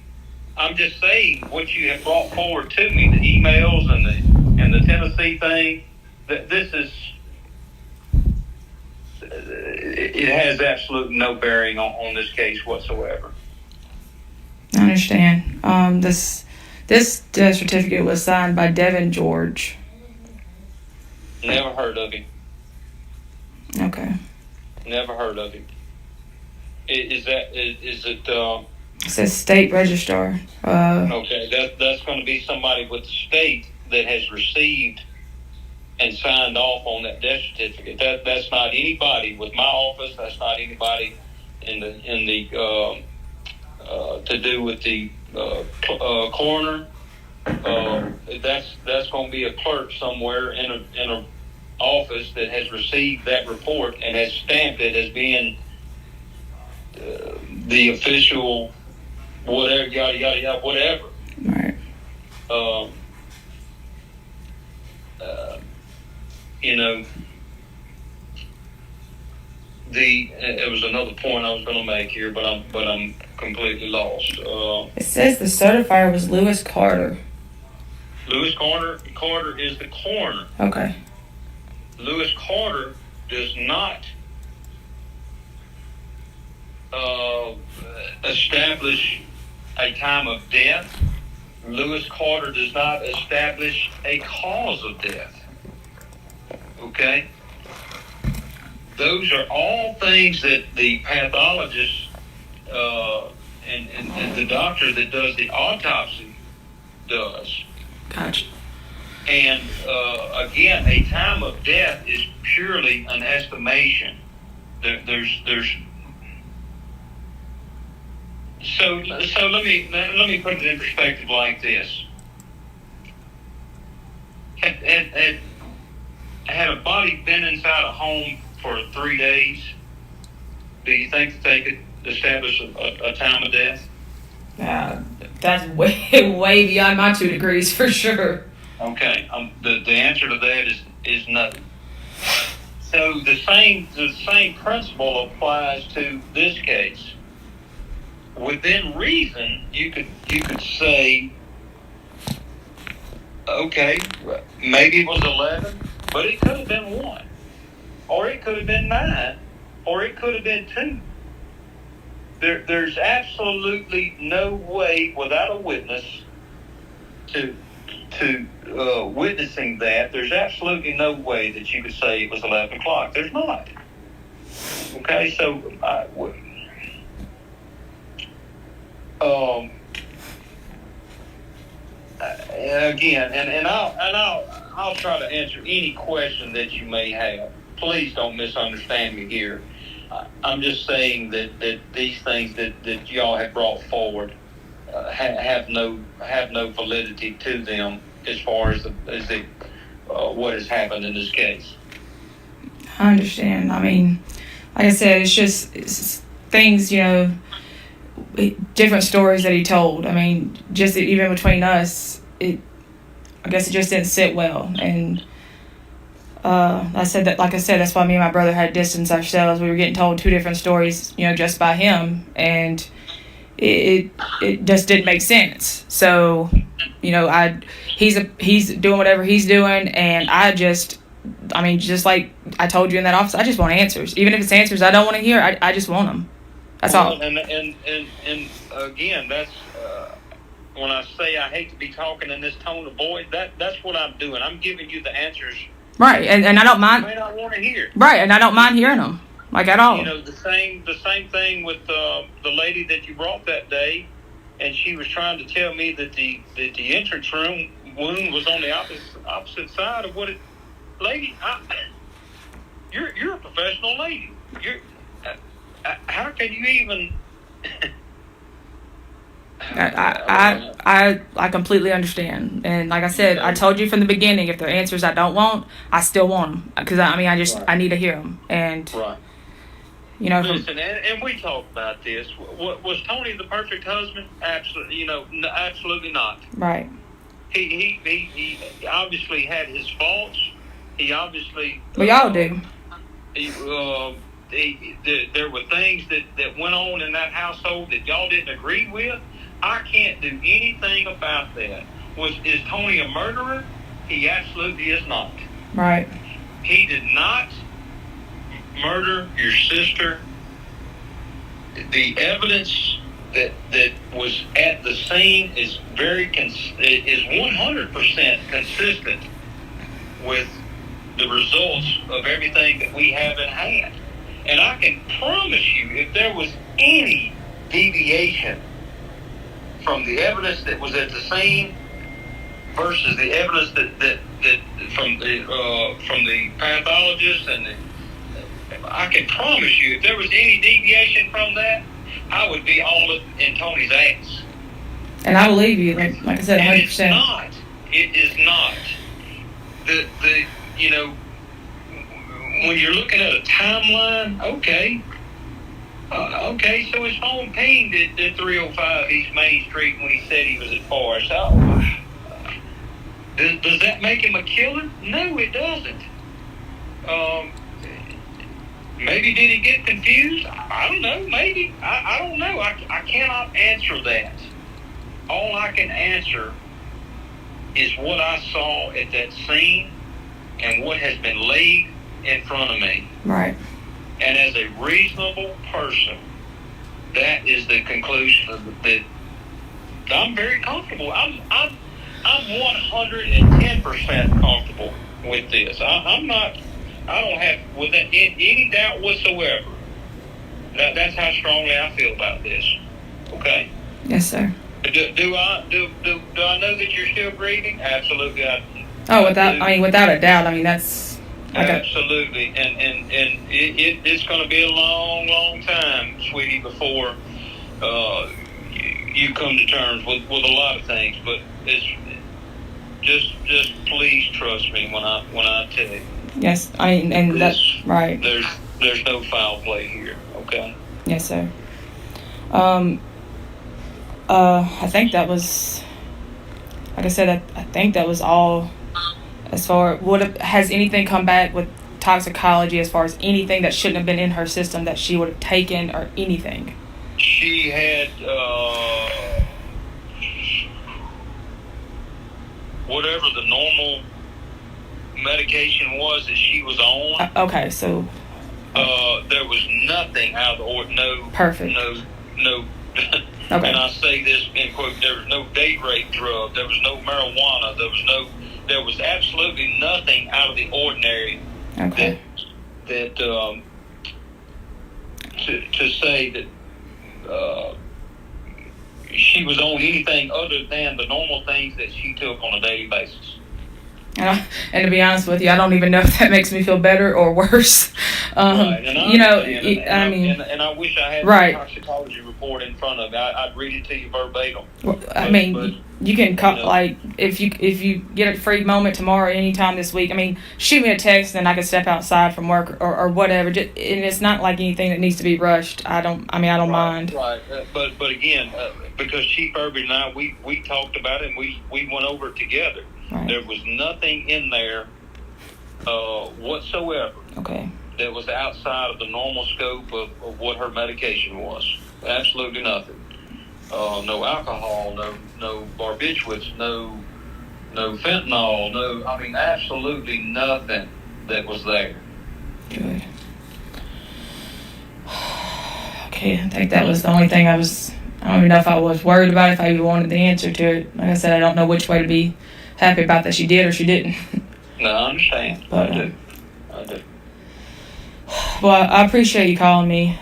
[SPEAKER 13] I'm just saying what you have brought forward to me, the emails and the Tennessee thing, that this is, it has absolutely no bearing on this case whatsoever.
[SPEAKER 11] I understand. This death certificate was signed by Devin George.
[SPEAKER 13] Never heard of him.
[SPEAKER 11] Okay.
[SPEAKER 13] Never heard of him. Is it?
[SPEAKER 11] It says state registrar.
[SPEAKER 13] Okay, that's going to be somebody with the state that has received and signed off on that death certificate. That's not anybody with my office. That's not anybody in the to do with the coroner. That's going to be a clerk somewhere in a office that has received that report and has stamped it as being the official whatever, yada yada yada, whatever.
[SPEAKER 11] Right.
[SPEAKER 13] It was another point I was going to make here, but I'm completely lost.
[SPEAKER 11] It says the certifier was Lewis Carter.
[SPEAKER 13] Lewis Carter is the coroner.
[SPEAKER 11] Okay.
[SPEAKER 13] Lewis Carter does not establish a time of death. Lewis Carter does not establish a cause of death. Okay? Those are all things that the pathologist and the doctor that does the autopsy does.
[SPEAKER 11] Gotcha.
[SPEAKER 13] And again, a time of death is purely an estimation. There's so let me put it in perspective like this. Had a body been inside a home for 3 days, do you think that they could establish a time of death?
[SPEAKER 11] That's way beyond my 2 degrees for sure.
[SPEAKER 13] Okay, the answer to that is no. So the same principle applies to this case. Within reason, you could say, okay, maybe it was 11, but it could have been 1, or it could have been 9, or it could have been 2. There's absolutely no way without a witness to witnessing that. There's absolutely no way that you could say it was 11 o'clock. There's not. Okay, so again, and I'll try to answer any question that you may have. Please don't misunderstand me here. I'm just saying that these things that y'all have brought forward have no validity to them as far as what has happened in this case.
[SPEAKER 11] I understand. I mean, like I said, it's things, different stories that he told. I mean, just even between us, I guess it just didn't sit well. And I said that, like I said, that's why me and my brother had to distance ourselves. We were getting told two different stories, just by him, and it just didn't make sense. So, he's doing whatever he's doing, and just like I told you in that office, I just want answers. Even if it's answers I don't want to hear, I just want them. That's all.
[SPEAKER 13] And again, that's when I say I hate to be talking in this tone of voice. That's what I'm doing. I'm giving you the answers.
[SPEAKER 11] Right, and I don't mind.
[SPEAKER 13] You may not want to hear.
[SPEAKER 11] Right, and I don't mind hearing them, like at all.
[SPEAKER 13] The same thing with the lady that you brought that day, and she was trying to tell me that the entrance room wound was on the opposite side of what it. Lady, you're a professional lady. How can you even?
[SPEAKER 11] I completely understand, and like I said, I told you from the beginning, if they're answers I don't want, I still want them, because I need to hear them, and
[SPEAKER 13] right. Listen, and we talked about this. Was Tony the perfect husband? Absolutely, absolutely not.
[SPEAKER 11] Right.
[SPEAKER 13] He obviously had his faults. He obviously.
[SPEAKER 11] We all do.
[SPEAKER 13] There were things that went on in that household that y'all didn't agree with. I can't do anything about that. Is Tony a murderer? He absolutely is not.
[SPEAKER 11] Right.
[SPEAKER 13] He did not murder your sister. The evidence that was at the scene is is 100% consistent with the results of everything that we have in hand. And I can promise you, if there was any deviation from the evidence that was at the scene versus the evidence that from the pathologist, I can promise you, if there was any deviation from that, I would be all up in Tony's ass.
[SPEAKER 11] And I believe you, like I said, 100%.
[SPEAKER 13] It's not. It is not. When you're looking at a timeline, okay, so his phone pinged at 305 East Main Street when he said he was at Forest. Does that make him a killer? No, it doesn't. Maybe did he get confused? I don't know. Maybe. I don't know. I cannot answer that. All I can answer is what I saw at that scene and what has been laid in front of me.
[SPEAKER 11] Right.
[SPEAKER 13] And as a reasonable person, that is the conclusion that I'm very comfortable. I'm 110% comfortable with this. I don't have with any doubt whatsoever. That's how strongly I feel about this. Okay.
[SPEAKER 11] Yes, sir.
[SPEAKER 13] Do I know that you're still breathing? Absolutely.
[SPEAKER 11] Without a doubt. That's.
[SPEAKER 13] Absolutely, and it's going to be a long time, sweetie, before you come to terms with a lot of things. But it's just please trust me when I tell you.
[SPEAKER 11] Yes, that's right.
[SPEAKER 13] There's no foul play here. Okay.
[SPEAKER 11] Yes, sir. I think that was, like I said, I think that was all. As far has anything come back with toxicology as far as anything that shouldn't have been in her system that she would have taken or anything?
[SPEAKER 13] She had whatever the normal medication was that she was on.
[SPEAKER 11] Okay, so
[SPEAKER 13] there was nothing out of the ordinary. No.
[SPEAKER 11] Perfect.
[SPEAKER 13] No.
[SPEAKER 11] Okay.
[SPEAKER 13] And I say this in quote. There was no date rape drug. There was no marijuana. There was absolutely nothing out of the ordinary.
[SPEAKER 11] Okay.
[SPEAKER 13] That to say that she was on anything other than the normal things that she took on a daily basis.
[SPEAKER 11] And to be honest with you, I don't even know if that makes me feel better or worse.
[SPEAKER 13] Right. And I wish I had
[SPEAKER 11] right.
[SPEAKER 13] the toxicology report in front of me. I'd read it to you verbatim.
[SPEAKER 11] Well, you can if you get a free moment tomorrow, anytime this week. Shoot me a text and I can step outside from work or whatever. And it's not like anything that needs to be rushed. I don't mind.
[SPEAKER 13] Right. But again, because Chief Irby and I, we talked about it and we went over it together.
[SPEAKER 11] Right.
[SPEAKER 13] There was nothing in there whatsoever
[SPEAKER 11] Okay.
[SPEAKER 13] that was outside of the normal scope of what her medication was. Absolutely nothing. No alcohol, no barbiturates, no fentanyl, absolutely nothing that was there.
[SPEAKER 11] Good. Okay, I think that was the only thing I don't even know if I was worried about it, if I even wanted the answer to it. Like I said, I don't know which way to be happy about that she did or she didn't.
[SPEAKER 13] No, I understand.
[SPEAKER 11] But,
[SPEAKER 13] I do.
[SPEAKER 11] Well, I appreciate you calling me,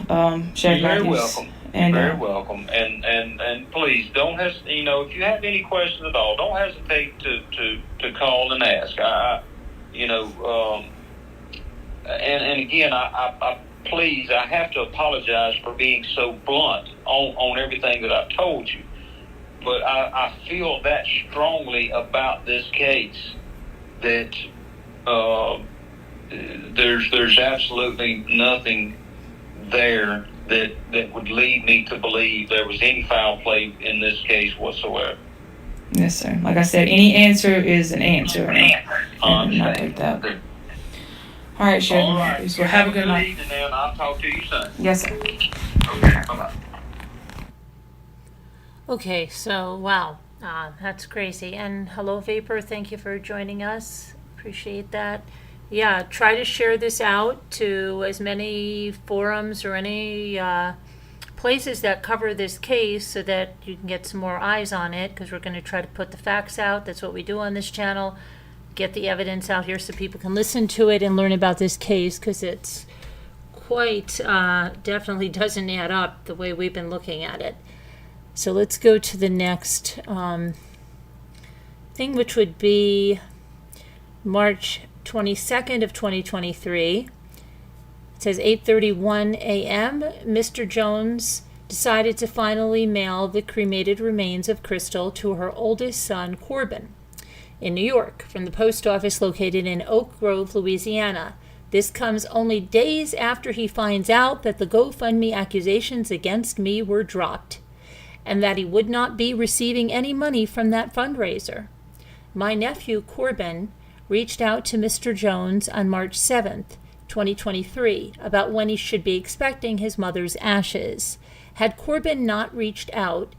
[SPEAKER 11] Sheriff
[SPEAKER 13] You're very
[SPEAKER 11] Matthews.
[SPEAKER 13] welcome.
[SPEAKER 11] And,
[SPEAKER 13] very welcome. And please don't hesitate. If you have any questions at all, don't hesitate to call and ask. And again, I please, I have to apologize for being so blunt on everything that I've told you. But I feel that strongly about this case that there's absolutely nothing there that would lead me to believe there was any foul play in this case whatsoever.
[SPEAKER 11] Yes, sir. Like I said, any answer is an answer. And not like that. All right, Sheriff Matthews. Well, have a good night.
[SPEAKER 13] Evening, and I'll talk to you soon.
[SPEAKER 11] Yes, sir.
[SPEAKER 13] Okay, bye-bye.
[SPEAKER 1] Okay, so wow, that's crazy. And hello, Vapor. Thank you for joining us. Appreciate that. Yeah, try to share this out to as many forums or any places that cover this case so that you can get some more eyes on it, because we're going to try to put the facts out. That's what we do on this channel. Get the evidence out here so people can listen to it and learn about this case, because it's quite definitely doesn't add up the way we've been looking at it. So let's go to the next thing, which would be March 22nd of 2023. It says 8:31 a.m. Mr. Jones decided to finally mail the cremated remains of Crystal to her oldest son, Corbin, in New York, from the post office located in Oak Grove, Louisiana. This comes only days after he finds out that the GoFundMe accusations against me were dropped, and that he would not be receiving any money from that fundraiser. My nephew, Corbin, reached out to Mr. Jones on March 7th, 2023, about when he should be expecting his mother's ashes. Had Corbin not reached out,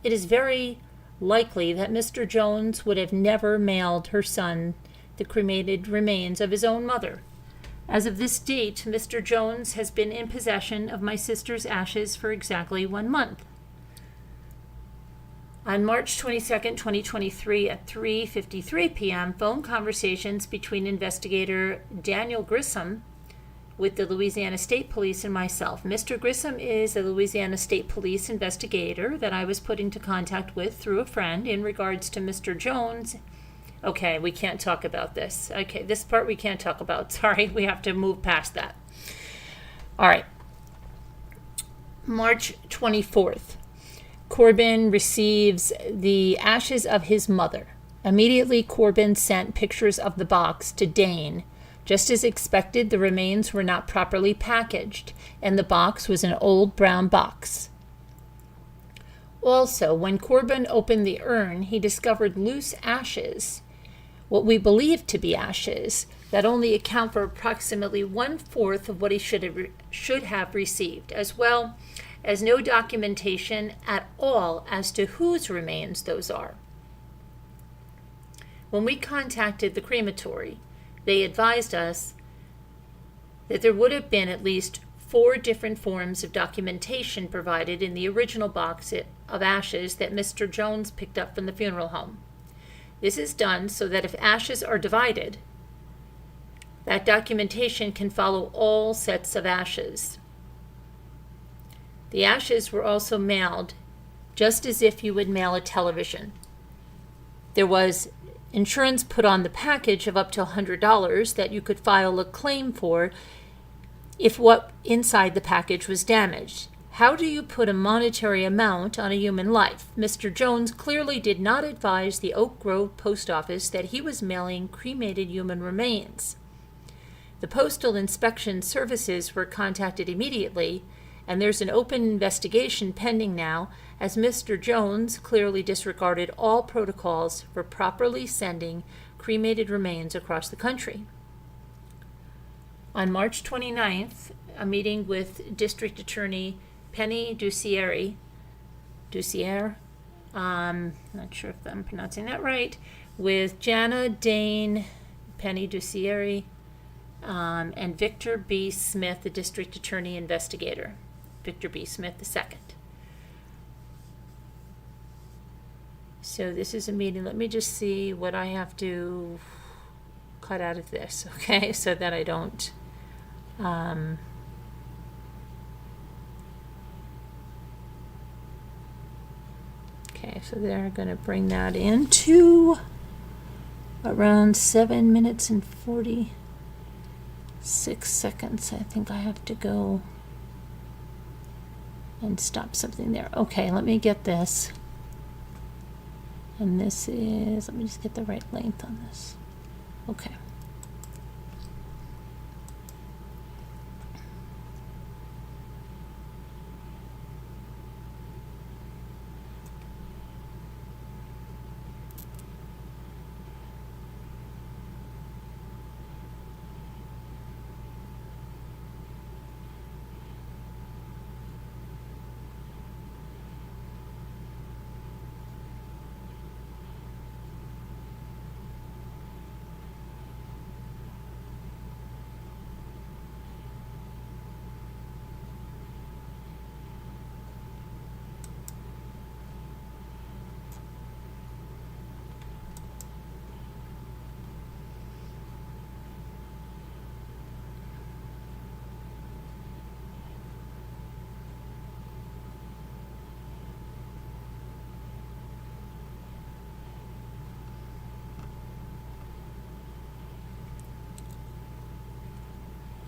[SPEAKER 1] it is very likely that Mr. Jones would have never mailed her son the cremated remains of his own mother. As of this date, Mr. Jones has been in possession of my sister's ashes for exactly 1 month. On March 22nd, 2023 at 3:53 p.m., phone conversations between investigator Daniel Grissom with the Louisiana State Police and myself. Mr. Grissom is a Louisiana State Police investigator that I was put into contact with through a friend in regards to Mr. Jones. Okay, we can't talk about this. Okay, this part we can't talk about. Sorry, we have to move past that. All right. March 24th. Corbin receives the ashes of his mother. Immediately, Corbin sent pictures of the box to Dane. Just as expected, the remains were not properly packaged, and the box was an old brown box. Also, when Corbin opened the urn, he discovered loose ashes, what we believe to be ashes, that only account for approximately 1/4 of what he should have received, as well as no documentation at all as to whose remains those are. When we contacted the crematory, they advised us that there would have been at least 4 different forms of documentation provided in the original box of ashes that Mr. Jones picked up from the funeral home. This is done so that if ashes are divided, that documentation can follow all sets of ashes. The ashes were also mailed just as if you would mail a television. There was insurance put on the package of up to $100 that you could file a claim for if what inside the package was damaged. How do you put a monetary amount on a human life? Mr. Jones clearly did not advise the Oak Grove post office that he was mailing cremated human remains. The Postal Inspection Services were contacted immediately, And there's an open investigation pending now, as Mr. Jones clearly disregarded all protocols for properly sending cremated remains across the country. On March 29th, a meeting with District Attorney Penny Duciere, not sure if I'm pronouncing that right, with Jana, Dane, Penny Duciere, and Victor B. Smith, the District Attorney Investigator. Victor B. Smith II. So this is a meeting. Let me just see what I have to cut out of this, okay, so that I don't. Okay, so they're going to bring that into around 7 minutes and 46 seconds. I think I have to go and stop something there. Okay, let me get this. And this is, let me just get the right length on this. Okay.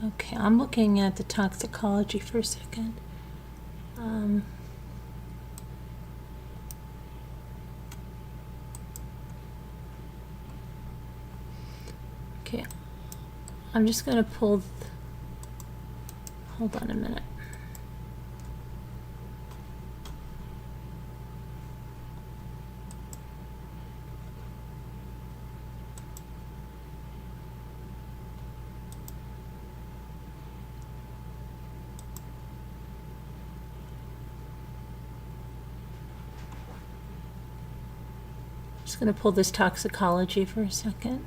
[SPEAKER 1] Okay, I'm looking at the toxicology for a second. Okay, I'm just going to pull. Hold on a minute. Just going to pull this toxicology for a second.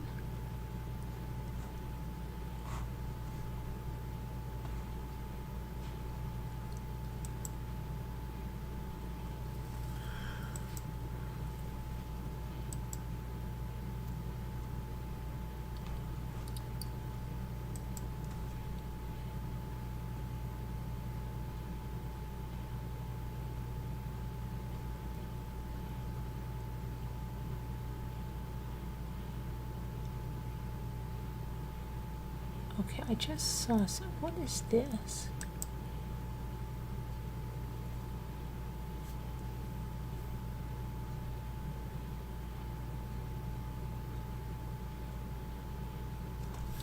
[SPEAKER 1] Okay, I just saw some. What is this?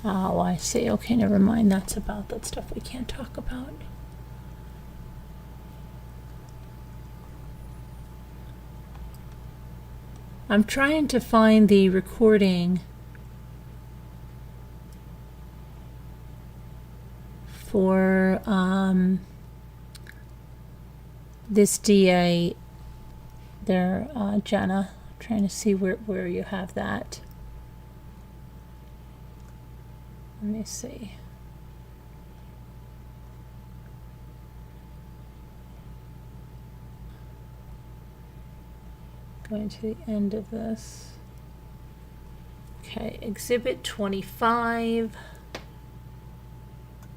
[SPEAKER 1] Oh, I see. Okay, never mind. That's about that stuff we can't talk about. I'm trying to find the recording for this DA there, Jana. I'm trying to see where you have that. Let me see. Going to the end of this. Okay, Exhibit 25.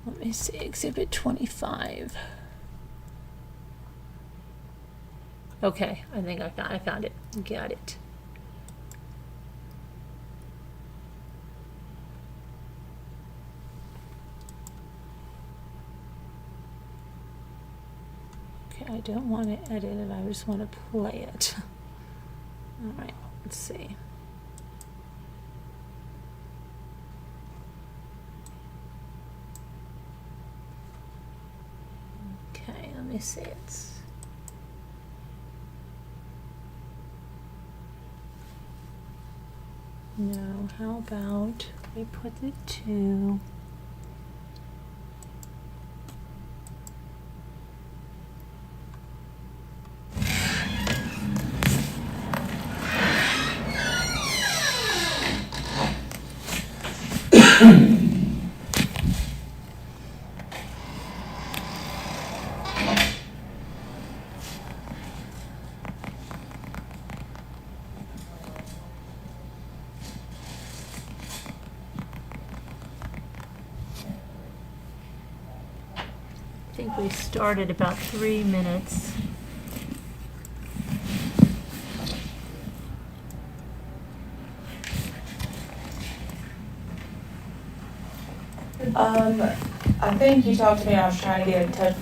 [SPEAKER 1] Let me see, Exhibit 25. Okay, I think I found it. Got it. Okay, I don't want to edit it, I just want to play it. All right, let's see. Okay. let me see. It's no. How about we put the 2? I think we started about 3 minutes.
[SPEAKER 11] I think you talked to me, I was trying to get in touch.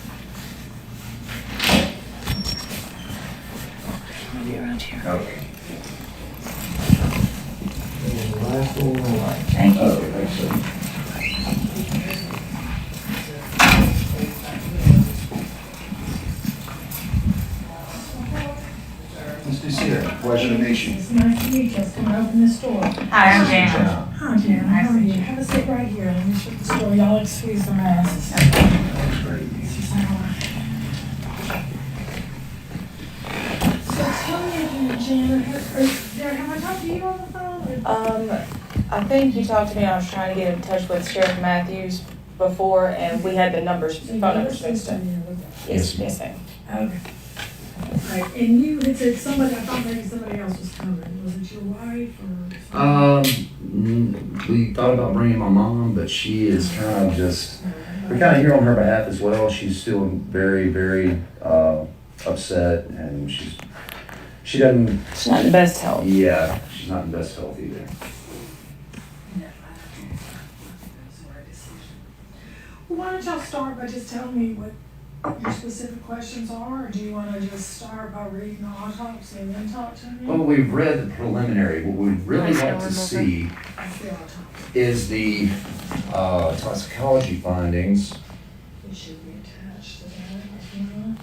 [SPEAKER 1] Maybe around here.
[SPEAKER 6] Okay.
[SPEAKER 11] Thank you.
[SPEAKER 6] Okay, thanks, sir. Miss Lucille, pleasure to meet you.
[SPEAKER 10] It's nice to meet you. Let's come open this door.
[SPEAKER 11] Hi, I'm Jana.
[SPEAKER 6] Jana.
[SPEAKER 10] Hi, Jana. How are you? Have a seat right here. Let me shut the door. Y'all excuse the masks.
[SPEAKER 6] That's great.
[SPEAKER 10] So tell me again, Jana, have I talked to you on the phone?
[SPEAKER 11] I think you talked to me, I was trying to get in touch with Sheriff Matthews before, and we had the numbers, phone numbers mixed up. Yes, yes, ma'am.
[SPEAKER 10] Okay. Right, and you had said somebody, I thought maybe somebody else was coming. Was it your wife or?
[SPEAKER 6] We thought about bringing my mom, but she is kind of just, we're kind of here on her behalf as well. She's still very, very upset, and she doesn't.
[SPEAKER 11] She's not in the best health.
[SPEAKER 6] Yeah, she's not in the best health either.
[SPEAKER 10] Well, why don't y'all start by just telling me what your specific questions are, or do you want to just start by reading the autopsy and then talk to me?
[SPEAKER 6] Well, we've read the preliminary. What we'd really like to see
[SPEAKER 10] That's the autopsy.
[SPEAKER 6] is the toxicology findings.
[SPEAKER 10] It should be attached to that, if you want.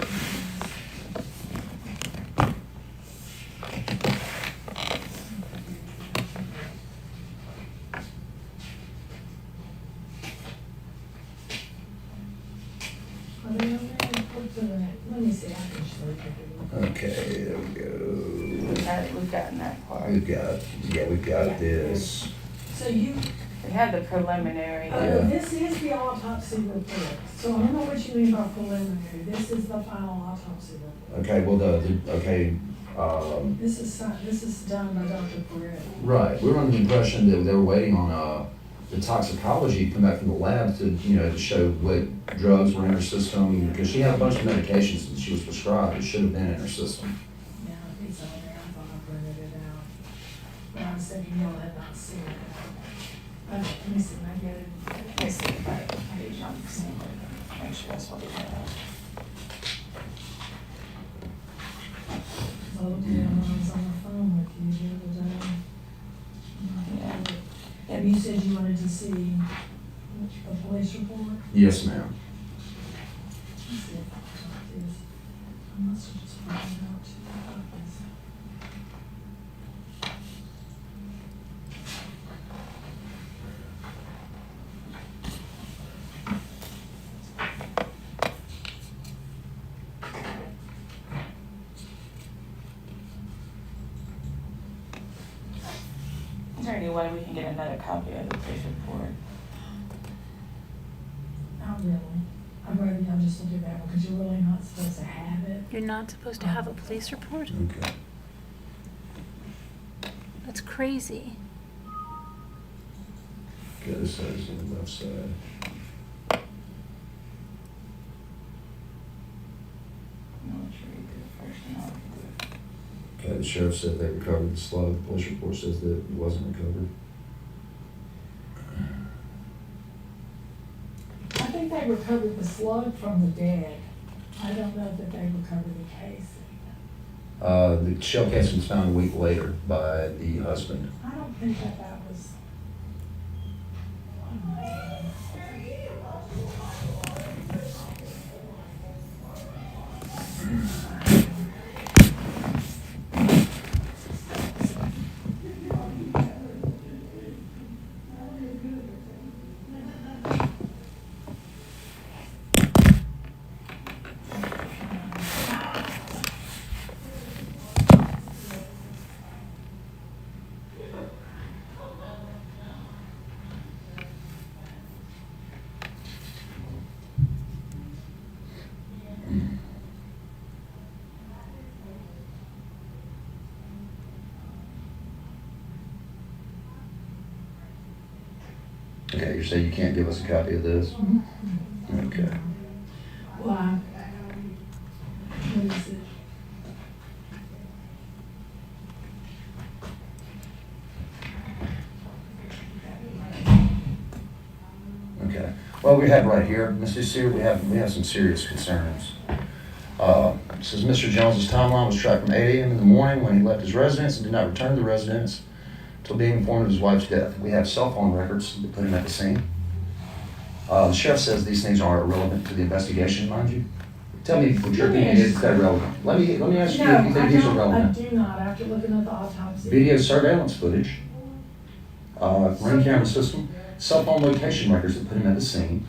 [SPEAKER 10] Are they on there? Let me see, I can show you.
[SPEAKER 6] Okay, there we go.
[SPEAKER 11] We've gotten that part.
[SPEAKER 6] We've got this.
[SPEAKER 10] So you,
[SPEAKER 11] We have the preliminary.
[SPEAKER 6] Yeah.
[SPEAKER 10] this is the autopsy report. So I don't know what you mean by preliminary. This is the final autopsy report.
[SPEAKER 6] Okay, well, okay,
[SPEAKER 10] This is done by Dr. Perez.
[SPEAKER 6] right. We were under the impression that they were waiting on the toxicology to come back from the lab to, to show what drugs were in her system, because she had a bunch of medications that she was prescribed that should have been in her system.
[SPEAKER 10] Yeah, it's on there. I thought I printed it out. But I was thinking y'all had not seen it. Let me see, can I get it?
[SPEAKER 11] Let me see if I can jump somewhere. Make sure that's what we have.
[SPEAKER 10] I looked at it when I was on the phone with you the other day.
[SPEAKER 11] Yeah.
[SPEAKER 10] And you said you wanted to see a police report?
[SPEAKER 6] Yes, ma'am.
[SPEAKER 10] Let's see if I can talk this. I must have just printed it out two copies.
[SPEAKER 11] Is there any way we can get another copy of the police report?
[SPEAKER 10] Not really. I'd rather y'all just look at that one, because you're really not supposed to have it.
[SPEAKER 1] You're not supposed to have a police report?
[SPEAKER 6] Okay.
[SPEAKER 1] That's crazy.
[SPEAKER 6] Okay, this side is on the left side.
[SPEAKER 11] No, let's read the first and I'll do it.
[SPEAKER 6] Okay, the sheriff said they recovered the slug. The police report says that it wasn't recovered.
[SPEAKER 10] I think they recovered the slug from the dead. I don't know that they recovered the casing.
[SPEAKER 6] The shell casing was found a week later by the husband.
[SPEAKER 10] I don't think that was.
[SPEAKER 6] Okay, you're saying you can't give us a copy of this? Okay.
[SPEAKER 10] Why? What is it?
[SPEAKER 6] Okay. Well, we have right here, Mr. Sear, we have some serious concerns. It says Mr. Jones's timeline was tracked from 8 a.m. in the morning when he left his residence and did not return to the residence until being informed of his wife's death. We have cell phone records that put him at the scene. The sheriff says these things are irrelevant to the investigation, mind you. Tell me what your opinion is, if they're relevant. Let me ask you if you think these are relevant.
[SPEAKER 10] I do not, after looking at the autopsy.
[SPEAKER 6] Video surveillance footage, ring camera system, cell phone location records that put him at the scene.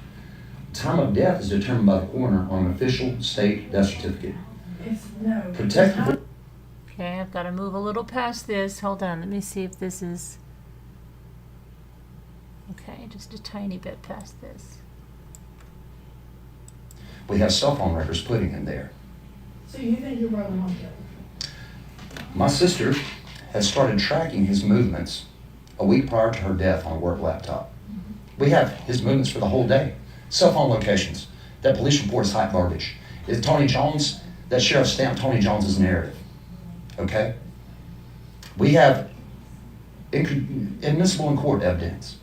[SPEAKER 6] Time of death is determined by the coroner on an official state death certificate. Protective.
[SPEAKER 1] Okay, I've got to move a little past this. Hold on, let me see if this is. Okay, just a tiny bit past this.
[SPEAKER 6] We have cell phone records putting him there.
[SPEAKER 10] So you think your brother won't kill him?
[SPEAKER 6] My sister had started tracking his movements a week prior to her death on a work laptop. We have his movements for the whole day. Cell phone locations. That police report is hot garbage. Is Tony Jones, that sheriff stamped Tony Jones' narrative. Okay? We have admissible in court evidence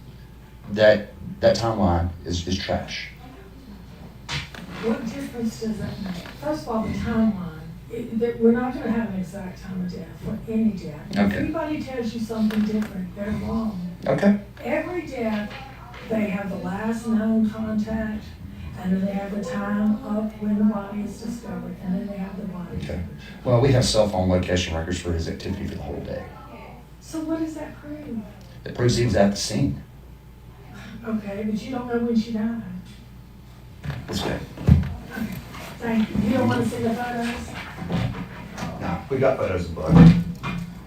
[SPEAKER 6] that timeline is trash.
[SPEAKER 10] What difference does that make? First of all, the timeline, we're not gonna have an exact time of death for any death. If
[SPEAKER 6] Okay.
[SPEAKER 10] anybody tells you something different, they're wrong.
[SPEAKER 6] Okay.
[SPEAKER 10] Every death, they have the last known contact, and then they have the time of when the body is discovered, and then they have the body.
[SPEAKER 6] Okay. Well, we have cell phone location records for his activity for the whole day.
[SPEAKER 10] So what does that prove?
[SPEAKER 6] It proves he was at the scene.
[SPEAKER 10] Okay, but you don't know when she died.
[SPEAKER 6] Let's go.
[SPEAKER 10] Thank you. You don't wanna see the photos?
[SPEAKER 6] No, we got photos of Bud.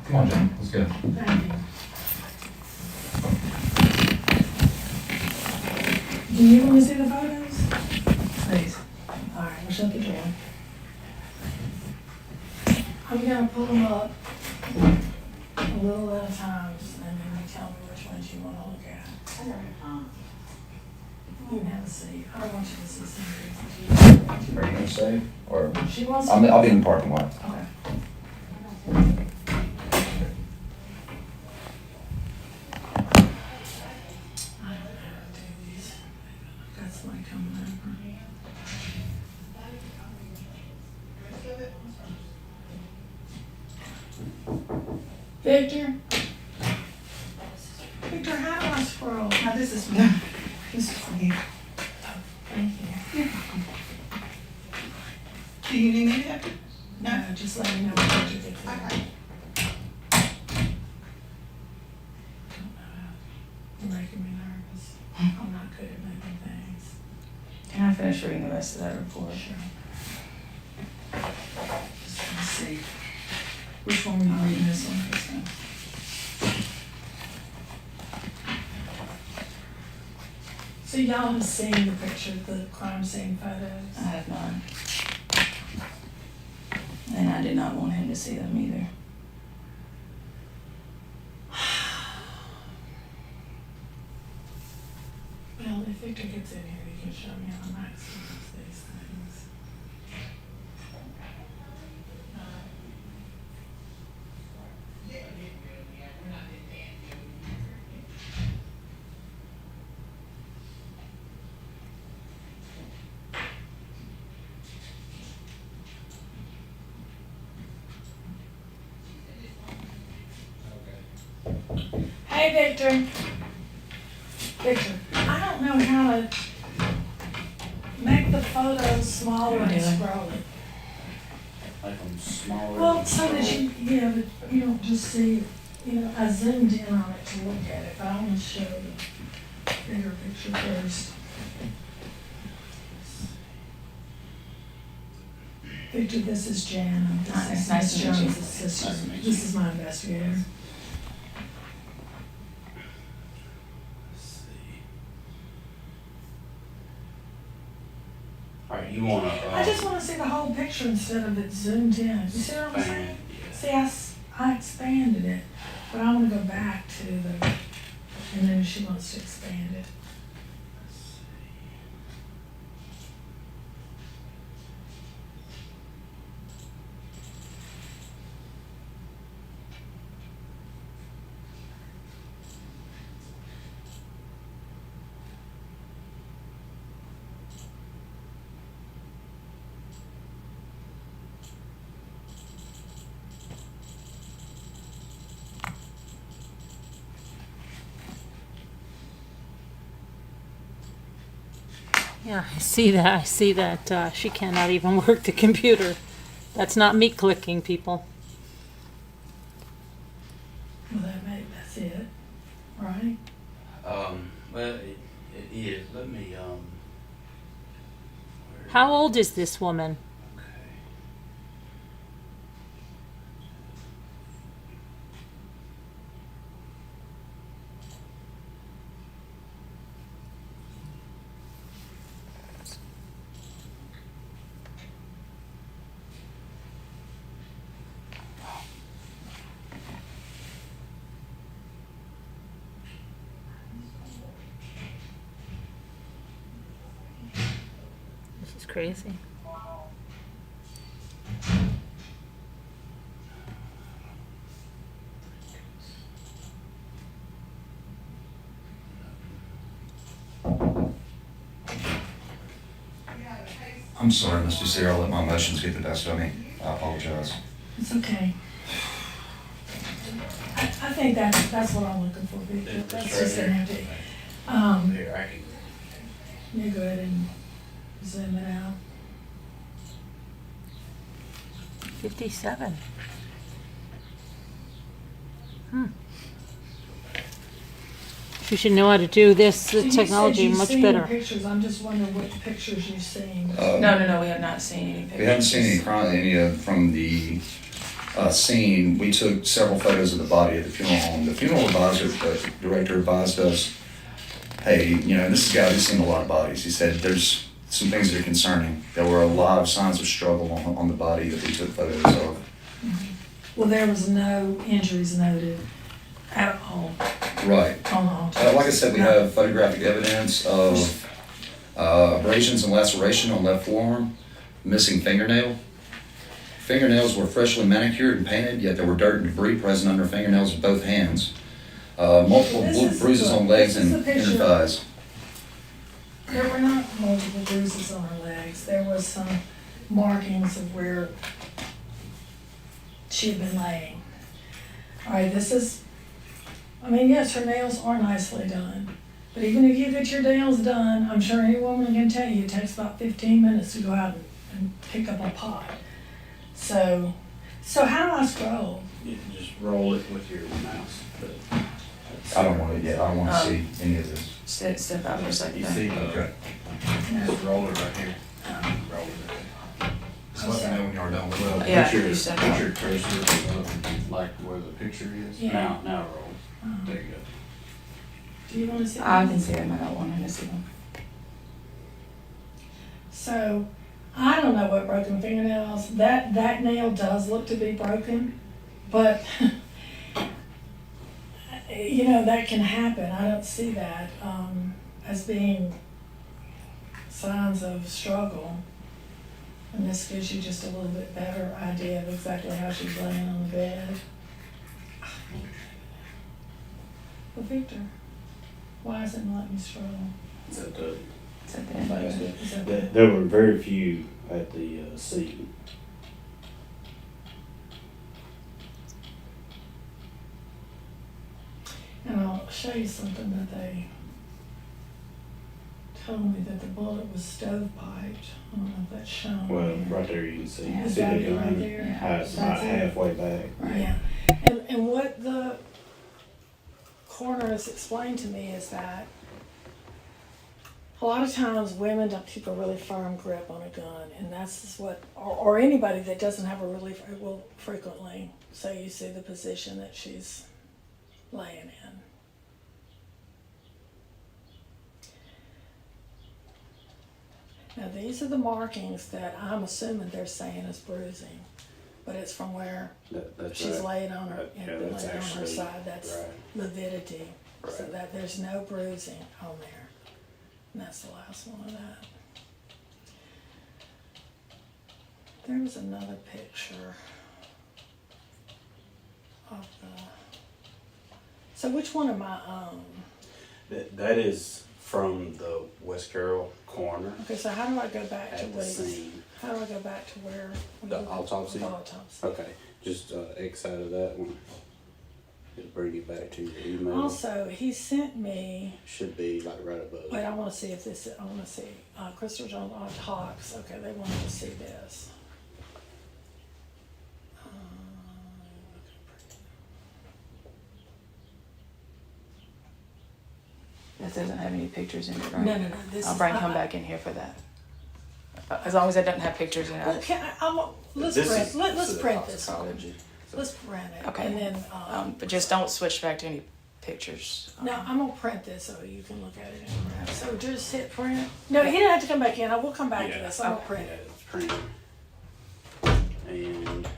[SPEAKER 6] Come on, John, let's go.
[SPEAKER 10] Thank you. Do you wanna see the photos? Please. All right, we'll shut the door. I'm gonna pull them up a little at a time, and then you tell me which ones you wanna look at. You can have a seat. I don't want you to see some things.
[SPEAKER 6] Are you gonna stay, or?
[SPEAKER 10] She wants to.
[SPEAKER 6] I'll be in the parking lot.
[SPEAKER 10] Okay. I don't know how to do these. I've got somebody coming over. Victor? Victor, how do I scroll?
[SPEAKER 8] Now, this is for you.
[SPEAKER 10] Thank you.
[SPEAKER 8] Do you need me to?
[SPEAKER 10] No, just let me know what you get.
[SPEAKER 8] Okay.
[SPEAKER 10] You're making me nervous. I'm not good at making things.
[SPEAKER 11] Can I finish reading the rest of that report?
[SPEAKER 10] Sure. Just gonna see. Which one were you reading, this one or this one? So y'all have seen the picture, the crime scene photos?
[SPEAKER 11] I have not. And I did not want him to see them either.
[SPEAKER 10] Well, if Victor gets in here, he can show me how Max does these things. Hey, Victor. Victor, I don't know how to make the photos smaller and scroll it.
[SPEAKER 7] Make them smaller.
[SPEAKER 10] Well, so that you don't just see, I zoomed in on it to look at it, but I want to show the bigger picture first. Victor, this is Jana. This is
[SPEAKER 11] Nice to meet you.
[SPEAKER 10] Jones's sister.
[SPEAKER 7] Nice to meet you.
[SPEAKER 10] This is my investigator.
[SPEAKER 7] All right, you wanna?
[SPEAKER 10] I just want to see the whole picture instead of it zoomed in. You see what I'm saying? See, I expanded it, but I want to go back to and then she wants to expand it.
[SPEAKER 1] Yeah, I see that. I see that she cannot even work the computer. That's not me clicking, people.
[SPEAKER 10] Well, that's it, right?
[SPEAKER 4] Well, it is, let me,
[SPEAKER 1] How old is this woman?
[SPEAKER 4] okay.
[SPEAKER 1] This is crazy.
[SPEAKER 6] I'm sorry, Mr. Sarah, I'll let my emotions get the best of me. I apologize.
[SPEAKER 10] It's okay. I think that's what I'm looking for, Victor. That's just an empty.
[SPEAKER 4] Here, I can.
[SPEAKER 10] You go ahead and zoom it out.
[SPEAKER 1] 57. She should know how to do this
[SPEAKER 10] So you said
[SPEAKER 1] technology
[SPEAKER 10] you've
[SPEAKER 1] much
[SPEAKER 10] seen
[SPEAKER 1] better.
[SPEAKER 10] the pictures. I'm just wondering what pictures you've seen.
[SPEAKER 11] No, we have not seen any pictures.
[SPEAKER 6] We haven't seen any crime, from the scene. We took several photos of the body at the funeral home. The funeral director advised us, hey, this is a guy who's seen a lot of bodies. He said there's some things that are concerning. There were a lot of signs of struggle on the body that we took photos of.
[SPEAKER 10] Well, there was no injuries noted at all.
[SPEAKER 6] Right.
[SPEAKER 10] On the autopsy.
[SPEAKER 6] Like I said, we have photographic evidence of abrasions and laceration on left forearm, missing fingernail. Fingernails were freshly manicured and painted, yet there were dirt and debris present under fingernails of both hands. Multiple bruises on legs and inner thighs.
[SPEAKER 10] There were not multiple bruises on her legs. There was some markings of where she had been laying. All right, yes, her nails are nicely done. But even if you get your nails done, I'm sure any woman can tell you it takes about 15 minutes to go out and pick up a pot. So how do I scroll?
[SPEAKER 15] You can just roll it with your mouse.
[SPEAKER 6] I don't want to see any of this.
[SPEAKER 11] Step out for a second.
[SPEAKER 15] You see,
[SPEAKER 6] Okay.
[SPEAKER 15] just roll it right here. Roll it right here.
[SPEAKER 6] Just let me know when you're done with it.
[SPEAKER 11] Yeah,
[SPEAKER 15] Put your,
[SPEAKER 11] you step
[SPEAKER 15] put
[SPEAKER 11] out.
[SPEAKER 15] your cursor up, like where the picture is.
[SPEAKER 10] Yeah.
[SPEAKER 15] Now roll. There you go.
[SPEAKER 10] Do you want to see?
[SPEAKER 11] I can see them. I don't want him to see them.
[SPEAKER 10] So, I don't know what broken fingernails, that nail does look to be broken, but, that can happen. I don't see that as being signs of struggle. And this gives you just a little bit better idea of exactly how she's laying on the bed. Well, Victor, why isn't it letting me scroll?
[SPEAKER 15] Is that the,
[SPEAKER 11] Is that the end?
[SPEAKER 10] Is that the-
[SPEAKER 15] there were very few at the scene.
[SPEAKER 10] And I'll show you something that they told me, that the bullet was stovepiped. I don't know if that's shown.
[SPEAKER 15] Well,
[SPEAKER 10] here.
[SPEAKER 15] right there you can see.
[SPEAKER 11] Yeah.
[SPEAKER 10] Is
[SPEAKER 15] See
[SPEAKER 10] that
[SPEAKER 15] the
[SPEAKER 10] it right
[SPEAKER 15] gun?
[SPEAKER 10] there?
[SPEAKER 15] It's about
[SPEAKER 10] That's it.
[SPEAKER 15] halfway back.
[SPEAKER 10] Yeah, and what the coroner has explained to me is that a lot of times women don't keep a really firm grip on a gun, and that's just what, or anybody that doesn't have a really, will frequently. So you see the position that she's laying in. Now these are the markings that I'm assuming they're saying is bruising, but it's from where
[SPEAKER 15] That's
[SPEAKER 10] she's
[SPEAKER 15] right.
[SPEAKER 10] laying on her,
[SPEAKER 15] Yeah,
[SPEAKER 10] laying
[SPEAKER 15] that's
[SPEAKER 10] on her
[SPEAKER 15] actually
[SPEAKER 10] side. That's
[SPEAKER 15] right.
[SPEAKER 10] lividity, so
[SPEAKER 15] Right.
[SPEAKER 10] that there's no bruising on there. And that's the last one of that. There was another picture of the. So which one am I on?
[SPEAKER 15] That is from the West Carroll coroner
[SPEAKER 10] Okay, so how do I go back to
[SPEAKER 15] at the
[SPEAKER 10] what he's?
[SPEAKER 15] scene.
[SPEAKER 10] How do I go back to where?
[SPEAKER 15] The autopsy?
[SPEAKER 10] The autopsy.
[SPEAKER 15] Okay, just X out of that one. It'll bring you back to your email.
[SPEAKER 16] Also, he sent me,
[SPEAKER 15] Should be like right above.
[SPEAKER 16] wait, I want to see if this, I want to see, Crystal Jones on Autopsy. Okay, they wanted to see this.
[SPEAKER 11] This doesn't have any pictures in it, right?
[SPEAKER 16] No. This
[SPEAKER 11] I'll
[SPEAKER 16] is-
[SPEAKER 11] bring him back in here for that. As long as it doesn't have pictures in
[SPEAKER 16] Well,
[SPEAKER 11] it.
[SPEAKER 16] can I, let's
[SPEAKER 15] This
[SPEAKER 16] print,
[SPEAKER 15] is
[SPEAKER 16] let's
[SPEAKER 15] the
[SPEAKER 16] print this one.
[SPEAKER 15] toxicology.
[SPEAKER 16] Let's print it.
[SPEAKER 11] Okay.
[SPEAKER 16] And then,
[SPEAKER 11] But just don't switch back to any pictures.
[SPEAKER 16] no, I'm gonna print this so you can look at it and print. So just hit print. No, he didn't have to come back in. I will come back to this. I'm gonna print
[SPEAKER 15] Yeah,
[SPEAKER 16] it.
[SPEAKER 15] it's printed. And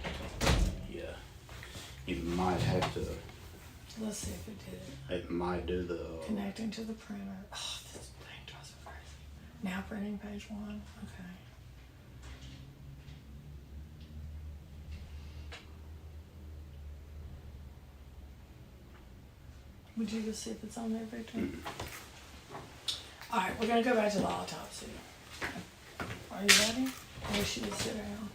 [SPEAKER 15] yeah, you might have to.
[SPEAKER 16] Let's see if it did it.
[SPEAKER 15] It might do the.
[SPEAKER 16] Connecting to the printer. Oh, this thing drives me crazy. Now printing page 1. Okay. Would you just see if it's on there, Victor? All right, we're gonna go back to the autopsy. Are you ready? I wish you would sit down.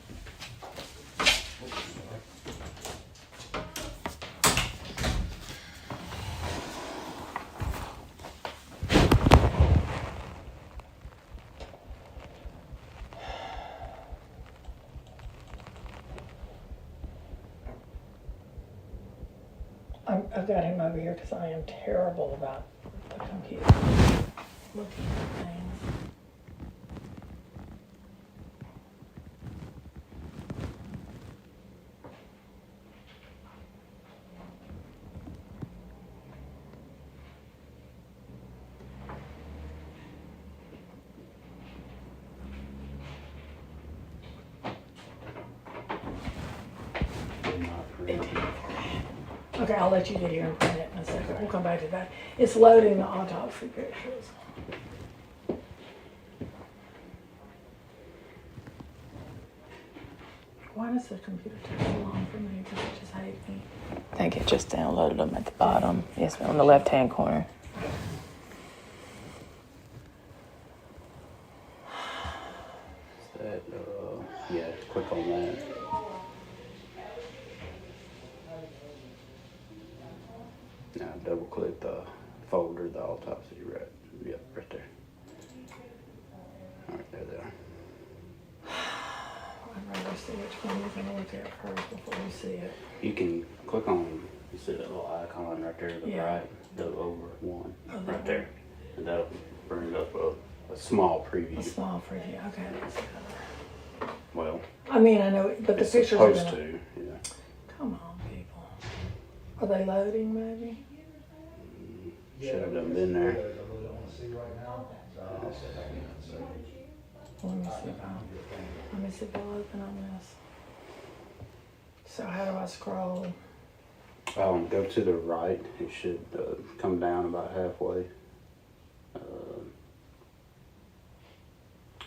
[SPEAKER 16] I've got him over here because I am terrible about the computer. Looking at things. Okay, I'll let you get here and print it in a second. We'll come back to that. It's loading the autopsy pictures. Why does the computer take so long for me? Does it just hate me?
[SPEAKER 11] I think it just downloaded them at the bottom. Yes, on the left-hand corner.
[SPEAKER 15] That, yeah, click on that. Now double click the folder, the autopsy, right? Yep, right there. All right, there they are.
[SPEAKER 16] I'd rather see which one you're gonna look at first before you see it.
[SPEAKER 15] You can click on, you see that little icon right there to the
[SPEAKER 16] Yeah.
[SPEAKER 15] right, the over one,
[SPEAKER 16] Oh, that
[SPEAKER 15] right there. And that'll bring up a small preview.
[SPEAKER 16] A small preview. Okay, that's better.
[SPEAKER 15] Well,
[SPEAKER 16] I mean, I know, but the
[SPEAKER 15] it's
[SPEAKER 16] pictures are
[SPEAKER 15] supposed
[SPEAKER 16] gonna.
[SPEAKER 15] to, yeah.
[SPEAKER 16] Come on, people. Are they loading, maybe?
[SPEAKER 15] Should have done been there.
[SPEAKER 16] Let me see if they'll open on this. So how do I scroll?
[SPEAKER 15] Go to the right. It should come down about halfway.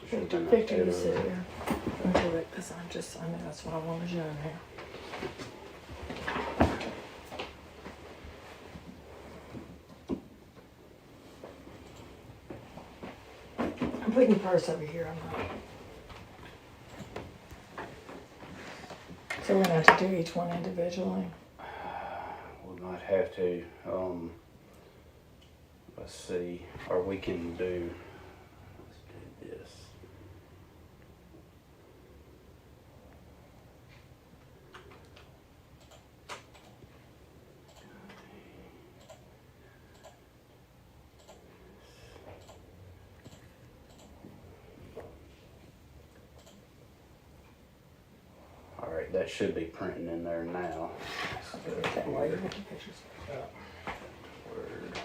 [SPEAKER 15] should have been
[SPEAKER 16] Victor, you
[SPEAKER 15] ahead
[SPEAKER 16] sit
[SPEAKER 15] of-
[SPEAKER 16] here. I'll do it, because I know that's what I wanted you in here. I'm putting your purse over here, I'm not. So we're gonna have to do each one individually.
[SPEAKER 15] We might have to. Let's see. Or we can do. Let's do this. All right, that should be printing in there now.
[SPEAKER 16] I'll do it that way with the pictures.
[SPEAKER 15] Word.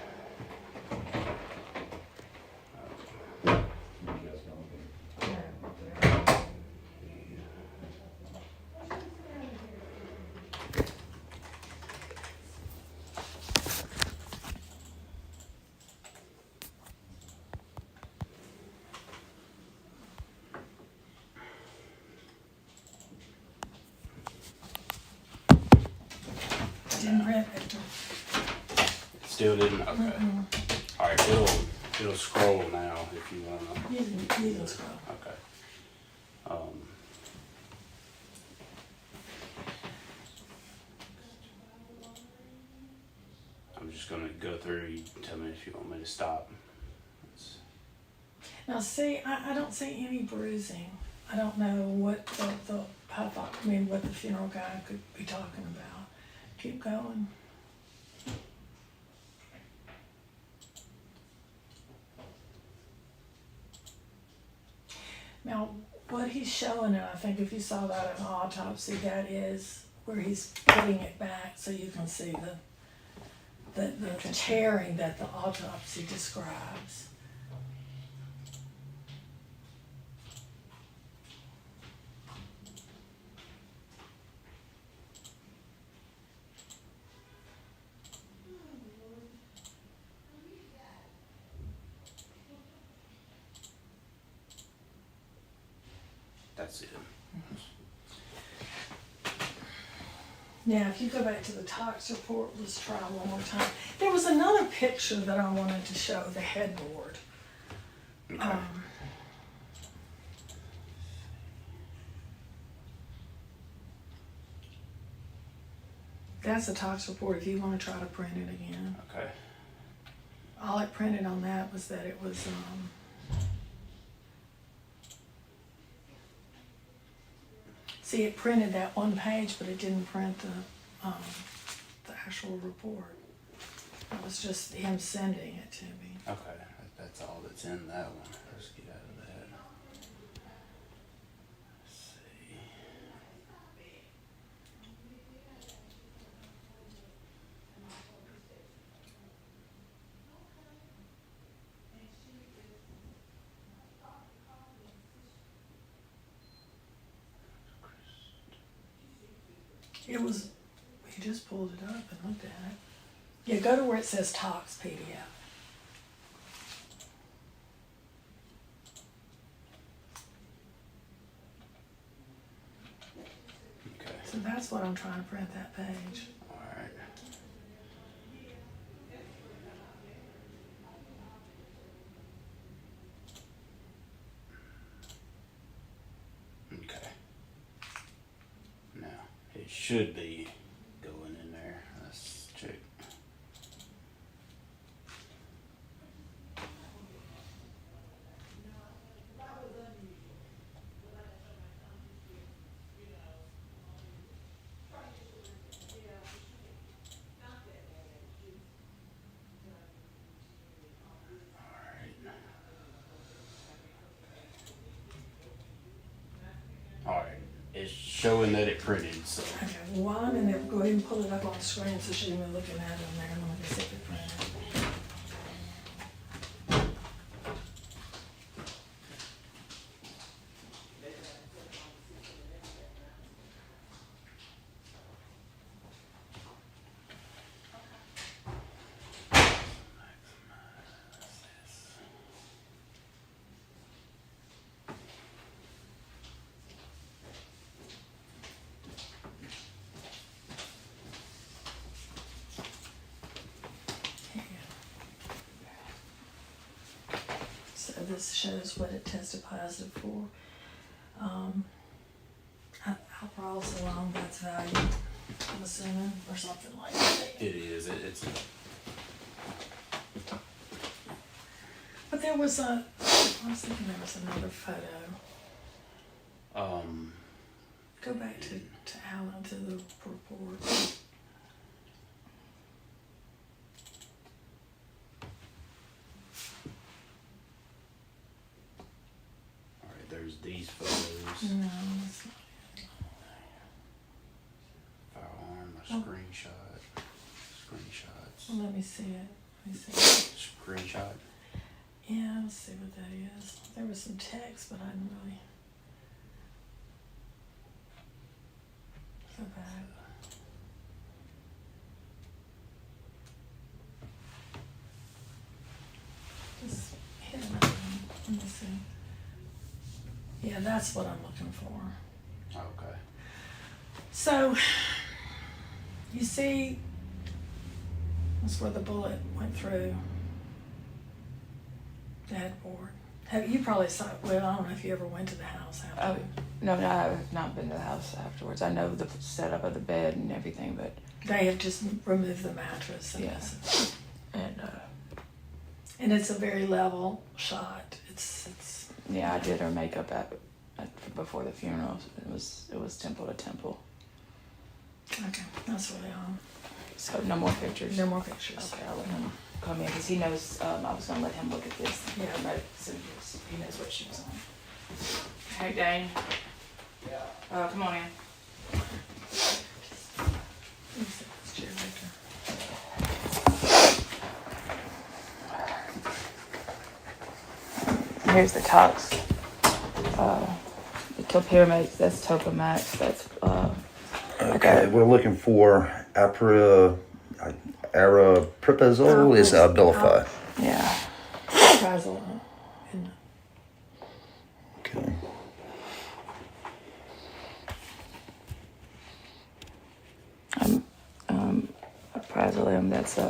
[SPEAKER 16] Didn't print, Victor.
[SPEAKER 15] Still didn't. Okay. All right, it'll scroll now if you wanna.
[SPEAKER 16] You can scroll.
[SPEAKER 15] Okay. just gonna go through, you tell me if you want me to stop.
[SPEAKER 16] Now, see, I don't see any bruising. I don't know what what the funeral guy could be talking about. Keep going. Now, what he's showing, and I think if you saw that in the autopsy, that is where he's putting it back so you can see the tearing that the autopsy describes.
[SPEAKER 15] That's it.
[SPEAKER 16] Now, if you go back to the tox report, let's try one more time. There was another picture that I wanted to show, the headboard.
[SPEAKER 15] Okay.
[SPEAKER 16] That's the tox report if you want to try to print it again.
[SPEAKER 15] Okay.
[SPEAKER 16] All it printed on that was that it was, see, it printed that one page, but it didn't print the actual report. It was just him sending it to me.
[SPEAKER 15] Okay, that's all that's in that one. Let's get out of that. Let's see.
[SPEAKER 16] It was, he just pulled it up and looked at it. Yeah, go to where it says Tox PDF.
[SPEAKER 15] Okay.
[SPEAKER 16] So that's what I'm trying to print, that page.
[SPEAKER 15] All right. Okay. Now, it should be going in there. Let's check. All right. It's showing that it printed, so.
[SPEAKER 16] Okay, one, and then go ahead and pull it up on the screen so she can be looking at it in there. Let me see if it printed. So this shows what it tested positive for. Alcohol alone, that's value, I'm assuming, or something like that.
[SPEAKER 15] It is. It's.
[SPEAKER 16] But there was I was thinking there was another photo. Go back to Alan, to the report.
[SPEAKER 15] All right. There's these photos.
[SPEAKER 16] No, it's not.
[SPEAKER 15] Firearm, a
[SPEAKER 16] Oh.
[SPEAKER 15] screenshot. Screenshots.
[SPEAKER 16] Well, let me see it. Let me see.
[SPEAKER 15] Screenshot.
[SPEAKER 16] Yeah, let's see what that is. There was some text, but I didn't really go back. Just hit another one. Let me see. Yeah, that's what I'm looking for.
[SPEAKER 15] Okay.
[SPEAKER 16] So, you see, that's where the bullet went through the headboard. You probably saw it. Well, I don't know if you ever went to the house after.
[SPEAKER 11] No, I have not been to the house afterwards. I know the setup of the bed and everything, but
[SPEAKER 16] They have just removed the mattress.
[SPEAKER 11] Yes. And
[SPEAKER 16] it's a very level shot. It's
[SPEAKER 11] yeah, I did her makeup at before the funeral. It was temple to temple.
[SPEAKER 16] okay. That's really all.
[SPEAKER 11] So no more pictures.
[SPEAKER 16] No more pictures.
[SPEAKER 11] Okay, I'll let him come in because he knows. I was gonna let him look at this.
[SPEAKER 16] Yeah.
[SPEAKER 11] But so he knows what she was on. Hey, Dane. Yeah. Come on in.
[SPEAKER 16] It's chair maker.
[SPEAKER 11] Here's the tox. The Topiramate, that's Topamax, that's
[SPEAKER 6] Okay, we're looking for aripiprazole is Abilify.
[SPEAKER 11] yeah.
[SPEAKER 16] Frazzle.
[SPEAKER 6] Okay.
[SPEAKER 11] Prazolam, that's a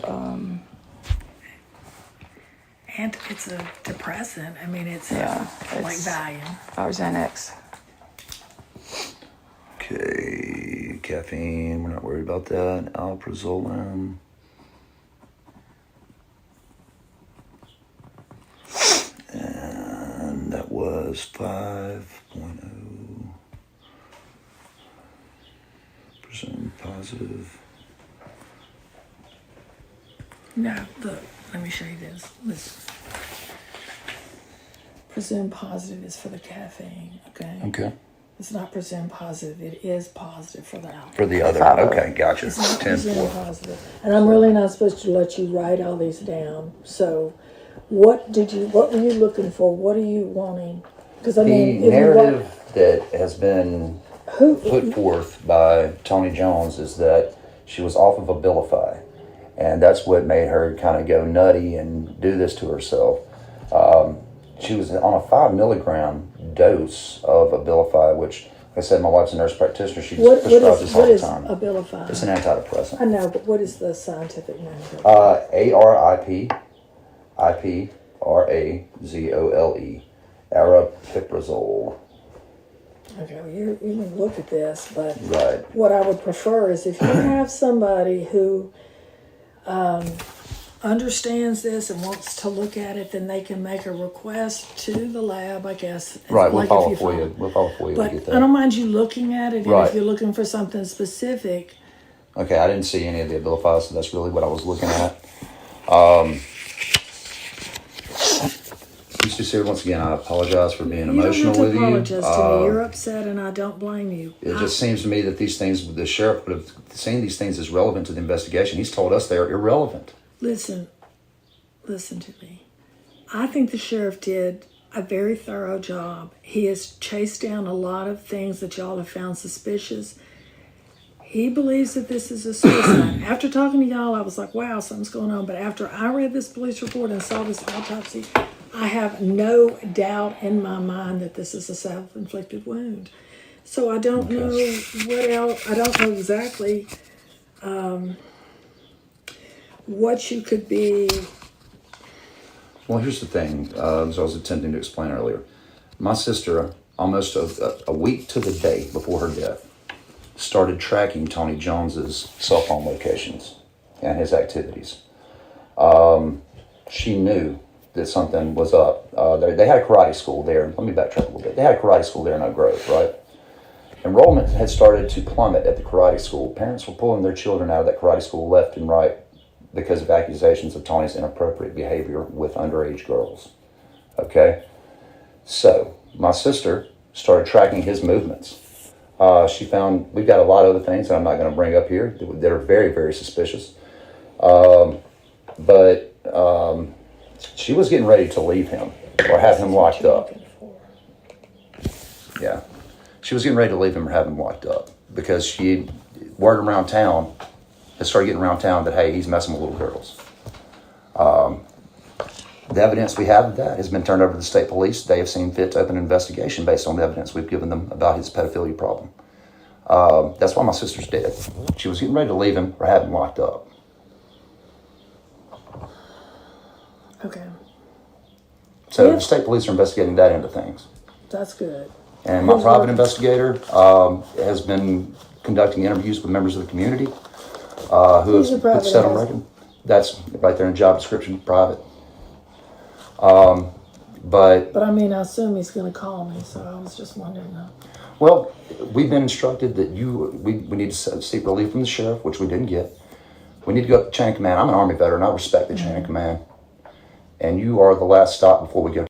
[SPEAKER 16] And it's a depressant. I mean, it's like
[SPEAKER 11] it's
[SPEAKER 16] Valium.
[SPEAKER 11] Or Xanax.
[SPEAKER 6] Okay, caffeine, we're not worried about that. Alprazolam. And that was 5.0% positive.
[SPEAKER 16] No, look, let me show you this. Listen. Presumed positive is for the caffeine, okay?
[SPEAKER 6] Okay.
[SPEAKER 16] It's not presumed positive. It is positive for the alcohol.
[SPEAKER 6] For the other, okay, gotcha.
[SPEAKER 16] It's not
[SPEAKER 6] 10
[SPEAKER 16] presumed positive. And I'm really not supposed to let you write all these down. So what were you looking for? What are you wanting? Because I mean,
[SPEAKER 6] the narrative that has been put forth by Tony Jones is that she was off of Abilify, and that's what made her kind of go nutty and do this to herself. She was on a 5 milligram dose of Abilify, which, like I said, my wife's a nurse practitioner. She prescribes this all the time.
[SPEAKER 16] What is Abilify?
[SPEAKER 6] It's an antidepressant.
[SPEAKER 16] I know, but what is the scientific name?
[SPEAKER 6] ARIPRAZOLE. Aripiprazole.
[SPEAKER 16] Okay, well, you can look at this, but
[SPEAKER 6] Right.
[SPEAKER 16] what I would prefer is if you have somebody who understands this and wants to look at it, then they can make a request to the lab, I guess.
[SPEAKER 6] Right, we'll
[SPEAKER 16] like
[SPEAKER 6] follow
[SPEAKER 16] if
[SPEAKER 6] for you. We'll follow for you.
[SPEAKER 16] But
[SPEAKER 6] We'll get that.
[SPEAKER 16] I don't mind you looking at it, and
[SPEAKER 6] Right.
[SPEAKER 16] if you're looking for something specific.
[SPEAKER 6] Okay, I didn't see any of the Abilify, so that's really what I was looking at. Mr. Sear, once again, I apologize for being emotional with you.
[SPEAKER 16] You don't have to apologize to me. You're upset, and I don't blame you.
[SPEAKER 6] It just seems to me that these things, the sheriff would have seen these things as relevant to the investigation. He's told us they are irrelevant.
[SPEAKER 16] Listen to me. I think the sheriff did a very thorough job. He has chased down a lot of things that y'all have found suspicious. He believes that this is a suicide. After talking to y'all, I was like, wow, something's going on. But after I read this police report and saw this autopsy, I have no doubt in my mind that this is a self-inflicted wound. So I don't know what else. I don't know exactly what you could be.
[SPEAKER 6] Well, here's the thing, as I was attempting to explain earlier. My sister, almost a week to the day before her death, started tracking Tony Jones's cell phone locations and his activities. She knew that something was up. They had a karate school there. Let me backtrack a little bit. They had a karate school there in Oak Grove, right? Enrollment had started to plummet at the karate school. Parents were pulling their children out of that karate school left and right because of accusations of Tony's inappropriate behavior with underage girls. Okay? So, my sister started tracking his movements. She found, we've got a lot of other things that I'm not going to bring up here that are very, very suspicious. But she was getting ready to leave him or have him locked up. Yeah. She was getting ready to leave him or have him locked up because word around town, it started getting around town that, hey, he's messing with little girls. The evidence we have of that has been turned over to the state police. They have seen fit to open an investigation based on the evidence we've given them about his pedophilia problem. That's why my sister's dead. She was getting ready to leave him or have him locked up.
[SPEAKER 16] Okay.
[SPEAKER 6] So the state police are investigating that end of things.
[SPEAKER 16] That's good.
[SPEAKER 6] And my private investigator has been conducting interviews with members of the community.
[SPEAKER 16] Who's your private
[SPEAKER 6] set on
[SPEAKER 16] advisor?
[SPEAKER 6] record. That's right there in the job description, private. But
[SPEAKER 16] But I mean, I assume he's gonna call me, so I was just wondering.
[SPEAKER 6] well, we've been instructed that we need to seek relief from the sheriff, which we didn't get. We need to go up the chain of command. I'm an Army veteran. I respect the chain of command. And you are the last stop before we get.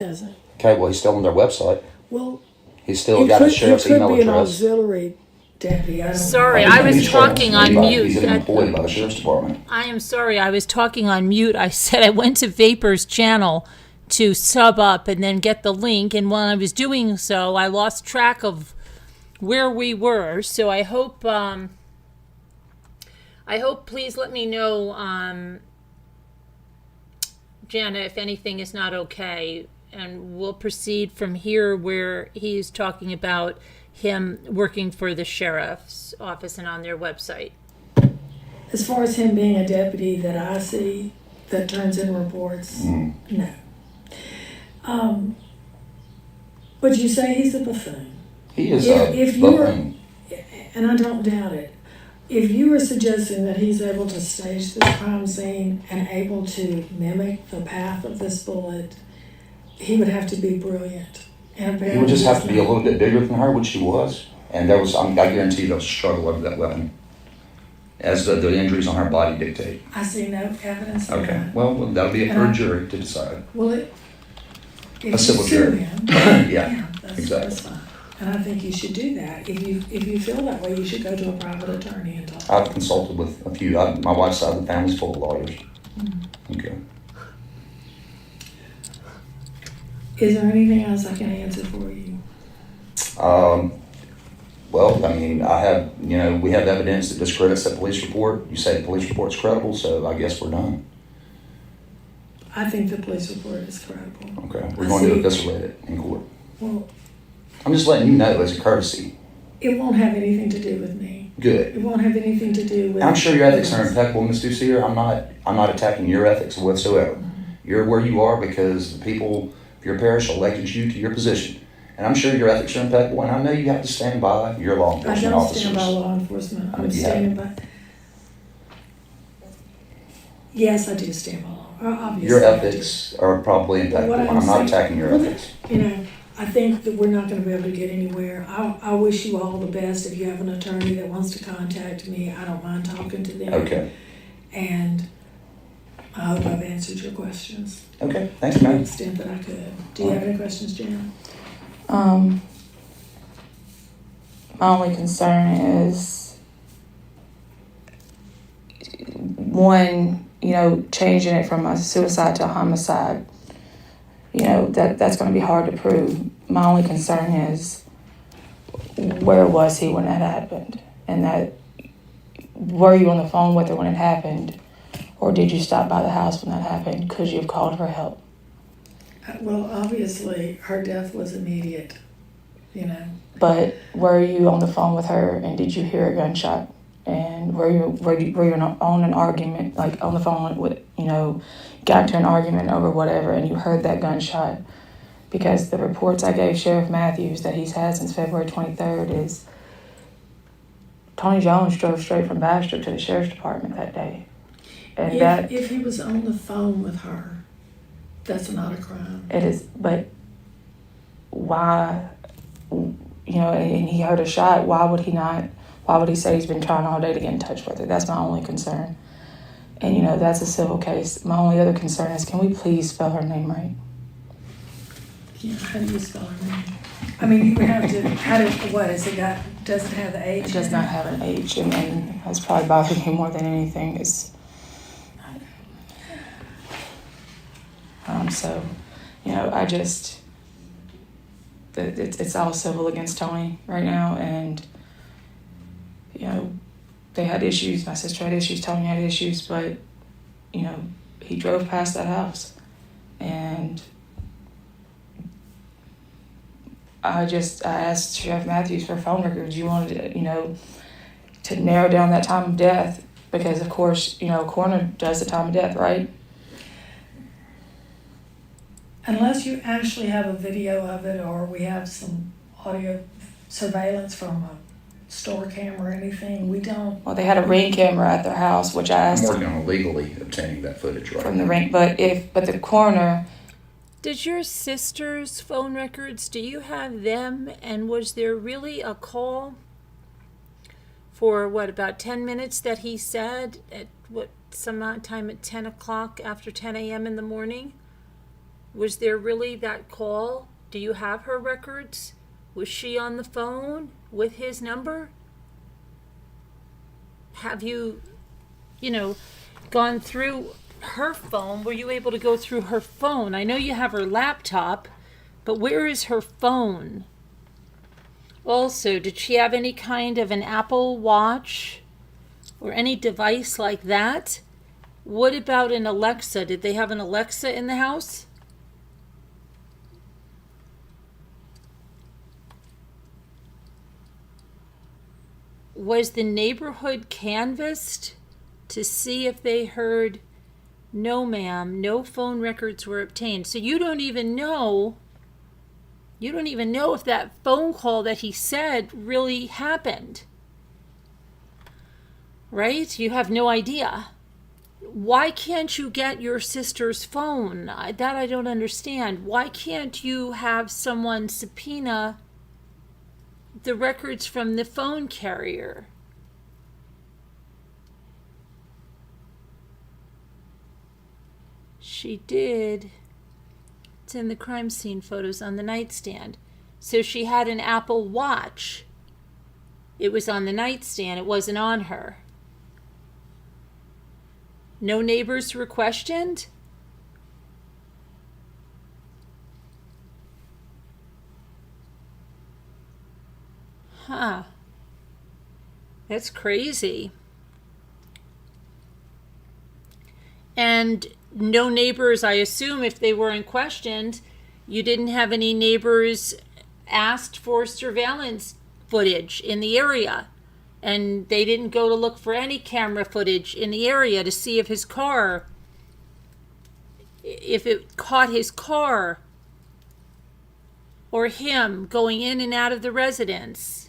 [SPEAKER 6] Okay, well, he's still on their website.
[SPEAKER 16] Well,
[SPEAKER 6] He's still got his sheriff's email
[SPEAKER 16] He could be an
[SPEAKER 6] address.
[SPEAKER 16] auxiliary deputy. I don't
[SPEAKER 1] Sorry,
[SPEAKER 16] know.
[SPEAKER 1] I was talking on mute.
[SPEAKER 6] He's an employee by the sheriff's department.
[SPEAKER 1] I am sorry, I was talking on mute. I said I went to Vapor's channel to sub up and then get the link, and while I was doing so, I lost track of where we were. So I hope please let me know, Jana, if anything is not okay, and we'll proceed from here where he's talking about him working for the sheriff's office and on their website.
[SPEAKER 16] As far as him being a deputy that I see that turns in reports, no. But you say he's a buffoon.
[SPEAKER 6] He is
[SPEAKER 16] If
[SPEAKER 6] a
[SPEAKER 16] you were,
[SPEAKER 6] buffoon.
[SPEAKER 16] and I don't doubt it, if you were suggesting that he's able to stage this crime scene and able to mimic the path of this bullet, he would have to be brilliant. And
[SPEAKER 6] He would just have to be a little bit bigger than her, which he was. And there was, I guarantee there was a struggle over that weapon, as the injuries on her body dictate.
[SPEAKER 16] I see no evidence of
[SPEAKER 6] Okay,
[SPEAKER 16] that.
[SPEAKER 6] well, that'll be up for a jury to decide.
[SPEAKER 16] Well, if
[SPEAKER 6] A civil
[SPEAKER 16] you sue
[SPEAKER 6] jury.
[SPEAKER 16] him,
[SPEAKER 6] Yeah,
[SPEAKER 16] that's
[SPEAKER 6] exactly.
[SPEAKER 16] fine. And I think you should do that. If you feel that way, you should go to a private attorney and talk.
[SPEAKER 6] I've consulted with a few. My wife's side of the family's full of lawyers. Okay.
[SPEAKER 16] Is there anything else I can answer for you?
[SPEAKER 6] Well, I mean, we have evidence that discredits that police report. You say the police report's credible, so I guess we're done.
[SPEAKER 16] I think the police report is credible.
[SPEAKER 6] Okay, we're going to eviscerate it in court.
[SPEAKER 16] Well,
[SPEAKER 6] I'm just letting you know as a courtesy.
[SPEAKER 16] it won't have anything to do with me.
[SPEAKER 6] Good.
[SPEAKER 16] It won't have anything to do with.
[SPEAKER 6] I'm sure your ethics are impeccable, Ms. Ducey. I'm not attacking your ethics whatsoever. You're where you are because the people of your parish elected you to your position. And I'm sure your ethics are impeccable, and I know you have to stand by your law
[SPEAKER 16] I
[SPEAKER 6] enforcement
[SPEAKER 16] don't
[SPEAKER 6] officers.
[SPEAKER 16] stand by law enforcement.
[SPEAKER 6] I
[SPEAKER 16] I'm
[SPEAKER 6] mean, you
[SPEAKER 16] standing
[SPEAKER 6] have.
[SPEAKER 16] by. Yes, I do stand by law. Obviously,
[SPEAKER 6] Your
[SPEAKER 16] I do.
[SPEAKER 6] ethics are probably impeccable,
[SPEAKER 16] What
[SPEAKER 6] and
[SPEAKER 16] I'm
[SPEAKER 6] I'm not
[SPEAKER 16] saying-
[SPEAKER 6] attacking your
[SPEAKER 16] well,
[SPEAKER 6] ethics.
[SPEAKER 16] I think that we're not going to be able to get anywhere. I wish you all the best. If you have an attorney that wants to contact me, I don't mind talking to them.
[SPEAKER 6] Okay.
[SPEAKER 16] And I hope I've answered your questions.
[SPEAKER 6] Okay, thanks,
[SPEAKER 16] To the
[SPEAKER 6] ma'am.
[SPEAKER 16] extent that I could. Do you have any questions, Jana?
[SPEAKER 11] My only concern is, one, changing it from a suicide to a homicide. That's going to be hard to prove. My only concern is, where was he when that happened? And that, were you on the phone with her when it happened? Or did you stop by the house when that happened? Could you have called for help?
[SPEAKER 16] Well, obviously, her death was immediate,
[SPEAKER 11] But were you on the phone with her and did you hear a gunshot? And were you on an argument, like on the phone with, got into an argument over whatever and you heard that gunshot? Because the reports I gave Sheriff Matthews that he's had since February 23rd is Tony Jones drove straight from Baxter to the Sheriff's Department that day. And
[SPEAKER 16] if he was on the phone with her, that's not a crime.
[SPEAKER 11] it is, but why, and he heard a shot, why would he say he's been trying all day to get in touch with her? That's my only concern. And, that's a civil case. My only other concern is, can we please spell her name right?
[SPEAKER 16] Yeah, how do you spell her name? I mean, you would have to, does it have the H?
[SPEAKER 11] It does not have an H, and that's probably bothering me more than anything is, so, I just, it's all civil against Tony right now, and, they had issues, my sister had issues, Tony had issues, but, he drove past that house, and I asked Sheriff Matthews for phone records. You wanted to narrow down that time of death, because of course, a coroner does the time of death, right?
[SPEAKER 16] Unless you actually have a video of it, or we have some audio surveillance from a store camera or anything, we don't.
[SPEAKER 11] Well, they had a Ring camera at their house, which I asked.
[SPEAKER 6] I'm working on legally obtaining that footage right
[SPEAKER 11] from the Ring, but the coroner.
[SPEAKER 1] Does your sister's phone records, do you have them? And was there really a call for about 10 minutes that he said at some time at 10 o'clock after 10 a.m. in the morning? Was there really that call? Do you have her records? Was she on the phone with his number? Have you, gone through her phone? Were you able to go through her phone? I know you have her laptop, but where is her phone? Also, did she have any kind of an Apple Watch or any device like that? What about an Alexa? Did they have an Alexa in the house? Was the neighborhood canvassed to see if they heard, no ma'am, no phone records were obtained? So you don't even know if that phone call that he said really happened. Right? You have no idea. Why can't you get your sister's phone? That I don't understand. Why can't you have someone subpoena the records from the phone carrier? She did. It's in the crime scene photos on the nightstand. So she had an Apple Watch. It was on the nightstand. It wasn't on her. No neighbors were questioned? Huh. That's crazy. And no neighbors, I assume, if they weren't questioned, you didn't have any neighbors asked for surveillance footage in the area. And they didn't go to look for any camera footage in the area to see if his car, if it caught his car or him going in and out of the residence.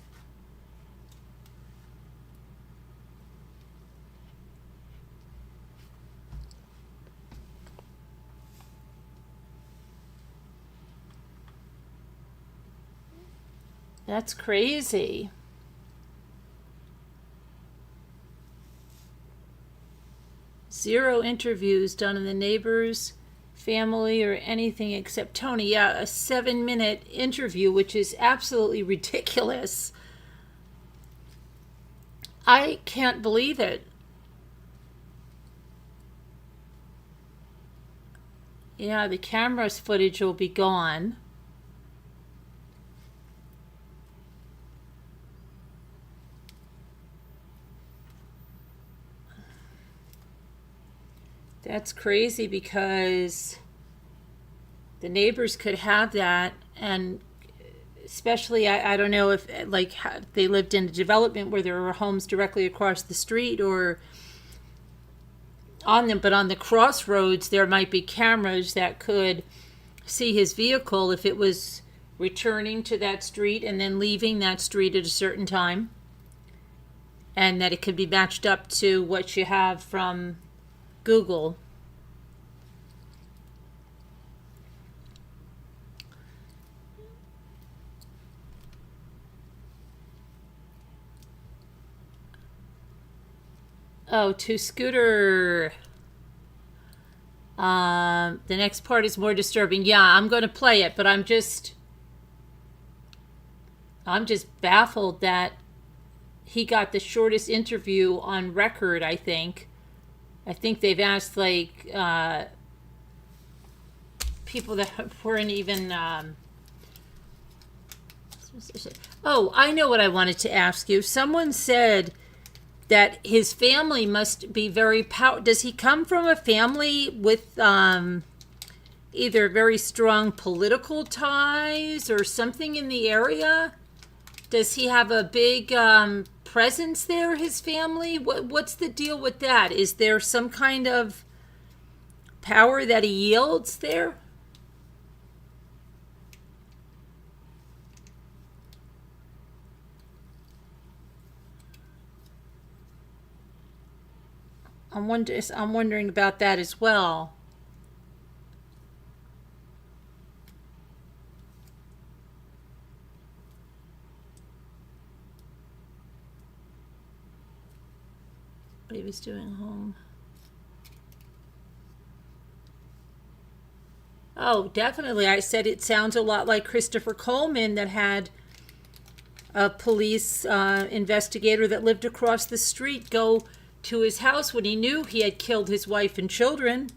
[SPEAKER 1] That's crazy. Zero interviews done in the neighbors, family, or anything except Tony. Yeah, a 7-minute interview, which is absolutely ridiculous. I can't believe it. Yeah, the camera's footage will be gone. That's crazy because the neighbors could have that, and especially, I don't know if like they lived in a development where there were homes directly across the street or on them, but on the crossroads there might be cameras that could see his vehicle if it was returning to that street and then leaving that street at a certain time, and that it could be matched up to what you have from Google. Oh, to Scooter. The next part is more disturbing. Yeah, I'm going to play it, but I'm just baffled that he got the shortest interview on record, I think. I think they've asked, like, people that weren't even... Oh, I know what I wanted to ask you. Someone said that his family must be very does he come from a family with either very strong political ties or something in the area? Does he have a big presence there, his family? What's the deal with that? Is there some kind of power that he yields there? I'm wondering about that as well. What he was doing home. Oh, definitely. I said it sounds a lot like Christopher Coleman, that had a police investigator that lived across the street go to his house when he knew he had killed his wife and children.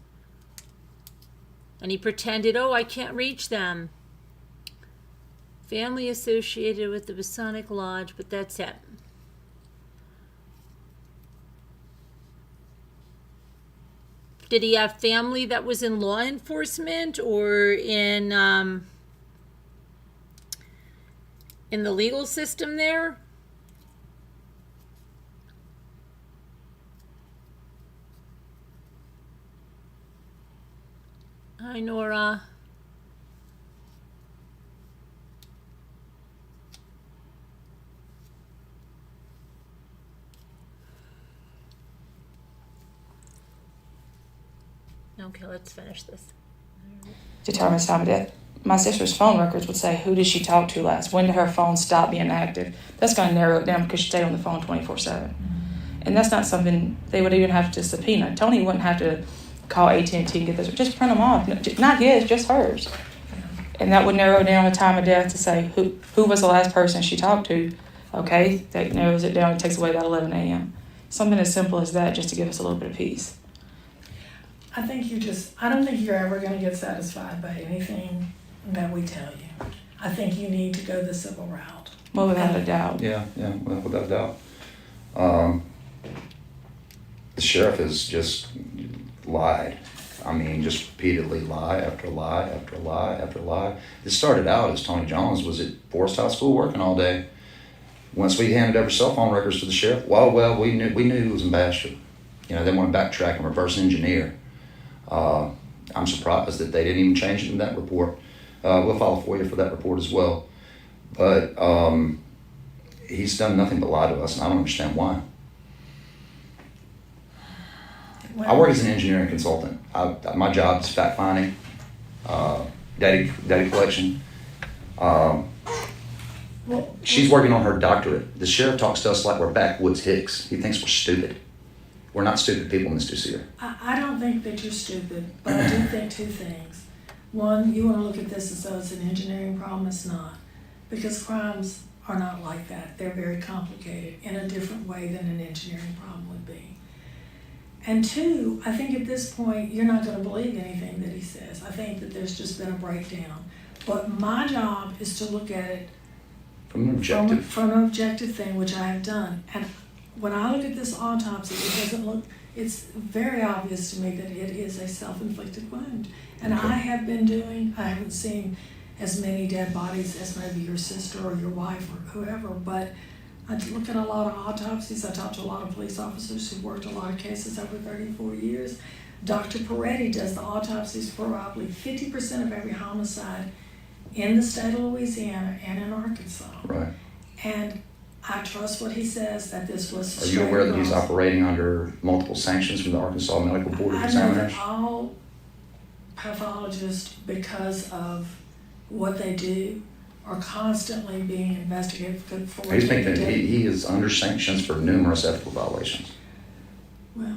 [SPEAKER 1] And he pretended, oh, I can't reach them. Family associated with the Masonic Lodge, but that's it. Did he have family that was in law enforcement or in the legal system there? Hi, Nora. Okay, let's finish this.
[SPEAKER 11] Determines time of death. My sister's phone records would say, who did she talk to last? When did her phone stop being active? That's going to narrow it down because she stayed on the phone 24/7. And that's not something they would even have to subpoena. Tony wouldn't have to call AT&T and get this. Just print them off. Not his, just hers. And that would narrow down the time of death to say who was the last person she talked to. Okay, that narrows it down and takes away about 11 a.m. Something as simple as that, just to give us a little bit of peace.
[SPEAKER 16] I don't think you're ever gonna get satisfied by anything that we tell you. I think you need to go the civil route.
[SPEAKER 11] Well, without a doubt.
[SPEAKER 6] Yeah, well, without a doubt. The sheriff has just lied. I mean, just repeatedly lie after lie after lie after lie. It started out as Tony Jones was at Forest High School working all day. Once we handed over cell phone records to the sheriff, well, we knew he was in Bastrop. You know, they want to backtrack and reverse engineer. I'm surprised that they didn't even change it in that report. We'll file a FOIA for that report as well. But he's done nothing but lie to us, and I don't understand why. I work as an engineering consultant. My job is fact finding, data collection. She's working on her doctorate. The sheriff talks to us like we're backwoods hicks. He thinks we're stupid. We're not stupid people, Mr. Sear.
[SPEAKER 16] I don't think that you're stupid, but I do think two things. One, you want to look at this as though it's an engineering problem. It's not. Because crimes are not like that. They're very complicated in a different way than an engineering problem would be. And two, I think at this point, you're not gonna believe anything that he says. I think that there's just been a breakdown. But my job is to look at it
[SPEAKER 6] From an objective.
[SPEAKER 16] from an objective thing, which I have done. And when I look at this autopsy, it doesn't look, it's very obvious to me that it is a self-inflicted wound. And
[SPEAKER 6] Okay.
[SPEAKER 16] I have been doing, I haven't seen as many dead bodies as maybe your sister or your wife or whoever, but I look at a lot of autopsies. I talk to a lot of police officers who worked a lot of cases over 34 years. Dr. Peretti does the autopsies for probably 50% of every homicide in the state of Louisiana and in Arkansas.
[SPEAKER 6] Right.
[SPEAKER 16] And I trust what he says, that this was
[SPEAKER 6] Are you aware that he's operating under multiple sanctions from the Arkansas Medical Board of
[SPEAKER 16] I know
[SPEAKER 6] Examiners?
[SPEAKER 16] that all pathologists, because of what they do, are constantly being investigated for what
[SPEAKER 6] He's
[SPEAKER 16] they
[SPEAKER 6] thinking
[SPEAKER 16] do.
[SPEAKER 6] he is under sanctions for numerous ethical violations.
[SPEAKER 16] Well,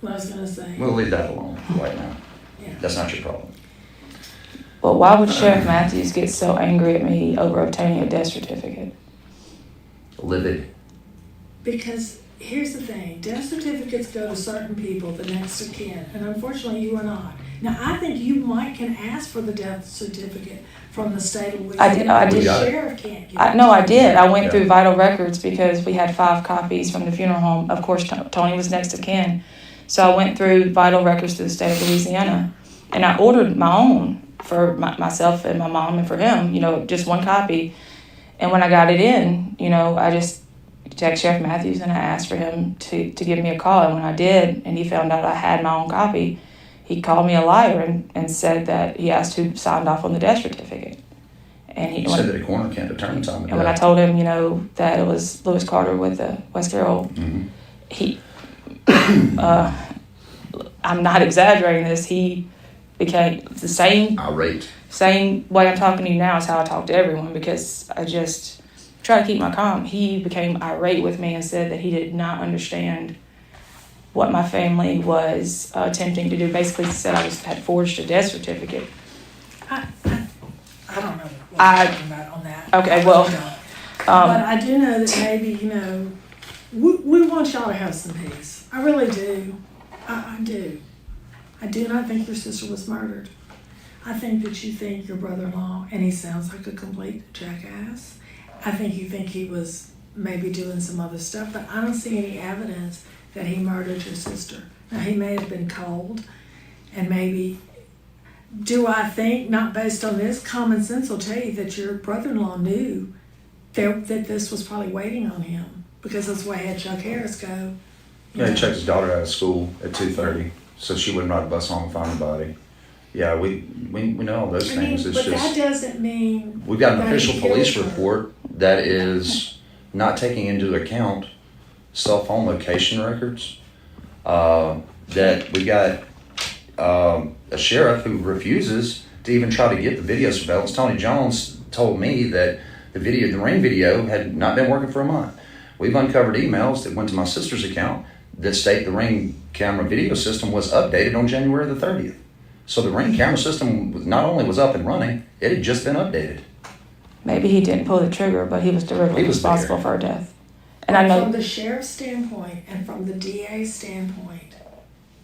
[SPEAKER 16] what I was gonna say.
[SPEAKER 6] We'll leave that alone right now.
[SPEAKER 16] Yeah.
[SPEAKER 6] That's not your problem.
[SPEAKER 11] But why would Sheriff Matthews get so angry at me over obtaining a death certificate?
[SPEAKER 6] Livid.
[SPEAKER 16] Because here's the thing, death certificates go to certain people, the next of kin, and unfortunately you are not. Now, I think you can ask for the death certificate from the state of Louisiana.
[SPEAKER 11] I
[SPEAKER 16] but
[SPEAKER 11] did.
[SPEAKER 16] The sheriff can't give it.
[SPEAKER 11] No, I did. I went
[SPEAKER 6] Yeah.
[SPEAKER 11] through vital records because we had 5 copies from the funeral home. Of course, Tony was next of kin. So I went through vital records to the state of Louisiana, and I ordered my own for myself and my mom and for him, just 1 copy. And when I got it in, I just texted Sheriff Matthews and I asked for him to give me a call. And when I did, and he found out I had my own copy, he called me a liar and said that he asked who signed off on the death certificate. And
[SPEAKER 6] He said that a coroner can't determine time of
[SPEAKER 11] and when I
[SPEAKER 6] death.
[SPEAKER 11] told him, that it was Lewis Carter with the West Carroll,
[SPEAKER 6] Mhm.
[SPEAKER 11] he, I'm not exaggerating this, he became the same
[SPEAKER 6] Irate.
[SPEAKER 11] way I'm talking to you now is how I talk to everyone, because I just try to keep my calm. He became irate with me and said that he did not understand what my family was attempting to do. Basically, he said I had forged a death certificate.
[SPEAKER 16] I don't know what I'm talking about on that.
[SPEAKER 11] Okay, well,
[SPEAKER 16] I don't. But I do know that maybe, we want y'all to have some peace. I really do. I do. I do not think your sister was murdered. I think that you think your brother-in-law, and he sounds like a complete jackass. I think you think he was maybe doing some other stuff, but I don't see any evidence that he murdered your sister. Now, he may have been cold, and maybe, do I think, not based on this, common sense will tell you that your brother-in-law knew that this was probably waiting on him, because that's the way I had Chuck Harris go.
[SPEAKER 6] Yeah, he checked his daughter out of school at 2:30, so she wouldn't ride a bus home and find the body. Yeah, we know all those things. It's
[SPEAKER 16] But that
[SPEAKER 6] just,
[SPEAKER 16] doesn't mean.
[SPEAKER 6] we've got an
[SPEAKER 16] that he
[SPEAKER 6] official
[SPEAKER 16] killed
[SPEAKER 6] police
[SPEAKER 16] her.
[SPEAKER 6] report that is not taking into account cell phone location records. That we got a sheriff who refuses to even try to get the video surveillance. Tony Jones told me that the ring video had not been working for a month. We've uncovered emails that went to my sister's account that state the ring camera video system was updated on January the 30th. So the ring camera system not only was up and running, it had just been updated.
[SPEAKER 11] Maybe he didn't pull the trigger, but he was directly
[SPEAKER 6] He was
[SPEAKER 11] responsible
[SPEAKER 6] there.
[SPEAKER 11] for her death. And I know
[SPEAKER 16] From the sheriff's standpoint and from the DA's standpoint,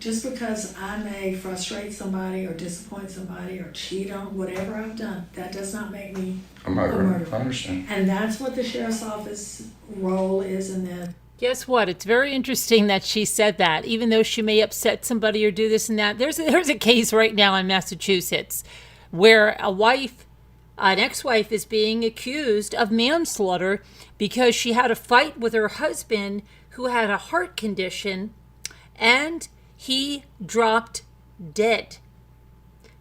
[SPEAKER 16] just because I may frustrate somebody or disappoint somebody or cheat on whatever I've done, that does not make me
[SPEAKER 6] A murderer.
[SPEAKER 16] A murderer.
[SPEAKER 6] I understand.
[SPEAKER 16] And that's what the sheriff's office role is in this.
[SPEAKER 1] Guess what? It's very interesting that she said that, even though she may upset somebody or do this and that. There's a case right now in Massachusetts where an ex-wife is being accused of manslaughter because she had a fight with her husband who had a heart condition and he dropped dead.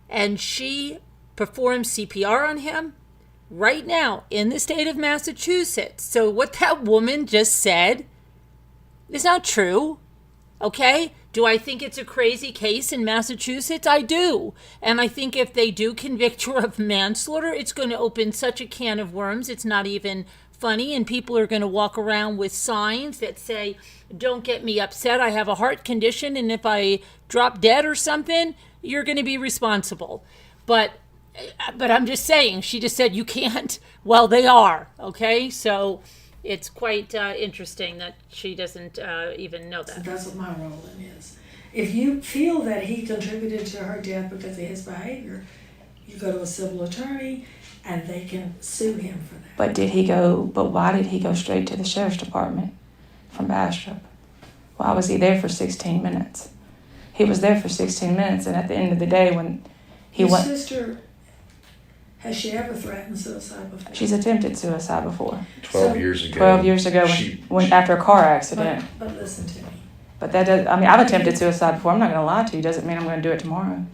[SPEAKER 1] And she performed CPR on him right now in the state of Massachusetts. So what that woman just said is not true, okay? Do I think it's a crazy case in Massachusetts? I do. And I think if they do convict her of manslaughter, it's going to open such a can of worms. It's not even funny. And people are going to walk around with signs that say, don't get me upset. I have a heart condition. And if I drop dead or something, you're going to be responsible. But but I'm just saying, she just said you can't. Well, they are, okay? So it's quite interesting that she doesn't even know
[SPEAKER 16] So
[SPEAKER 1] that.
[SPEAKER 16] that's what my role in is. If you feel that he contributed to her death because of his behavior, you go to a civil attorney and they can sue him for that.
[SPEAKER 11] But why did he go straight to the sheriff's department from Bastrop? Why was he there for 16 minutes? He was there for 16 minutes, and at the end of the day, when he
[SPEAKER 16] His
[SPEAKER 11] went,
[SPEAKER 16] sister, has she ever threatened suicide before?
[SPEAKER 11] she's attempted suicide before.
[SPEAKER 6] 12 years ago.
[SPEAKER 11] 12 years ago, when after a car accident.
[SPEAKER 16] But listen to me.
[SPEAKER 11] But that does, I mean, I've attempted suicide before. I'm not going to lie to you. Doesn't mean I'm going to do it tomorrow.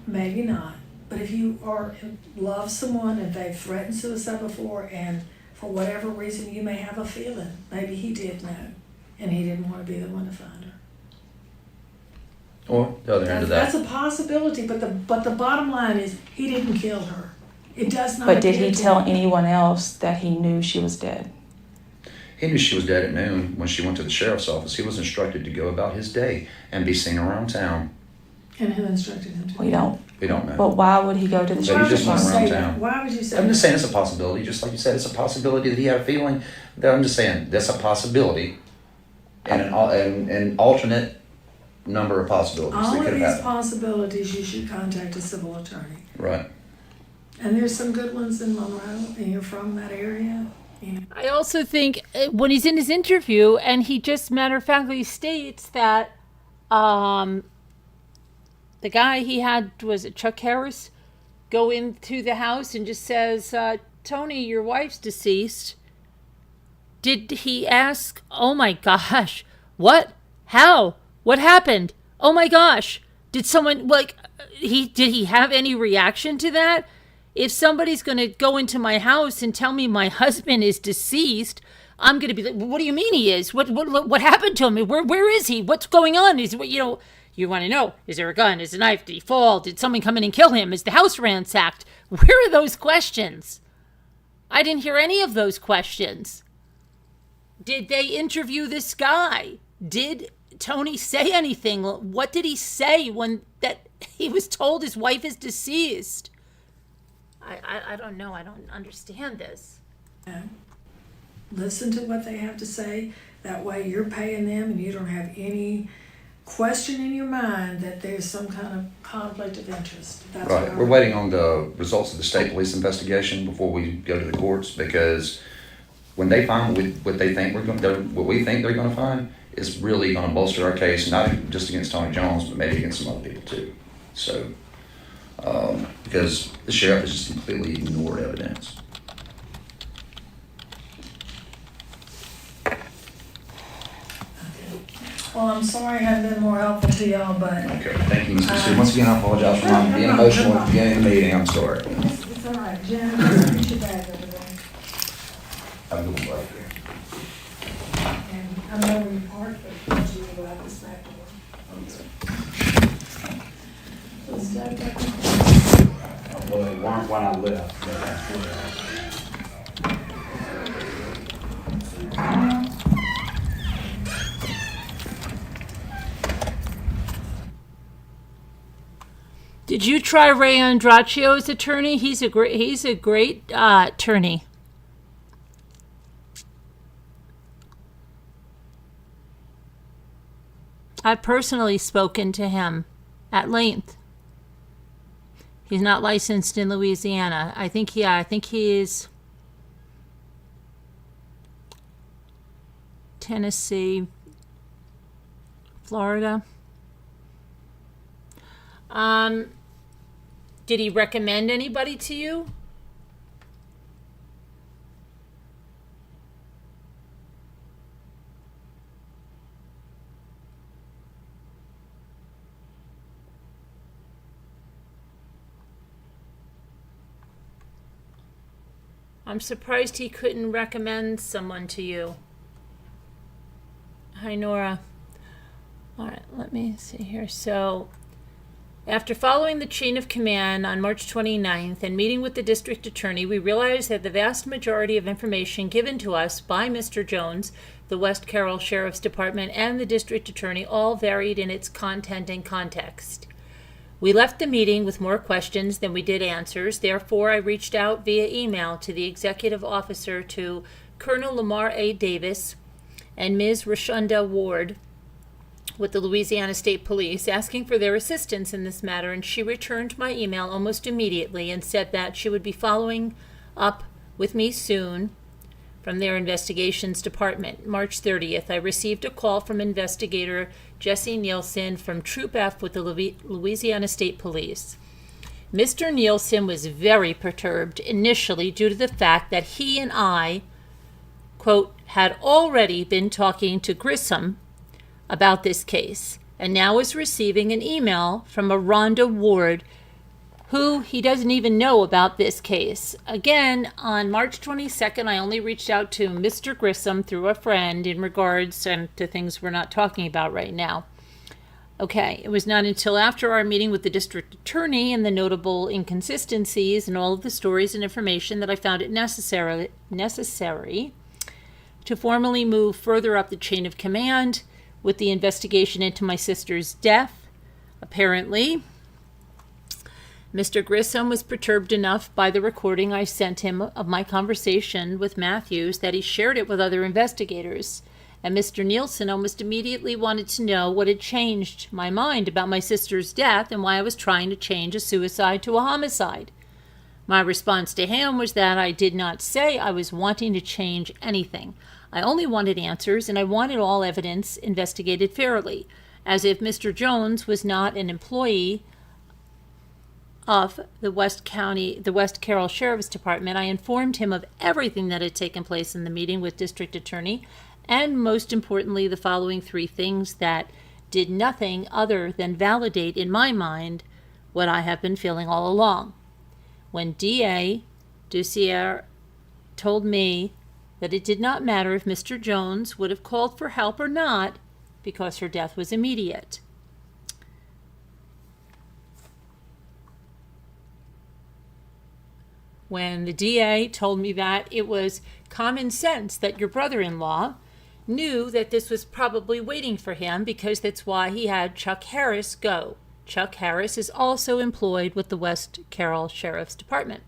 [SPEAKER 16] Maybe not. But if you love someone and they've threatened suicide before, and for whatever reason you may have a feeling, maybe he did know, and he didn't want to be the one to find her.
[SPEAKER 6] Or the other end of that.
[SPEAKER 16] That's a possibility, but the bottom line is he didn't kill her. It does not.
[SPEAKER 11] But did he
[SPEAKER 16] appear to
[SPEAKER 11] tell
[SPEAKER 16] me.
[SPEAKER 11] anyone else that he knew she was dead?
[SPEAKER 6] He knew she was dead at noon when she went to the sheriff's office. He was instructed to go about his day and be seen around town.
[SPEAKER 16] And who instructed him to?
[SPEAKER 11] We don't.
[SPEAKER 6] We don't know.
[SPEAKER 11] But why would he go to the
[SPEAKER 6] But
[SPEAKER 11] sheriff's
[SPEAKER 6] he just went
[SPEAKER 11] department?
[SPEAKER 6] around town.
[SPEAKER 16] Why would you say
[SPEAKER 6] I'm just
[SPEAKER 16] that?
[SPEAKER 6] saying it's a possibility. Just like you said, it's a possibility that he had a feeling. That I'm just saying that's a possibility, and an alternate number of possibilities
[SPEAKER 16] All
[SPEAKER 6] that
[SPEAKER 16] of
[SPEAKER 6] could
[SPEAKER 16] these
[SPEAKER 6] have happened.
[SPEAKER 16] possibilities, you should contact a civil attorney.
[SPEAKER 6] Right.
[SPEAKER 16] And there's some good ones in Monroe, and you're from that area. You know.
[SPEAKER 1] I also think when he's in his interview, and he just matter of factly states that the guy he had, was it Chuck Harris, go into the house and just says, Tony, your wife's deceased. Did he ask, oh my gosh, what? How? What happened? Oh my gosh. Did someone, did he have any reaction to that? If somebody's going to go into my house and tell me my husband is deceased, I'm going to be like, what do you mean he is? What happened to him? Where is he? What's going on? You want to know, is there a gun? Is there a knife? Did he fall? Did someone come in and kill him? Is the house ransacked? Where are those questions? I didn't hear any of those questions. Did they interview this guy? Did Tony say anything? What did he say when that he was told his wife is deceased? I don't know. I don't understand this.
[SPEAKER 16] Listen to what they have to say. That way you're paying them and you don't have any question in your mind that there's some kind of conflict of interest. That's
[SPEAKER 6] Right. We're waiting on the results of the state police investigation before we go to the courts, because when they find what they think what we think they're going to find is really going to bolster our case, not just against Tony Jones, but maybe against some other people too. So, because the sheriff has just completely ignored evidence.
[SPEAKER 16] Well, I'm sorry I haven't been more helpful to y'all, but
[SPEAKER 6] Okay, thank you, Mr. Sue. Once again, I apologize for not being emotional at the beginning of the meeting. I'm sorry.
[SPEAKER 16] it's all right. Jana, put your bag over there.
[SPEAKER 6] Have a good one, buddy.
[SPEAKER 16] And I know where you parked, but you go out this back door. Was Doug back there?
[SPEAKER 15] Well, they weren't when I left, but that's where
[SPEAKER 1] Did you try Ray Andraccio's attorney? He's a great attorney. I've personally spoken to him at length. He's not licensed in Louisiana. I think he is Tennessee, Florida. Did he recommend anybody to you? I'm surprised he couldn't recommend someone to you. Hi, Nora. All right, let me see here. So, after following the chain of command on March 29th and meeting with the district attorney, we realized that the vast majority of information given to us by Mr. Jones, the West Carroll Sheriff's Department, and the district attorney all varied in its content and context. We left the meeting with more questions than we did answers. Therefore, I reached out via email to the executive officer, to Colonel Lamar A. Davis and Ms. Rashunda Ward with the Louisiana State Police, asking for their assistance in this matter, and she returned my email almost immediately and said that she would be following up with me soon from their investigations department. March 30th, I received a call from investigator Jesse Nielsen from Troop F with the Louisiana State Police. Mr. Nielsen was very perturbed initially due to the fact that he and I, quote, had already been talking to Grissom about this case, and now is receiving an email from a Rhonda Ward, who he doesn't even know about this case. Again, on March 22nd, I only reached out to Mr. Grissom through a friend in regards to things we're not talking about right now. Okay, it was not until after our meeting with the district attorney and the notable inconsistencies and all of the stories and information that I found it necessary to formally move further up the chain of command with the investigation into my sister's death. Apparently, Mr. Grissom was perturbed enough by the recording I sent him of my conversation with Matthews that he shared it with other investigators. And Mr. Nielsen almost immediately wanted to know what had changed my mind about my sister's death and why I was trying to change a suicide to a homicide. My response to him was that I did not say I was wanting to change anything. I only wanted answers, and I wanted all evidence investigated fairly, as if Mr. Jones was not an employee of the West Carroll Sheriff's Department. I informed him of everything that had taken place in the meeting with District Attorney, and most importantly, the following three things that did nothing other than validate in my mind what I have been feeling all along. When D.A. Dussier told me that it did not matter if Mr. Jones would have called for help or not, because her death was immediate. When the DA told me that it was common sense that your brother-in-law knew that this was probably waiting for him, because that's why he had Chuck Harris go. Chuck Harris is also employed with the West Carroll Sheriff's Department.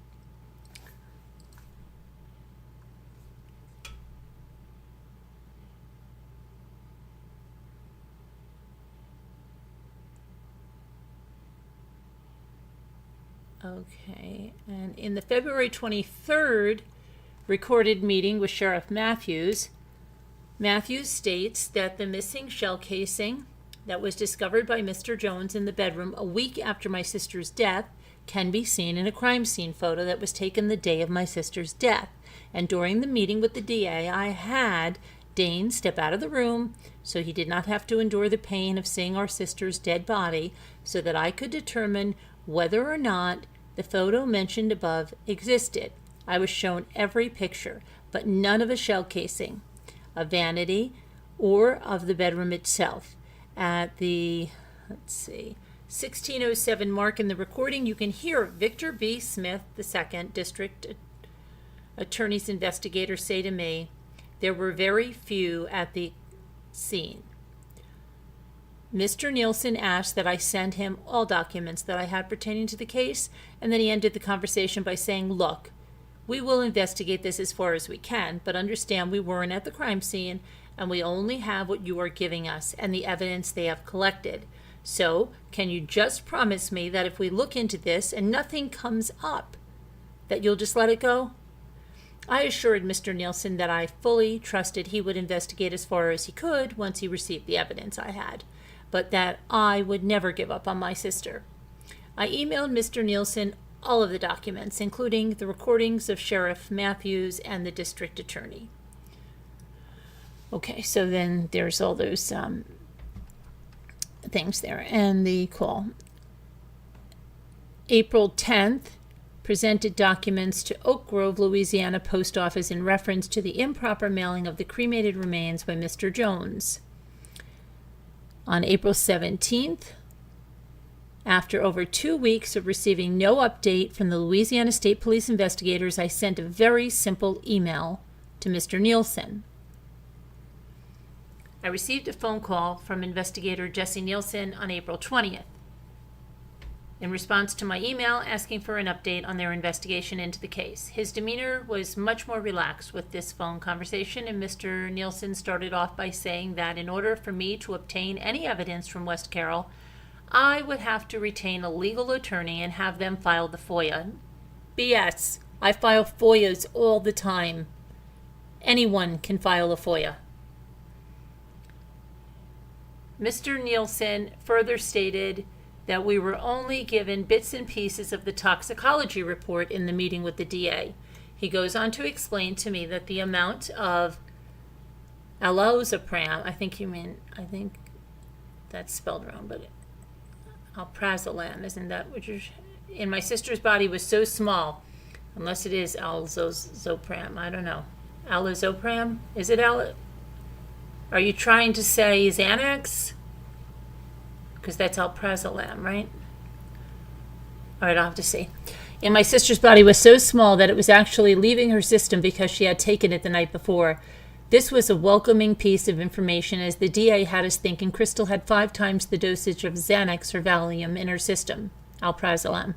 [SPEAKER 1] Okay, and in the February 23rd recorded meeting with Sheriff Matthews, Matthews states that the missing shell casing that was discovered by Mr. Jones in the bedroom a week after my sister's death can be seen in a crime scene photo that was taken the day of my sister's death. And during the meeting with the DA, I had Dane step out of the room so he did not have to endure the pain of seeing our sister's dead body, so that I could determine whether or not the photo mentioned above existed. I was shown every picture, but none of a shell casing, a vanity, or of the bedroom itself. At the, 1607 mark in the recording, you can hear Victor B. Smith II, District Attorney's investigator, say to me, "There were very few at the scene." Mr. Nielsen asked that I send him all documents that I had pertaining to the case, and then he ended the conversation by saying, "Look, we will investigate this as far as we can, but understand we weren't at the crime scene, and we only have what you are giving us and the evidence they have collected. So, can you just promise me that if we look into this and nothing comes up, that you'll just let it go?" I assured Mr. Nielsen that I fully trusted he would investigate as far as he could once he received the evidence I had, but that I would never give up on my sister. I emailed Mr. Nielsen all of the documents, including the recordings of Sheriff Matthews and the district attorney. Okay, so then there's all those things there, and the call. April 10th, presented documents to Oak Grove, Louisiana Post Office in reference to the improper mailing of the cremated remains by Mr. Jones. On April 17th, after over 2 weeks of receiving no update from the Louisiana State Police investigators, I sent a very simple email to Mr. Nielsen. I received a phone call from investigator Jesse Nielsen on April 20th. in response to my email asking for an update on their investigation into the case. His demeanor was much more relaxed with this phone conversation, and Mr. Nielsen started off by saying that in order for me to obtain any evidence from West Carroll, I would have to retain a legal attorney and have them file the FOIA. BS. I file FOIAs all the time. Anyone can file a FOIA. Mr. Nielsen further stated that we were only given bits and pieces of the toxicology report in the meeting with the DA. He goes on to explain to me that the amount of alozapram, I think that's spelled wrong, but alprazolam, isn't that what you're, in my sister's body was so small, unless it is alzopram, I don't know. Alazopram? Is it Are you trying to say Xanax? Because that's alprazolam, right? All right, I'll have to see. And my sister's body was so small that it was actually leaving her system because she had taken it the night before. This was a welcoming piece of information, as the DA had us thinking Crystal had 5 times the dosage of Xanax or Valium in her system, alprazolam.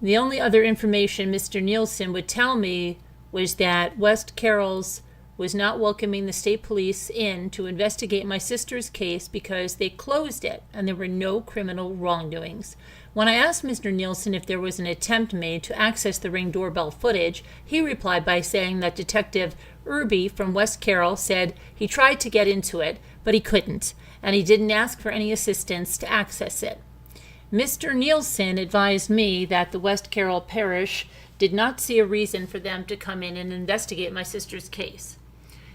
[SPEAKER 1] The only other information Mr. Nielsen would tell me was that West Carroll's was not welcoming the state police in to investigate my sister's case because they closed it and there were no criminal wrongdoings. When I asked Mr. Nielsen if there was an attempt made to access the Ring doorbell footage, he replied by saying that Detective Irby from West Carroll said he tried to get into it, but he couldn't, and he didn't ask for any assistance to access it. Mr. Nielsen advised me that the West Carroll Parish did not see a reason for them to come in and investigate my sister's case.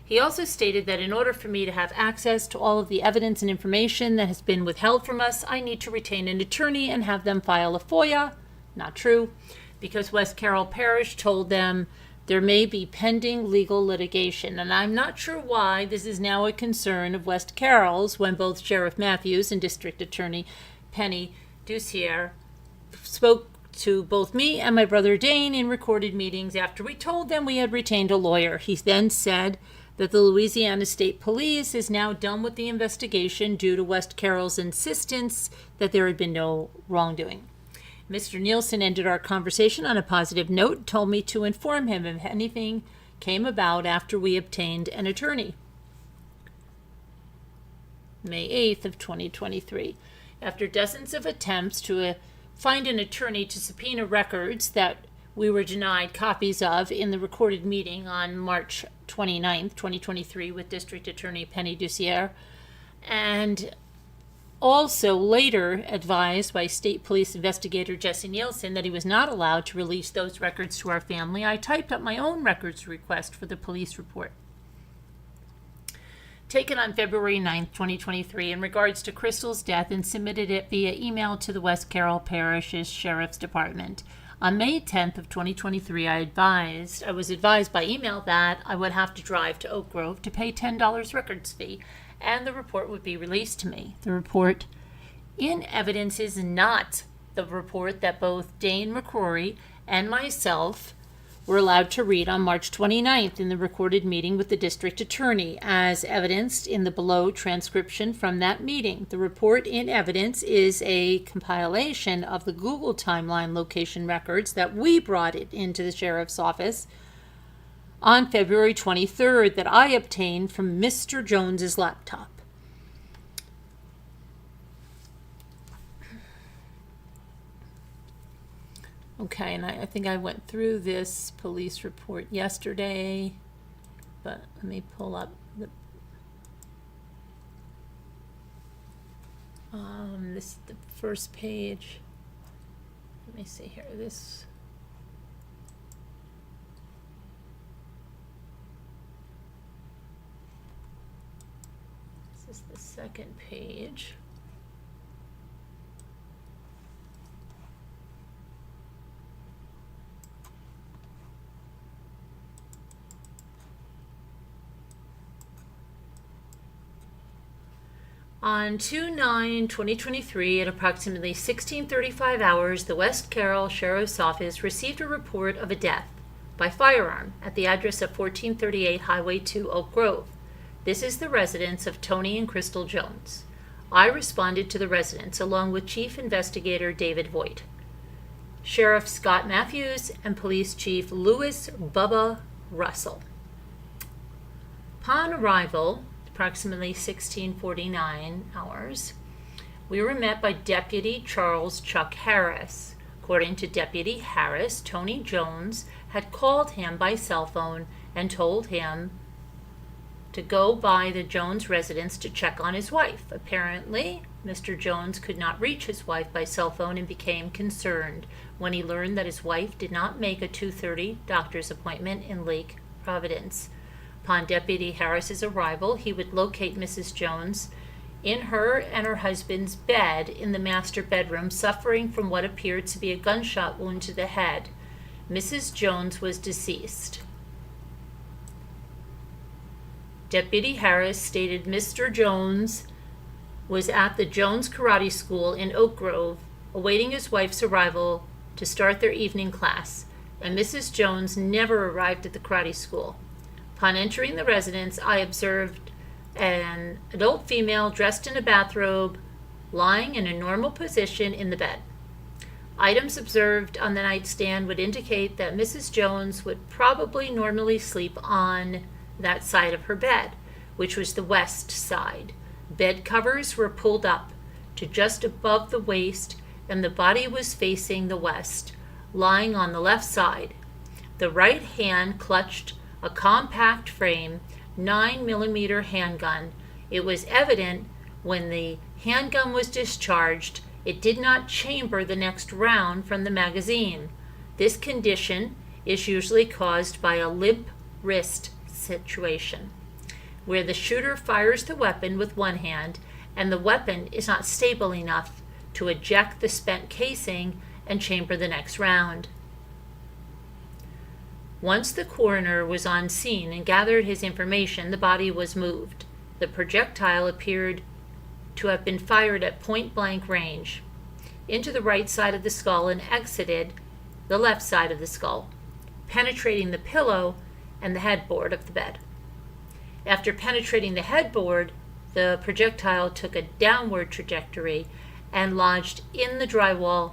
[SPEAKER 1] He also stated that in order for me to have access to all of the evidence and information that has been withheld from us, I need to retain an attorney and have them file a FOIA. Not true, because West Carroll Parish told them there may be pending legal litigation, and I'm not sure why this is now a concern of West Carroll's when both Sheriff Matthews and District Attorney Penny Ducier spoke to both me and my brother Dane in recorded meetings after we told them we had retained a lawyer. He then said that the Louisiana State Police is now done with the investigation due to West Carroll's insistence that there had been no wrongdoing. Mr. Nielsen ended our conversation on a positive note, told me to inform him if anything came about after we obtained an attorney. May 8th of 2023. After dozens of attempts to find an attorney to subpoena records that we were denied copies of in the recorded meeting on March 29th, 2023 with District Attorney Penny Ducier, and also later advised by State Police Investigator Jesse Nielsen that he was not allowed to release those records to our family, I typed up my own records request for the police report. Taken on February 9th, 2023, in regards to Crystal's death, and submitted it via email to the West Carroll Parish's Sheriff's Department. On May 10th of 2023, I was advised by email that I would have to drive to Oak Grove to pay $10 records fee, and the report would be released to me. The report in evidence is not the report that both Dane McCrory and myself were allowed to read on March 29th in the recorded meeting with the district attorney, as evidenced in the below transcription from that meeting. The report in evidence is a compilation of the Google timeline location records that we brought it into the sheriff's office on February 23rd that I obtained from Mr. Jones's laptop. Okay, and I think I went through this police report yesterday, but let me pull up the the first page. Let me see here. This is the second page. On 2/9/2023, at approximately 16:35 hours, the West Carroll Sheriff's Office received a report of a death by firearm at the address of 1438 Highway 2, Oak Grove. This is the residence of Tony and Crystal Jones. I responded to the residence along with Chief Investigator David Voigt, Sheriff Scott Matthews, and Police Chief Louis Bubba Russell. Upon arrival, approximately 1649 hours, we were met by Deputy Charles Chuck Harris. According to Deputy Harris, Tony Jones had called him by cell phone and told him to go by the Jones residence to check on his wife. Apparently, Mr. Jones could not reach his wife by cell phone and became concerned when he learned that his wife did not make a 2:30 doctor's appointment in Lake Providence. Upon Deputy Harris's arrival, he would locate Mrs. Jones in her and her husband's bed in the master bedroom, suffering from what appeared to be a gunshot wound to the head. Mrs. Jones was deceased. Deputy Harris stated Mr. Jones was at the Jones Karate School in Oak Grove, awaiting his wife's arrival to start their evening class, and Mrs. Jones never arrived at the karate school. Upon entering the residence, I observed an adult female dressed in a bathrobe lying in a normal position in the bed. Items observed on the nightstand would indicate that Mrs. Jones would probably normally sleep on that side of her bed, which was the west side. Bed covers were pulled up to just above the waist, and the body was facing the west, lying on the left side. The right hand clutched a compact frame 9mm handgun. It was evident when the handgun was discharged, it did not chamber the next round from the magazine. This condition is usually caused by a limp wrist situation, where the shooter fires the weapon with one hand and the weapon is not stable enough to eject the spent casing and chamber the next round. Once the coroner was on scene and gathered his information, the body was moved. The projectile appeared to have been fired at point-blank range into the right side of the skull and exited the left side of the skull, penetrating the pillow and the headboard of the bed. After penetrating the headboard, the projectile took a downward trajectory and lodged in the drywall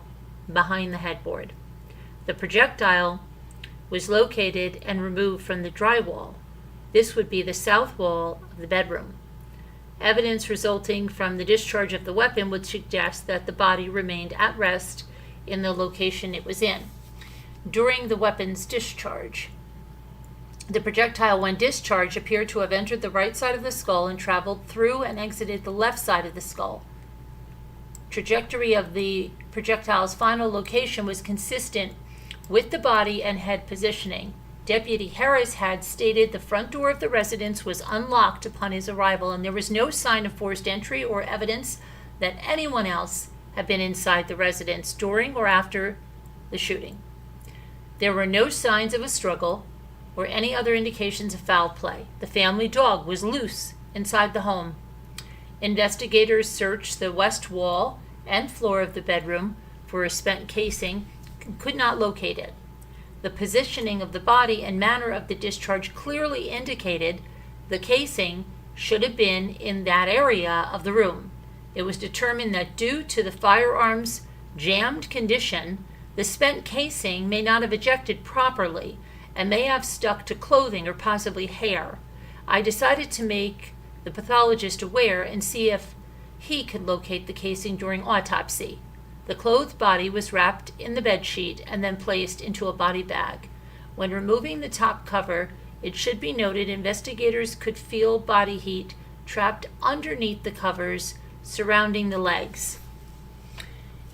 [SPEAKER 1] behind the headboard. The projectile was located and removed from the drywall. This would be the south wall of the bedroom. Evidence resulting from the discharge of the weapon would suggest that the body remained at rest in the location it was in during the weapon's discharge. The projectile, when discharged, appeared to have entered the right side of the skull and traveled through and exited the left side of the skull. Trajectory of the projectile's final location was consistent with the body and head positioning. Deputy Harris had stated the front door of the residence was unlocked upon his arrival, and there was no sign of forced entry or evidence that anyone else had been inside the residence during or after the shooting. There were no signs of a struggle or any other indications of foul play. The family dog was loose inside the home. Investigators searched the west wall and floor of the bedroom for a spent casing and could not locate it. The positioning of the body and manner of the discharge clearly indicated the casing should have been in that area of the room. It was determined that due to the firearm's jammed condition, the spent casing may not have ejected properly and may have stuck to clothing or possibly hair. I decided to make the pathologist aware and see if he could locate the casing during autopsy. The clothed body was wrapped in the bedsheet and then placed into a body bag. When removing the top cover, it should be noted investigators could feel body heat trapped underneath the covers surrounding the legs.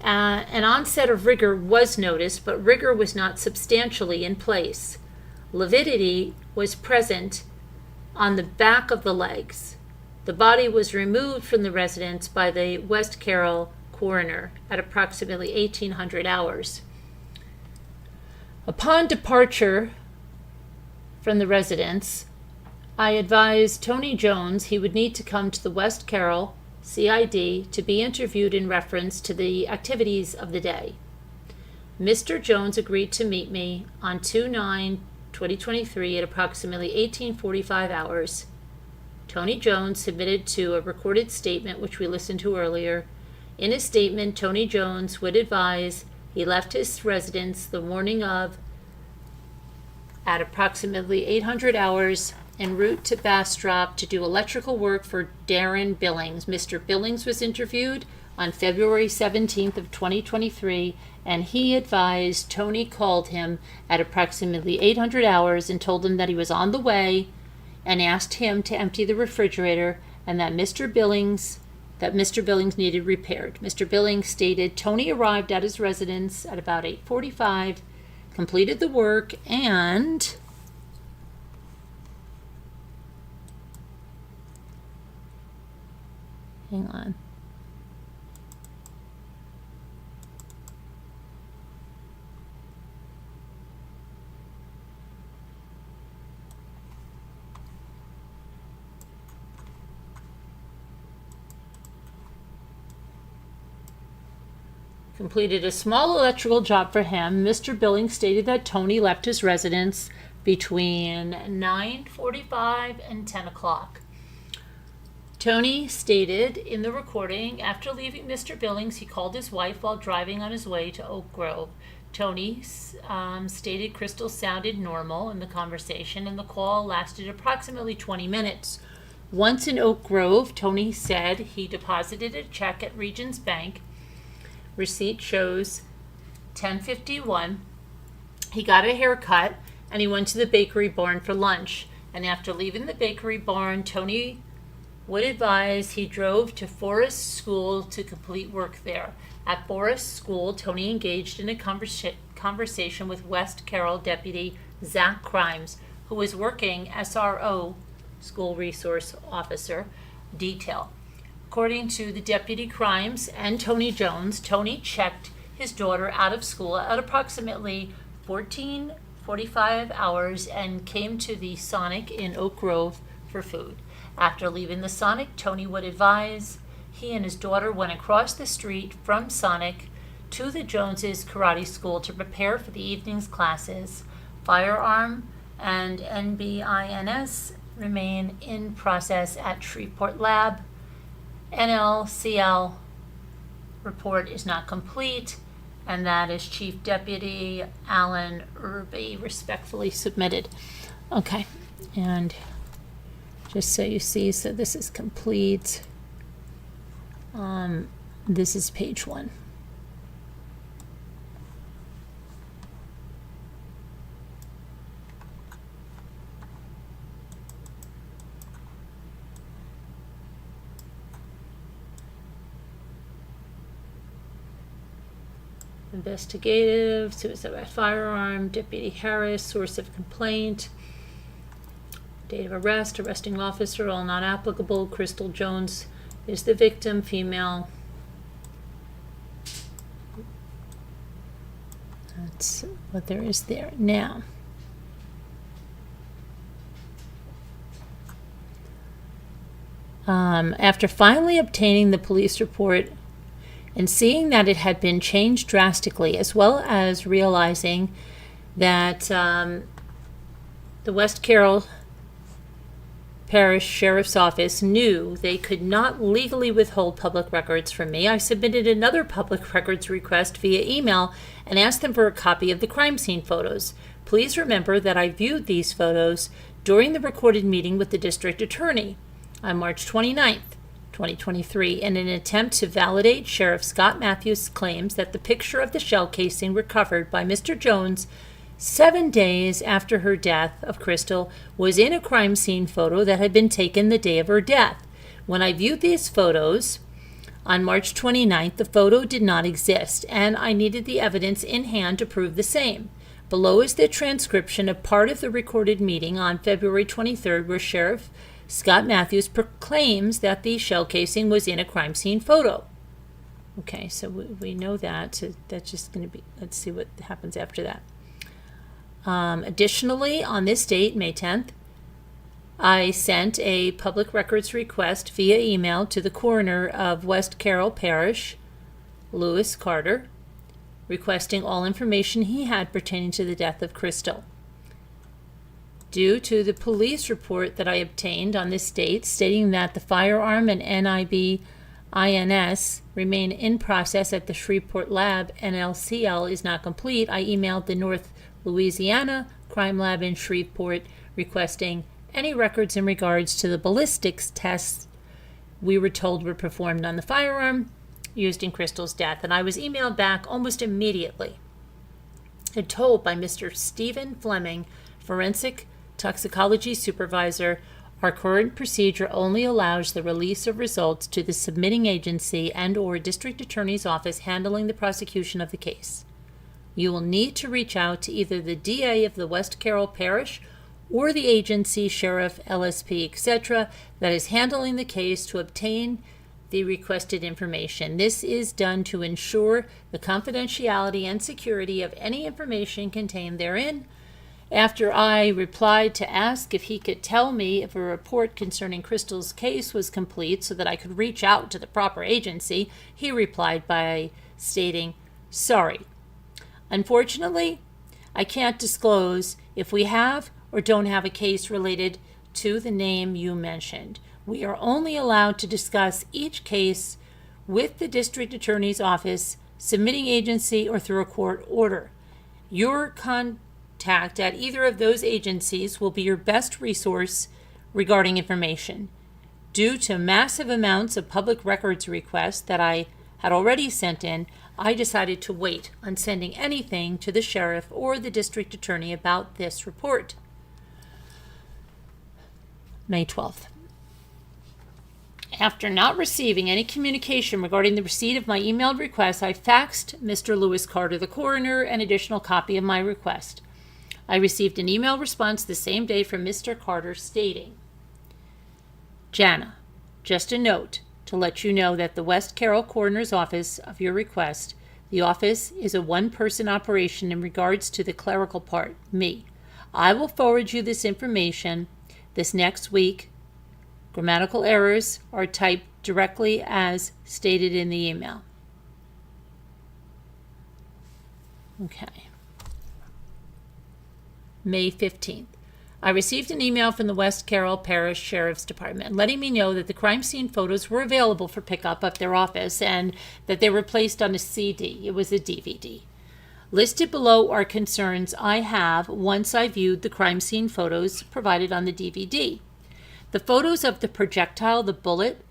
[SPEAKER 1] An onset of rigor was noticed, but rigor was not substantially in place. Lividity was present on the back of the legs. The body was removed from the residence by the West Carroll coroner at approximately 1800 hours. Upon departure from the residence, I advised Tony Jones he would need to come to the West Carroll CID to be interviewed in reference to the activities of the day. Mr. Jones agreed to meet me on 2/9/2023 at approximately 1845 hours Tony Jones submitted to a recorded statement, which we listened to earlier. In his statement, Tony Jones would advise he left his residence the morning of at approximately 800 hours en route to Bastrop to do electrical work for Darren Billings. Mr. Billings was interviewed on February 17th of 2023, and he advised Tony called him at approximately 800 hours and told him that he was on the way and asked him to empty the refrigerator and that Mr. Billings needed repaired. Mr. Billings stated Tony arrived at his residence at about 8:45, completed the work, and hang on. Completed a small electrical job for him. Mr. Billings stated that Tony left his residence between 9:45 and 10 o'clock. Tony stated in the recording, after leaving Mr. Billings, he called his wife while driving on his way to Oak Grove. Tony stated Crystal sounded normal in the conversation, and the call lasted approximately 20 minutes. Once in Oak Grove, Tony said he deposited a check at Regions Bank. Receipt shows 10:51. He got a haircut and he went to the bakery barn for lunch. And after leaving the bakery barn, Tony would advise he drove to Forest School to complete work there. At Forest School, Tony engaged in a conversation with West Carroll Deputy Zach Crimes, who was working SRO, School Resource Officer, detail. According to the Deputy Crimes and Tony Jones, Tony checked his daughter out of school at approximately 14:45 hours and came to the Sonic in Oak Grove for food. After leaving the Sonic, Tony would advise he and his daughter went across the street from Sonic to the Joneses Karate School to prepare for the evening's classes. Firearm and NBINS remain in process at Shreveport Lab. NLCL report is not complete, and that is Chief Deputy Alan Irby respectfully submitted. Okay, and just so you see, so this is complete. This is page 1. Investigative, suicide by firearm, Deputy Harris, source of complaint, date of arrest, arresting officer, all not applicable. Crystal Jones is the victim, female. That's what there is there. Now, after finally obtaining the police report and seeing that it had been changed drastically, as well as realizing that the West Carroll Parish Sheriff's Office knew they could not legally withhold public records from me, I submitted another public records request via email and asked them for a copy of the crime scene photos. Please remember that I viewed these photos during the recorded meeting with the district attorney on March 29th. 2023, in an attempt to validate Sheriff Scott Matthews' claims that the picture of the shell casing recovered by Mr. Jones 7 days after her death of Crystal was in a crime scene photo that had been taken the day of her death. When I viewed these photos on March 29th, the photo did not exist, and I needed the evidence in hand to prove the same. Below is the transcription of part of the recorded meeting on February 23rd, where Sheriff Scott Matthews proclaims that the shell casing was in a crime scene photo. Okay, so we know that. So that's just going to be, let's see what happens after that. Additionally, on this date, May 10th, I sent a public records request via email to the coroner of West Carroll Parish, Lewis Carter, requesting all information he had pertaining to the death of Crystal. due to the police report that I obtained on this date stating that the firearm and NIBINS remain in process at the Shreveport lab and LCL is not complete, I emailed the North Louisiana Crime Lab in Shreveport requesting any records in regards to the ballistics tests we were told were performed on the firearm used in Crystal's death. And I was emailed back almost immediately and told by Mr. Stephen Fleming, forensic toxicology supervisor, our current procedure only allows the release of results to the submitting agency and or district attorney's office handling the prosecution of the case. You will need to reach out to either the DA of the West Carroll Parish or the agency, sheriff, LSP, etc., that is handling the case to obtain the requested information. This is done to ensure the confidentiality and security of any information contained therein. After I replied to ask if he could tell me if a report concerning Crystal's case was complete so that I could reach out to the proper agency, he replied by stating, "Sorry. Unfortunately, I can't disclose if we have or don't have a case related to the name you mentioned. We are only allowed to discuss each case with the district attorney's office, submitting agency, or through a court order. Your contact at either of those agencies will be your best resource regarding information. Due to massive amounts of public records requests that I had already sent in, I decided to wait on sending anything to the sheriff or the district attorney about this report." May 12th. After not receiving any communication regarding the receipt of my emailed request, I faxed Mr. Lewis Carter, the coroner, an additional copy of my request. I received an email response the same day from Mr. Carter stating, "Jana, just a note to let you know that the West Carroll Coroner's Office of your request, the office is a one-person operation in regards to the clerical part, me. I will forward you this information this next week. Grammatical errors are typed directly as stated in the email." Okay. May 15th. I received an email from the West Carroll Parish Sheriff's Department letting me know that the crime scene photos were available for pickup at their office and that they were placed on a CD. It was a DVD. Listed below are concerns I have once I viewed the crime scene photos provided on the DVD. The photos of the projectile, the bullet,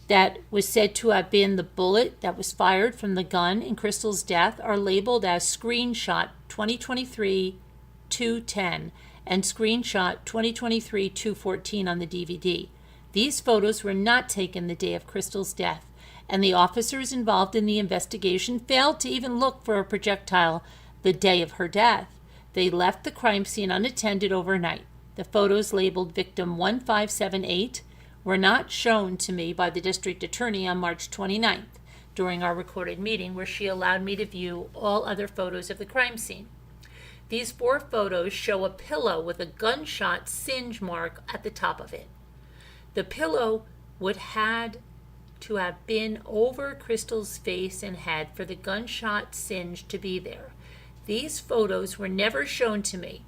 [SPEAKER 1] that was said to have been the bullet that was fired from the gun in Crystal's death are labeled as screenshot 2023-210 and screenshot 2023-214 on the DVD. These photos were not taken the day of Crystal's death, and the officers involved in the investigation failed to even look for a projectile the day of her death. They left the crime scene unattended overnight. The photos labeled victim 1578 were not shown to me by the district attorney on March 29th during our recorded meeting, where she allowed me to view all other photos of the crime scene. These 4 photos show a pillow with a gunshot singe mark at the top of it. The pillow would had to have been over Crystal's face and head for the gunshot singe to be there. These photos were never shown to me,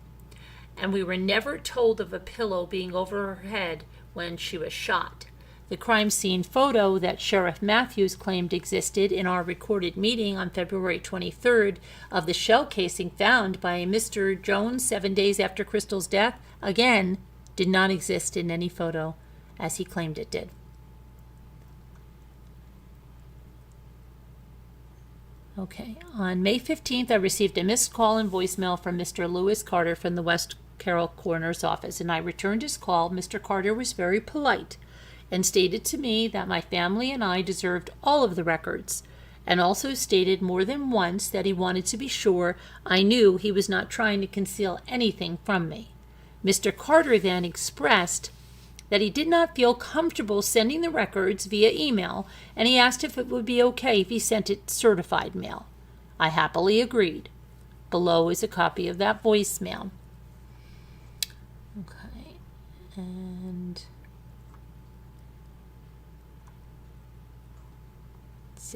[SPEAKER 1] and we were never told of a pillow being over her head when she was shot. The crime scene photo that Sheriff Matthews claimed existed in our recorded meeting on February 23rd of the shell casing found by Mr. Jones 7 days after Crystal's death, again, did not exist in any photo as he claimed it did. Okay, on May 15th, I received a missed call and voicemail from Mr. Lewis Carter from the West Carroll Coroner's Office, and I returned his call. Mr. Carter was very polite and stated to me that my family and I deserved all of the records, and also stated more than once that he wanted to be sure I knew he was not trying to conceal anything from me. Mr. Carter then expressed that he did not feel comfortable sending the records via email, and he asked if it would be okay if he sent it certified mail. I happily agreed. Below is a copy of that voicemail. Okay, and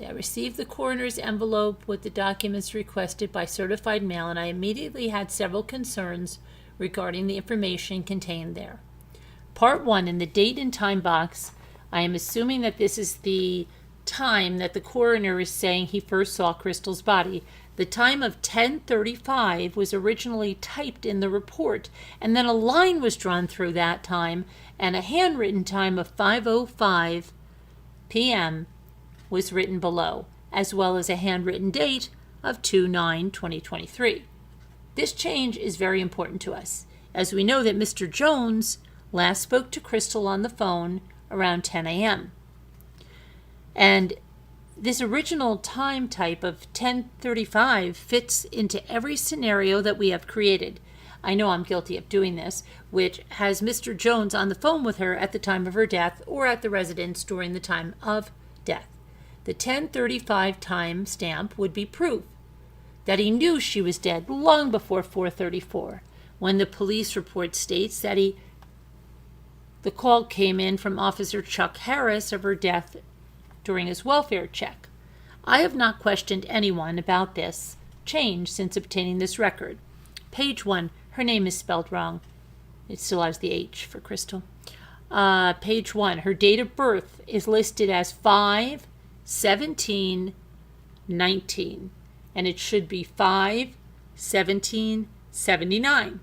[SPEAKER 1] I received the coroner's envelope with the documents requested by certified mail, and I immediately had several concerns regarding the information contained there. Part 1, in the date and time box, I am assuming that this is the time that the coroner is saying he first saw Crystal's body. The time of 10:35 was originally typed in the report, and then a line was drawn through that time, and a handwritten time of 5:05 p.m. was written below, as well as a handwritten date of 2/9/2023. This change is very important to us, as we know that Mr. Jones last spoke to Crystal on the phone around 10 a.m. And this original time type of 10:35 fits into every scenario that we have created. I know I'm guilty of doing this, which has Mr. Jones on the phone with her at the time of her death or at the residence during the time of death. The 10:35 time stamp would be proof that he knew she was dead long before 4:34, when the police report states that the call came in from Officer Chuck Harris of her death during his welfare check. I have not questioned anyone about this change since obtaining this record. Page 1, her name is spelled wrong. It still has the H for Crystal. Page 1, her date of birth is listed as 5/17/19, and it should be 5/17/79.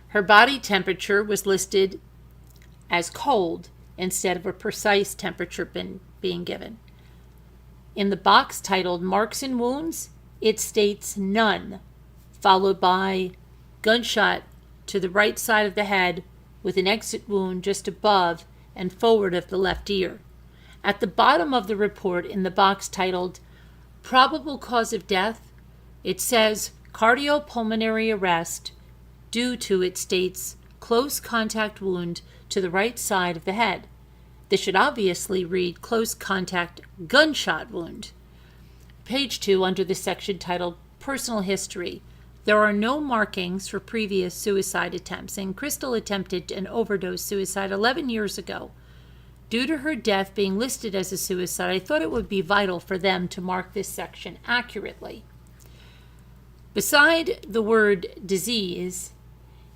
[SPEAKER 1] Her body temperature was listed as cold instead of a precise temperature being given. In the box titled Marks and Wounds, it states none, followed by gunshot to the right side of the head with an exit wound just above and forward of the left ear. At the bottom of the report, in the box titled Probable Cause of Death, it says cardiopulmonary arrest due to, it states, close contact wound to the right side of the head. This should obviously read close contact gunshot wound. Page 2, under the section titled Personal History, there are no markings for previous suicide attempts, and Crystal attempted an overdose suicide 11 years ago. Due to her death being listed as a suicide, I thought it would be vital for them to mark this section accurately. Beside the word disease,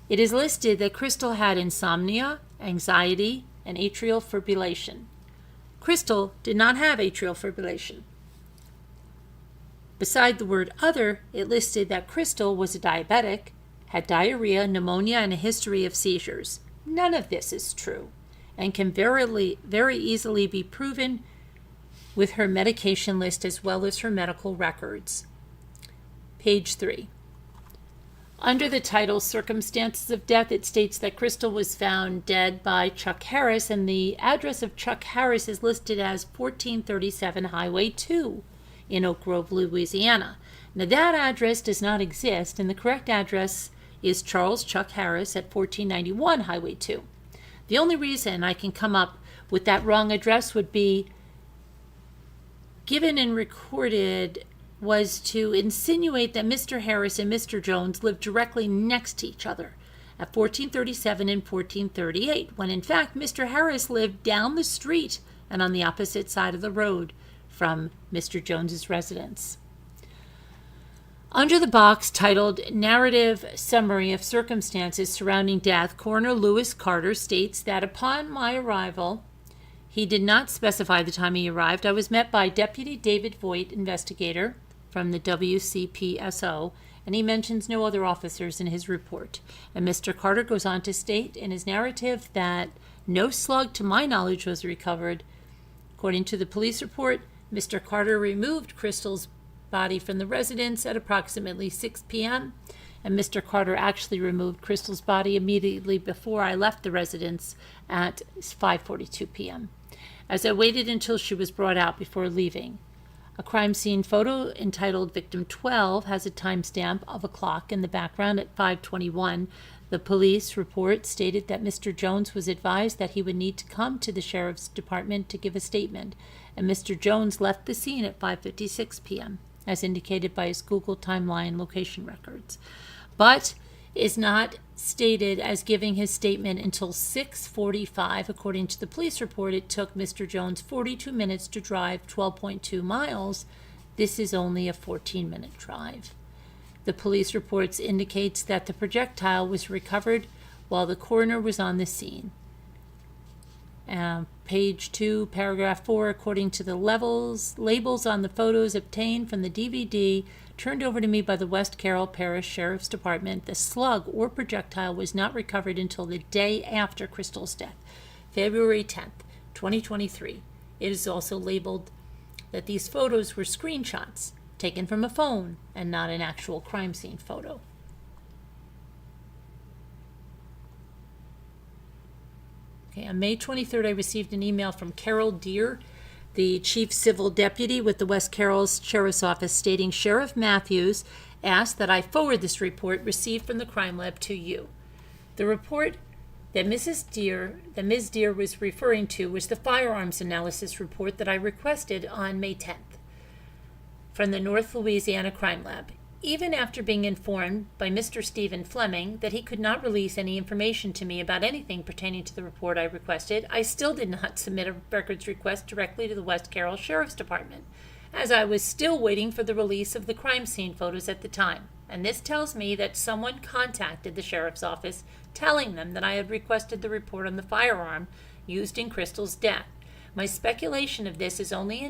[SPEAKER 1] it is listed that Crystal had insomnia, anxiety, and atrial fibrillation. Crystal did not have atrial fibrillation. Beside the word other, it listed that Crystal was a diabetic, had diarrhea, pneumonia, and a history of seizures. None of this is true and can very easily be proven with her medication list as well as her medical records. Page 3. Under the title Circumstances of Death, it states that Crystal was found dead by Chuck Harris, and the address of Chuck Harris is listed as 1437 Highway 2 in Oak Grove, Louisiana. Now that address does not exist, and the correct address is Charles Chuck Harris at 1491 Highway 2. The only reason I can come up with that wrong address would be given and recorded was to insinuate that Mr. Harris and Mr. Jones lived directly next to each other at 1437 and 1438, when in fact Mr. Harris lived down the street and on the opposite side of the road from Mr. Jones's residence. Under the box titled Narrative Summary of Circumstances Surrounding Death, Coroner Lewis Carter states that upon my arrival, he did not specify the time he arrived. I was met by Deputy David Voigt, investigator from the WCPSO, and he mentions no other officers in his report. And Mr. Carter goes on to state in his narrative that no slug to my knowledge was recovered. According to the police report, Mr. Carter removed Crystal's body from the residence at approximately 6 p.m., and Mr. Carter actually removed Crystal's body immediately before I left the residence at 5:42 p.m., as I waited until she was brought out before leaving. A crime scene photo entitled Victim 12 has a timestamp of a clock in the background at 5:21. The police report stated that Mr. Jones was advised that he would need to come to the sheriff's department to give a statement, and Mr. Jones left the scene at 5:56 p.m., as indicated by his Google timeline location records, but is not stated as giving his statement until 6:45. According to the police report, it took Mr. Jones 42 minutes to drive 12.2 miles. This is only a 14-minute drive. The police reports indicates that the projectile was recovered while the coroner was on the scene. Page 2, paragraph 4, according to the labels on the photos obtained from the DVD turned over to me by the West Carroll Parish Sheriff's Department, the slug or projectile was not recovered until the day after Crystal's death, February 10th, 2023. It is also labeled that these photos were screenshots taken from a phone and not an actual crime scene photo. Okay, on May 23rd, I received an email from Carol Deere, the Chief Civil Deputy with the West Carroll Sheriff's Office, stating Sheriff Matthews asked that I forward this report received from the crime lab to you. The report that Ms. Deere was referring to was the firearms analysis report that I requested on May 10th from the North Louisiana Crime Lab. Even after being informed by Mr. Stephen Fleming that he could not release any information to me about anything pertaining to the report I requested, I still did not submit a records request directly to the West Carroll Sheriff's Department, as I was still waiting for the release of the crime scene photos at the time. And this tells me that someone contacted the sheriff's office telling them that I had requested the report on the firearm used in Crystal's death. My speculation of this is only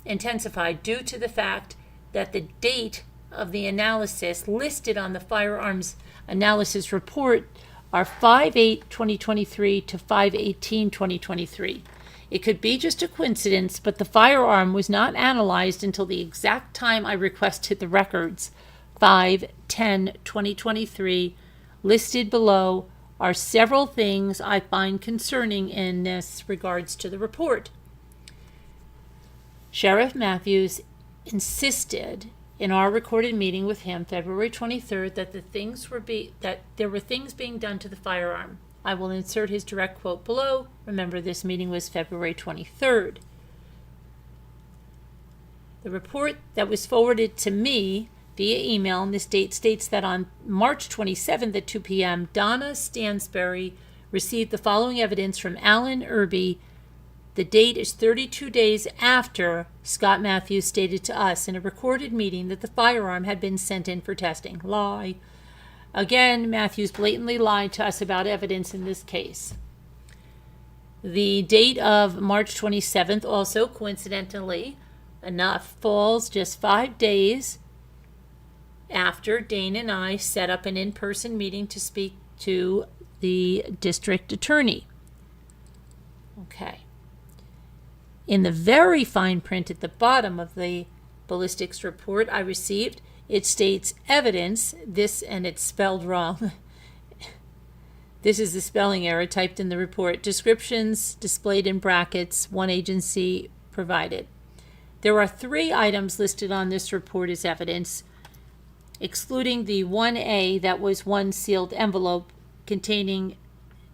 [SPEAKER 1] intensified due to the fact that the date of the analysis listed on the firearms analysis report are 5/8/2023 to 5/18/2023. It could be just a coincidence, but the firearm was not analyzed until the exact time I requested the records, 5/10/2023. Listed below are several things I find concerning in this regards to the report. Sheriff Matthews insisted in our recorded meeting with him February 23rd that there were things being done to the firearm. I will insert his direct quote below. Remember, this meeting was February 23rd. The report that was forwarded to me via email on this date states that on March 27th at 2 p.m., Donna Stansberry received the following evidence from Alan Irby. The date is 32 days after Scott Matthews stated to us in a recorded meeting that the firearm had been sent in for testing. Lie. Again, Matthews blatantly lied to us about evidence in this case. The date of March 27th also, coincidentally enough, falls just 5 days after Dane and I set up an in-person meeting to speak to the district attorney. Okay. In the very fine print at the bottom of the ballistics report I received, it states evidence, and it's spelled wrong. This is the spelling error typed in the report. Descriptions displayed in brackets, one agency provided. There are 3 items listed on this report as evidence, excluding the 1A that was one sealed envelope containing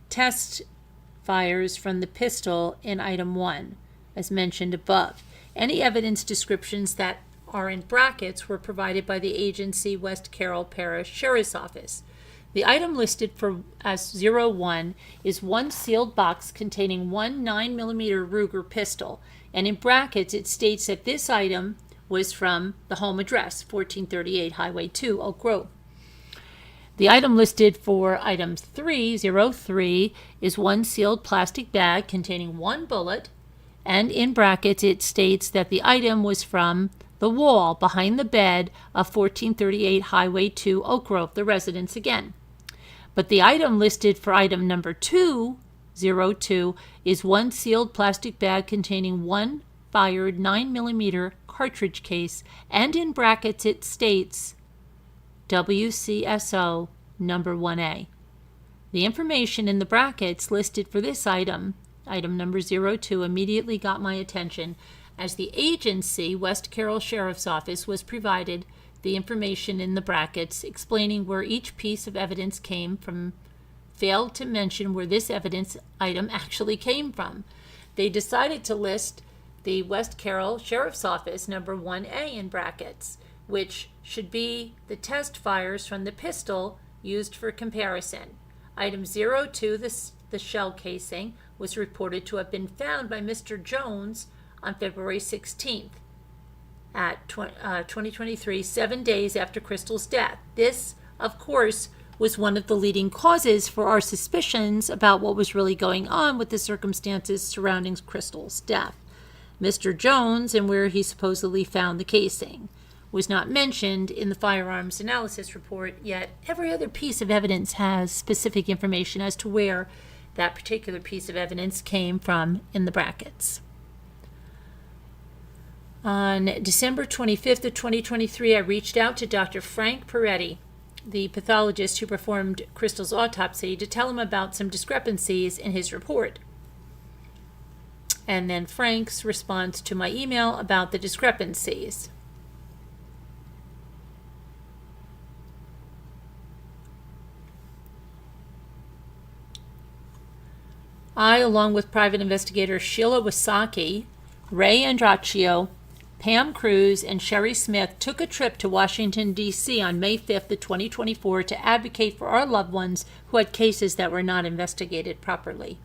[SPEAKER 1] test fires from the pistol in item 1. As mentioned above. Any evidence descriptions that are in brackets were provided by the agency West Carroll Parish Sheriff's Office. The item listed as 01 is one sealed box containing one 9mm Ruger pistol, and in brackets it states that this item was from the home address, 1438 Highway 2, Oak Grove. The item listed for item 303 is one sealed plastic bag containing one bullet, and in brackets it states that the item was from the wall behind the bed of 1438 Highway 2, Oak Grove, the residence again. But the item listed for item number 202 is one sealed plastic bag containing one fired 9mm cartridge case, and in brackets it states WCSO number 1A. The information in the brackets listed for this item number 02, immediately got my attention, as the agency, West Carroll Sheriff's Office, was provided the information in the brackets explaining where each piece of evidence came from, failed to mention where this evidence item actually came from. They decided to list the West Carroll Sheriff's Office number 1A in brackets, which should be the test fires from the pistol used for comparison. Item 02, the shell casing, was reported to have been found by Mr. Jones on February 16th. at 2023, 7 days after Crystal's death. This, of course, was one of the leading causes for our suspicions about what was really going on with the circumstances surrounding Crystal's death. Mr. Jones and where he supposedly found the casing was not mentioned in the firearms analysis report, yet every other piece of evidence has specific information as to where that particular piece of evidence came from in the brackets. On December 25th of 2023, I reached out to Dr. Frank Peretti, the pathologist who performed Crystal's autopsy, to tell him about some discrepancies in his report. And then Frank's response to my email about the discrepancies. I, along with private investigator Sheila Wasaki, Ray Andraccio, Pam Cruz, and Sherry Smith, took a trip to Washington, D.C. on May 5th of 2024 to advocate for our loved ones who had cases that were not investigated properly.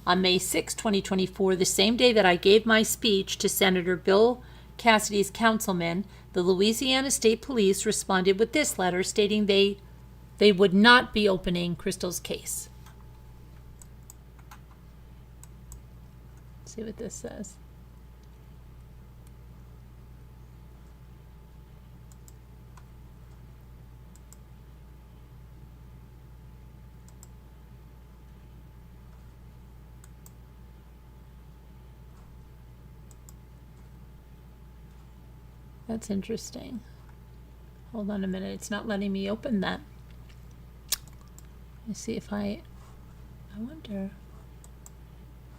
[SPEAKER 1] On May 6, 2024, the same day that I gave my speech to Senator Bill Cassidy's councilman, the Louisiana State Police responded with this letter stating they would not be opening Crystal's case. Let's see what this says. That's interesting. Hold on a minute. It's not letting me open that. Let me see if I wonder.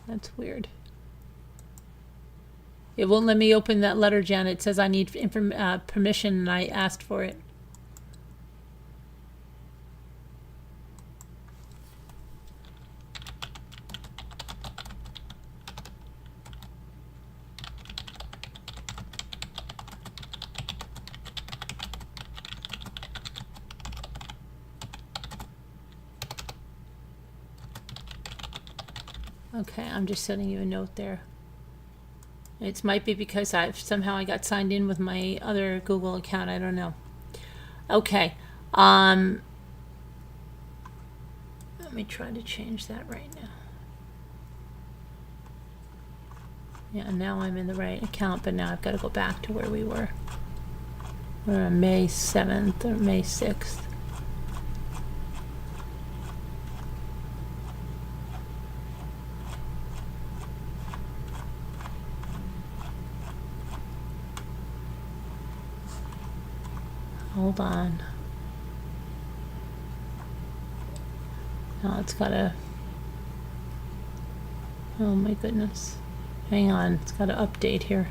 [SPEAKER 1] That's weird. It won't let me open that letter, Jana. It says I need permission, and I asked for it. Okay, I'm just sending you a note there. It might be because I got signed in with my other Google account. I don't know. Okay. Let me try to change that right now. Yeah, now I'm in the right account, but now I've got to go back to where we were. We're on May 7th or May 6th. Hold on. Now it's got to... Oh my goodness. Hang on, it's got to update here.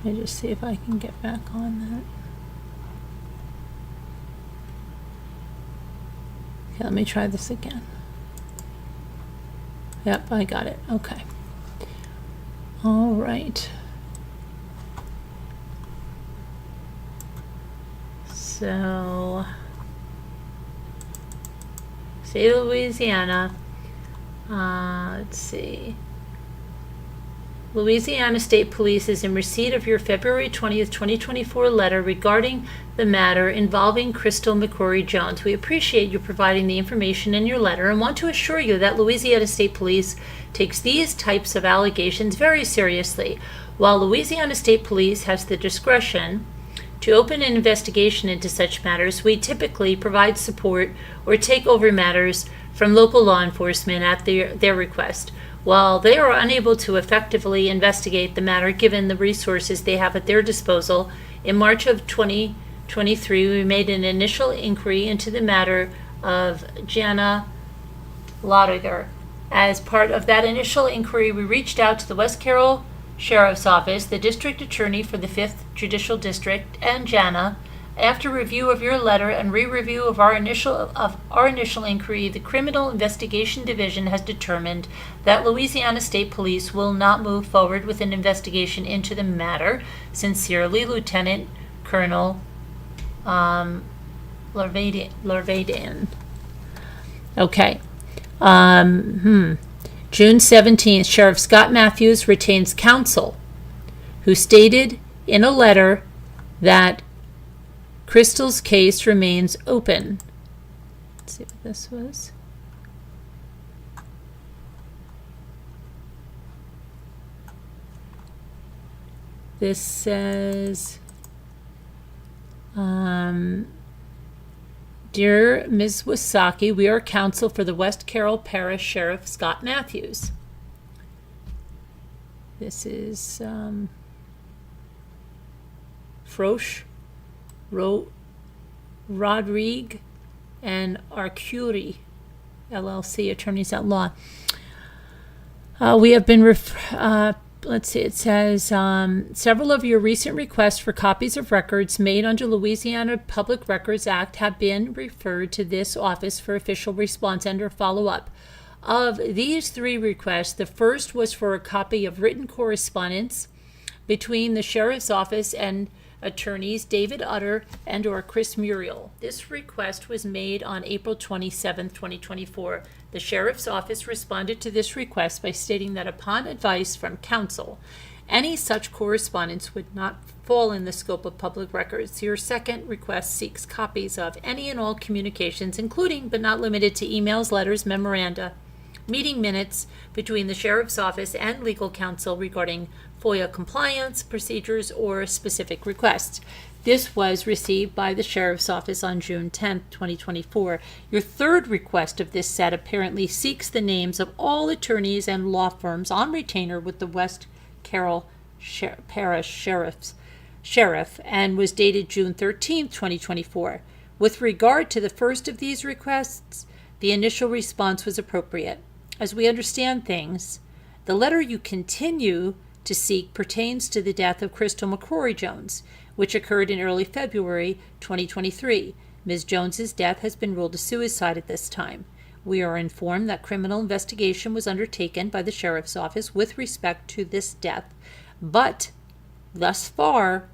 [SPEAKER 1] Let me just see if I can get back on that. Okay, let me try this again. Yep, I got it. Okay. All right. So, state of Louisiana. Let's see. Louisiana State Police is in receipt of your February 20th, 2024 letter regarding the matter involving Crystal McCrory Jones. We appreciate you providing the information in your letter and want to assure you that Louisiana State Police takes these types of allegations very seriously. While Louisiana State Police has the discretion to open an investigation into such matters, we typically provide support or take over matters from local law enforcement at their request. While they are unable to effectively investigate the matter given the resources they have at their disposal, in March of 2023, we made an initial inquiry into the matter of Jana Laudiger. As part of that initial inquiry, we reached out to the West Carroll Sheriff's Office, the District Attorney for the 5th Judicial District, and Jana. After review of your letter and re-review of our initial inquiry, the Criminal Investigation Division has determined that Louisiana State Police will not move forward with an investigation into the matter. Sincerely, Lieutenant Colonel Larvadian. Okay. June 17th, Sheriff Scott Matthews retains counsel, who stated in a letter that Crystal's case remains open. Let's see what this was. This says, Dear Ms. Wasaki, we are counsel for the West Carroll Parish Sheriff Scott Matthews. This is Frosch, Rodrigue, and Arcuri, LLC, attorneys at law. We have been, let's see, it says, several of your recent requests for copies of records made under Louisiana Public Records Act have been referred to this office for official response and or follow-up. Of these 3 requests, the first was for a copy of written correspondence between the Sheriff's Office and attorneys David Utter and or Chris Muriel. This request was made on April 27, 2024. The Sheriff's Office responded to this request by stating that upon advice from counsel, any such correspondence would not fall in the scope of public records. Your second request seeks copies of any and all communications, including but not limited to emails, letters, memoranda, meeting minutes between the Sheriff's Office and legal counsel regarding FOIA compliance, procedures, or specific requests. This was received by the Sheriff's Office on June 10, 2024. Your third request of this set apparently seeks the names of all attorneys and law firms on retainer with the West Carroll Parish Sheriff and was dated June 13, 2024. With regard to the first of these requests, the initial response was appropriate. As we understand things, the letter you continue to seek pertains to the death of Crystal McCrory Jones, which occurred in early February 2023. Ms. Jones's death has been ruled a suicide at this time. We are informed that criminal investigation was undertaken by the Sheriff's Office with respect to this death, but thus far,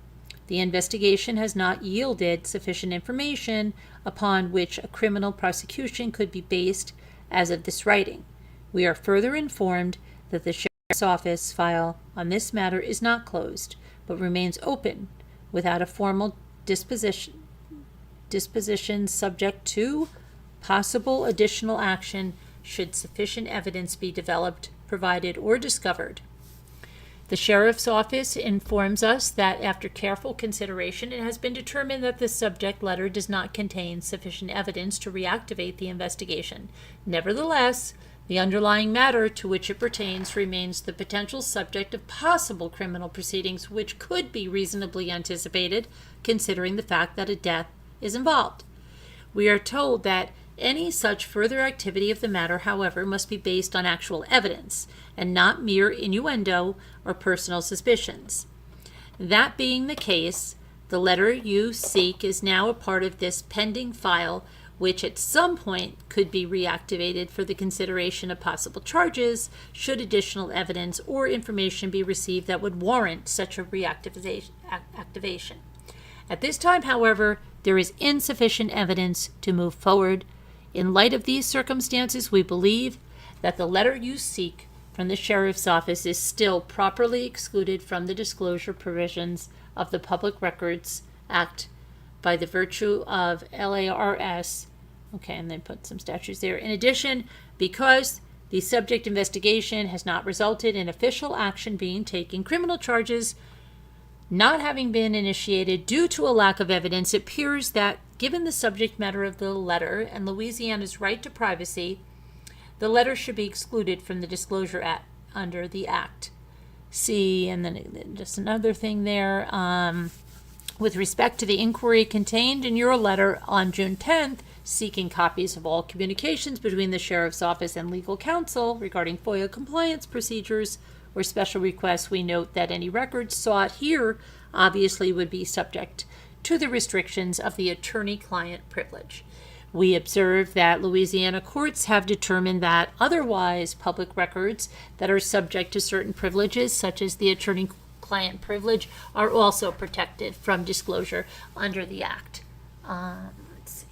[SPEAKER 1] the investigation has not yielded sufficient information upon which a criminal prosecution could be based as of this writing. We are further informed that the Sheriff's Office file on this matter is not closed, but remains open without a formal disposition subject to possible additional action should sufficient evidence be developed, provided, or discovered. The Sheriff's Office informs us that after careful consideration, it has been determined that the subject letter does not contain sufficient evidence to reactivate the investigation. Nevertheless, the underlying matter to which it pertains remains the potential subject of possible criminal proceedings which could be reasonably anticipated, considering the fact that a death is involved. We are told that any such further activity of the matter, however, must be based on actual evidence and not mere innuendo or personal suspicions. That being the case, the letter you seek is now a part of this pending file, which at some point could be reactivated for the consideration of possible charges should additional evidence or information be received that would warrant such a reactivation. At this time, however, there is insufficient evidence to move forward. In light of these circumstances, we believe that the letter you seek from the Sheriff's Office is still properly excluded from the disclosure provisions of the Public Records Act by the virtue of LARS, okay, and then put some statutes there. In addition, because the subject investigation has not resulted in official action being taken, criminal charges not having been initiated due to a lack of evidence, it appears that given the subject matter of the letter and Louisiana's right to privacy, the letter should be excluded from the disclosure act under the act. See, and then just another thing there. With respect to the inquiry contained in your letter on June 10th, seeking copies of all communications between the Sheriff's Office and legal counsel regarding FOIA compliance procedures or special requests, we note that any records sought here obviously would be subject to the restrictions of the attorney-client privilege. We observe that Louisiana courts have determined that otherwise public records that are subject to certain privileges, such as the attorney-client privilege, are also protected from disclosure under the Act. Let's see.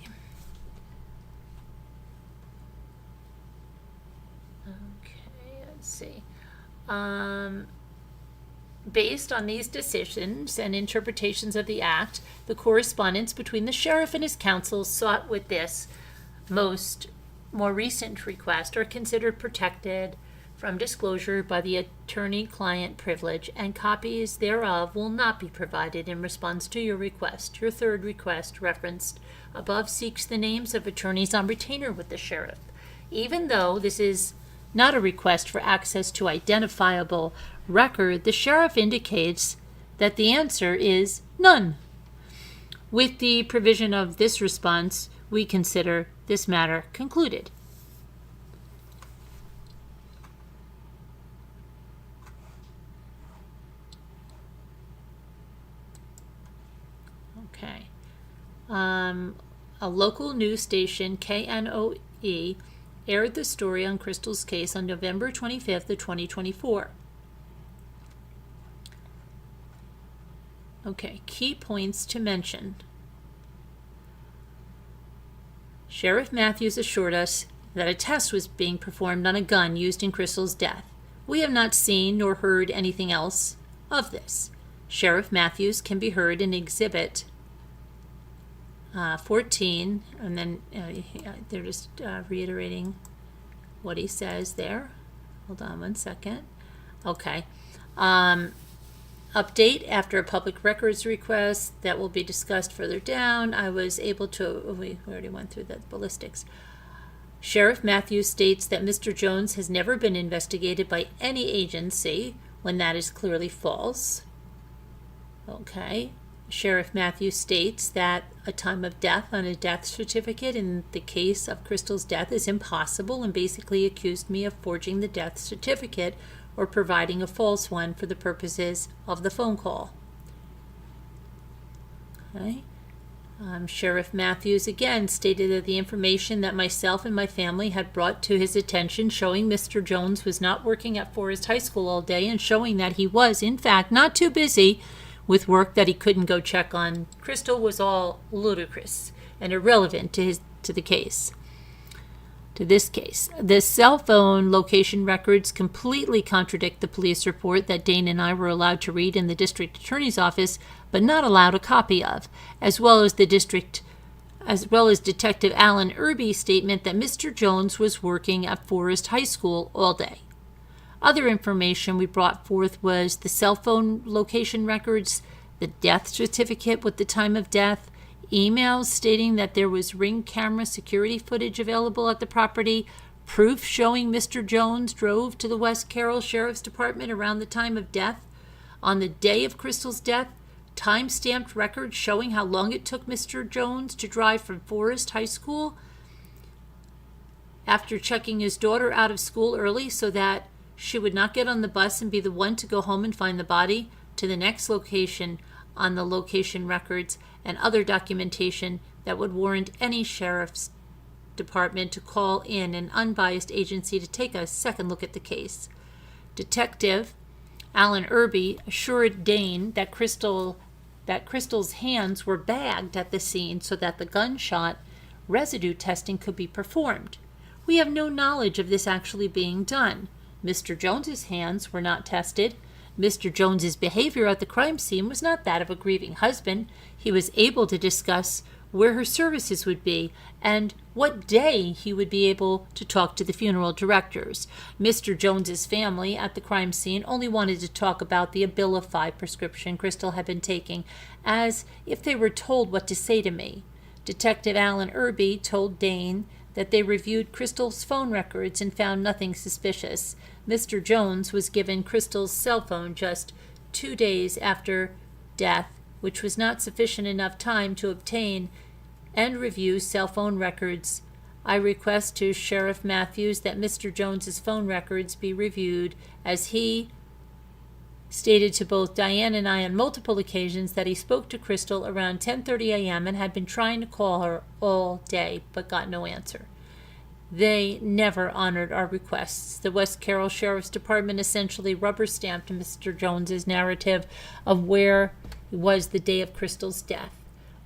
[SPEAKER 1] Okay, let's see. Based on these decisions and interpretations of the act, the correspondence between the sheriff and his counsel sought with this more recent request are considered protected from disclosure by the attorney-client privilege, and copies thereof will not be provided in response to your request. Your third request, referenced above, seeks the names of attorneys on retainer with the sheriff. Even though this is not a request for access to identifiable record, the sheriff indicates that the answer is none. With the provision of this response, we consider this matter concluded. Okay. A local news station, KNOE, aired the story on Crystal's case on November 25th of 2024. Okay, key points to mention. Sheriff Matthews assured us that a test was being performed on a gun used in Crystal's death. We have not seen nor heard anything else of this. Sheriff Matthews can be heard in Exhibit 14, and then they're just reiterating what he says there. Hold on one second. Okay. Update after a public records request that will be discussed further down. I was able to, we already went through the ballistics. Sheriff Matthews states that Mr. Jones has never been investigated by any agency when that is clearly false. Okay. Sheriff Matthews states that a time of death on a death certificate in the case of Crystal's death is impossible, and basically accused me of forging the death certificate or providing a false one for the purposes of the phone call. Okay. Sheriff Matthews again stated that the information that myself and my family had brought to his attention showing Mr. Jones was not working at Forest High School all day, and showing that he was, in fact, not too busy with work that he couldn't go check on Crystal, was all ludicrous and irrelevant to the case. To this case, the cell phone location records completely contradict the police report that Dane and I were allowed to read in the district attorney's office, but not allowed a copy of, as well as Detective Alan Irby's statement that Mr. Jones was working at Forest High School all day. Other information we brought forth was the cell phone location records, the death certificate with the time of death, emails stating that there was Ring camera security footage available at the property, proof showing Mr. Jones drove to the West Carroll Sheriff's Department around the time of death. On the day of Crystal's death, time-stamped records showing how long it took Mr. Jones to drive from Forest High School after checking his daughter out of school early so that she would not get on the bus and be the one to go home and find the body, to the next location on the location records, and other documentation that would warrant any sheriff's department to call in an unbiased agency to take a second look at the case. Detective Alan Irby assured Dane that Crystal's hands were bagged at the scene so that the gunshot residue testing could be performed. We have no knowledge of this actually being done. Mr. Jones's hands were not tested. Mr. Jones's behavior at the crime scene was not that of a grieving husband. He was able to discuss where her services would be and what day he would be able to talk to the funeral directors. Mr. Jones's family at the crime scene only wanted to talk about the Abilify prescription Crystal had been taking, as if they were told what to say to me. Detective Alan Irby told Dane that they reviewed Crystal's phone records and found nothing suspicious. Mr. Jones was given Crystal's cell phone just 2 days after death, which was not sufficient enough time to obtain and review cell phone records. I request to Sheriff Matthews that Mr. Jones's phone records be reviewed, as he stated to both Diane and I on multiple occasions that he spoke to Crystal around 10:30 a.m. and had been trying to call her all day but got no answer. They never honored our requests. The West Carroll Sheriff's Department essentially rubber-stamped Mr. Jones's narrative of where he was the day of Crystal's death.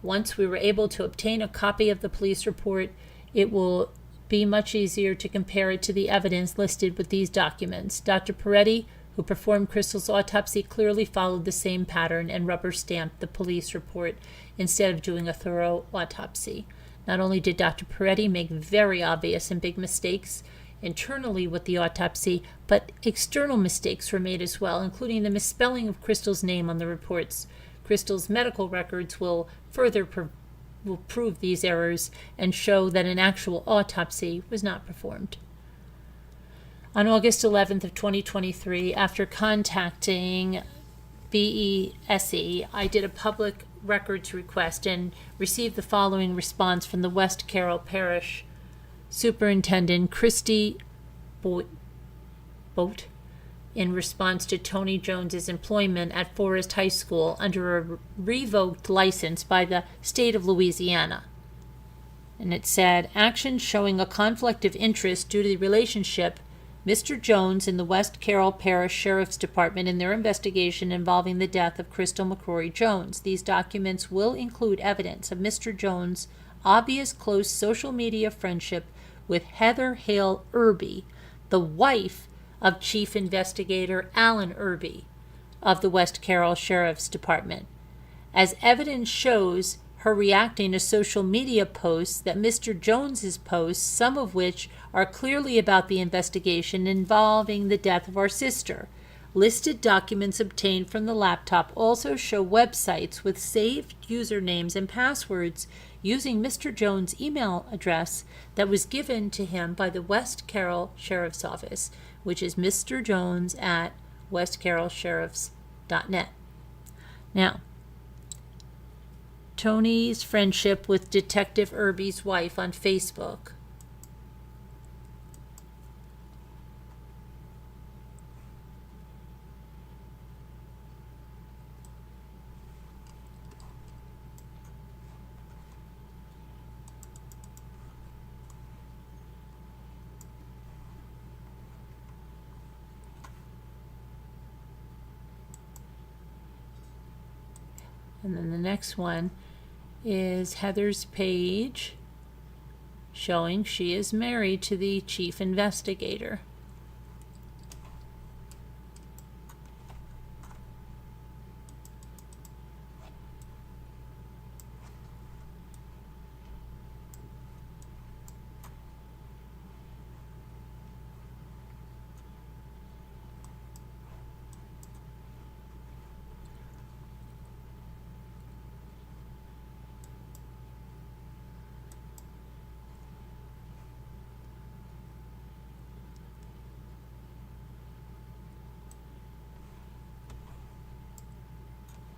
[SPEAKER 1] Once we were able to obtain a copy of the police report, it will be much easier to compare it to the evidence listed with these documents. Dr. Peretti, who performed Crystal's autopsy, clearly followed the same pattern and rubber-stamped the police report instead of doing a thorough autopsy. Not only did Dr. Peretti make very obvious and big mistakes internally with the autopsy, but external mistakes were made as well, including the misspelling of Crystal's name on the reports. Crystal's medical records will further will prove these errors and show that an actual autopsy was not performed. On August 11th of 2023, after contacting BESE, I did a public records request and received the following response from the West Carroll Parish Superintendent Christy Boat in response to Tony Jones's employment at Forest High School under a revoked license by the state of Louisiana. And it said, actions showing a conflict of interest due to the relationship Mr. Jones and the West Carroll Parish Sheriff's Department in their investigation involving the death of Crystal McCrory Jones. These documents will include evidence of Mr. Jones' obvious close social media friendship with Heather Hale Irby, the wife of Chief Investigator Alan Irby of the West Carroll Sheriff's Department. As evidence shows, her reacting to social media posts that Mr. Jones's posts, some of which are clearly about the investigation involving the death of our sister. Listed documents obtained from the laptop also show websites with saved usernames and passwords using Mr. Jones' email address that was given to him by the West Carroll Sheriff's Office, which is Mr. Jones at westcarrollsheriffs.net. Now, Tony's friendship with Detective Irby's wife on Facebook. And then the next one is Heather's page showing she is married to the chief investigator.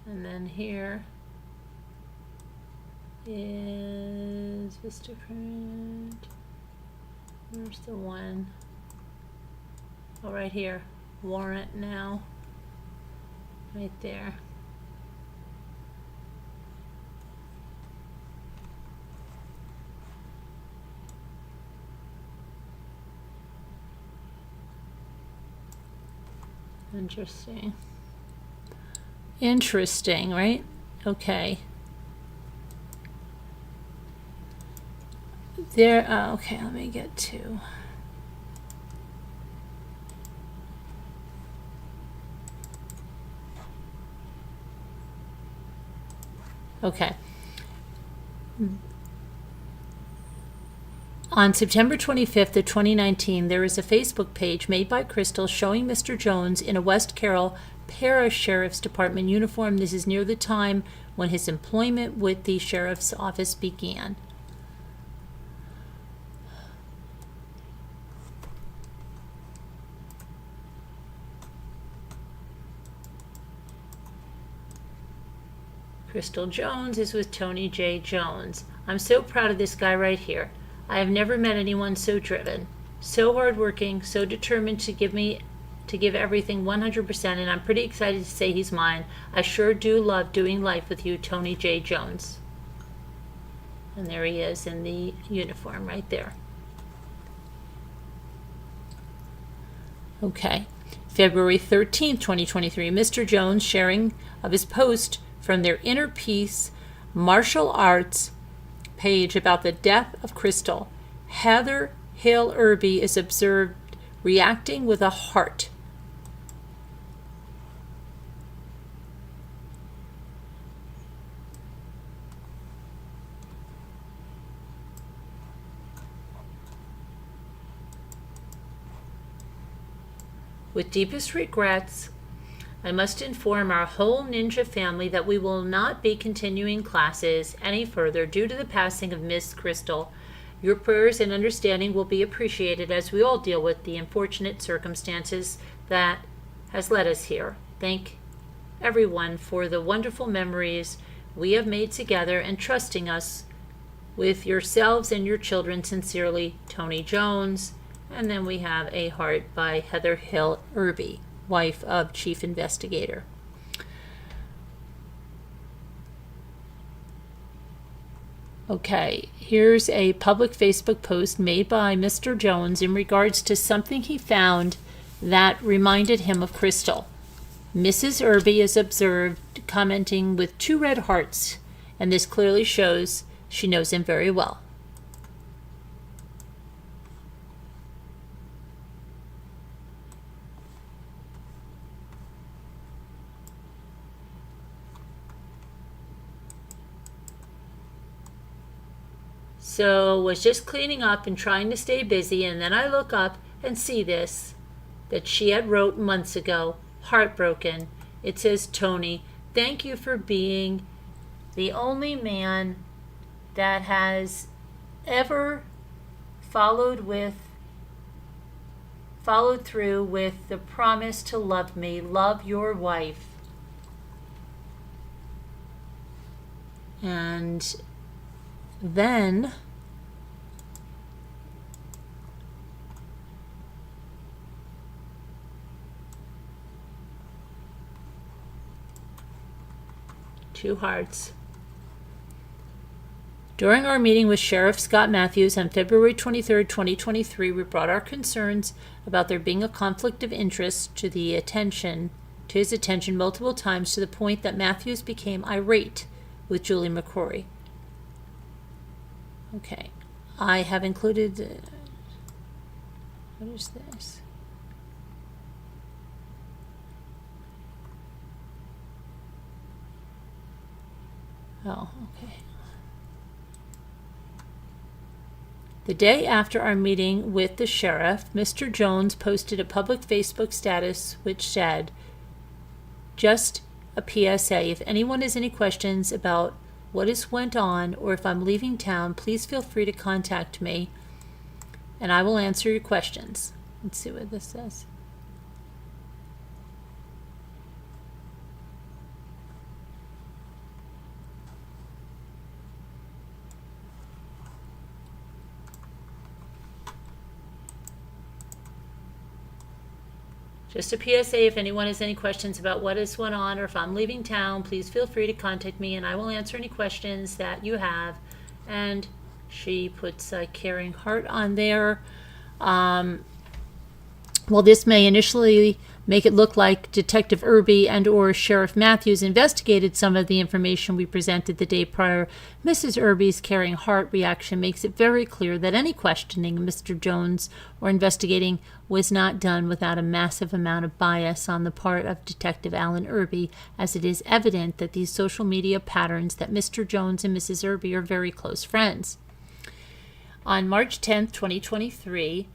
[SPEAKER 1] And then here is Vistaprint. Where's the one? Oh, right here. Warrant now. Right there. Interesting. Interesting, right? Okay. There, okay, let me get to. Okay. On September 25th of 2019, there is a Facebook page made by Crystal showing Mr. Jones in a West Carroll Parish Sheriff's Department uniform. This is near the time when his employment with the Sheriff's Office began. Crystal Jones is with Tony J. Jones. I'm so proud of this guy right here. I have never met anyone so driven, so hardworking, so determined to give everything 100%, and I'm pretty excited to say he's mine. I sure do love doing life with you, Tony J. Jones. And there he is in the uniform right there. Okay. February 13th, 2023, Mr. Jones sharing of his post from their Inner Peace martial arts page about the death of Crystal. Heather Hill Irby is observed reacting with a heart. With deepest regrets, I must inform our whole ninja family that we will not be continuing classes any further due to the passing of Miss Crystal. Your prayers and understanding will be appreciated as we all deal with the unfortunate circumstances that has led us here. Thank everyone for the wonderful memories we have made together and trusting us with yourselves and your children. Sincerely, Tony Jones. And then we have a heart by Heather Hill Irby, wife of Chief Investigator. Okay, here's a public Facebook post made by Mr. Jones in regards to something he found that reminded him of Crystal. Mrs. Irby is observed commenting with 2 red hearts, and this clearly shows she knows him very well. So was just cleaning up and trying to stay busy, and then I look up and see this that she had wrote months ago. Heartbroken. It says, Tony, thank you for being the only man that has ever followed through with the promise to love me. Love your wife. And then two hearts. During our meeting with Sheriff Scott Matthews on February 23, 2023, we brought our concerns about there being a conflict of interest to his attention multiple times, to the point that Matthews became irate with Julie McCrory. Okay, I have included, what is this? Oh, okay. The day after our meeting with the sheriff, Mr. Jones posted a public Facebook status which said, just a PSA, if anyone has any questions about what has went on or if I'm leaving town, please feel free to contact me and I will answer your questions. Let's see what this says. Just a PSA, if anyone has any questions about what has went on or if I'm leaving town, please feel free to contact me and I will answer any questions that you have. And she puts a caring heart on there. While this may initially make it look like Detective Irby and or Sheriff Matthews investigated some of the information we presented the day prior, Mrs. Irby's caring heart reaction makes it very clear that any questioning of Mr. Jones or investigating was not done without a massive amount of bias on the part of Detective Alan Irby, as it is evident that these social media patterns that Mr. Jones and Mrs. Irby are very close friends. On March 10th, 2023,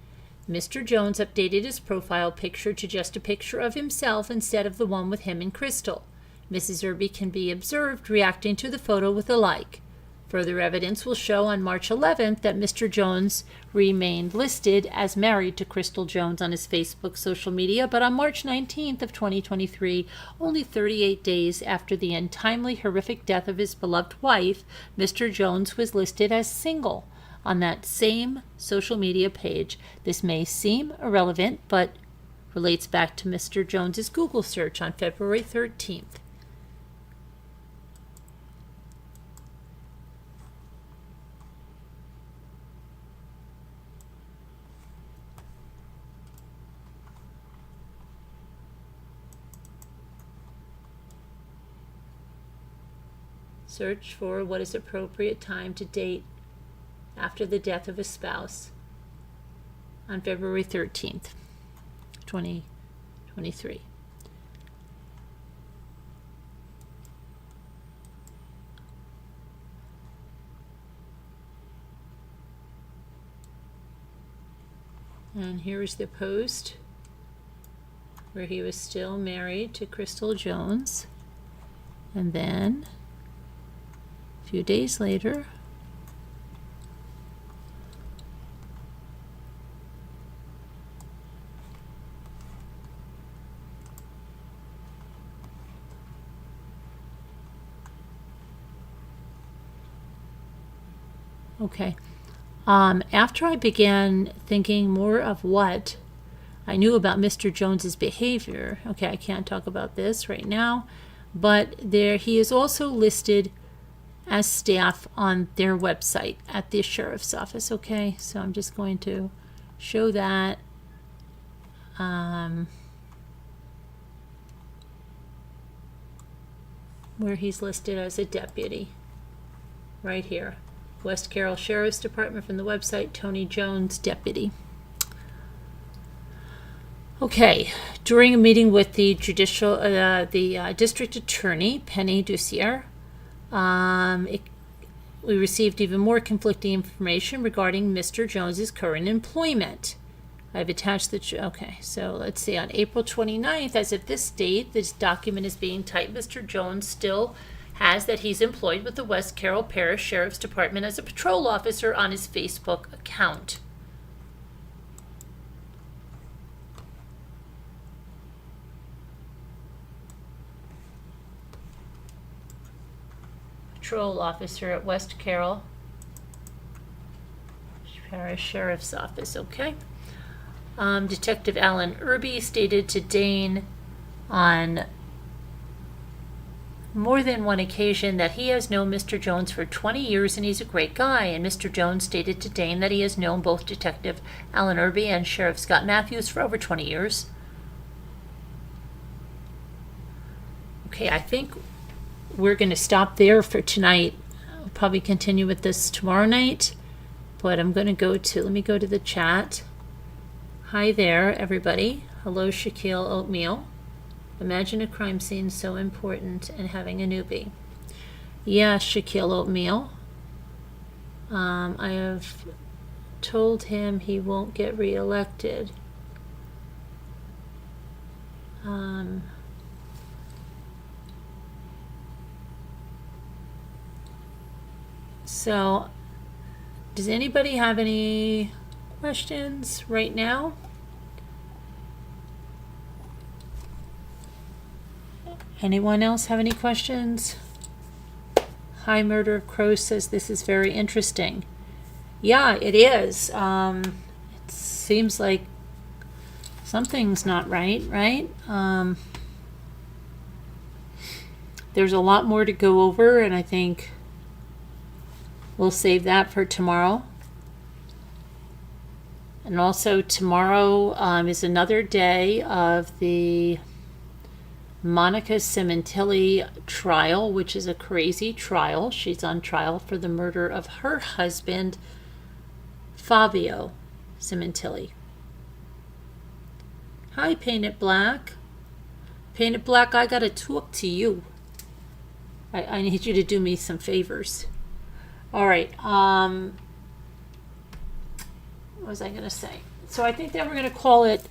[SPEAKER 1] Mr. Jones updated his profile picture to just a picture of himself instead of the one with him and Crystal. Mrs. Irby can be observed reacting to the photo with a like. Further evidence will show on March 11th that Mr. Jones remained listed as married to Crystal Jones on his Facebook social media, but on March 19th of 2023, only 38 days after the untimely, horrific death of his beloved wife, Mr. Jones was listed as single on that same social media page. This may seem irrelevant, but relates back to Mr. Jones's Google search on February 13th. search for what is appropriate time to date after the death of a spouse on February 13th, 2023. And here is the post where he was still married to Crystal Jones. And then, a few days later, okay. After I began thinking more of what I knew about Mr. Jones's behavior, okay, I can't talk about this right now, but there he is also listed as staff on their website at the sheriff's office, okay? So I'm just going to show that. Where he's listed as a deputy, right here. West Carroll Sheriff's Department from the website, Tony Jones, deputy. Okay, during a meeting with the district attorney, Penny Ducier, we received even more conflicting information regarding Mr. Jones's current employment. I've attached okay, so let's see, on April 29th, as of this date, this document is being typed, Mr. Jones still has that he's employed with the West Carroll Parish Sheriff's Department as a patrol officer on his Facebook account. Patrol officer at West Carroll Parish Sheriff's Office, okay. Detective Alan Irby stated to Dane on more than one occasion that he has known Mr. Jones for 20 years and he's a great guy. And Mr. Jones stated to Dane that he has known both Detective Alan Irby and Sheriff Scott Matthews for over 20 years. Okay, I think we're going to stop there for tonight. I'll probably continue with this tomorrow night, but I'm going to let me go to the chat. Hi there, everybody. Hello, Shaquille Oatmeal. Imagine a crime scene so important and having a newbie. Yeah, Shaquille Oatmeal. I have told him he won't get reelected. So, does anybody have any questions right now? Anyone else have any questions? High Murder of Crow says this is very interesting. Yeah, it is. It seems like something's not right, right? There's a lot more to go over, and I think we'll save that for tomorrow. And also tomorrow is another day of the Monica Cementilli trial, which is a crazy trial. She's on trial for the murder of her husband, Fabio Cementilli. Hi, Painted Black. Painted Black, I gotta talk to you. I need you to do me some favors. All right. What was I gonna say? So I think that we're gonna call it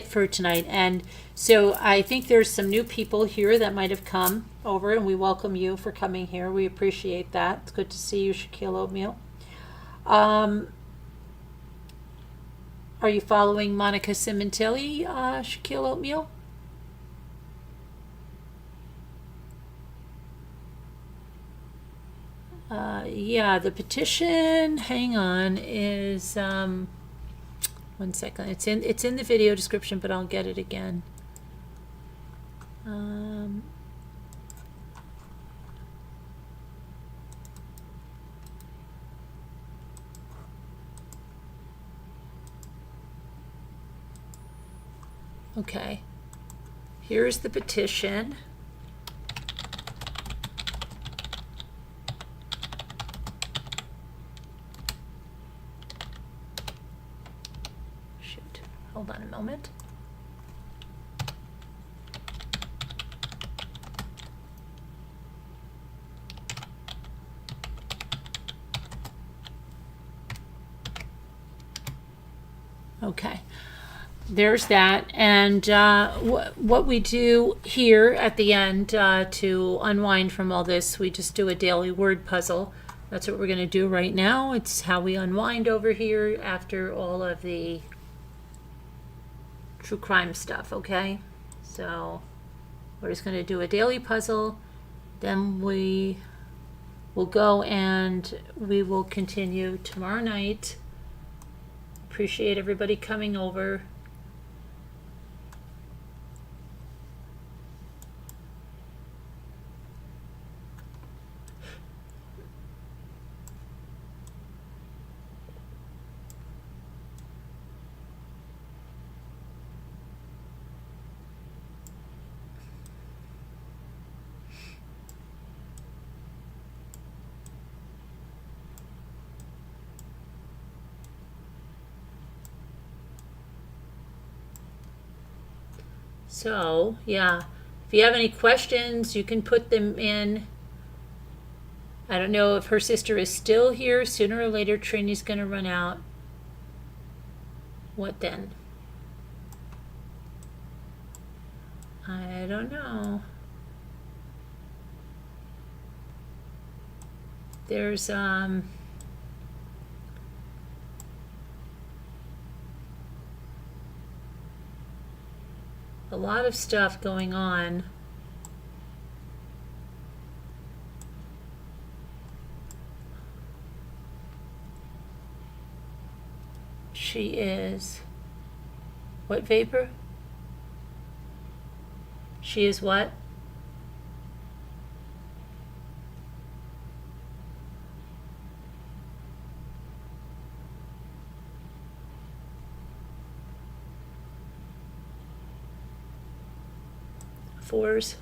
[SPEAKER 1] for tonight. And so I think there's some new people here that might have come over, and we welcome you for coming here. We appreciate that. It's good to see you, Shaquille Oatmeal. Are you following Monica Cementilli, Shaquille Oatmeal? Yeah, the petition, hang on, is 1 second. It's in the video description, but I'll get it again. Okay. Here's the petition. Hold on a moment. Okay, there's that. And what we do here at the end to unwind from all this, we just do a daily word puzzle. That's what we're going to do right now. It's how we unwind over here after all of the true crime stuff, okay? So we're just going to do a daily puzzle. Then we will go and we will continue tomorrow night. Appreciate everybody coming over. So, yeah, if you have any questions, you can put them in. I don't know if her sister is still here. Sooner or later, Trini's going to run out. What then? I don't know. There's, a lot of stuff going on. She is what vapor? She is what? Fours.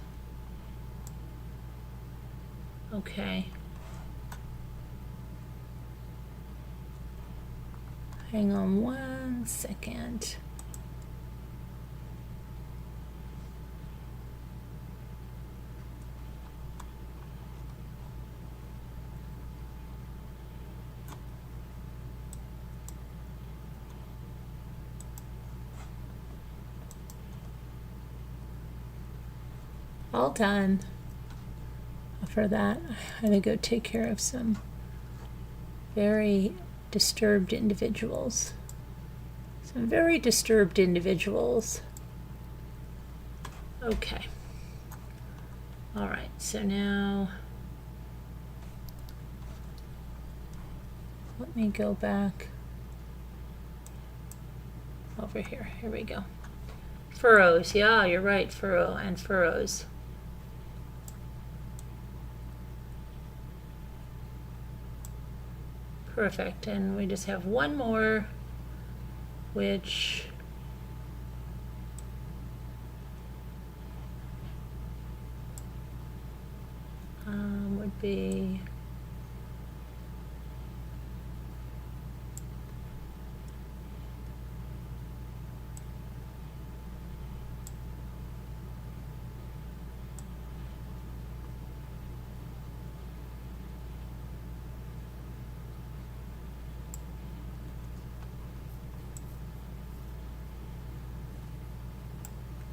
[SPEAKER 1] Okay. Hang on 1 second. All done for that. I had to go take care of some very disturbed individuals. Some very disturbed individuals. Okay. All right, so now let me go back over here. Here we go. Furrows. Yeah, you're right. Furrow and furrows. Perfect, and we just have one more, which would be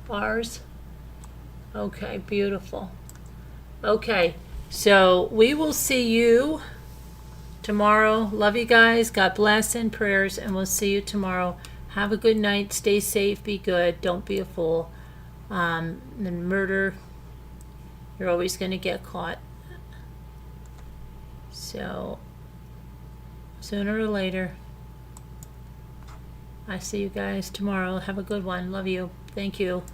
[SPEAKER 1] bars. Okay, beautiful. Okay, so we will see you tomorrow. Love you guys. God bless and prayers, and we'll see you tomorrow. Have a good night. Stay safe. Be good. Don't be a fool. And murder, you're always going to get caught. So, sooner or later, I see you guys tomorrow. Have a good one. Love you. Thank you.